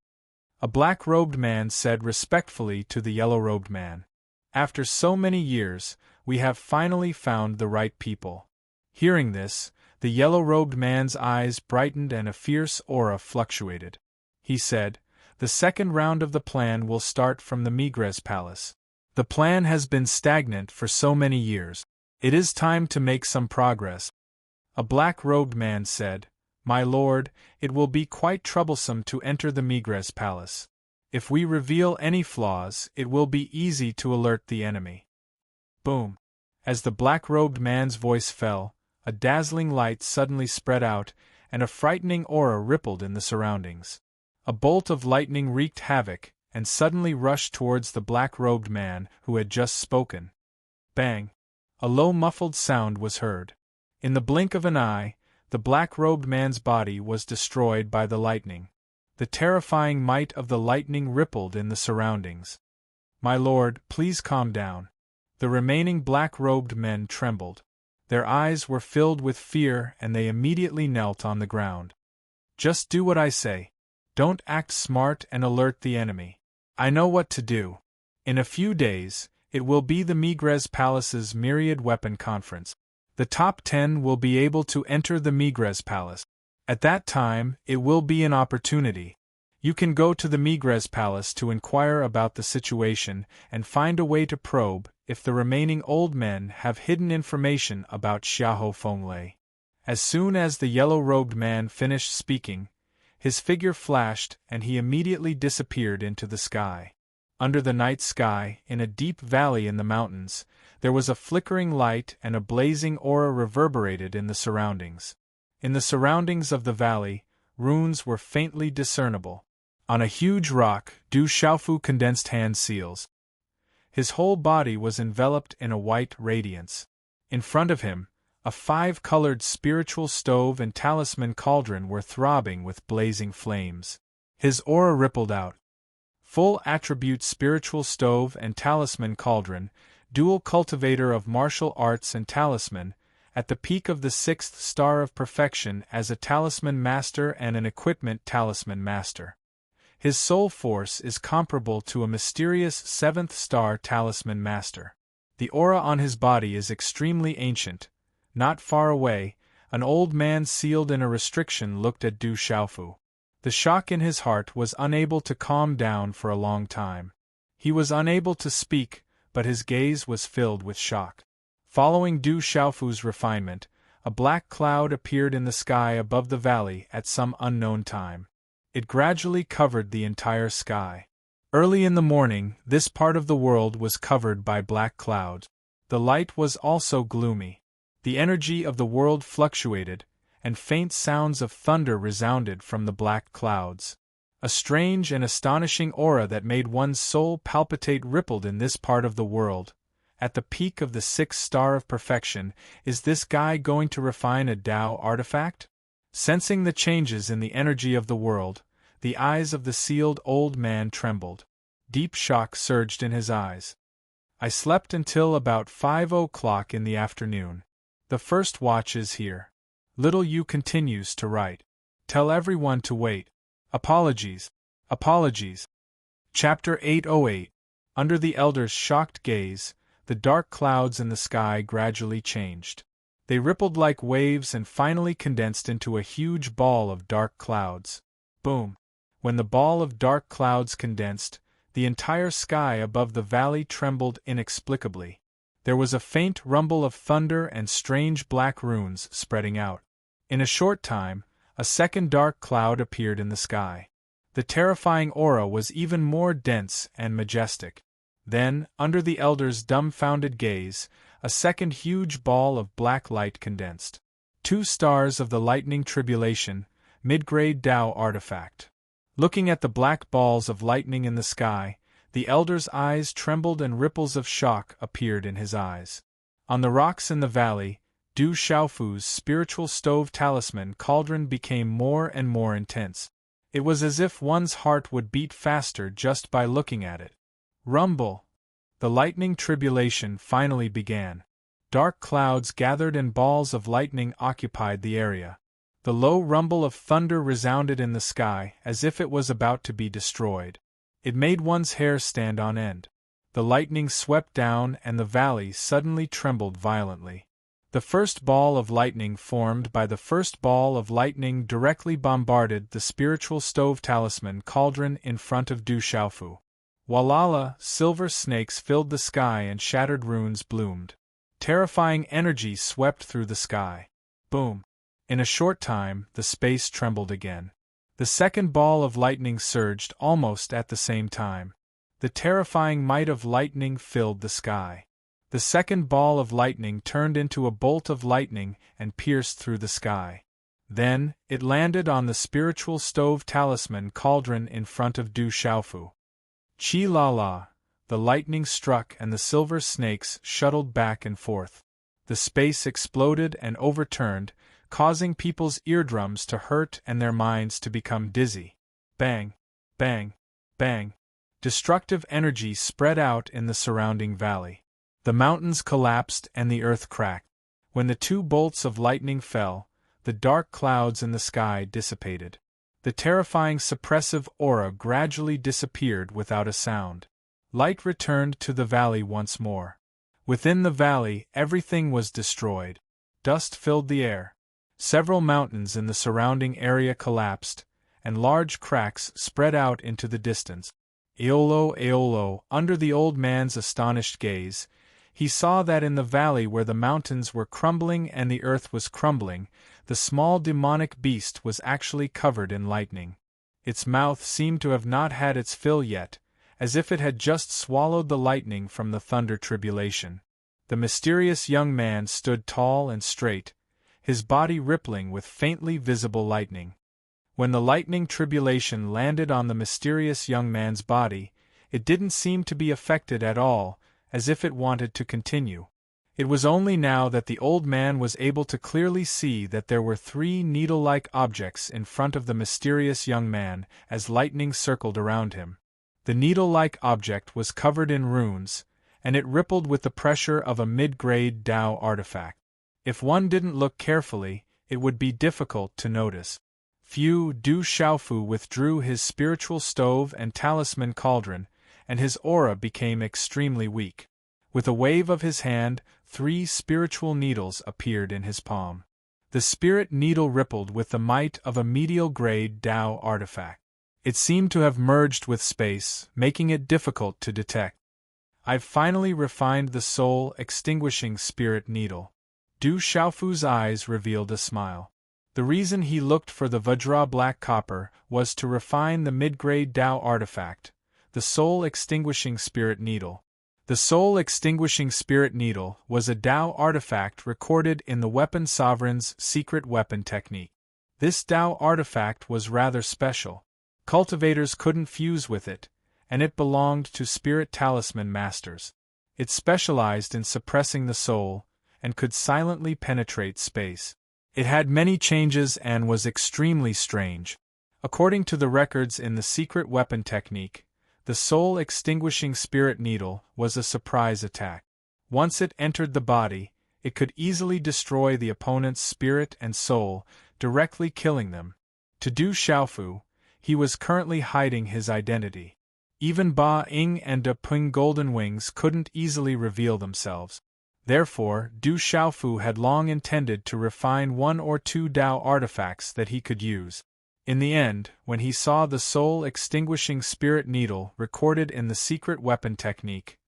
A black-robed man said respectfully to the yellow-robed man. After so many years, we have finally found the right people. Hearing this, the yellow-robed man's eyes brightened and a fierce aura fluctuated. He said, "The second round of the plan will start from the Migres Palace. The plan has been stagnant for so many years. It is time to make some progress." A black-robed man said, "My lord, it will be quite troublesome to enter the Migres Palace. If we reveal any flaws, it will be easy to alert the enemy." Boom! As the black-robed man's voice fell, a dazzling light suddenly spread out, and a frightening aura rippled in the surroundings. A bolt of lightning wreaked havoc, and suddenly rushed towards the black-robed man who had just spoken. Bang! A low muffled sound was heard. In the blink of an eye, the black-robed man's body was destroyed by the lightning. The terrifying might of the lightning rippled in the surroundings. "My lord, please calm down." The remaining black-robed men trembled. Their eyes were filled with fear and they immediately knelt on the ground. "Just do what I say. Don't act smart and alert the enemy. I know what to do. In a few days, it will be the Migres Palace's Myriad Weapon Conference. The top 10 will be able to enter the Migres Palace. At that time, it will be an opportunity. You can go to the Migres Palace to inquire about the situation and find a way to probe if the remaining old men have hidden information about Xiahou Fenglei." As soon as the yellow-robed man finished speaking, his figure flashed and he immediately disappeared into the sky. Under the night sky, in a deep valley in the mountains, there was a flickering light and a blazing aura reverberated in the surroundings. In the surroundings of the valley, runes were faintly discernible. On a huge rock, Du Xiaofu condensed hand seals. His whole body was enveloped in a white radiance. In front of him, a 5-colored spiritual stove and talisman cauldron were throbbing with blazing flames. His aura rippled out. Full attribute spiritual stove and talisman cauldron, dual cultivator of martial arts and talisman, at the peak of the 6th star of perfection as a talisman master and an equipment talisman master. His soul force is comparable to a mysterious 7th star talisman master. The aura on his body is extremely ancient. Not far away, an old man sealed in a restriction looked at Du Xiaofu. The shock in his heart was unable to calm down for a long time. He was unable to speak, but his gaze was filled with shock. Following Du Xiaofu's refinement, a black cloud appeared in the sky above the valley at some unknown time. It gradually covered the entire sky. Early in the morning, this part of the world was covered by black clouds. The light was also gloomy. The energy of the world fluctuated, and faint sounds of thunder resounded from the black clouds. A strange and astonishing aura that made one's soul palpitate rippled in this part of the world. At the peak of the 6th star of perfection, is this guy going to refine a Tao artifact? Sensing the changes in the energy of the world, the eyes of the sealed old man trembled. Deep shock surged in his eyes. "I slept until about 5 o'clock in the afternoon. The first watch is here." Little Yu continues to write. "Tell everyone to wait. Apologies. Apologies." Chapter 808. Under the elder's shocked gaze, the dark clouds in the sky gradually changed. They rippled like waves and finally condensed into a huge ball of dark clouds. Boom! When the ball of dark clouds condensed, the entire sky above the valley trembled inexplicably. There was a faint rumble of thunder and strange black runes spreading out. In a short time, a second dark cloud appeared in the sky. The terrifying aura was even more dense and majestic. Then, under the elder's dumbfounded gaze, a second huge ball of black light condensed. 2 stars of the lightning tribulation, mid-grade Tao artifact. Looking at the black balls of lightning in the sky, the elder's eyes trembled and ripples of shock appeared in his eyes. On the rocks in the valley, Du Xiaofu's spiritual stove talisman cauldron became more and more intense. It was as if one's heart would beat faster just by looking at it. Rumble! The lightning tribulation finally began. Dark clouds gathered and balls of lightning occupied the area. The low rumble of thunder resounded in the sky as if it was about to be destroyed. It made one's hair stand on end. The lightning swept down and the valley suddenly trembled violently. The first ball of lightning formed by the first ball of lightning directly bombarded the spiritual stove talisman cauldron in front of Du Xiaofu. Walala, silver snakes filled the sky and shattered runes bloomed. Terrifying energy swept through the sky. Boom! In a short time, the space trembled again. The second ball of lightning surged almost at the same time. The terrifying might of lightning filled the sky. The second ball of lightning turned into a bolt of lightning and pierced through the sky. Then, it landed on the spiritual stove talisman cauldron in front of Du Xiaofu. Chi la la, the lightning struck and the silver snakes shuttled back and forth. The space exploded and overturned, causing people's eardrums to hurt and their minds to become dizzy. Bang! Bang! Bang! Destructive energy spread out in the surrounding valley. The mountains collapsed and the earth cracked. When the two bolts of lightning fell, the dark clouds in the sky dissipated. The terrifying suppressive aura gradually disappeared without a sound. Light returned to the valley once more. Within the valley, everything was destroyed. Dust filled the air. Several mountains in the surrounding area collapsed, and large cracks spread out into the distance. Aolo, Aolo, under the old man's astonished gaze, he saw that in the valley where the mountains were crumbling and the earth was crumbling, the small demonic beast was actually covered in lightning. Its mouth seemed to have not had its fill yet, as if it had just swallowed the lightning from the thunder tribulation. The mysterious young man stood tall and straight, his body rippling with faintly visible lightning. When the lightning tribulation landed on the mysterious young man's body, it didn't seem to be affected at all, as if it wanted to continue. It was only now that the old man was able to clearly see that there were three needle-like objects in front of the mysterious young man as lightning circled around him. The needle-like object was covered in runes, and it rippled with the pressure of a mid-grade Tao artifact. If one didn't look carefully, it would be difficult to notice. Du Xiaofu withdrew his spiritual stove and talisman cauldron, and his aura became extremely weak. With a wave of his hand, 3 spiritual needles appeared in his palm. The spirit needle rippled with the might of a medial-grade Tao artifact. It seemed to have merged with space, making it difficult to detect. I've finally refined the soul-extinguishing spirit needle. Du Xiaofu's eyes revealed a smile. The reason he looked for the Vajra black copper was to refine the mid-grade Tao artifact, the soul-extinguishing spirit needle. The soul-extinguishing spirit needle was a Tao artifact recorded in the weapon sovereign's secret weapon technique. This Tao artifact was rather special. Cultivators couldn't fuse with it, and it belonged to spirit talisman masters. It specialized in suppressing the soul, and could silently penetrate space. It had many changes and was extremely strange. According to the records in the secret weapon technique, the soul-extinguishing spirit needle was a surprise attack. Once it entered the body, it could easily destroy the opponent's spirit and soul, directly killing them. To Du Xiaofu, he was currently hiding his identity. Even Ba Ying and De Ping Golden Wings couldn't easily reveal themselves. Therefore, Du Xiaofu had long intended to refine 1 or 2 Tao artifacts that he could use. In the end, when he saw the soul-extinguishing spirit needle recorded in the secret weapon technique,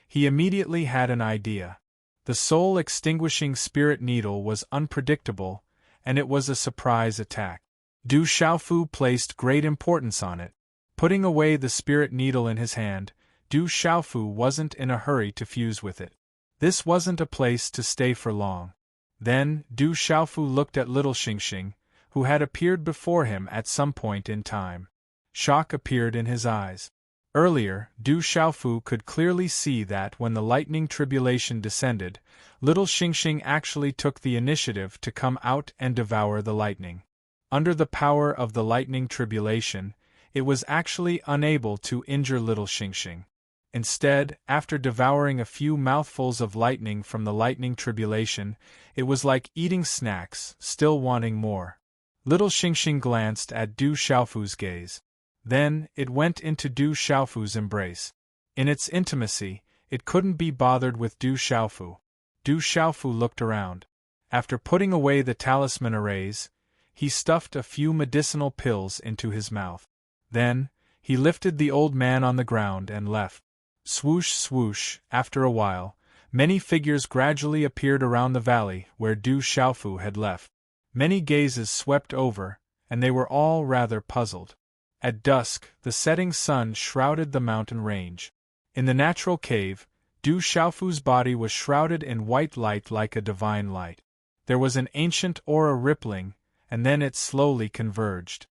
he immediately had an idea. The soul-extinguishing spirit needle was unpredictable, and it was a surprise attack. Du Xiaofu placed great importance on it. Putting away the spirit needle in his hand, Du Xiaofu wasn't in a hurry to fuse with it. This wasn't a place to stay for long. Then, Du Xiaofu looked at little Xingxing, who had appeared before him at some point in time. Shock appeared in his eyes. Earlier, Du Xiaofu could clearly see that when the lightning tribulation descended, little Xingxing actually took the initiative to come out and devour the lightning. Under the power of the lightning tribulation, it was actually unable to injure little Xingxing. Instead, after devouring a few mouthfuls of lightning from the lightning tribulation, it was like eating snacks, still wanting more. Little Xingxing glanced at Du Xiaofu's gaze. Then, it went into Du Xiaofu's embrace. In its intimacy, it couldn't be bothered with Du Xiaofu. Du Xiaofu looked around. After putting away the talisman arrays, he stuffed a few medicinal pills into his mouth. Then, he lifted the old man on the ground and left. Swoosh swoosh, after a while, many figures gradually appeared around the valley where Du Xiaofu had left. Many gazes swept over, and they were all rather puzzled. At dusk, the setting sun shrouded the mountain range. In the natural cave, Du Xiaofu's body was shrouded in white light like a divine light. There was an ancient aura rippling, and then it slowly converged.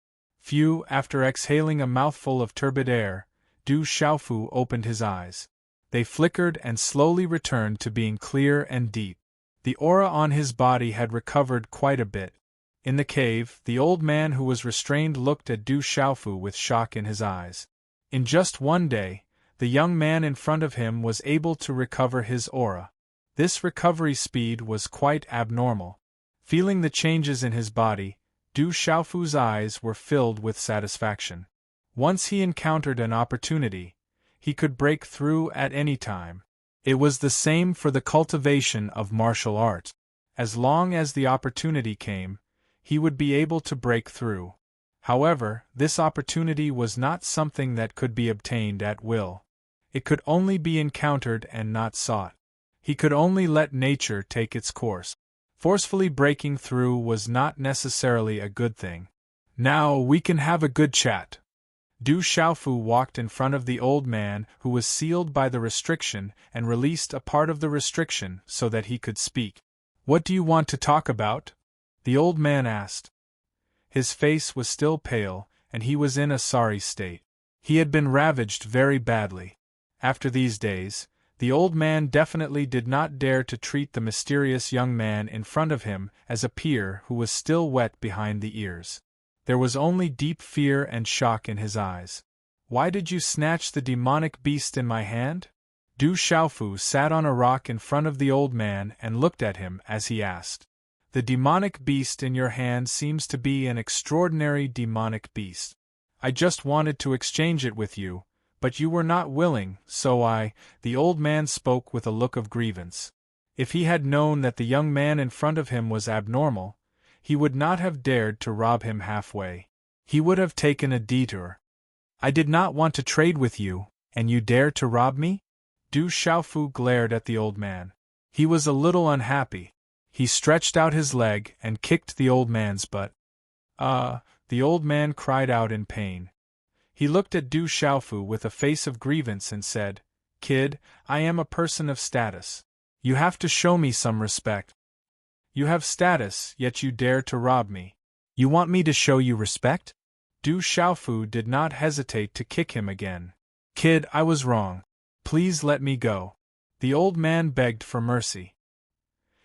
After exhaling a mouthful of turbid air, Du Xiaofu opened his eyes. They flickered and slowly returned to being clear and deep. The aura on his body had recovered quite a bit. In the cave, the old man who was restrained looked at Du Xiaofu with shock in his eyes. In just one day, the young man in front of him was able to recover his aura. This recovery speed was quite abnormal. Feeling the changes in his body, Du Xiaofu's eyes were filled with satisfaction. Once he encountered an opportunity, he could break through at any time. It was the same for the cultivation of martial arts. As long as the opportunity came, he would be able to break through. However, this opportunity was not something that could be obtained at will. It could only be encountered and not sought. He could only let nature take its course. Forcefully breaking through was not necessarily a good thing. Now we can have a good chat. Du Xiaofu walked in front of the old man who was sealed by the restriction and released a part of the restriction so that he could speak. What do you want to talk about? The old man asked. His face was still pale, and he was in a sorry state. He had been ravaged very badly. After these days, the old man definitely did not dare to treat the mysterious young man in front of him as a peer who was still wet behind the ears. There was only deep fear and shock in his eyes. Why did you snatch the demonic beast in my hand? Du Xiaofu sat on a rock in front of the old man and looked at him as he asked. The demonic beast in your hand seems to be an extraordinary demonic beast. I just wanted to exchange it with you, but you were not willing, the old man spoke with a look of grievance. If he had known that the young man in front of him was abnormal, he would not have dared to rob him halfway. He would have taken a detour. I did not want to trade with you, and you dare to rob me? Du Xiaofu glared at the old man. He was a little unhappy. He stretched out his leg and kicked the old man's butt. The old man cried out in pain. He looked at Du Xiaofu with a face of grievance and said, Kid, I am a person of status. You have to show me some respect. You have status, yet you dare to rob me. You want me to show you respect? Du Xiaofu did not hesitate to kick him again. Kid, I was wrong. Please let me go. The old man begged for mercy.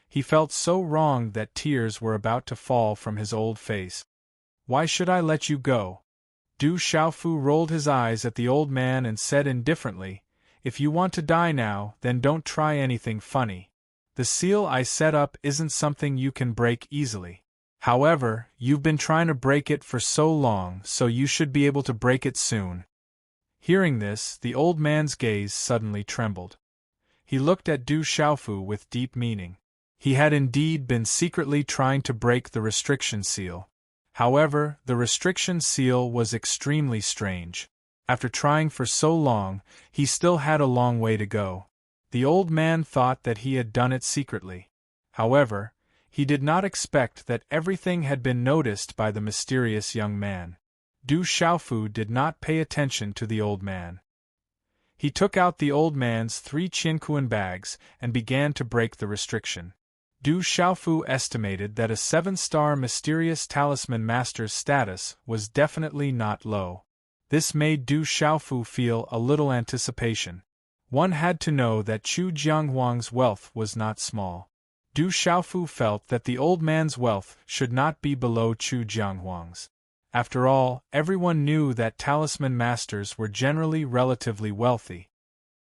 He felt so wronged that tears were about to fall from his old face. Why should I let you go? Du Xiaofu rolled his eyes at the old man and said indifferently, If you want to die now, then don't try anything funny. The seal I set up isn't something you can break easily. However, you've been trying to break it for so long, so you should be able to break it soon. Hearing this, the old man's gaze suddenly trembled. He looked at Du Xiaofu with deep meaning. He had indeed been secretly trying to break the restriction seal. However, the restriction seal was extremely strange. After trying for so long, he still had a long way to go. The old man thought that he had done it secretly. However, he did not expect that everything had been noticed by the mysterious young man. Du Xiaofu did not pay attention to the old man. He took out the old man's 3 Qianquan bags and began to break the restriction. Du Xiaofu estimated that a 7-star mysterious talisman master's status was definitely not low. This made Du Xiaofu feel a little anticipation. One had to know that Chu Jianghuang's wealth was not small. Du Xiaofu felt that the old man's wealth should not be below Chu Jianghuang's. After all, everyone knew that talisman masters were generally relatively wealthy.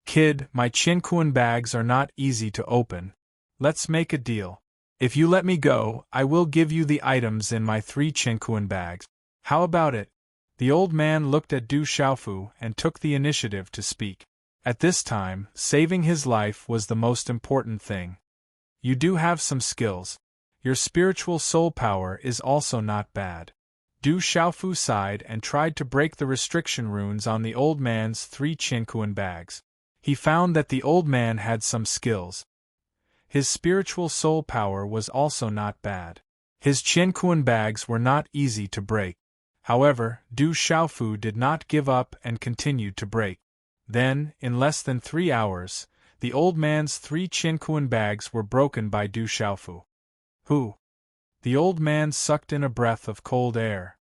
Kid, my Qianquan bags are not easy to open. Let's make a deal. If you let me go, I will give you the items in my 3 Qinquan bags. How about it? The old man looked at Du Xiaofu and took the initiative to speak. At this time, saving his life was the most important thing. You do have some skills. Your spiritual soul power is also not bad. Du Xiaofu sighed and tried to break the restriction runes on the old man's 3 Qinquan bags. He found that the old man had some skills. His spiritual soul power was also not bad. His Qinquan bags were not easy to break. However, Du Xiaofu did not give up and continued to break. Then, in less than 3 hours, the old man's 3 Qinquan bags were broken by Du Xiaofu. Who? The old man sucked in a breath of cold air.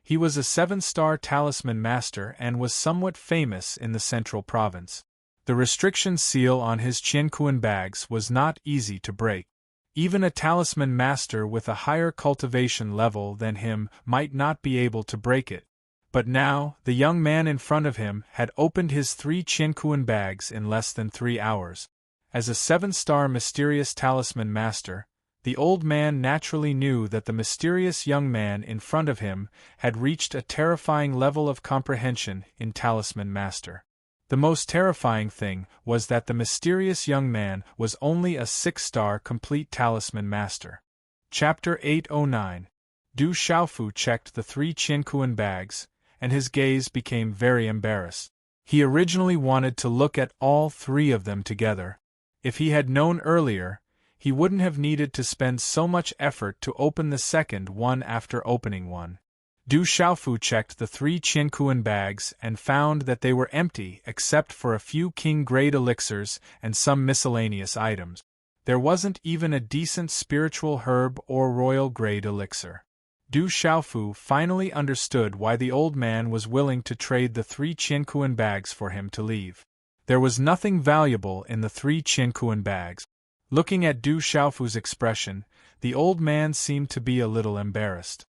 He was a 7-star talisman master and was somewhat famous in the central province. The restriction seal on his Qinquan bags was not easy to break. Even a talisman master with a higher cultivation level than him might not be able to break it. But now, the young man in front of him had opened his 3 Qinquan bags in less than 3 hours. As a 7-star mysterious talisman master, the old man naturally knew that the mysterious young man in front of him had reached a terrifying level of comprehension in talisman master. The most terrifying thing was that the mysterious young man was only a 6-star complete talisman master. Chapter 809. Du Xiaofu checked the 3 Qinquan bags, and his gaze became very embarrassed. He originally wanted to look at all 3 of them together. If he had known earlier, he wouldn't have needed to spend so much effort to open the second one after opening one. Du Xiaofu checked the 3 Qinquan bags and found that they were empty except for a few king-grade elixirs and some miscellaneous items. There wasn't even a decent spiritual herb or royal-grade elixir. Du Xiaofu finally understood why the old man was willing to trade the 3 Qinquan bags for him to leave. There was nothing valuable in the 3 Qinquan bags. Looking at Du Xiaofu's expression, the old man seemed to be a little embarrassed.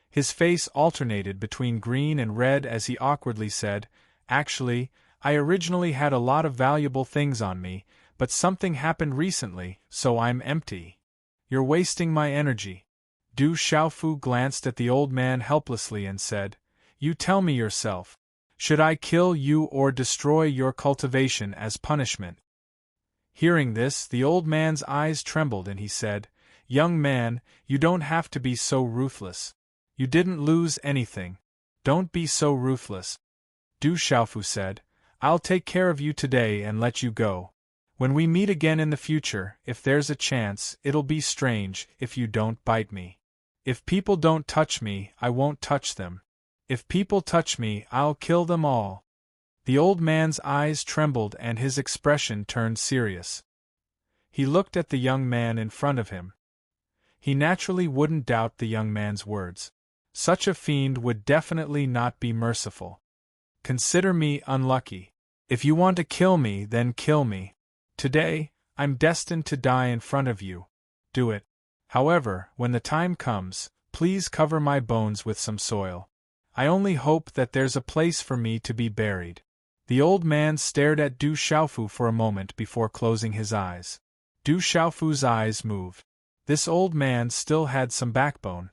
His face alternated between green and red as he awkwardly said, "Actually, I originally had a lot of valuable things on me, but something happened recently, so I'm empty. You're wasting my energy." Du Xiaofu glanced at the old man helplessly and said, "You tell me yourself. Should I kill you or destroy your cultivation as punishment?" Hearing this, the old man's eyes trembled and he said, "Young man, you don't have to be so ruthless. You didn't lose anything. Don't be so ruthless." Du Xiaofu said, "I'll take care of you today and let you go. When we meet again in the future, if there's a chance, it'll be strange if you don't bite me. If people don't touch me, I won't touch them. If people touch me, I'll kill them all." The old man's eyes trembled and his expression turned serious. He looked at the young man in front of him. He naturally wouldn't doubt the young man's words. Such a fiend would definitely not be merciful. "Consider me unlucky. If you want to kill me, then kill me. Today, I'm destined to die in front of you. Do it. However, when the time comes, please cover my bones with some soil. I only hope that there's a place for me to be buried." The old man stared at Du Xiaofu for a moment before closing his eyes. Du Xiaofu's eyes moved. This old man still had some backbone.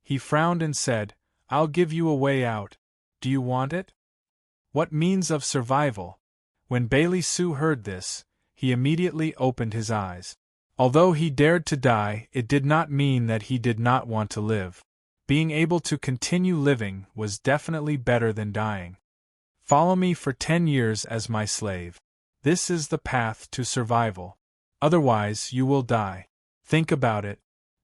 He frowned and said, "I'll give you a way out. Do you want it?" "What means of survival?" When Bailey Su heard this, he immediately opened his eyes. Although he dared to die, it did not mean that he did not want to live. Being able to continue living was definitely better than dying. "Follow me for 10 years as my slave. This is the path to survival. Otherwise, you will die. Think about it,"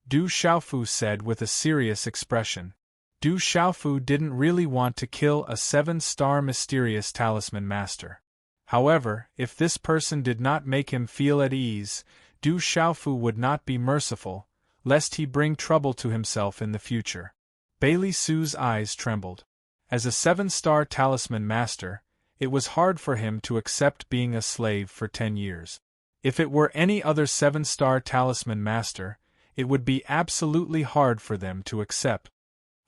Du Xiaofu said with a serious expression. Du Xiaofu didn't really want to kill a 7-star mysterious talisman master. However, if this person did not make him feel at ease, Du Xiaofu would not be merciful, lest he bring trouble to himself in the future. Bailey Su's eyes trembled. As a 7-star talisman master, it was hard for him to accept being a slave for 10 years. If it were any other 7-star talisman master, it would be absolutely hard for them to accept.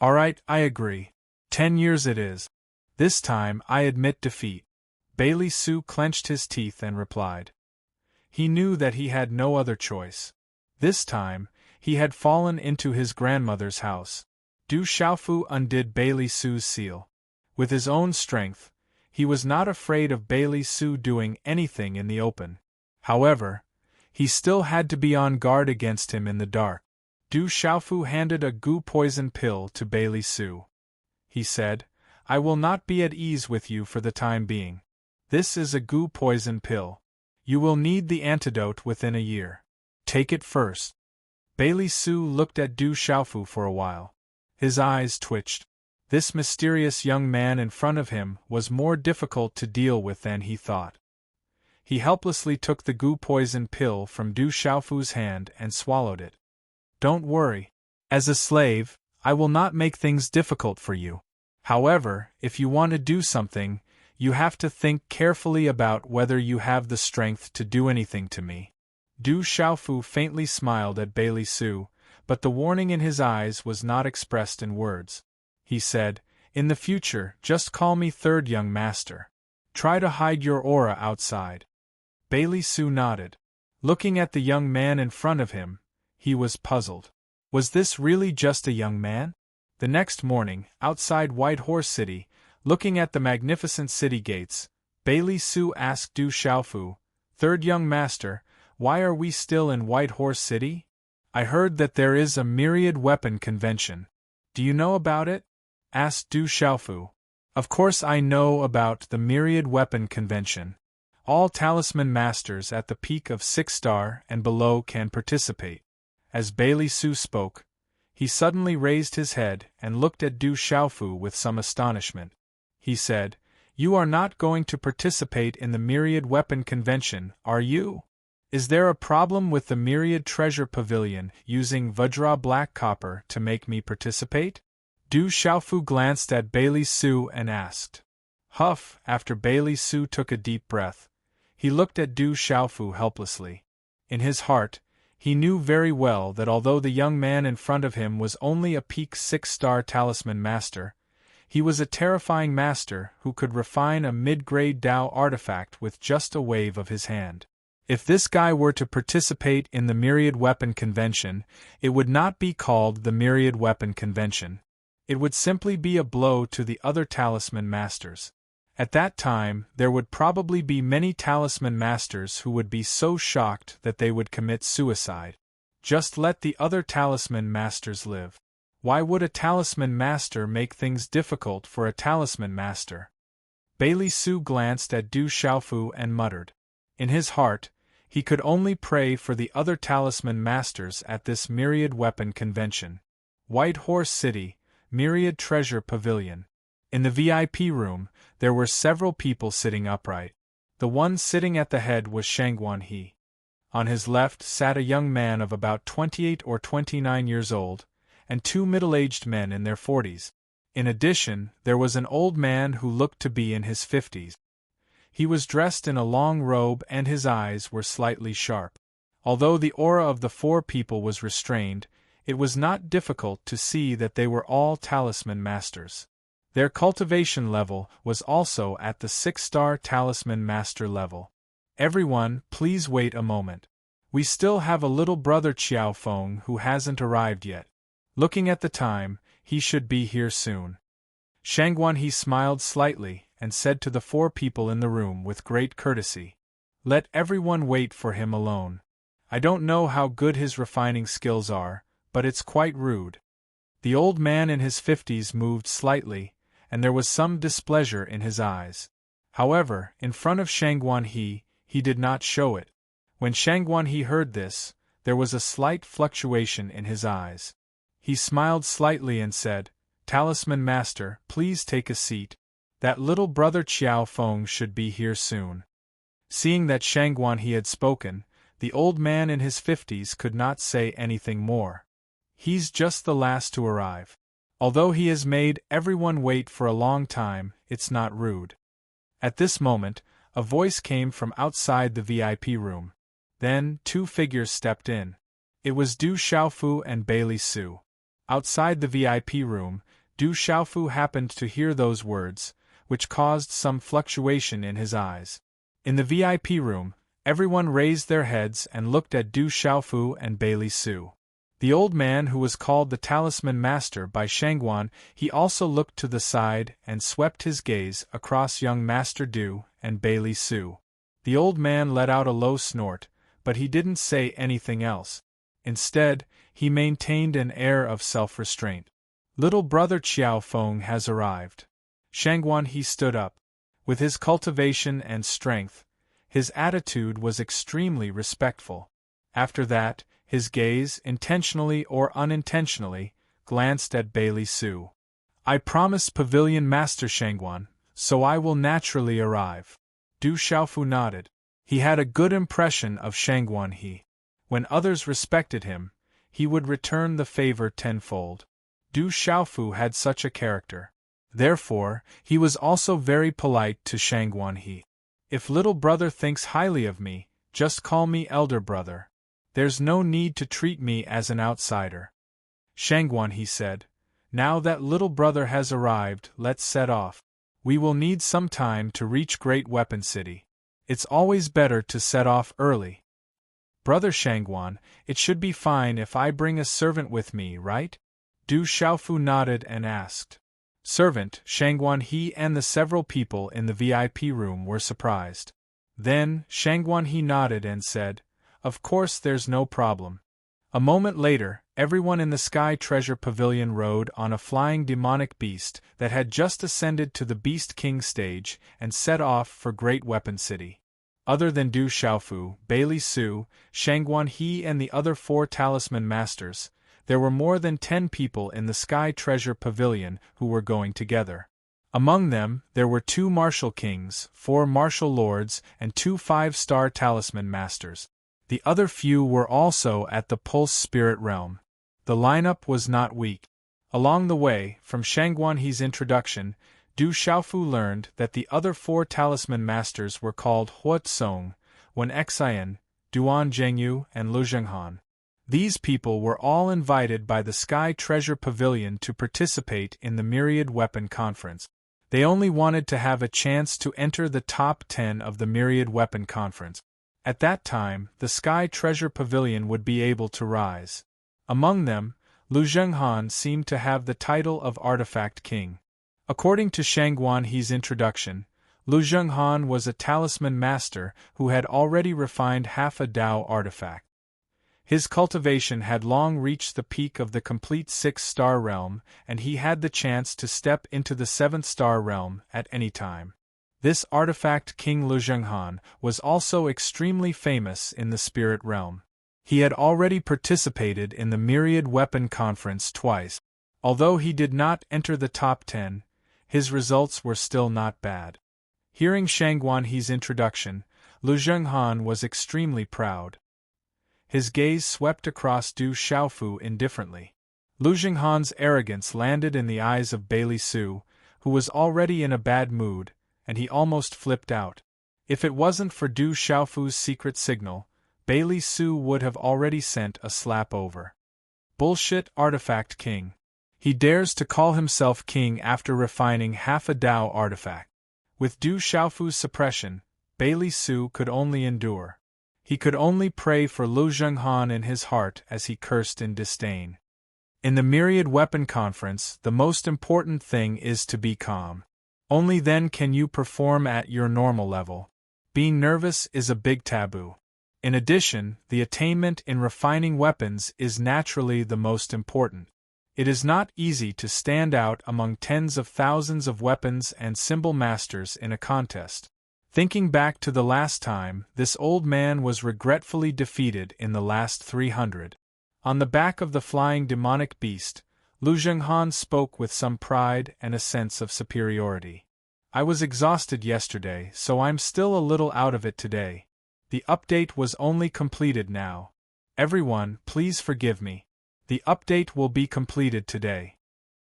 "Alright, I agree. 10 years it is. This time I admit defeat." Bailey Su clenched his teeth and replied. He knew that he had no other choice. This time, he had fallen into his grandmother's house. Du Xiaofu undid Bailey Su's seal. With his own strength, he was not afraid of Bailey Su doing anything in the open. However, he still had to be on guard against him in the dark. Du Xiaofu handed a goo poison pill to Bailey Su. He said, "I will not be at ease with you for the time being. This is a goo poison pill. You will need the antidote within a year. Take it first." Bailey Su looked at Du Xiaofu for a while. His eyes twitched. This mysterious young man in front of him was more difficult to deal with than he thought. He helplessly took the goo poison pill from Du Xiaofu's hand and swallowed it. "Don't worry. As a slave, I will not make things difficult for you. However, if you want to do something, you have to think carefully about whether you have the strength to do anything to me." Du Xiaofu faintly smiled at Bailey Su, but the warning in his eyes was not expressed in words. He said, "In the future, just call me third young master. Try to hide your aura outside." Bailey Su nodded. Looking at the young man in front of him, he was puzzled. Was this really just a young man? The next morning, outside White Horse City, looking at the magnificent city gates, Bailey Su asked Du Xiaofu, "Third young master, why are we still in White Horse City? I heard that there is a myriad weapon convention. Do you know about it?" asked Du Xiaofu. "Of course I know about the myriad weapon convention. All talisman masters at the peak of 6-star and below can participate." As Bailey Su spoke, he suddenly raised his head and looked at Du Xiaofu with some astonishment. He said, "You are not going to participate in the myriad weapon convention, are you? Is there a problem with the myriad treasure pavilion using Vajra black copper to make me participate?" Du Xiaofu glanced at Bailey Su and asked. Huff, after Bailey Su took a deep breath, he looked at Du Xiaofu helplessly. In his heart, he knew very well that although the young man in front of him was only a peak 6-star talisman master, he was a terrifying master who could refine a mid-grade Dao artifact with just a wave of his hand. If this guy were to participate in the Myriad Weapon Convention, it would not be called the Myriad Weapon Convention. It would simply be a blow to the other talisman masters. At that time, there would probably be many talisman masters who would be so shocked that they would commit suicide. Just let the other talisman masters live. Why would a talisman master make things difficult for a talisman master? Bailey Su glanced at Du Xiaofu and muttered. In his heart, he could only pray for the other talisman masters at this Myriad Weapon Convention. White Horse City, Myriad Treasure Pavilion. In the VIP room, there were several people sitting upright. The one sitting at the head was Shangguan He. On his left sat a young man of about 28 or 29 years old, and two middle-aged men in their 40s. In addition, there was an old man who looked to be in his 50s. He was dressed in a long robe and his eyes were slightly sharp. Although the aura of the four people was restrained, it was not difficult to see that they were all talisman masters. Their cultivation level was also at the 6-star talisman master level. "Everyone, please wait a moment. We still have a little brother Qiao Feng who hasn't arrived yet. Looking at the time, he should be here soon." Shangguan He smiled slightly and said to the four people in the room with great courtesy, "Let everyone wait for him alone. I don't know how good his refining skills are, but it's quite rude." The old man in his 50s moved slightly, and there was some displeasure in his eyes. However, in front of Shangguan He did not show it. When Shangguan He heard this, there was a slight fluctuation in his eyes. He smiled slightly and said, "Talisman Master, please take a seat. That little brother Qiao Feng should be here soon." Seeing that Shangguan He had spoken, the old man in his 50s could not say anything more. "He's just the last to arrive. Although he has made everyone wait for a long time, it's not rude." At this moment, a voice came from outside the VIP room. Then, two figures stepped in. It was Du Xiaofu and Bailey Su. Outside the VIP room, Du Xiaofu happened to hear those words, which caused some fluctuation in his eyes. In the VIP room, Everyone raised their heads and looked at Du Xiaofu and Bailey Su. The old man who was called the Talisman Master by Shangguan, he also looked to the side and swept his gaze across young Master Du and Bailey Su. The old man let out a low snort, but he didn't say anything else. Instead, he maintained an air of self-restraint. Little brother Qiao Feng has arrived. Shangguan he stood up. With his cultivation and strength, his attitude was extremely respectful. After that, his gaze, intentionally or unintentionally, glanced at Bailey Su. I promised Pavilion Master Shangguan, so I will naturally arrive. Du Xiaofu nodded. He had a good impression of Shangguan. When others respected him, he would return the favor tenfold. Du Xiaofu had such a character. Therefore, he was also very polite to Shangguan. If little brother thinks highly of me, just call me elder brother. There's no need to treat me as an outsider. Shangguan he said, now that little brother has arrived, let's set off. We will need some time to reach Great Weapon City. It's always better to set off early. Brother Shangguan, it should be fine if I bring a servant with me, right? Du Xiaofu nodded and asked. Servant, Shangguan he and the several people in the VIP room were surprised. Then, Shangguan he nodded and said, of course there's no problem. A moment later, everyone in the Sky Treasure Pavilion rode on a flying demonic beast that had just ascended to the Beast King stage and set off for Great Weapon City. Other than Du Xiaofu, Bailey Su, Shangguan he and the other 4 Talisman Masters, there were more than 10 people in the Sky Treasure Pavilion who were going together. Among them, there were 2 Martial Kings, 4 Martial Lords, and 2 5-star Talisman Masters. The other few were also at the Pulse Spirit Realm. The lineup was not weak. Along the way, from Shangguan he's introduction, Du Xiaofu learned that the other 4 Talisman Masters were called Hua Tsong, Wen Xian, Duan Zhengyu, and Lu Zhenghan. These people were all invited by the Sky Treasure Pavilion to participate in the Myriad Weapon Conference. They only wanted to have a chance to enter the top 10 of the Myriad Weapon Conference. At that time, the Sky Treasure Pavilion would be able to rise. Among them, Lu Zhenghan seemed to have the title of Artifact King. According to Shangguan he's introduction, Lu Zhenghan was a Talisman Master who had already refined half a Dao artifact. His cultivation had long reached the peak of the complete 6-star realm, and he had the chance to step into the 7th-star realm at any time. This artifact King Lu Zhenghan was also extremely famous in the spirit realm. He had already participated in the Myriad Weapon Conference twice. Although he did not enter the top 10, his results were still not bad. Hearing Shangguan he's introduction, Lu Zhenghan was extremely proud. His gaze swept across Du Xiaofu indifferently. Lu Zhenghan's arrogance landed in the eyes of Bailey Su, who was already in a bad mood, and he almost flipped out. If it wasn't for Du Xiaofu's secret signal, Bailey Su would have already sent a slap over. Bullshit artifact king. He dares to call himself king after refining half a Dao artifact. With Du Xiaofu's suppression, Bailey Su could only endure. He could only pray for Lu Zhenghan in his heart as he cursed in disdain. In the Myriad Weapon Conference, the most important thing is to be calm. Only then can you perform at your normal level. Being nervous is a big taboo. In addition, the attainment in refining weapons is naturally the most important. It is not easy to stand out among tens of thousands of weapons and symbol masters in a contest. Thinking back to the last time, this old man was regretfully defeated in the last 300. On the back of the flying demonic beast, Lu Zhenghan spoke with some pride and a sense of superiority. I was exhausted yesterday, so I'm still a little out of it today. The update was only completed now. Everyone, please forgive me. The update will be completed today.